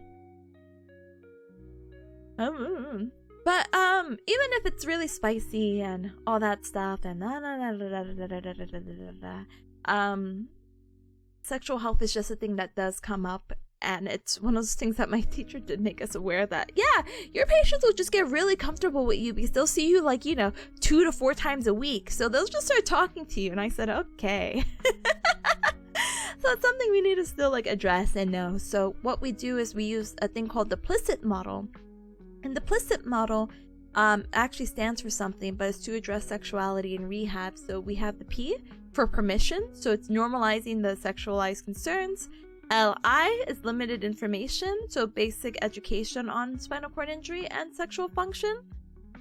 But even if it's really spicy and all that stuff and sexual health is just a thing that does come up, and it's one of those things that my teacher did make us aware that, yeah, your patients will just get really comfortable with you because they'll see you like, you know, 2 to 4 times a week, so they'll just start talking to you. And I said, okay. So it's something we need to still like address and know. So what we do is we use a thing called the Plicit model. And the Plicit model actually stands for something, but it's to address sexuality and rehab. So we have the P for permission, so it's normalizing the sexualized concerns. LI is limited information, so basic education on spinal cord injury and sexual function.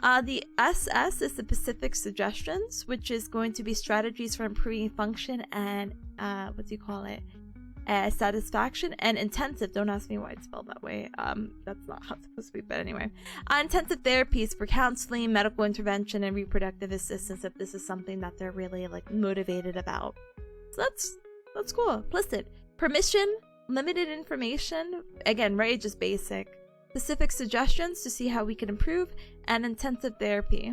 The SS is the specific suggestions, which is going to be strategies for improving function and satisfaction. And intensive, don't ask me why it's spelled that way, that's not how it's supposed to be, but anyway. Intensive therapies for counseling, medical intervention, and reproductive assistance if this is something that they're really like motivated about. So that's cool. Plicit. Permission, limited information, again, right, just basic. Specific suggestions to see how we can improve, and intensive therapy.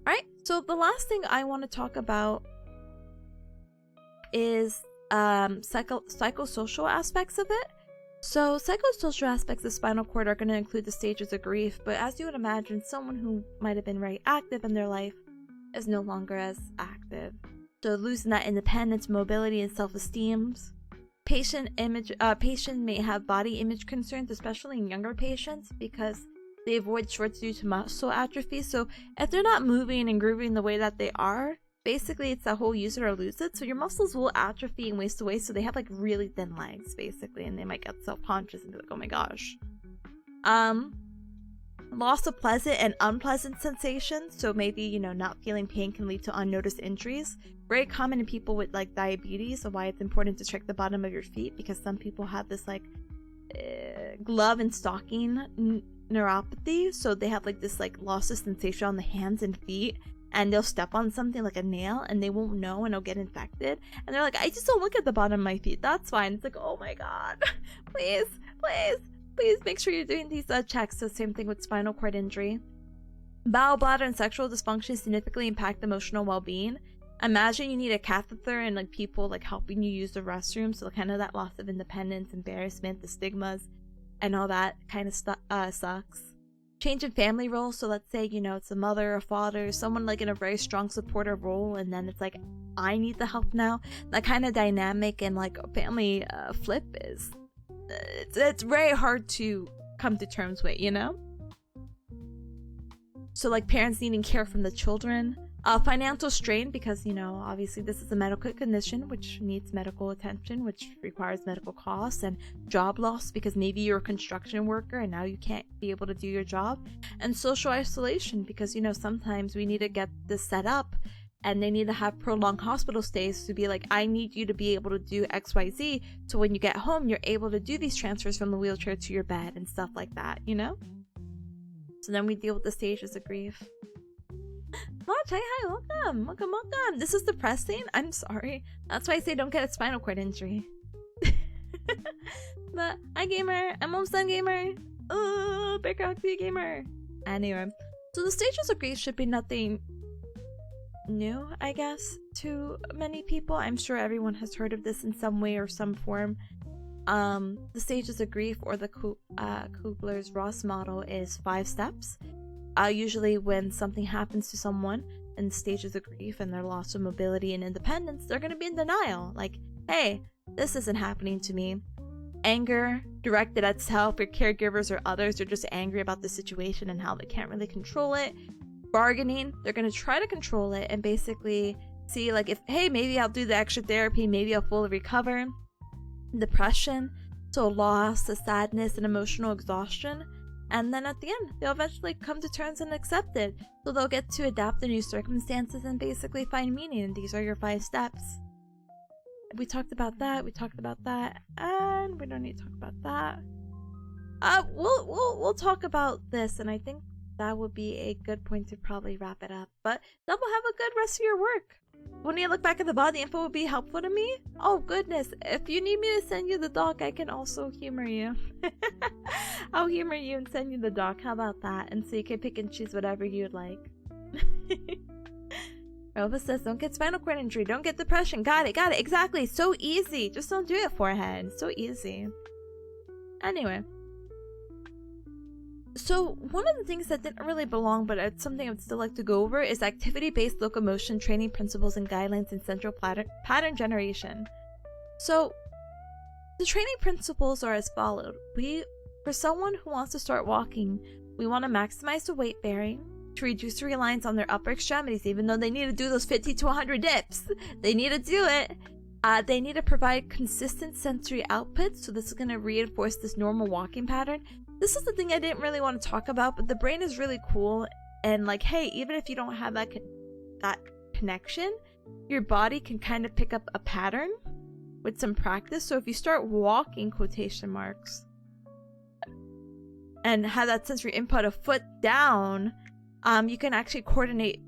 Alright, so the last thing I want to talk about is psychosocial aspects of it. So psychosocial aspects of spinal cord are going to include the stages of grief, but as you would imagine, someone who might have been very active in their life is no longer as active. So losing that independence, mobility, and self-esteem. Patient may have body image concerns, especially in younger patients, because they avoid shorts due to muscle atrophy. So if they're not moving and grooving the way that they are, basically it's that whole use it or lose it. So your muscles will atrophy and waste away, so they have like really thin legs, basically, and they might get self-conscious and be like, oh my gosh. Loss of pleasant and unpleasant sensations. So maybe, you know, not feeling pain can lead to unnoticed injuries. Very common in people with like diabetes, so why it's important to check the bottom of your feet, because some people have this like glove and stocking neuropathy, so they have like this like loss of sensation on the hands and feet, and they'll step on something like a nail and they won't know and they'll get infected, and they're like, I just don't look at the bottom of my feet, that's fine. It's like, oh my god, please make sure you're doing these checks. So same thing with spinal cord injury. Bowel, bladder, and sexual dysfunction significantly impact emotional well-being. Imagine you need a catheter and like people like helping you use the restroom, so kind of that loss of independence, embarrassment, the stigmas, and all that kind of sucks. Change in family roles. So let's say, you know, it's a mother or father, someone like in a very strong supportive role, and then it's like, I need the help now. That kind of dynamic and like family flip is it's very hard to come to terms with, you know? So like parents needing care from the children. Financial strain, because, you know, obviously this is a medical condition which needs medical attention, which requires medical costs, and job loss, because maybe you're a construction worker and now you can't be able to do your job. And social isolation, because, you know, sometimes we need to get this set up and they need to have prolonged hospital stays to be like, I need you to be able to do XYZ, so when you get home you're able to do these transfers from the wheelchair to your bed and stuff like that, you know? So then we deal with the stages of grief. Hi, welcome. This is depressing. I'm sorry. That's why I say don't get a spinal cord injury. But hi, gamer. I'm almost done, gamer. Bearcat gamer. Anyway, so the stages of grief should be nothing new, I guess, to many people. I'm sure everyone has heard of this in some way or some form. The stages of grief, or the Kubler-Ross model, is 5 steps. Usually when something happens to someone in stages of grief and their loss of mobility and independence, they're going to be in denial. Like, hey, this isn't happening to me. Anger directed at self or caregivers or others. They're just angry about the situation and how they can't really control it. Bargaining, they're going to try to control it and basically see like, if, hey, maybe I'll do the extra therapy, maybe I'll fully recover. Depression, so loss, the sadness, and emotional exhaustion. And then at the end, they'll eventually come to terms and accept it. So they'll get to adapt to new circumstances and basically find meaning. And these are your 5 steps. We talked about that. And we don't need to talk about that. We'll talk about this, and I think that would be a good point to probably wrap it up. But that will have a good rest of your work. When you look back at the body info, would be helpful to me. Oh goodness, if you need me to send you the doc, I can also humor you. I'll humor you and send you the doc. How about that? And so you can pick and choose whatever you'd like. Elvis says, don't get spinal cord injury, don't get depression. Got it, exactly. So easy. Just don't do it, forehead. So easy. Anyway, so one of the things that didn't really belong, but it's something I would still like to go over, is activity-based locomotion training principles and guidelines in central pattern generation. So the training principles are as followed. For someone who wants to start walking, we want to maximize the weight bearing to reduce the reliance on their upper extremities, even though they need to do those 50 to 100 dips. They need to do it. They need to provide consistent sensory output, so this is going to reinforce this normal walking pattern. This is the thing I didn't really want to talk about, but the brain is really cool, and like, hey, even if you don't have that connection, your body can kind of pick up a pattern with some practice. So if you start walking, quotation marks, and have that sensory input of foot down, you can actually coordinate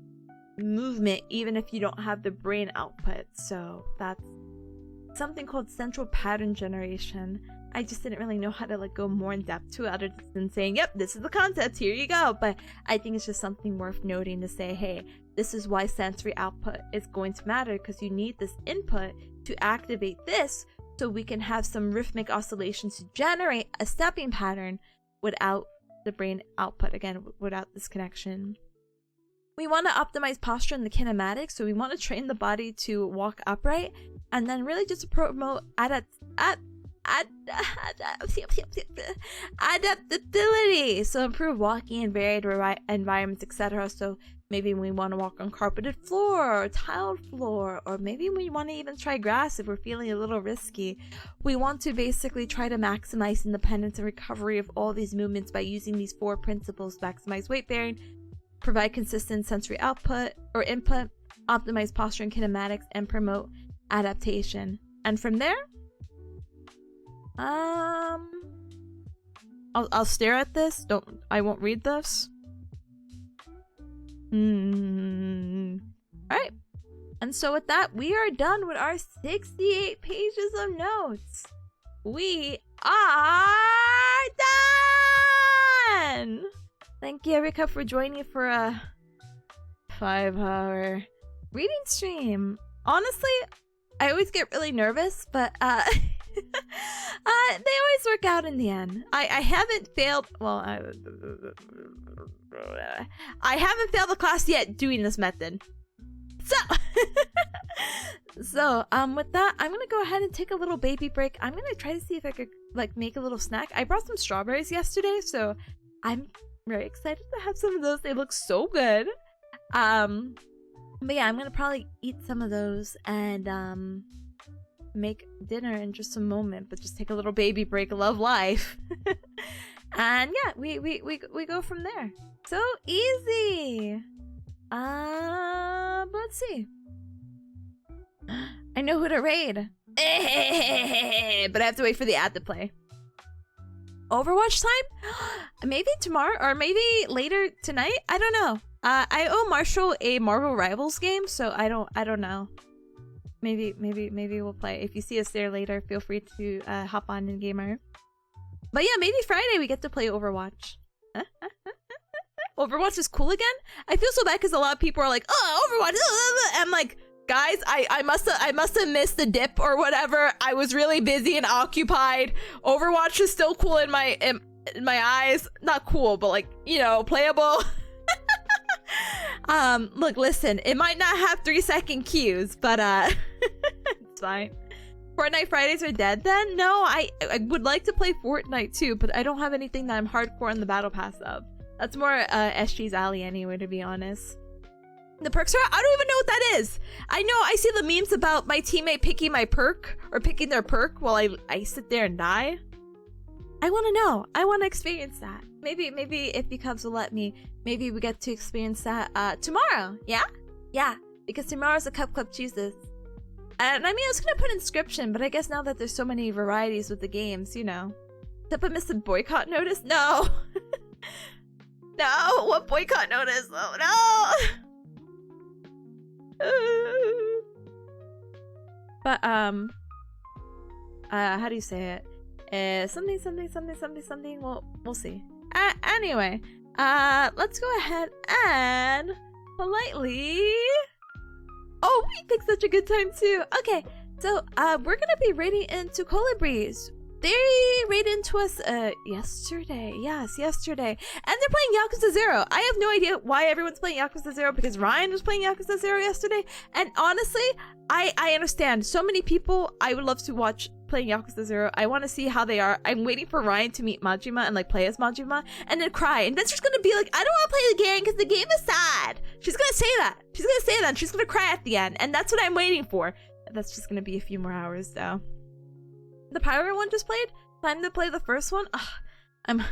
movement even if you don't have the brain output. So that's something called central pattern generation. I just didn't really know how to like go more in depth to it, other than saying, yep, this is the concept, here you go. But I think it's just something worth noting to say, hey, this is why sensory output is going to matter, because you need this input to activate this, so we can have some rhythmic oscillations to generate a stepping pattern without the brain output, again, without this connection. We want to optimize posture in the kinematics, so we want to train the body to walk upright, and then really just promote adaptability, so improve walking in varied environments, etc. So Maybe we want to walk on carpeted floor or tiled floor, or maybe we want to even try grass if we're feeling a little risky. We want to basically try to maximize independence and recovery of all these movements by using these 4 principles: maximize weight bearing, provide consistent sensory output or input, optimize posture and kinematics, and promote adaptation. And from there, I'll stare at this. I won't read this. Alright. And so with that, we are done with our 68 pages of notes. We are done! Thank you, Erika, for joining for a 5-hour reading stream. Honestly, I always get really nervous, but they always work out in the end. I haven't failed. Well, I haven't failed the class yet doing this method. So, with that, I'm gonna go ahead and take a little baby break. I'm gonna try to see if I could like make a little snack. I brought some strawberries yesterday, so I'm very excited to have some of those. They look so good. But yeah, I'm gonna probably eat some of those and make dinner in just a moment, but just take a little baby break. Love life. And yeah, we go from there. So easy. Let's see. I know who to raid. But I have to wait for the ad to play. Overwatch time? Maybe tomorrow or maybe later tonight? I don't know. I owe Marshall a Marvel Rivals game, so I don't know. Maybe we'll play. If you see us there later, feel free to hop on in gamer. But yeah, maybe Friday we get to play Overwatch. Overwatch is cool again? I feel so bad because a lot of people are like, oh, Overwatch. I'm like, guys, I must have missed the dip or whatever. I was really busy and occupied. Overwatch is still cool in my eyes. Not cool, but like, you know, playable. Look, listen, it might not have 3-second cues, but it's fine. Fortnite Fridays are dead then? No, I would like to play Fortnite too, but I don't have anything that I'm hardcore on the battle pass of. That's more SG's alley anyway, to be honest. The perks are, I don't even know what that is. I know I see the memes about my teammate picking my perk or picking their perk while I sit there and die. I want to know. I want to experience that. Maybe if you Cubs will let me, maybe we get to experience that tomorrow. Yeah? Yeah, because tomorrow's the Cup Club Tuesdays. And I mean, I was gonna put inscription, but I guess now that there's so many varieties with the games, you know. Did I miss a boycott notice? No. No, what boycott notice? Oh no. But how do you say it? Something. Well, we'll see. Anyway, let's go ahead and politely. Oh, we picked such a good time too. Okay, so we're gonna be raiding into Colibris. They raided into us yesterday. Yes, yesterday. And they're playing Yakuza 0. I have no idea why everyone's playing Yakuza 0 because Ryan was playing Yakuza 0 yesterday. And honestly, I understand. So many people I would love to watch playing Yakuza 0. I want to see how they are. I'm waiting for Ryan to meet Majima and like play as Majima and then cry. And then she's gonna be like, I don't want to play the game because the game is sad. She's gonna say that. She's gonna say that and she's gonna cry at the end. And that's what I'm waiting for. That's just gonna be a few more hours though. The pirate one just played. Time to play the first one. Ugh, I'm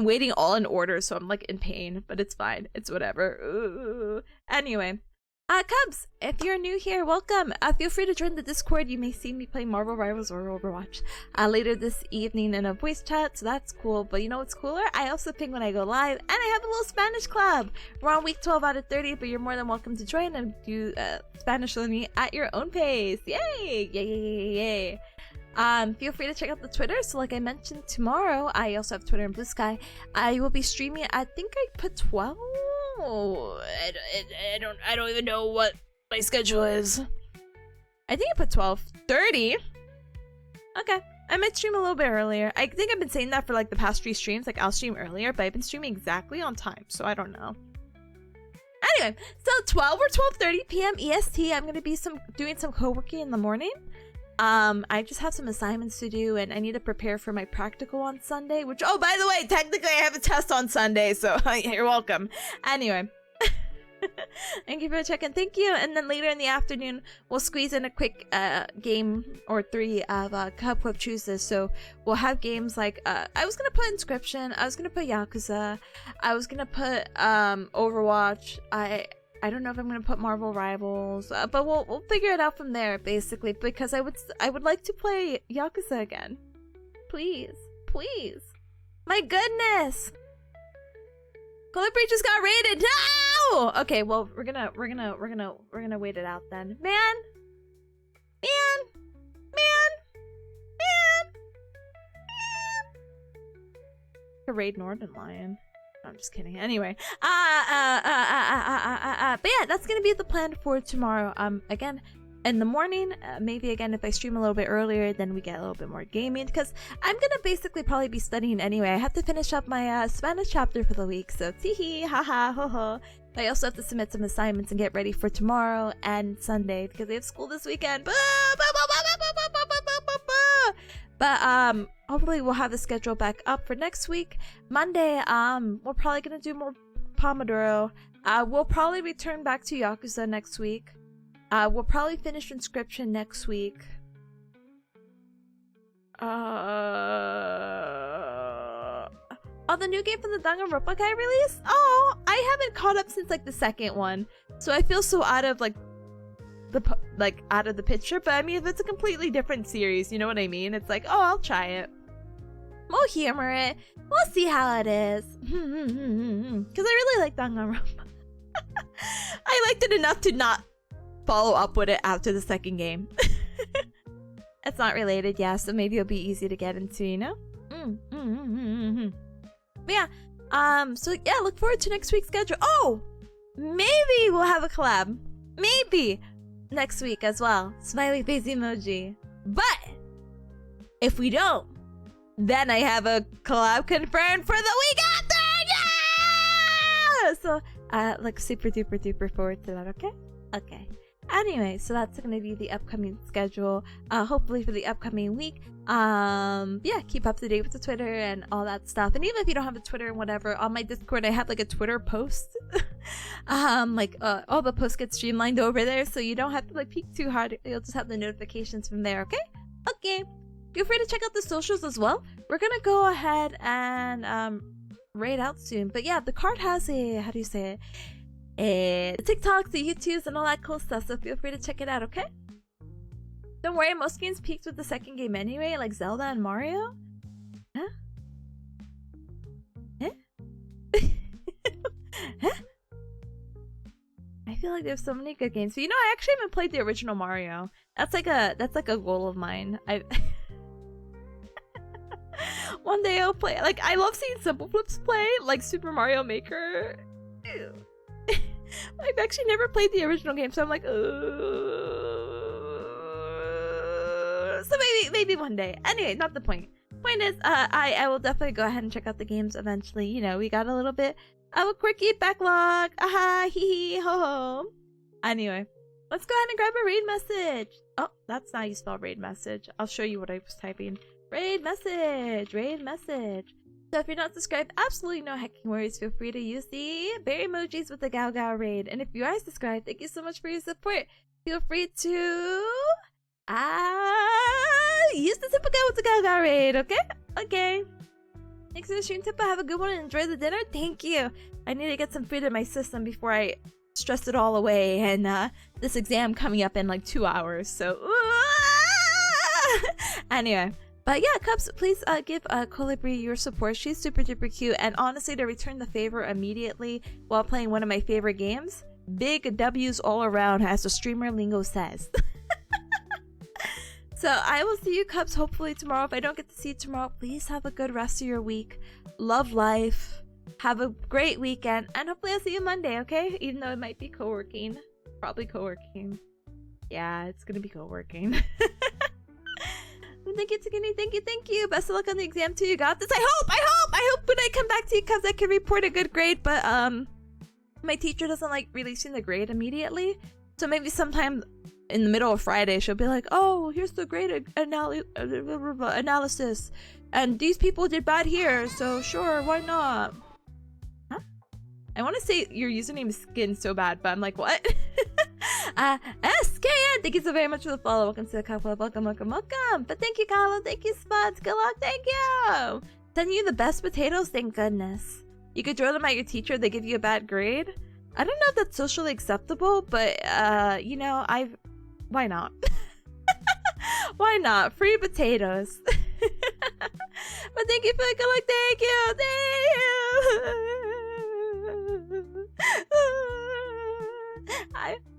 waiting all in order, so I'm like in pain, but it's fine. It's whatever. Ooh. Anyway, Cubs, if you're new here, welcome. Feel free to join the Discord. You may see me play Marvel Rivals or Overwatch later this evening in a voice chat, so that's cool. But you know what's cooler? I also ping when I go live, and I have a little Spanish club. We're on week 12 out of 30, but you're more than welcome to join and do Spanish learning at your own pace. Yay! Yay! Yay! Yay! Feel free to check out the Twitter. So like I mentioned, tomorrow I also have Twitter and Blue Sky. I will be streaming. I think I put 12. I don't even know what my schedule is. I think I put 12:30. Okay, I might stream a little bit earlier. I think I've been saying that for like the past 3 streams. Like I'll stream earlier, but I've been streaming exactly on time, so I don't know. Anyway, so 12 or 12:30 p.m. EST. I'm gonna be doing some co-working in the morning. I just have some assignments to do and I need to prepare for my practical on Sunday, which, oh, by the way, technically I have a test on Sunday, so you're welcome. Anyway, Thank you for checking. Thank you. And then later in the afternoon, we'll squeeze in a quick game or 3 of Cup of Chooses. So we'll have games like I was gonna put Inscription. I was gonna put Yakuza. I was gonna put Overwatch. I don't know if I'm gonna put Marvel Rivals, but we'll figure it out from there basically. Because I would like to play Yakuza again. Please, please. My goodness. Colibri just got raided. No! Okay, well we're gonna wait it out then. Man! To raid Northern Lion. No, I'm just kidding. Anyway. But yeah, that's gonna be the plan for tomorrow. Again, in the morning, maybe again if I stream a little bit earlier, then we get a little bit more gaming, because I'm gonna basically probably be studying anyway. I have to finish up my Spanish chapter for the week, so teehee, haha, ho ho. I also have to submit some assignments and get ready for tomorrow and Sunday because they have school this weekend. But hopefully we'll have the schedule back up for next week. Monday, we're probably gonna do more Pomodoro. We'll probably return back to Yakuza next week. We'll probably finish Inscription next week. Oh, the new game from the Danganronpa guy released? Oh, I haven't caught up since like the second one, so I feel so out of like out of the picture. But I mean, if it's a completely different series, you know what I mean? It's like, oh, I'll try it. We'll humor it. We'll see how it is. Because I really like Danganronpa. I liked it enough to not follow up with it after the second game. It's not related, yeah, so maybe it'll be easy to get into, you know? But yeah, so yeah, look forward to next week's schedule. Oh, maybe we'll have a collab. Maybe next week as well. Smiley face emoji. But if we don't, then I have a collab confirmed for the week after. Yeah! So like super duper forward to that. Okay. Anyway, so that's gonna be the upcoming schedule, hopefully for the upcoming week. Yeah, keep up to date with the Twitter and all that stuff. And even if you don't have a Twitter and whatever, on my Discord I have like a Twitter post. All the posts get streamlined over there, so you don't have to like peek too hard. You'll just have the notifications from there. Okay, feel free to check out the socials as well. We're gonna go ahead and raid out soon. But yeah, the card has a, how do you say it, the TikToks, the YouTubes, and all that cool stuff, so feel free to check it out, okay? Don't worry, most games peaked with the second game anyway, like Zelda and Mario. Huh? I feel like there's so many good games. So, you know, I actually haven't played the original Mario. That's like a goal of mine. One day I'll play. Like, I love seeing Simple Flips play, like Super Mario Maker. Ew. I've actually never played the original game, so I'm like, so maybe one day. Anyway, not the point. Point is, I will definitely go ahead and check out the games eventually. You know, we got a little bit of a quirky backlog. Aha, hee hee, ho ho. Anyway, let's go ahead and grab a raid message. Oh, that's not how you spell raid message. I'll show you what I was typing. Raid message. So if you're not subscribed, absolutely no hecking worries. Feel free to use the bear emojis with the Gao Gao raid. And if you are subscribed, thank you so much for your support. Feel free to use the simple guy with the Gao Gao raid, okay? Thanks for the stream, Tippa. Have a good one and enjoy the dinner. Thank you. I need to get some food in my system before I stress it all away. And this exam coming up in like 2 hours, so anyway. But yeah, Cubs, please give Colibri your support. She's super duper cute. And honestly, to return the favor immediately while playing one of my favorite games, big W's all around, as the streamer lingo says. So I will see you, Cubs, hopefully tomorrow. If I don't get to see you tomorrow, please have a good rest of your week. Love life. Have a great weekend. And hopefully I'll see you Monday, okay? Even though it might be co-working. Probably co-working. Yeah, it's gonna be co-working. Thank you, Tikini. Thank you. Best of luck on the exam too. You got this. I hope when I come back to you, cause I can report a good grade. But my teacher doesn't like releasing the grade immediately. So maybe sometime in the middle of Friday, she'll be like, "Oh, here's the grade analysis, and these people did bad here. So sure, why not?" Huh? I want to say your username is Skin so bad, but I'm like, what? SKN, thank you so very much for the follow. Welcome to the couple. Welcome. But thank you, Kyle. Thank you, Spuds. Good luck. Thank you. Sending you the best potatoes. Thank goodness. You could throw them at your teacher. They give you a bad grade. I don't know if that's socially acceptable, but you know, why not? Why not? Free potatoes. But thank you for the good luck. Thank you.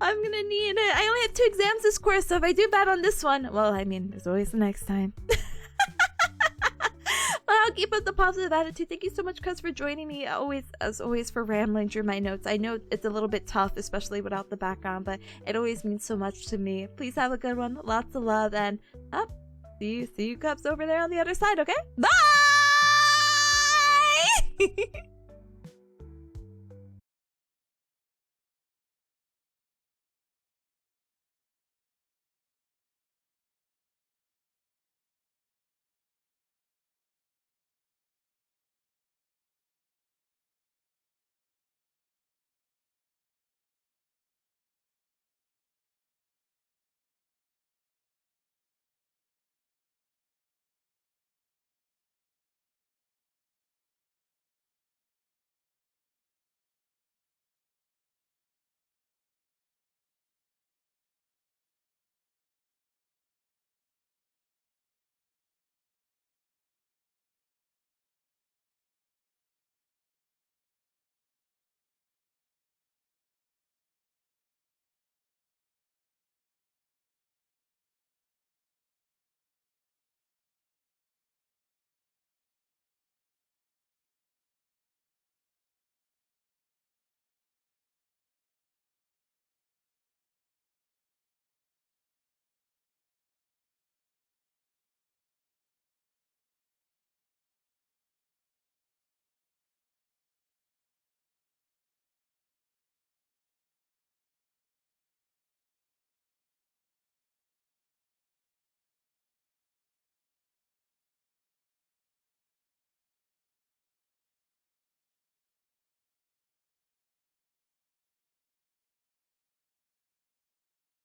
I'm gonna need it. I only have 2 exams this course, so if I do bad on this one, well, I mean, there's always the next time. But I'll keep up the positive attitude. Thank you so much, Cuz, for joining me. As always, for rambling through my notes. I know it's a little bit tough, especially without the background, but it always means so much to me. Please have a good one. Lots of love, and see you Cubs over there on the other side, okay? Bye!